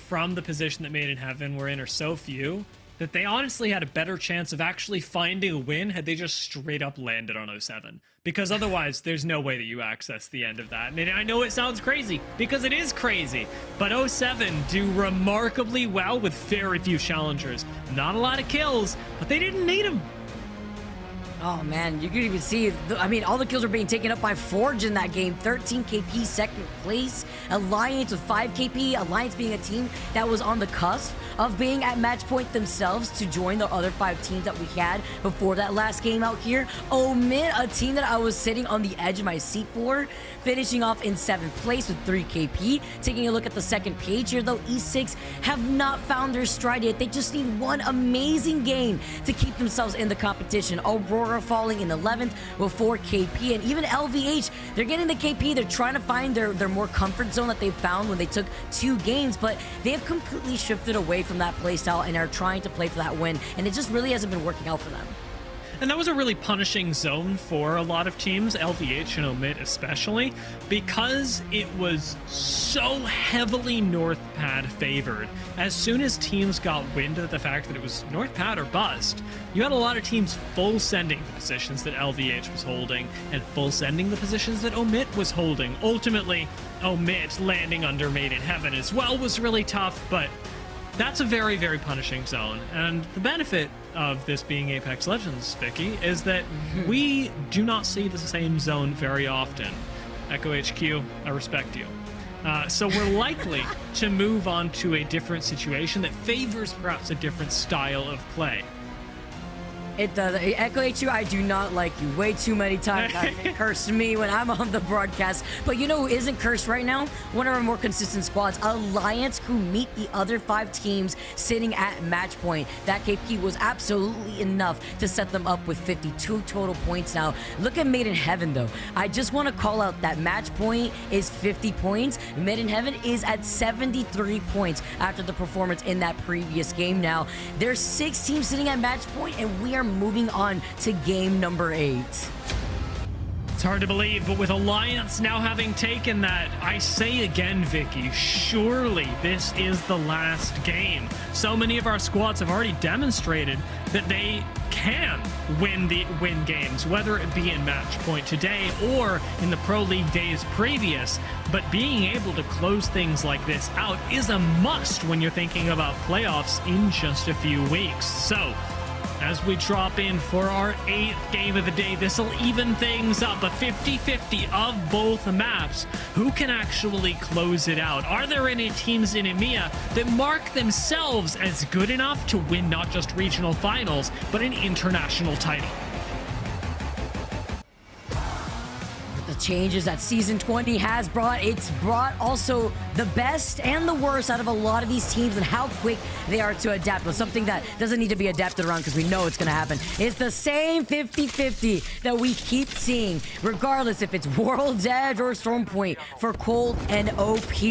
from the position that Made in Heaven were in are so few that they honestly had a better chance of actually finding a win had they just straight up landed on 07. Because otherwise, there's no way that you access the end of that. And I know it sounds crazy, because it is crazy, but 07 do remarkably well with very few challengers. Not a lot of kills, but they didn't need them. Oh man, you could even see, I mean, all the kills were being taken up by Forge in that game. 13 KP second place. Alliance with 5 KP. Alliance being a team that was on the cusp of being at match point themselves to join the other 5 teams that we had before that last game out here. OMiT, a team that I was sitting on the edge of my seat for, finishing off in 7th place with 3 KP. Taking a look at the second page here though, E6 have not found their stride yet. They just need one amazing game to keep themselves in the competition. AURORA falling in 11th with 4 KP, and even LVH, they're getting the KP. They're trying to find their more comfort zone that they found when they took 2 games, but they have completely shifted away from that playstyle and are trying to play for that win, and it just really hasn't been working out for them. And that was a really punishing zone for a lot of teams, LVH and OMiT especially, because it was so heavily North Pad favored. As soon as teams got wind of the fact that it was North Pad or bust, you had a lot of teams full sending the positions that LVH was holding and full sending the positions that OMiT was holding. Ultimately, OMiT landing under Made in Heaven as well was really tough, but that's a very, very punishing zone. And the benefit of this being Apex Legends, Vicky, is that we do not see the same zone very often. Echo HQ, I respect you. So we're likely to move on to a different situation that favors perhaps a different style of play. It does. Echo HQ, I do not like you. Way too many times it cursed me when I'm on the broadcast. But you know who isn't cursed right now? One of our more consistent squads, Alliance, who meet the other 5 teams sitting at match point. That KP was absolutely enough to set them up with 52 total points now. Look at Made in Heaven, though. I just want to call out that match point is 50 points. Made in Heaven is at 73 points after the performance in that previous game now. There's 6 teams sitting at match point, and we are moving on to game number 8. It's hard to believe, but with Alliance now having taken that, I say again, Vicky, surely this is the last game. So many of our squads have already demonstrated that they can win games, whether it be in match point today or in the Pro League days previous. But being able to close things like this out is a must when you're thinking about playoffs in just a few weeks. So as we drop in for our 8th game of the day, this will even things up, a 50-50 of both maps. Who can actually close it out? Are there any teams in EMEA that mark themselves as good enough to win not just regional finals, but an international title? The changes that Season 20 has brought, it's brought also the best and the worst out of a lot of these teams and how quick they are to adapt. But something that doesn't need to be adapted around because we know it's going to happen. It's the same 50-50 that we keep seeing, regardless if it's World's Edge or Storm Point for Cold and OP.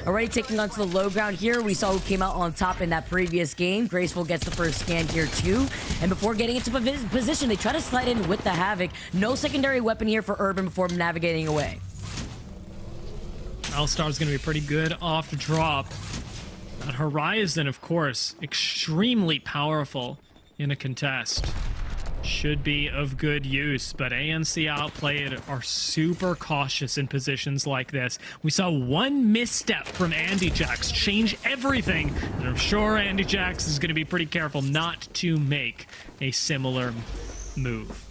Already taking onto the low ground here, we saw who came out on top in that previous game. Graceful gets the first scan here too. And before getting into position, they try to slide in with the Havoc. No secondary weapon here for Urban before navigating away. L-Star's going to be pretty good off drop. That Horizon, of course, extremely powerful in a contest. Should be of good use, but ANC Outplayed are super cautious in positions like this. We saw one misstep from Andy Jax change everything, and I'm sure Andy Jax is going to be pretty careful not to make a similar move.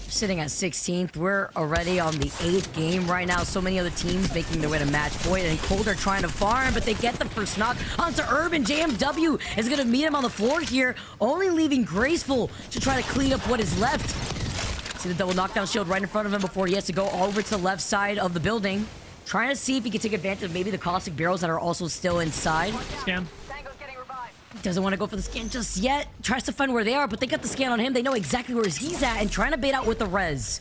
Sitting at 16th, we're already on the 8th game right now. So many other teams making their way to match point, and Cold are trying to farm, but they get the first knock onto Urban. JMW is going to meet him on the floor here, only leaving Graceful to try to clean up what is left. See the double knockdown shield right in front of him before he has to go over to the left side of the building, trying to see if he can take advantage of maybe the caustic barrels that are also still inside. Scan. Doesn't want to go for the scan just yet. Tries to find where they are, but they got the scan on him. They know exactly where he's at and trying to bait out with the res.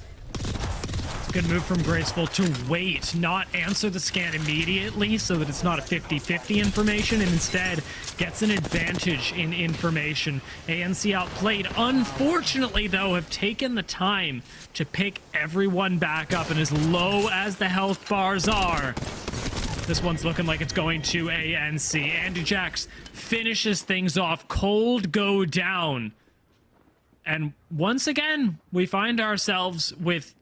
Good move from Graceful to wait, not answer the scan immediately so that it's not a 50-50 information, and instead gets an advantage in information. ANC Outplayed, unfortunately though, have taken the time to pick everyone back up, and as low as the health bars are, this one's looking like it's going to ANC. Andy Jax finishes things off. Cold go down. And once again, we find ourselves with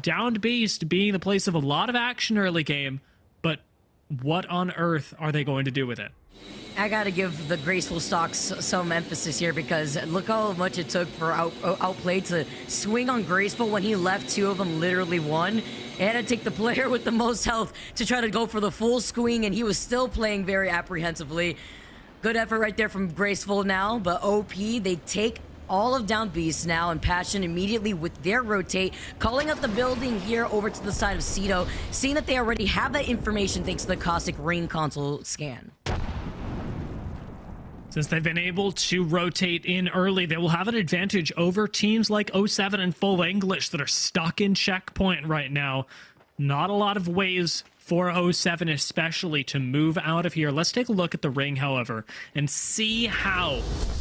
Downed Beast being the place of a lot of action early game. But what on earth are they going to do with it? I gotta give the Graceful stocks some emphasis here, because look how much it took for Outplayed to swing on Graceful when he left. 2 of them literally won. And to take the player with the most health to try to go for the full swing, and he was still playing very apprehensively. Good effort right there from Graceful now, but OP, they take all of Down Beast now, and Passion immediately with their rotate, calling up the building here over to the side of Cedo, seeing that they already have that information thanks to the Caustic Ring console scan. Since they've been able to rotate in early, they will have an advantage over teams like 07 and Full English that are stuck in checkpoint right now. Not a lot of ways for 07 especially to move out of here. Let's take a look at the ring, however, and see how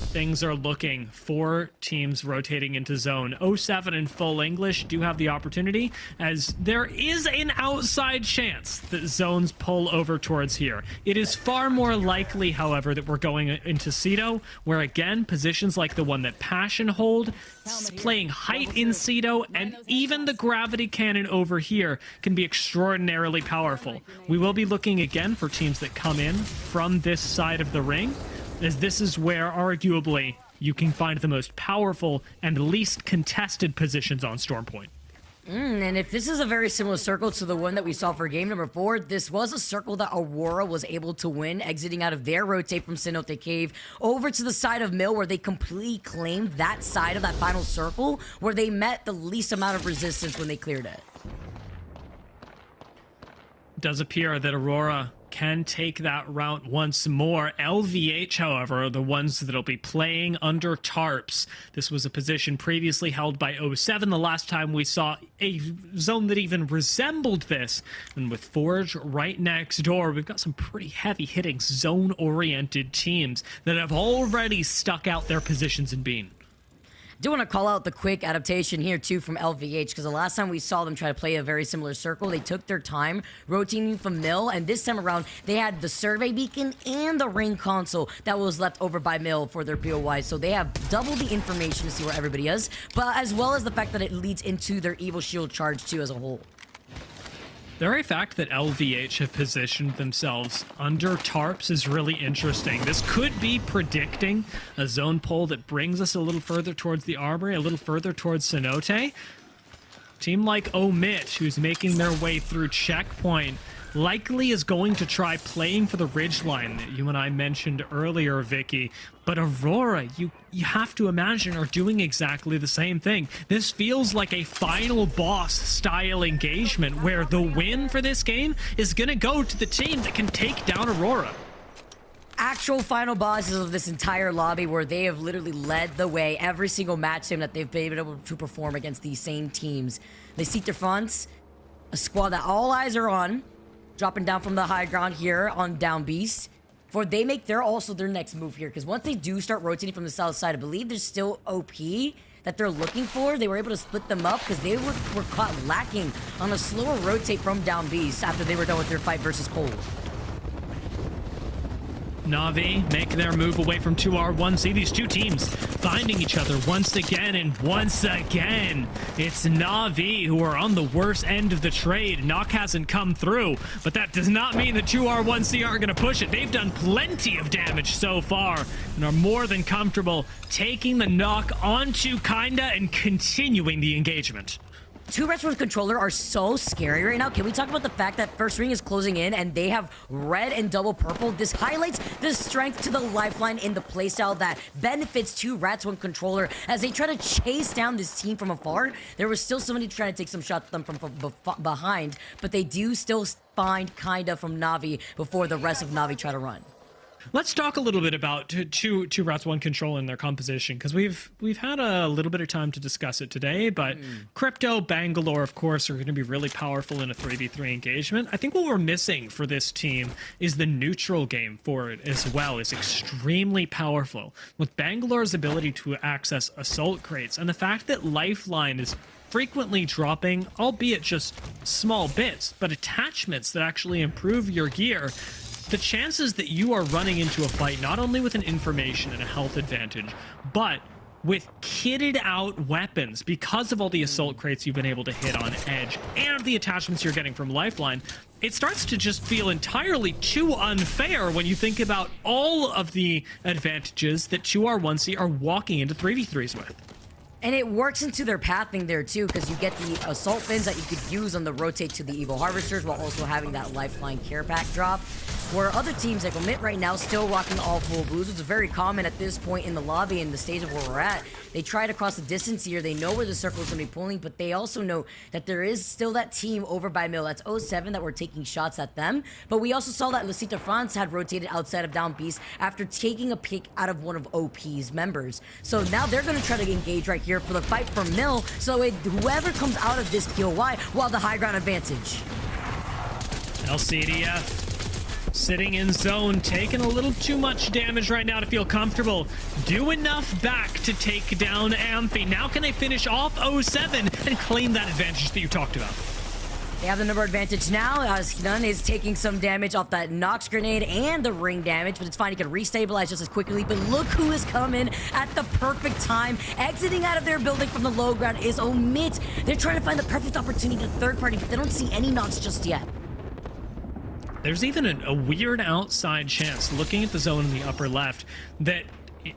things are looking for teams rotating into zone. 07 in full English do have the opportunity, as there is an outside chance that zones pull over towards here. It is far more likely, however, that we're going into Cedo, where again, positions like the one that Passion hold, playing height in Cedo, and even the gravity cannon over here can be extraordinarily powerful. We will be looking again for teams that come in from this side of the ring, as this is where arguably you can find the most powerful and least contested positions on Storm Point. And if this is a very similar circle to the one that we saw for game number 4, this was a circle that AURORA was able to win, exiting out of their rotate from Cenote Cave over to the side of Mill, where they completely claimed that side of that final circle, where they met the least amount of resistance when they cleared it. It does appear that AURORA can take that route once more. LVH, however, are the ones that'll be playing under tarps. This was a position previously held by 07 the last time we saw a zone that even resembled this. And with Forge right next door, we've got some pretty heavy-hitting zone-oriented teams that have already stuck out their positions in Bean. I do want to call out the quick adaptation here too from LVH, because the last time we saw them try to play a very similar circle, they took their time rotating from Mill, and this time around they had the survey beacon and the ring console that was left over by Mill for their POY, so they have double the information to see where everybody is, but as well as the fact that it leads into their evil shield charge too as a whole. The very fact that LVH have positioned themselves under tarps is really interesting. This could be predicting a zone pull that brings us a little further towards the Armory, a little further towards Cenote. Team like OMiT, who's making their way through checkpoint, likely is going to try playing for the ridgeline that you and I mentioned earlier, Vicky. But AURORA, you have to imagine, are doing exactly the same thing. This feels like a final boss style engagement where the win for this game is going to go to the team that can take down AURORA. Actual final bosses of this entire lobby, where they have literally led the way every single match sim that they've been able to perform against these same teams. They seek their fronts, a squad that all eyes are on, dropping down from the high ground here on Down Beast, for they make their next move here, because once they do start rotating from the south side, I believe there's still OP that they're looking for. They were able to split them up because they were caught lacking on a slower rotate from Down Beast after they were done with their fight versus Cold. Na'Vi make their move away from 2R1. See these two teams finding each other once again, and once again, it's Na'Vi who are on the worst end of the trade. Knock hasn't come through, but that does not mean the 2R1C aren't going to push it. They've done plenty of damage so far and are more than comfortable taking the knock onto Kinda and continuing the engagement. Two Reds with controller are so scary right now. Can we talk about the fact that first ring is closing in and they have red and double purple? This highlights the strength to the lifeline in the playstyle that benefits two Rats one controller as they try to chase down this team from afar. There was still somebody trying to take some shots at them from behind, but they do still find Kinda from Na'Vi before the rest of Na'Vi try to run. Let's talk a little bit about two Rats one control and their composition, because we've had a little bit of time to discuss it today, but Crypto, Bangalore, of course, are going to be really powerful in a 3v3 engagement. I think what we're missing for this team is the neutral game for it as well is extremely powerful, with Bangalore's ability to access assault crates and the fact that Lifeline is frequently dropping, albeit just small bits, but attachments that actually improve your gear. The chances that you are running into a fight not only with an information and a health advantage, but with kitted out weapons because of all the assault crates you've been able to hit on Edge and the attachments you're getting from Lifeline, it starts to just feel entirely too unfair when you think about all of the advantages that 2R1C are walking into 3v3s with. And it works into their pathing there too, because you get the assault fins that you could use on the rotate to the Evil Harvesters while also having that Lifeline care pack drop. Where other teams like OMiT right now still rocking all full blues, which is very common at this point in the lobby and the stage of where we're at. They try to cross the distance here. They know where the circle is going to be pulling, but they also know that there is still that team over by Mill. That's 07 that were taking shots at them. But we also saw that Lucita France had rotated outside of Down Beast after taking a pick out of one of OP's members. So now they're going to try to engage right here for the fight for Mill. So whoever comes out of this POY will have the high ground advantage. LCDF sitting in zone, taking a little too much damage right now to feel comfortable. Do enough back to take down Amphi. Now can they finish off 07 and claim that advantage that you talked about? They have the number advantage now, as Hyun is taking some damage off that Nox grenade and the ring damage, but it's fine. He can restabilize just as quickly. But look who is coming at the perfect time. Exiting out of their building from the low ground is OMiT. They're trying to find the perfect opportunity to third party, but they don't see any Nox just yet. There's even a weird outside chance, looking at the zone in the upper left, that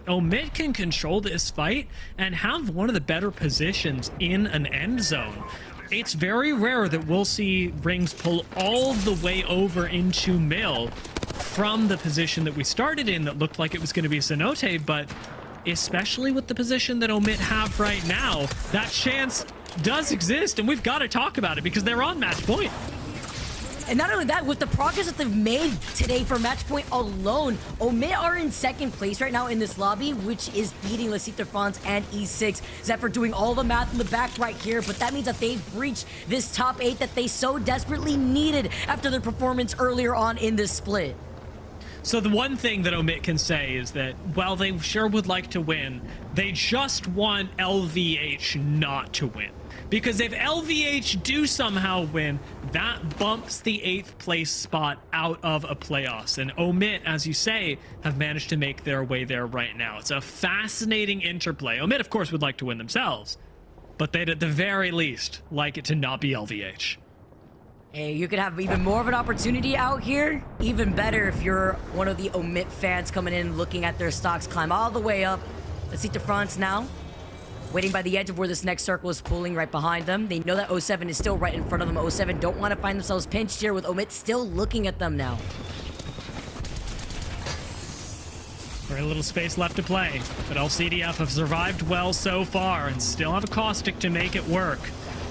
OMiT can control this fight and have one of the better positions in an end zone. It's very rare that we'll see rings pull all the way over into mill from the position that we started in that looked like it was going to be Cenote, but especially with the position that OMiT have right now, that chance does exist, and we've got to talk about it because they're on match point. And not only that, with the progress that they've made today for match point alone, OMiT are in second place right now in this lobby, which is beating LCDF France and E6. Zephyr doing all the math in the back right here, but that means that they've reached this top 8 that they so desperately needed after their performance earlier on in this split. So the one thing that OMiT can say is that while they sure would like to win, they just want LVH not to win. Because if LVH do somehow win, that bumps the 8th place spot out of a playoffs. And OMiT, as you say, have managed to make their way there right now. It's a fascinating interplay. OMiT, of course, would like to win themselves, but they'd at the very least like it to not be LVH. Hey, you could have even more of an opportunity out here. Even better if you're one of the OMiT fans coming in, looking at their stocks climb all the way up. LCDF France now, waiting by the edge of where this next circle is pulling right behind them. They know that 07 is still right in front of them. 07 don't want to find themselves pinched here with OMiT still looking at them now. Very little space left to play, but LCDF have survived well so far and still have a caustic to make it work.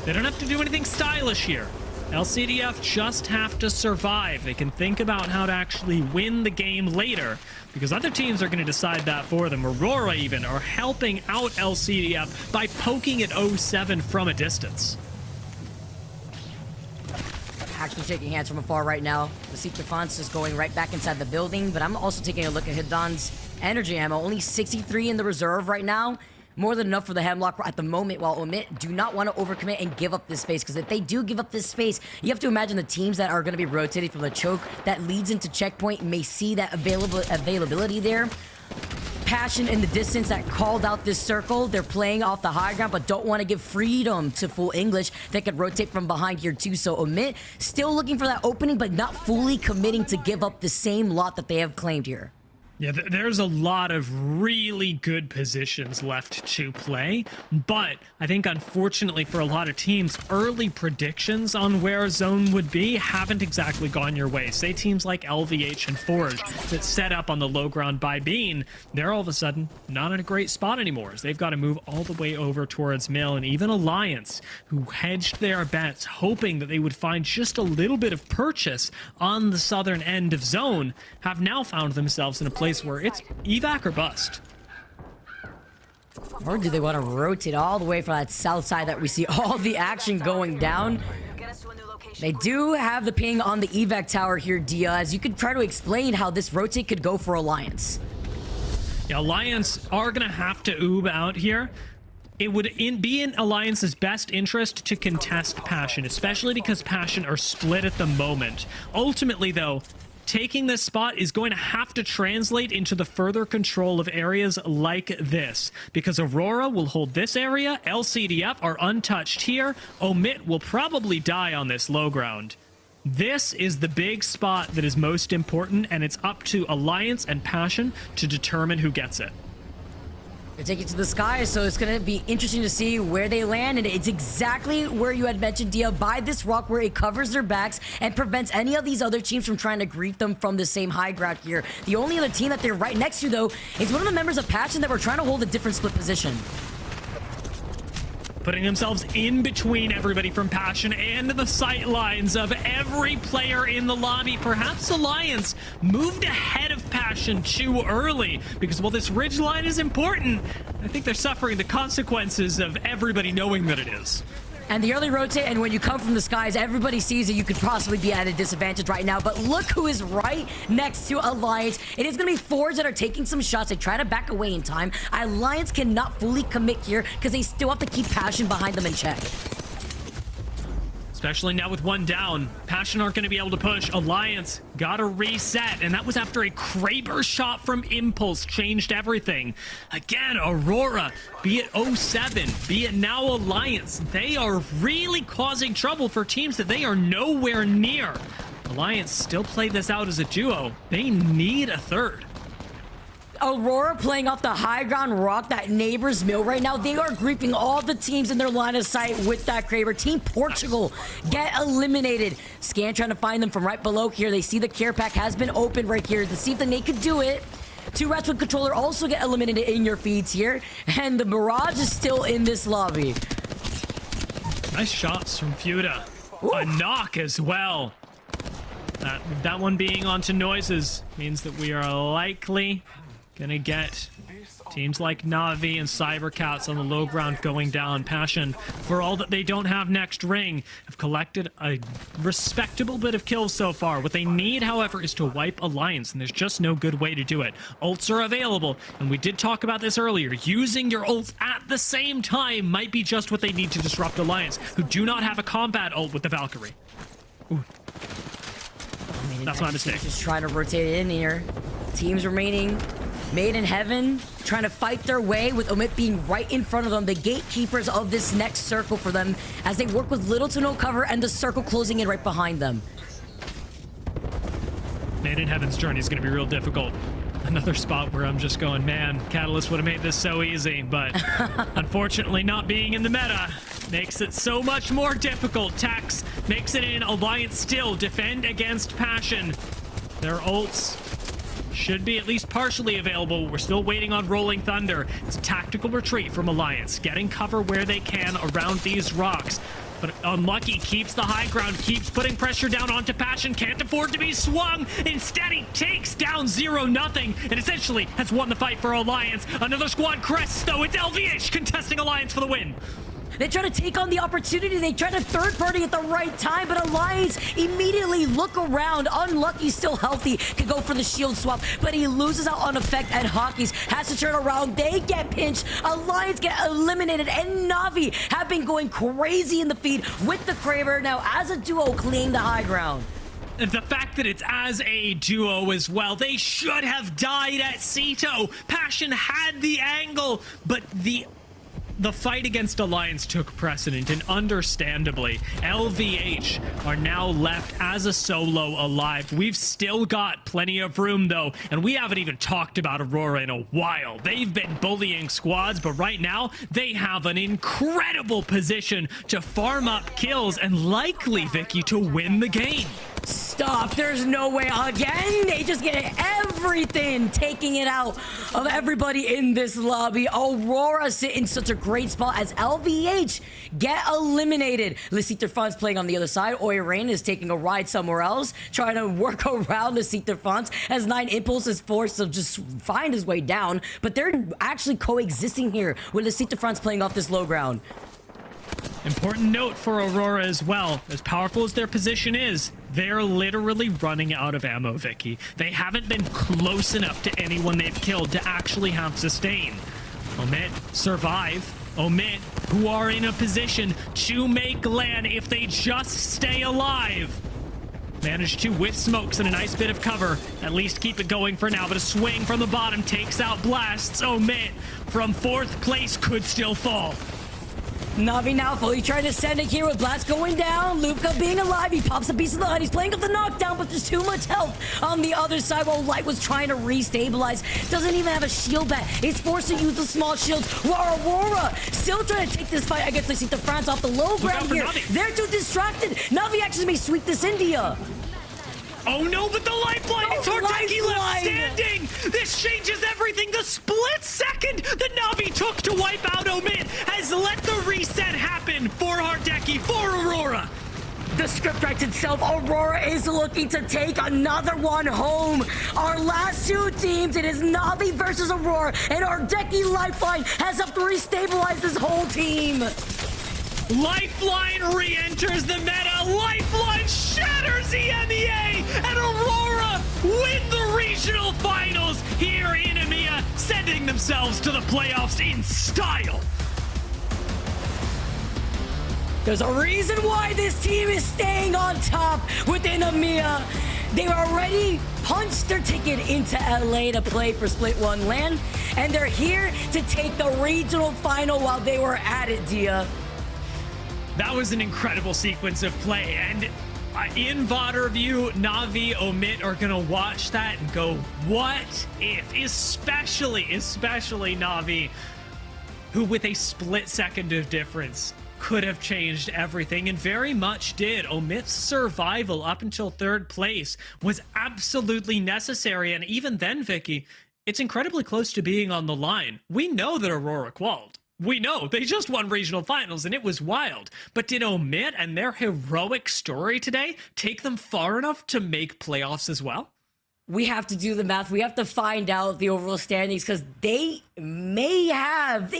They don't have to do anything stylish here. LCDF just have to survive. They can think about how to actually win the game later, because other teams are going to decide that for them. AURORA even are helping out LCDF by poking at 07 from a distance. Actually shaking hands from afar right now. LCDF France is going right back inside the building, but I'm also taking a look at Hidan's energy ammo. Only 63 in the reserve right now. More than enough for the Hemlock at the moment, while OMiT do not want to overcommit and give up this space, because if they do give up this space, you have to imagine the teams that are going to be rotating from the choke that leads into checkpoint may see that availability there. Passion in the distance that called out this circle. They're playing off the high ground, but don't want to give freedom to Full English. They could rotate from behind here too, so OMiT still looking for that opening, but not fully committing to give up the same lot that they have claimed here. Yeah, there's a lot of really good positions left to play, but I think unfortunately for a lot of teams, early predictions on where zone would be haven't exactly gone your way. Say teams like LVH and Forge that set up on the low ground by Bean, they're all of a sudden not in a great spot anymore, as they've got to move all the way over towards Mill. And even Alliance, who hedged their bets hoping that they would find just a little bit of purchase on the southern end of zone, have now found themselves in a place where it's evac or bust. Or do they want to rotate all the way from that south side that we see all the action going down? They do have the ping on the evac tower here, Diaz. You could try to explain how this rotate could go for Alliance. Yeah, Alliance are going to have to oob out here. It would be in Alliance's best interest to contest Passion, especially because Passion are split at the moment. Ultimately, though, taking this spot is going to have to translate into the further control of areas like this, because AURORA will hold this area, LCDF are untouched here, OMiT will probably die on this low ground. This is the big spot that is most important, and it's up to Alliance and Passion to determine who gets it. They take it to the sky, so it's going to be interesting to see where they land, and it's exactly where you had mentioned, Dia, by this rock where it covers their backs and prevents any of these other teams from trying to greet them from the same high ground here. The only other team that they're right next to, though, is one of the members of Passion that were trying to hold a different split position. Putting themselves in between everybody from Passion and the sight lines of every player in the lobby. Perhaps Alliance moved ahead of Passion too early, because while this ridge line is important, I think they're suffering the consequences of everybody knowing that it is. And the early rotate, and when you come from the skies, everybody sees that you could possibly be at a disadvantage right now. But look who is right next to Alliance. It is going to be Forge that are taking some shots. They try to back away in time. Alliance cannot fully commit here because they still have to keep Passion behind them in check. Especially now with one down. Passion aren't going to be able to push. Alliance got to reset. And that was after a Kraber shot from Impulse changed everything. Again, Aurora, be it 07, be it now Alliance, they are really causing trouble for teams that they are nowhere near. Alliance still played this out as a duo. They need a third. Aurora playing off the high ground rock, that neighbor's mill right now. They are griefing all the teams in their line of sight with that Kraber. Team Portugal get eliminated. Scan trying to find them from right below here. They see the care pack has been opened right here to see if the Nate could do it. 2 rats with controller also get eliminated in your feeds here. And the Mirage is still in this lobby. Nice shots from Fuda. A knock as well. That one being onto noises means that we are likely gonna get teams like Na'Vi and cybercats on the low ground going down. Passion, for all that they don't have next ring, have collected a respectable bit of kills so far. What they need, however, is to wipe Alliance, and there's just no good way to do it. Ults are available, and we did talk about this earlier. Using your ults at the same time might be just what they need to disrupt Alliance, who do not have a combat ult with the Valkyrie. Ooh. That's my mistake. Just trying to rotate it in here. Teams remaining made in heaven, trying to fight their way with OMiT being right in front of them, the gatekeepers of this next circle for them as they work with little to no cover and the circle closing in right behind them. Made in Heaven's journey is going to be real difficult. Another spot where I'm just going, man, Catalyst would have made this so easy, but unfortunately not being in the meta makes it so much more difficult. Tax makes it in. Alliance still defend against Passion. Their ults should be at least partially available. We're still waiting on Rolling Thunder. It's a tactical retreat from Alliance, getting cover where they can around these rocks. But Unlucky keeps the high ground, keeps putting pressure down onto Passion, can't afford to be swung. Instead, he takes down 0-0 and essentially has won the fight for Alliance. Another squad crests, though. It's LVH contesting Alliance for the win. They try to take on the opportunity. They try to third party at the right time, but Alliance immediately look around. Unlucky, still healthy, can go for the shield swap, but he loses out on effect, and Hockeys has to turn around. They get pinched. Alliance get eliminated, and Na'Vi have been going crazy in the feed with the Kraber. Now, as a duo, claim the high ground. The fact that it's as a duo as well, they should have died at Cito. Passion had the angle, but the fight against Alliance took precedent, and understandably, LVH are now left as a solo alive. We've still got plenty of room, though, and we haven't even talked about Aurora in a while. They've been bullying squads, but right now, they have an incredible position to farm up kills and likely, Vicky, to win the game. Stop. There's no way. Again, they just get everything, taking it out of everybody in this lobby. Aurora sit in such a great spot as LVH get eliminated. Leciter Fonz playing on the other side. Oirain is taking a ride somewhere else, trying to work around Leciter Fonz as 9 Impulse is forced to just find his way down, but they're actually coexisting here with Leciter Fonz playing off this low ground. Important note for Aurora as well. As powerful as their position is, they're literally running out of ammo, Vicky. They haven't been close enough to anyone they've killed to actually have sustain. OMiT survive. OMiT, who are in a position to make LAN if they just stay alive. Managed to, with smokes and a nice bit of cover, at least keep it going for now, but a swing from the bottom takes out Blasts. OMiT from 4th place could still fall. Na'Vi now fully trying to send it here with Blast going down. Luca being alive. He pops a piece of the HUD. He's playing up the knockdown, but there's too much health on the other side while Light was trying to restabilize. Doesn't even have a shield back. He's forced to use the small shields while Aurora still trying to take this fight against Leciter Fonz off the low ground here. They're too distracted. Na'Vi actually may sweep this India. Oh no, but the lifeline! It's Hordeki left standing! This changes everything! The split second that Na'Vi took to wipe out OMiT has let the reset happen for Hordeki, for Aurora! The script writes itself. Aurora is looking to take another one home. Our last 2 teams, it is Na'Vi versus Aurora, and Hordeki Lifeline has helped to restabilize this whole team. Lifeline re-enters the meta. Lifeline shatters EMEA, and Aurora win the regional finals here in EMEA, sending themselves to the playoffs in style. There's a reason why this team is staying on top within EMEA. They already punched their ticket into LA to play for Split 1 LAN, and they're here to take the regional final while they were at it, Dia. That was an incredible sequence of play, and in VOD review, Navi, OMiT are gonna watch that and go, what if? Especially Navi, who with a split second of difference could have changed everything, and very much did. OMiT's survival up until third place was absolutely necessary, and even then, Vicky, it's incredibly close to being on the line. We know that Aurora qualified. We know they just won regional finals and it was wild. But did OMiT and their heroic story today take them far enough to make playoffs as well? We have to do the math. We have to find out the overall standings because they may have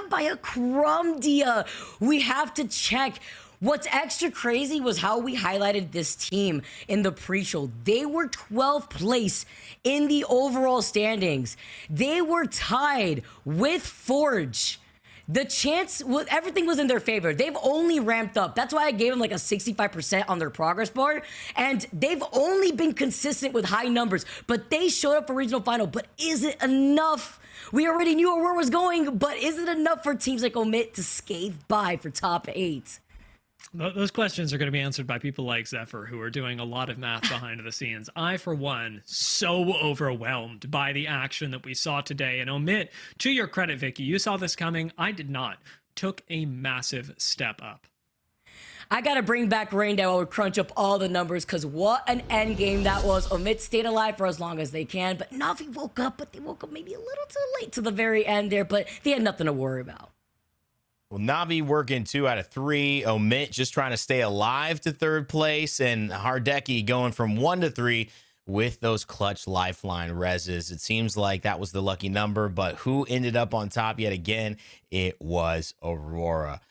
by a crumb, Dia. We have to check. What's extra crazy was how we highlighted this team in the pre-show. They were 12th place in the overall standings. They were tied with Forge. The chance, everything was in their favor. They've only ramped up. That's why I gave them like a 65% on their progress bar. And they've only been consistent with high numbers. But they showed up for regional final. But is it enough? We already knew where it was going. But is it enough for teams like OMiT to scathe by for top 8? Those questions are going to be answered by people like Zephyr, who are doing a lot of math behind the scenes. I, for one, so overwhelmed by the action that we saw today. And OMiT, to your credit, Vicky, you saw this coming. I did not. Took a massive step up. I got to bring back Rainbow. I would crunch up all the numbers because what an end game that was. OMiT stayed alive for as long as they can. But Navi woke up, but they woke up maybe a little too late to the very end there. But they had nothing to worry about. Well, Navi working 2 out of 3. OMiT just trying to stay alive to third place. And Hardeki going from 1 to 3 with those clutch lifeline reses. It seems like that was the lucky number. But who ended up on top yet again? It was Aurora.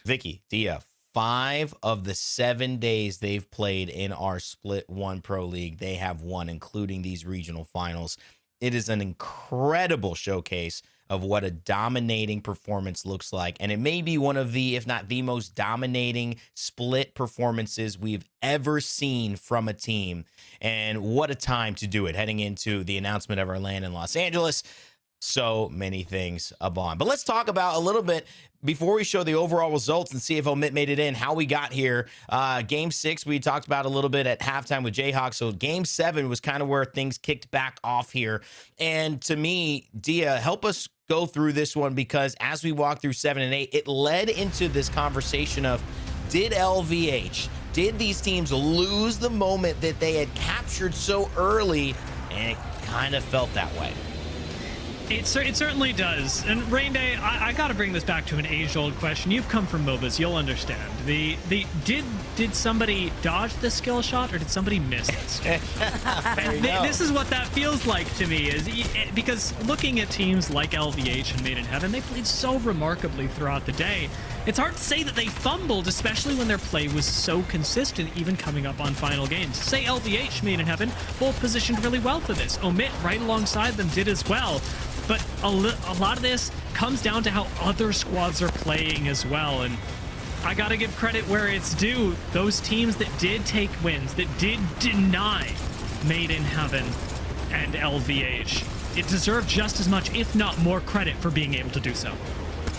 Vicky, Dia, 5 of the 7 days they've played in our Split 1 Pro League, they have won, including these regional finals. It is an incredible showcase of what a dominating performance looks like. And it may be one of the, if not the most dominating split performances we've ever seen from a team. And what a time to do it, heading into the announcement of our LAN in Los Angeles. So many things upon. But let's talk about a little bit before we show the overall results and see if OMiT made it in, how we got here. Game 6, we talked about a little bit at halftime with Jayhawk. So game 7 was kind of where things kicked back off here. And to me, Dia, help us go through this one, because as we walk through 7 and 8, it led into this conversation of, did these teams lose the moment that they had captured so early? And it kind of felt that way. It certainly does. And Rainday, I got to bring this back to an age-old question. You've come from MOBAs, you'll understand. Did somebody dodge the skill shot, or did somebody miss the skill shot? This is what that feels like to me, because looking at teams like LVH and Made in Heaven, they played so remarkably throughout the day. It's hard to say that they fumbled, especially when their play was so consistent, even coming up on final games. Say LVH, Made in Heaven, both positioned really well for this. OMiT, right alongside them, did as well. But a lot of this comes down to how other squads are playing as well. And I got to give credit where it's due. Those teams that did take wins, that did deny Made in Heaven and LVH, it deserved just as much, if not more, credit for being able to do so.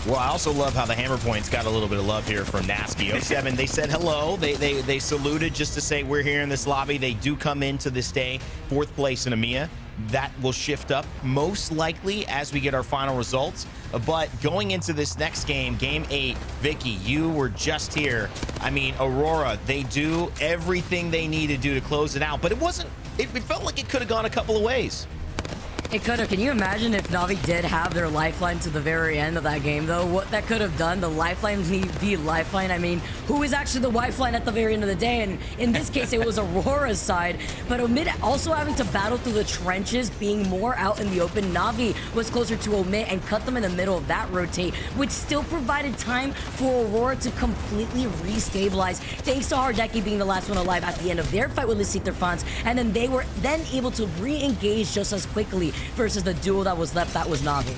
Well, I also love how the Hammer Points got a little bit of love here from Nasky. 07, they said hello. They saluted just to say we're here in this lobby. They do come into this day 4th place in EMEA. That will shift up most likely as we get our final results. But going into this next game, game 8, Vicky, you were just here. I mean, Aurora, they do everything they need to do to close it out. But it wasn't, it felt like it could have gone a couple of ways. It could have. Can you imagine if Na'Vi did have their lifeline to the very end of that game, though? What that could have done, the lifeline v lifeline. I mean, who is actually the lifeline at the very end of the day? And in this case, it was AURORA's side. But OMiT also having to battle through the trenches, being more out in the open. Na'Vi was closer to OMiT and cut them in the middle of that rotate, which still provided time for AURORA to completely restabilize, thanks to Hardeki being the last one alive at the end of their fight with LCDF. And then they were then able to re-engage just as quickly versus the duo that was left, that was Na'Vi.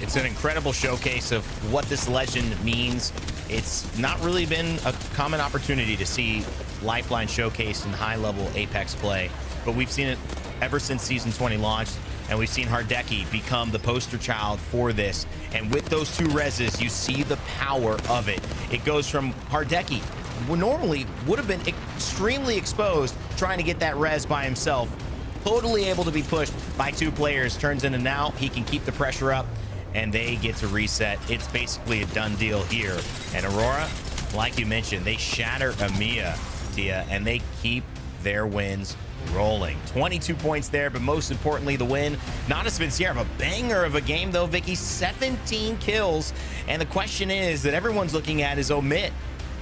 It's an incredible showcase of what this legend means. It's not really been a common opportunity to see Lifeline showcased in high-level Apex play, but we've seen it ever since Season 20 launched, and we've seen Hardeki become the poster child for this. And with those 2 reses, you see the power of it. It goes from Hardeki, who normally would have been extremely exposed trying to get that res by himself, totally able to be pushed by 2 players, turns into now he can keep the pressure up and they get to reset. It's basically a done deal here. And AURORA, like you mentioned, they shatter EMEA, Tia, and they keep their wins rolling. 22 points there, but most importantly, the win. Natus Vincere have a banger of a game though, Vicky. 17 kills. And the question is that everyone's looking at is OMiT.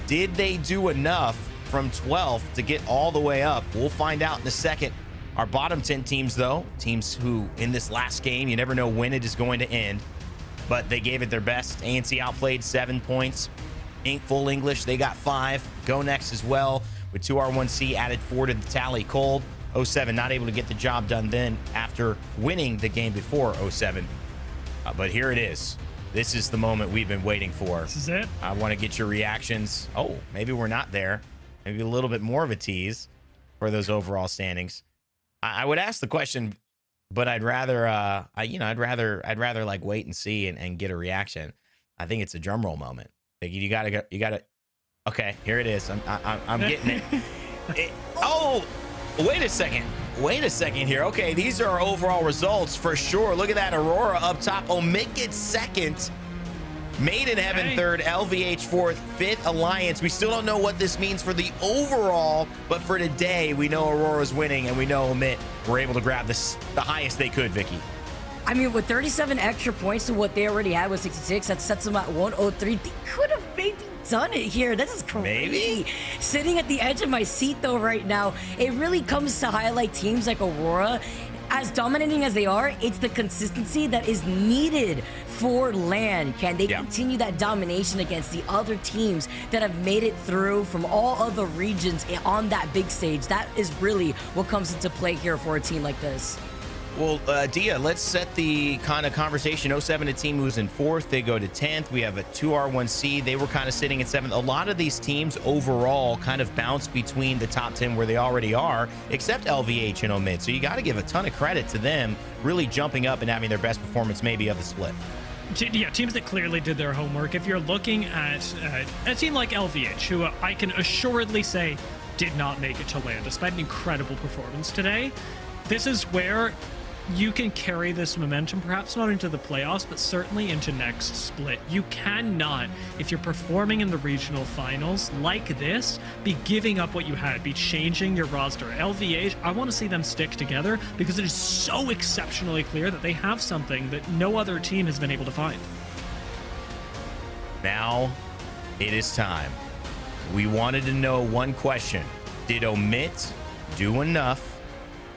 Did they do enough from 12th to get all the way up? We'll find out in a second. Our bottom 10 teams, though, teams who in this last game, you never know when it is going to end, but they gave it their best. ANC Outplayed 7 points. Inc. Full English, they got 5. GoNext as well, with 2R1C added 4 to the tally. Cold, 07 not able to get the job done then after winning the game before 07. But here it is. This is the moment we've been waiting for. This is it. I want to get your reactions. Oh, maybe we're not there. Maybe a little bit more of a tease for those overall standings. I would ask the question, but I'd rather, I'd rather like wait and see and get a reaction. I think it's a drum roll moment. Like, you gotta. Okay, here it is. I'm getting it. Oh, wait a second. Wait a second here. Okay, these are our overall results for sure. Look at that. AURORA up top. OMiT gets second. Made in Heaven third, LVH fourth, 5th Alliance. We still don't know what this means for the overall, but for today, we know AURORA's winning, and we know OMiT were able to grab this the highest they could, Vicky. I mean, with 37 extra points to what they already had with 66, that sets them at 103. They could have maybe done it here. This is crazy. Maybe. Sitting at the edge of my seat, though, right now, it really comes to highlight teams like AURORA. As dominating as they are, it's the consistency that is needed for LAN. Can they continue that domination against the other teams that have made it through from all other regions on that big stage? That is really what comes into play here for a team like this. Well, Dia, let's set the kind of conversation. 07, a team who's in 4th. They go to 10th. We have a 2R1C. They were kind of sitting at 7th. A lot of these teams overall kind of bounce between the top 10 where they already are, except LVH and OMiT. So you got to give a ton of credit to them really jumping up and having their best performance maybe of the split. Yeah, teams that clearly did their homework. If you're looking at a team like LVH, who I can assuredly say did not make it to LAN, despite an incredible performance today, this is where you can carry this momentum, perhaps not into the playoffs, but certainly into next split. You cannot, if you're performing in the regional finals like this, be giving up what you had, be changing your roster. LVH, I want to see them stick together because it is so exceptionally clear that they have something that no other team has been able to find. Now it is time. We wanted to know one question. Did OMiT do enough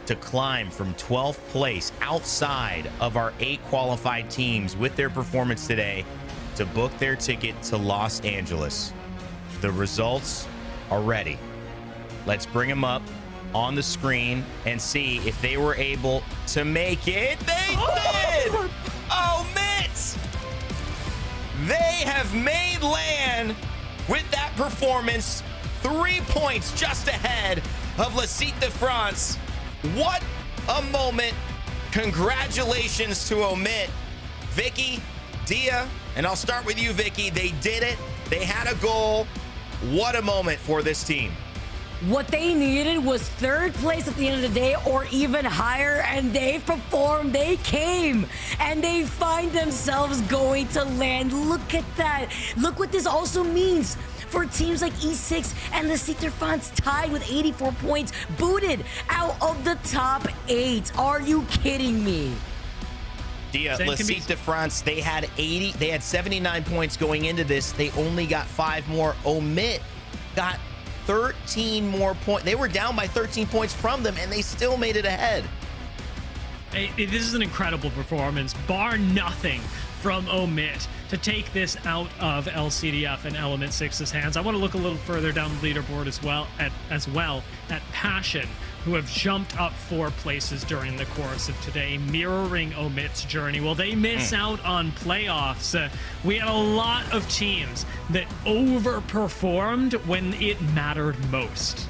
to climb from 12th place outside of our 8 qualified teams with their performance today to book their ticket to Los Angeles? The results are ready. Let's bring them up on the screen and see if they were able to make it. They did! OMiT! They have made LAN with that performance, 3 points just ahead of LCDF. What a moment. Congratulations to OMiT. Vicky, Dia, and I'll start with you, Vicky. They did it. They had a goal. What a moment for this team. What they needed was third place at the end of the day or even higher, and they performed. They came, and they find themselves going to land. Look at that. Look what this also means for teams like E6 and the Citerfans, tied with 84 points, booted out of the top 8. Are you kidding me? Le Citerfans, they had 79 points going into this. They only got 5 more. OMiT got 13 more points. They were down by 13 points from them, and they still made it ahead. This is an incredible performance, bar nothing from OMiT to take this out of LCDF and Element 6's hands. I want to look a little further down the leaderboard as well at Passion, who have jumped up 4 places during the course of today, mirroring OMiT's journey. Well, they miss out on playoffs. We had a lot of teams that overperformed when it mattered most.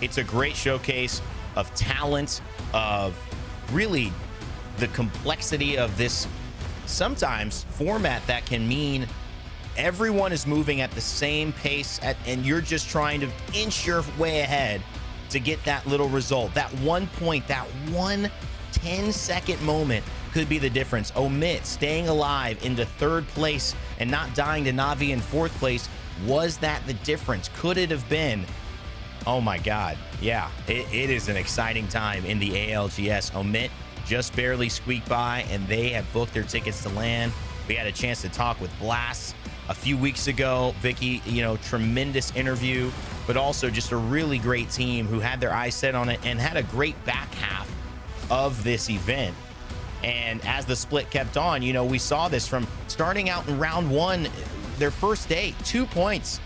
It's a great showcase of talent, of really the complexity of this sometimes format that can mean everyone is moving at the same pace and you're just trying to inch your way ahead to get that little result. That 1 point, that 1 10-second moment could be the difference. OMiT staying alive into 3rd place and not dying to Na'Vi in 4th place. Was that the difference? Could it have been? Oh my God. Yeah, it is an exciting time in the ALGS. OMiT just barely squeaked by, and they have booked their tickets to LAN. We had a chance to talk with Blast a few weeks ago. Vicky, tremendous interview, but also just a really great team who had their eyes set on it and had a great back half of this event. And as the split kept on, we saw this from starting out in round 1, their first day, 2 points.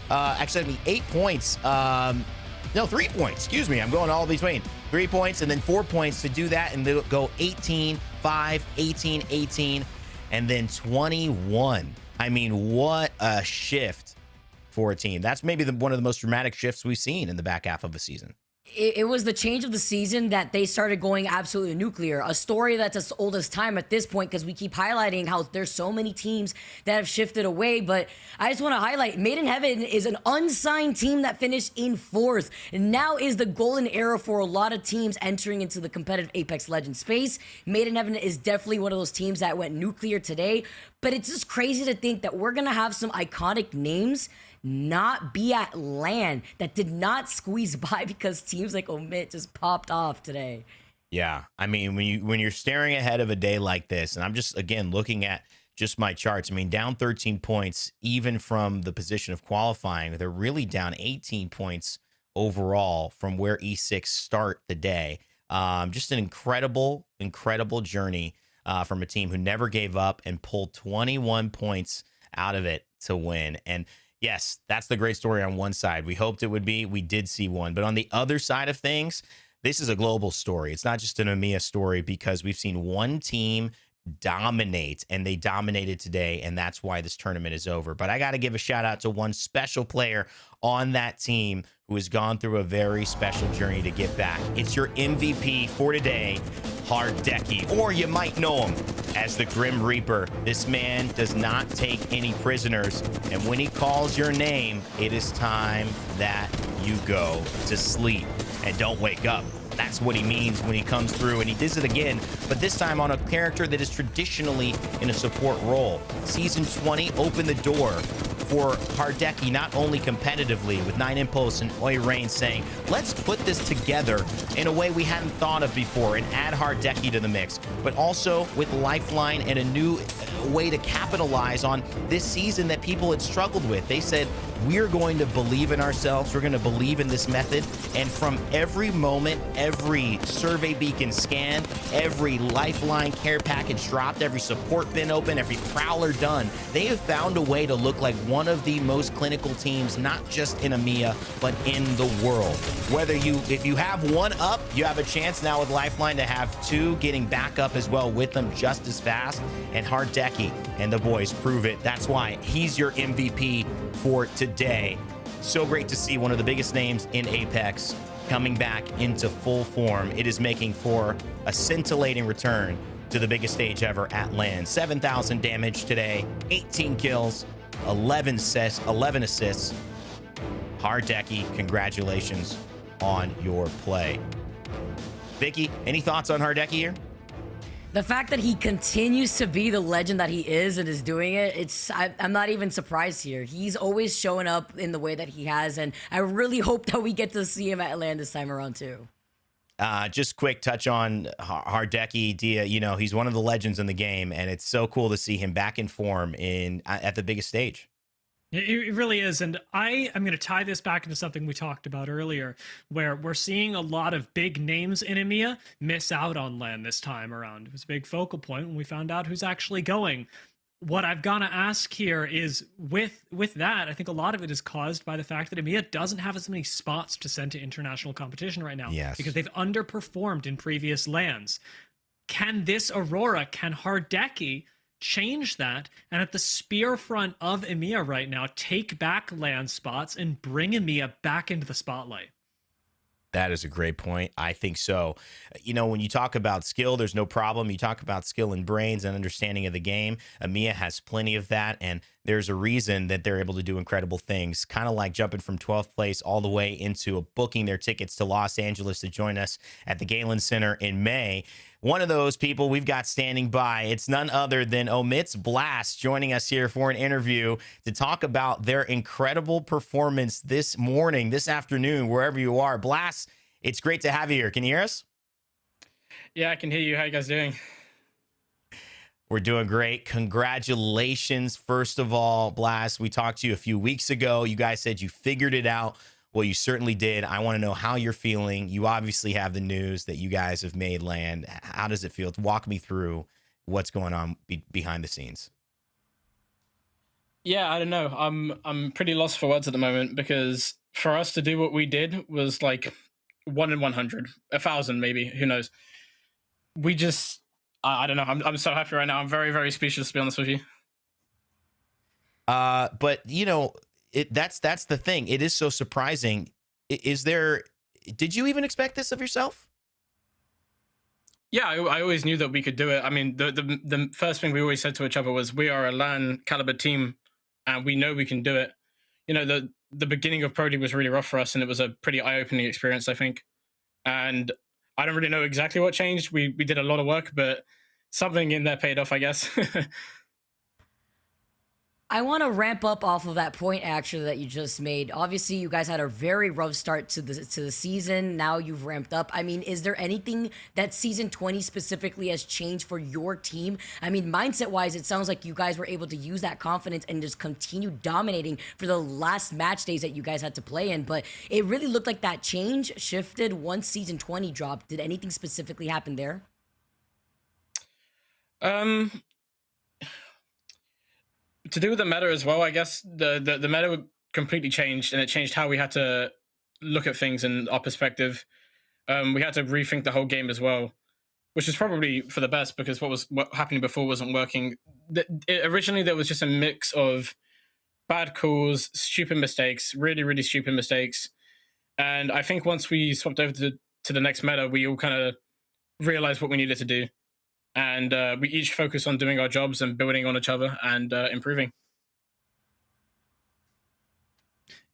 Actually, 8 points. No, 3 points. Excuse me. I'm going all between 3 points and then 4 points to do that. And they'll go 18, 5, 18, 18, and then 21. I mean, what a shift for a team. That's maybe one of the most dramatic shifts we've seen in the back half of a season. It was the change of the season that they started going absolutely nuclear. A story that's as old as time at this point, because we keep highlighting how there's so many teams that have shifted away. But I just want to highlight Made in Heaven is an unsigned team that finished in 4th. And now is the golden era for a lot of teams entering into the competitive Apex Legends space. Made in Heaven is definitely one of those teams that went nuclear today. But it's just crazy to think that we're going to have some iconic names not be at LAN that did not squeeze by because teams like OMiT just popped off today. Yeah, I mean, when you're staring ahead of a day like this, and I'm just, again, looking at just my charts, I mean, down 13 points, even from the position of qualifying, they're really down 18 points overall from where E6 start the day. Just an incredible journey from a team who never gave up and pulled 21 points out of it to win. And yes, that's the great story on one side. We hoped it would be. We did see one. But on the other side of things, this is a global story. It's not just an EMEA story, because we've seen one team dominate, and they dominated today, and that's why this tournament is over. But I got to give a shout out to one special player on that team who has gone through a very special journey to get back. It's your MVP for today, Hardeki, or you might know him as the Grim Reaper. This man does not take any prisoners, and when he calls your name, it is time that you go to sleep and don't wake up. That's what he means when he comes through, and he does it again, but this time on a character that is traditionally in a support role. Season 20 opened the door for Hardeki, not only competitively with 9 Impulse and Oi Rain saying, let's put this together in a way we hadn't thought of before and add Hardeki to the mix, but also with Lifeline and a new way to capitalize on this season that people had struggled with. They said, we're going to believe in ourselves. We're going to believe in this method. And from every moment, every survey beacon scan, every Lifeline care package dropped, every support bin open, every prowler done, they have found a way to look like one of the most clinical teams, not just in EMEA, but in the world. If you have one up, you have a chance now with Lifeline to have 2 getting back up as well with them just as fast. And Hardeki and the boys prove it. That's why he's your MVP for today. So great to see one of the biggest names in Apex coming back into full form. It is making for a scintillating return to the biggest stage ever at LAN. 7,000 damage today, 18 kills, 11 assists. Hardeki, congratulations on your play. Vicky, any thoughts on Hardeki here? The fact that he continues to be the legend that he is and is doing it, I'm not even surprised here. He's always showing up in the way that he has, and I really hope that we get to see him at LAN this time around too. Just quick touch on Hardeki Dia. You know, he's one of the legends in the game, and it's so cool to see him back in form at the biggest stage. It really is. And I'm going to tie this back into something we talked about earlier, where we're seeing a lot of big names in EMEA miss out on LAN this time around. It was a big focal point when we found out who's actually going. What I've got to ask here is with that, I think a lot of it is caused by the fact that EMEA doesn't have as many spots to send to international competition right now. Yes. Because they've underperformed in previous LANs. Can this Aurora, can Hardeki change that, and at the spear front of EMEA right now, take back LAN spots and bring EMEA back into the spotlight? That is a great point. I think so. You know, when you talk about skill, there's no problem. You talk about skill and brains and understanding of the game. EMEA has plenty of that, and there's a reason that they're able to do incredible things, kind of like jumping from 12th place all the way into booking their tickets to Los Angeles to join us at the Galen Center in May. One of those people we've got standing by, it's none other than OMiT's Blast joining us here for an interview to talk about their incredible performance this morning, this afternoon, wherever you are. Blast, it's great to have you here. Can you hear us? Yeah, I can hear you. How you guys doing? We're doing great. Congratulations, first of all, Blast. We talked to you a few weeks ago. You guys said you figured it out. Well, you certainly did. I want to know how you're feeling. You obviously have the news that you guys have made LAN. How does it feel? Walk me through what's going on behind the scenes. Yeah, I don't know. I'm pretty lost for words at the moment, because for us to do what we did was like 1 in 100, 1,000 maybe. Who knows? We just, I don't know. I'm so happy right now. I'm very, very speechless, to be honest with you. But you know, that's the thing. It is so surprising. Did you even expect this of yourself? Yeah, I always knew that we could do it. I mean, the first thing we always said to each other was, we are a LAN caliber team, and we know we can do it. You know, the beginning of Pro League was really rough for us, and it was a pretty eye-opening experience, I think. And I don't really know exactly what changed. We did a lot of work, but something in there paid off, I guess. I want to ramp up off of that point actually that you just made. Obviously, you guys had a very rough start to the season. Now you've ramped up. I mean, is there anything that season 20 specifically has changed for your team? I mean, mindset-wise, it sounds like you guys were able to use that confidence and just continue dominating for the last match days that you guys had to play in. But it really looked like that change shifted once season 20 dropped. Did anything specifically happen there? To do with the meta as well, I guess the meta completely changed, and it changed how we had to look at things and our perspective. We had to rethink the whole game as well, which is probably for the best, because what happening before wasn't working. Originally, there was just a mix of bad calls, stupid mistakes, really, really stupid mistakes. And I think once we swapped over to the next meta, we all kind of realized what we needed to do. And we each focus on doing our jobs and building on each other and improving.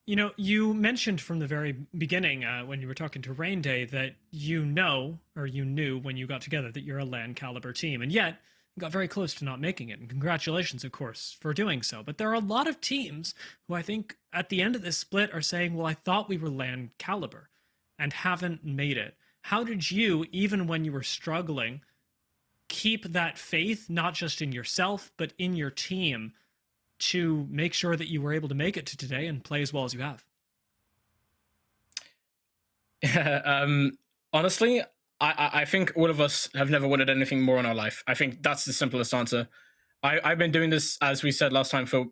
You know, you mentioned from the very beginning when you were talking to Rain Day that you knew when you got together that you're a LAN caliber team, and yet you got very close to not making it. And congratulations, of course, for doing so. But there are a lot of teams who I think at the end of this split are saying, well, I thought we were LAN caliber and haven't made it. How did you, even when you were struggling, keep that faith, not just in yourself, but in your team, to make sure that you were able to make it to today and play as well as you have? Honestly, I think all of us have never wanted anything more in our life. I think that's the simplest answer. I've been doing this, as we said last time, for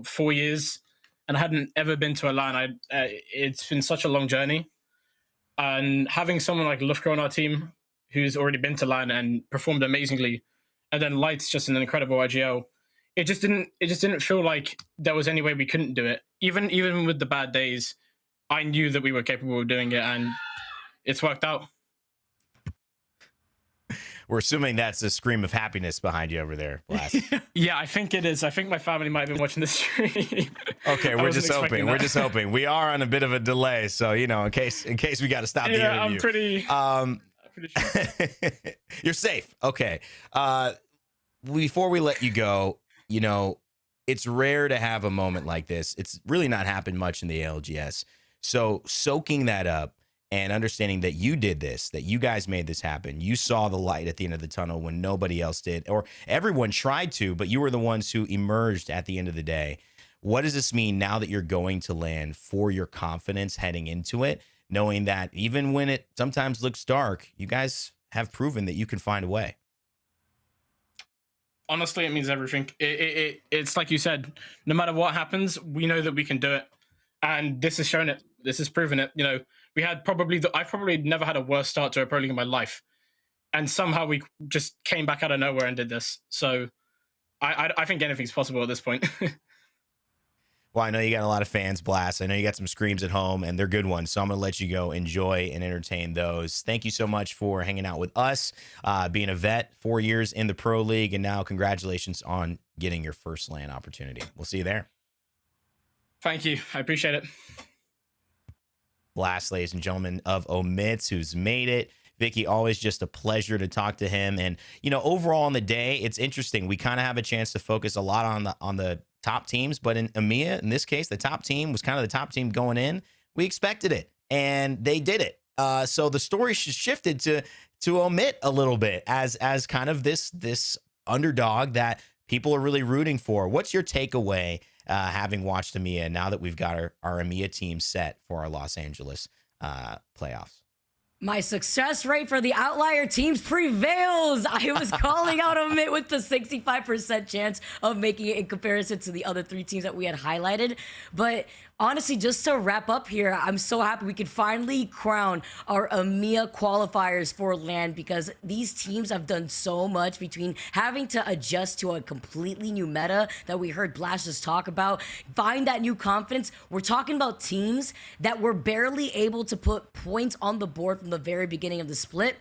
4 years, and I hadn't ever been to a LAN. It's been such a long journey, and having someone like Lufko on our team, who's already been to LAN and performed amazingly, and then Light's just an incredible IGL. It just didn't feel like there was any way we couldn't do it. Even with the bad days, I knew that we were capable of doing it, and it's worked out. we're assuming that's a scream of happiness behind you over there, Blast. Yeah, I think it is. I think my family might have been watching this stream. Okay, we're just hoping. We're just hoping. We are on a bit of a delay, so you know, in case we got to stop the interview. I'm pretty sure. You're safe. Okay. Before we let you go, you know, it's rare to have a moment like this. It's really not happened much in the ALGS. So soaking that up and understanding that you did this, that you guys made this happen, you saw the light at the end of the tunnel when nobody else did, or everyone tried to, but you were the ones who emerged at the end of the day. What does this mean now that you're going to land for your confidence heading into it, knowing that even when it sometimes looks dark, you guys have proven that you can find a way? Honestly, it means everything. It's like you said, no matter what happens, we know that we can do it. And this has shown it. This has proven it. You know, we had I've probably never had a worse start to a Pro League in my life. And somehow we just came back out of nowhere and did this. So I think anything's possible at this point. Well, I know you got a lot of fans, Blast. I know you got some screams at home, and they're good ones. So I'm going to let you go enjoy and entertain those. Thank you so much for hanging out with us, being a vet, 4 years in the Pro League, and now congratulations on getting your first LAN opportunity. We'll see you there. Thank you. I appreciate it. Blast, ladies and gentlemen, of OMiT, who's made it. Vicky, always just a pleasure to talk to him. And, you know, overall on the day, it's interesting. We kind of have a chance to focus a lot on the top teams, but in EMEA, in this case, the top team was kind of the top team going in. We expected it, and they did it. So the story shifted to OMiT a little bit as kind of this underdog that people are really rooting for. What's your takeaway having watched EMEA now that we've got our EMEA team set for our Los Angeles playoffs? My success rate for the outlier teams prevails. I was calling out OMiT with the 65% chance of making it in comparison to the other three teams that we had highlighted. But honestly, just to wrap up here, I'm so happy we could finally crown our EMEA qualifiers for LAN, because these teams have done so much between having to adjust to a completely new meta that we heard Blast just talk about, find that new confidence. We're talking about teams that were barely able to put points on the board from the very beginning of the split,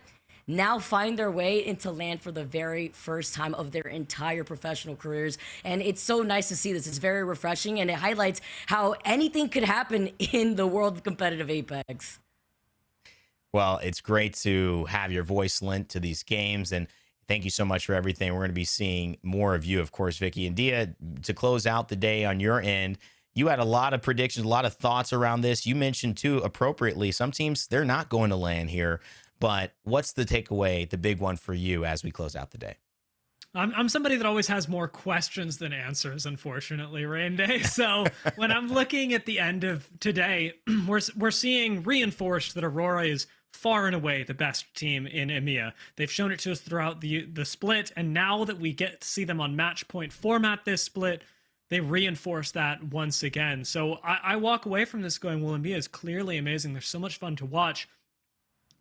now find their way into LAN for the very first time of their entire professional careers. And it's so nice to see this. It's very refreshing, and it highlights how anything could happen in the world of competitive Apex. Well, it's great to have your voice lent to these games, and thank you so much for everything. We're going to be seeing more of you, of course, Vicky. And Dia, to close out the day on your end, you had a lot of predictions, a lot of thoughts around this. You mentioned, too, appropriately, some teams, they're not going to LAN here. But what's the takeaway, the big one for you as we close out the day? I'm somebody that always has more questions than answers, unfortunately, Rain Day. So when I'm looking at the end of today, we're seeing reinforced that AURORA is far and away the best team in EMEA. They've shown it to us throughout the split, and now that we get to see them on match point format this split, they reinforce that once again. So I walk away from this going, well, EMEA is clearly amazing. They're so much fun to watch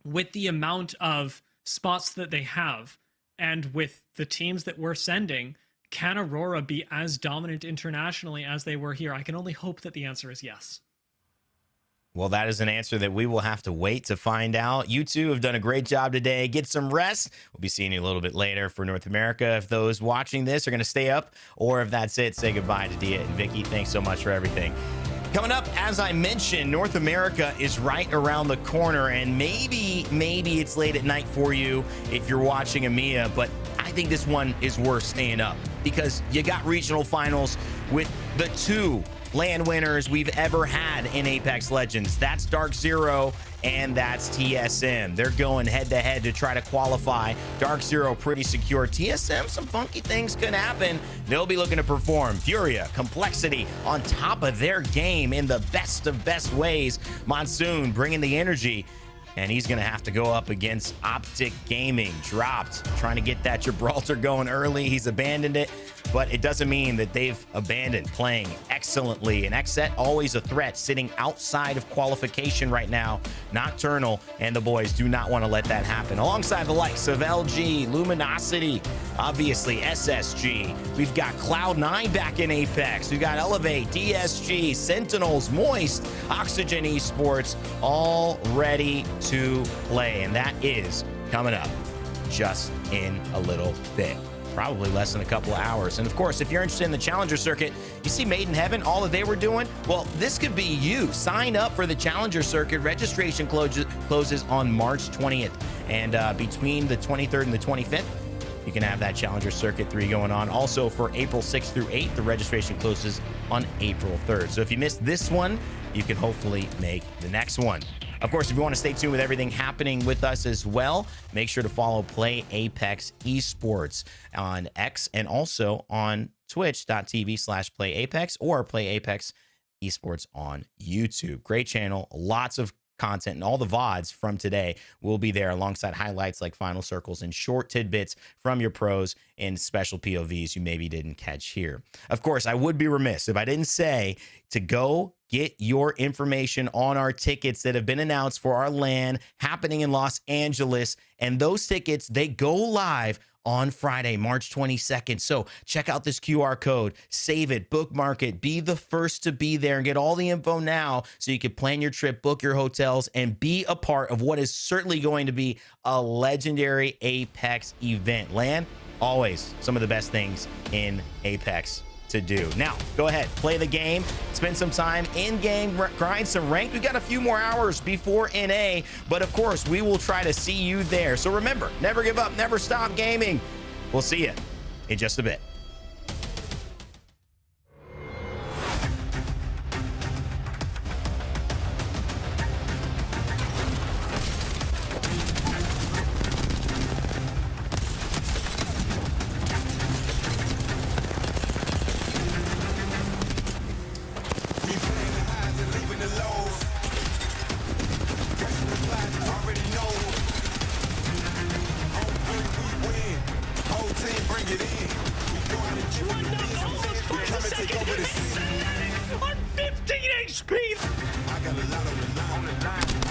with the amount of spots that they have. And with the teams that we're sending, can AURORA be as dominant internationally as they were here? I can only hope that the answer is yes. Well, that is an answer that we will have to wait to find out. You two have done a great job today. Get some rest. We'll be seeing you a little bit later for North America. If those watching this are going to stay up, or if that's it, say goodbye to Dia and Vicky. Thanks so much for everything. Coming up, as I mentioned, North America is right around the corner, and maybe it's late at night for you if you're watching EMEA, but I think this one is worth staying up because you got regional finals with the two LAN winners we've ever had in Apex Legends. That's Dark Zero and that's TSM. They're going head-to-head to try to qualify. Dark Zero pretty secure. TSM, some funky things could happen. They'll be looking to perform. Furia, Complexity on top of their game in the best of best ways. Monsoon bringing the energy. And he's going to have to go up against Optic Gaming. Dropped, trying to get that Gibraltar going early. He's abandoned it, but it doesn't mean that they've abandoned playing excellently. And XSET always a threat, sitting outside of qualification right now. Nocturnal and the boys do not want to let that happen. Alongside the likes of LG, Luminosity, obviously SSG. We've got Cloud9 back in Apex. We've got Elevate, DSG, Sentinels, Moist, Oxygen Esports, all ready to play. And that is coming up just in a little bit. Probably less than a couple of hours. And of course, if you're interested in the Challenger Circuit, you see Made in Heaven, all that they were doing? Well, this could be you. Sign up for the Challenger Circuit. Registration closes on March 20th. And between the 23rd and the 25th, you can have that Challenger Circuit 3 going on. Also, for April 6th through 8th, the registration closes on April 3rd. So if you missed this one, you can hopefully make the next one. Of course, if you want to stay tuned with everything happening with us as well, make sure to follow Play Apex Esports on X and also on twitch.tv/Play Apex or Play Apex Esports on YouTube. Great channel, lots of content, and all the VODs from today will be there alongside highlights like final circles and short tidbits from your pros and special POVs you maybe didn't catch here. Of course, I would be remiss if I didn't say to go get your information on our tickets that have been announced for our LAN happening in Los Angeles. And those tickets, they go live on Friday, March 22nd. So check out this QR code, save it, bookmark it, be the first to be there and get all the info now so you can plan your trip, book your hotels, and be a part of what is certainly going to be a legendary Apex event. LAN, always some of the best things in Apex to do. Now, go ahead, play the game, spend some time in game, grind some rank. We've got a few more hours before NA, but of course, we will try to see you there. So remember, never give up, never stop gaming. We'll see you in just a bit. On 15 HP! I got a lot on the line.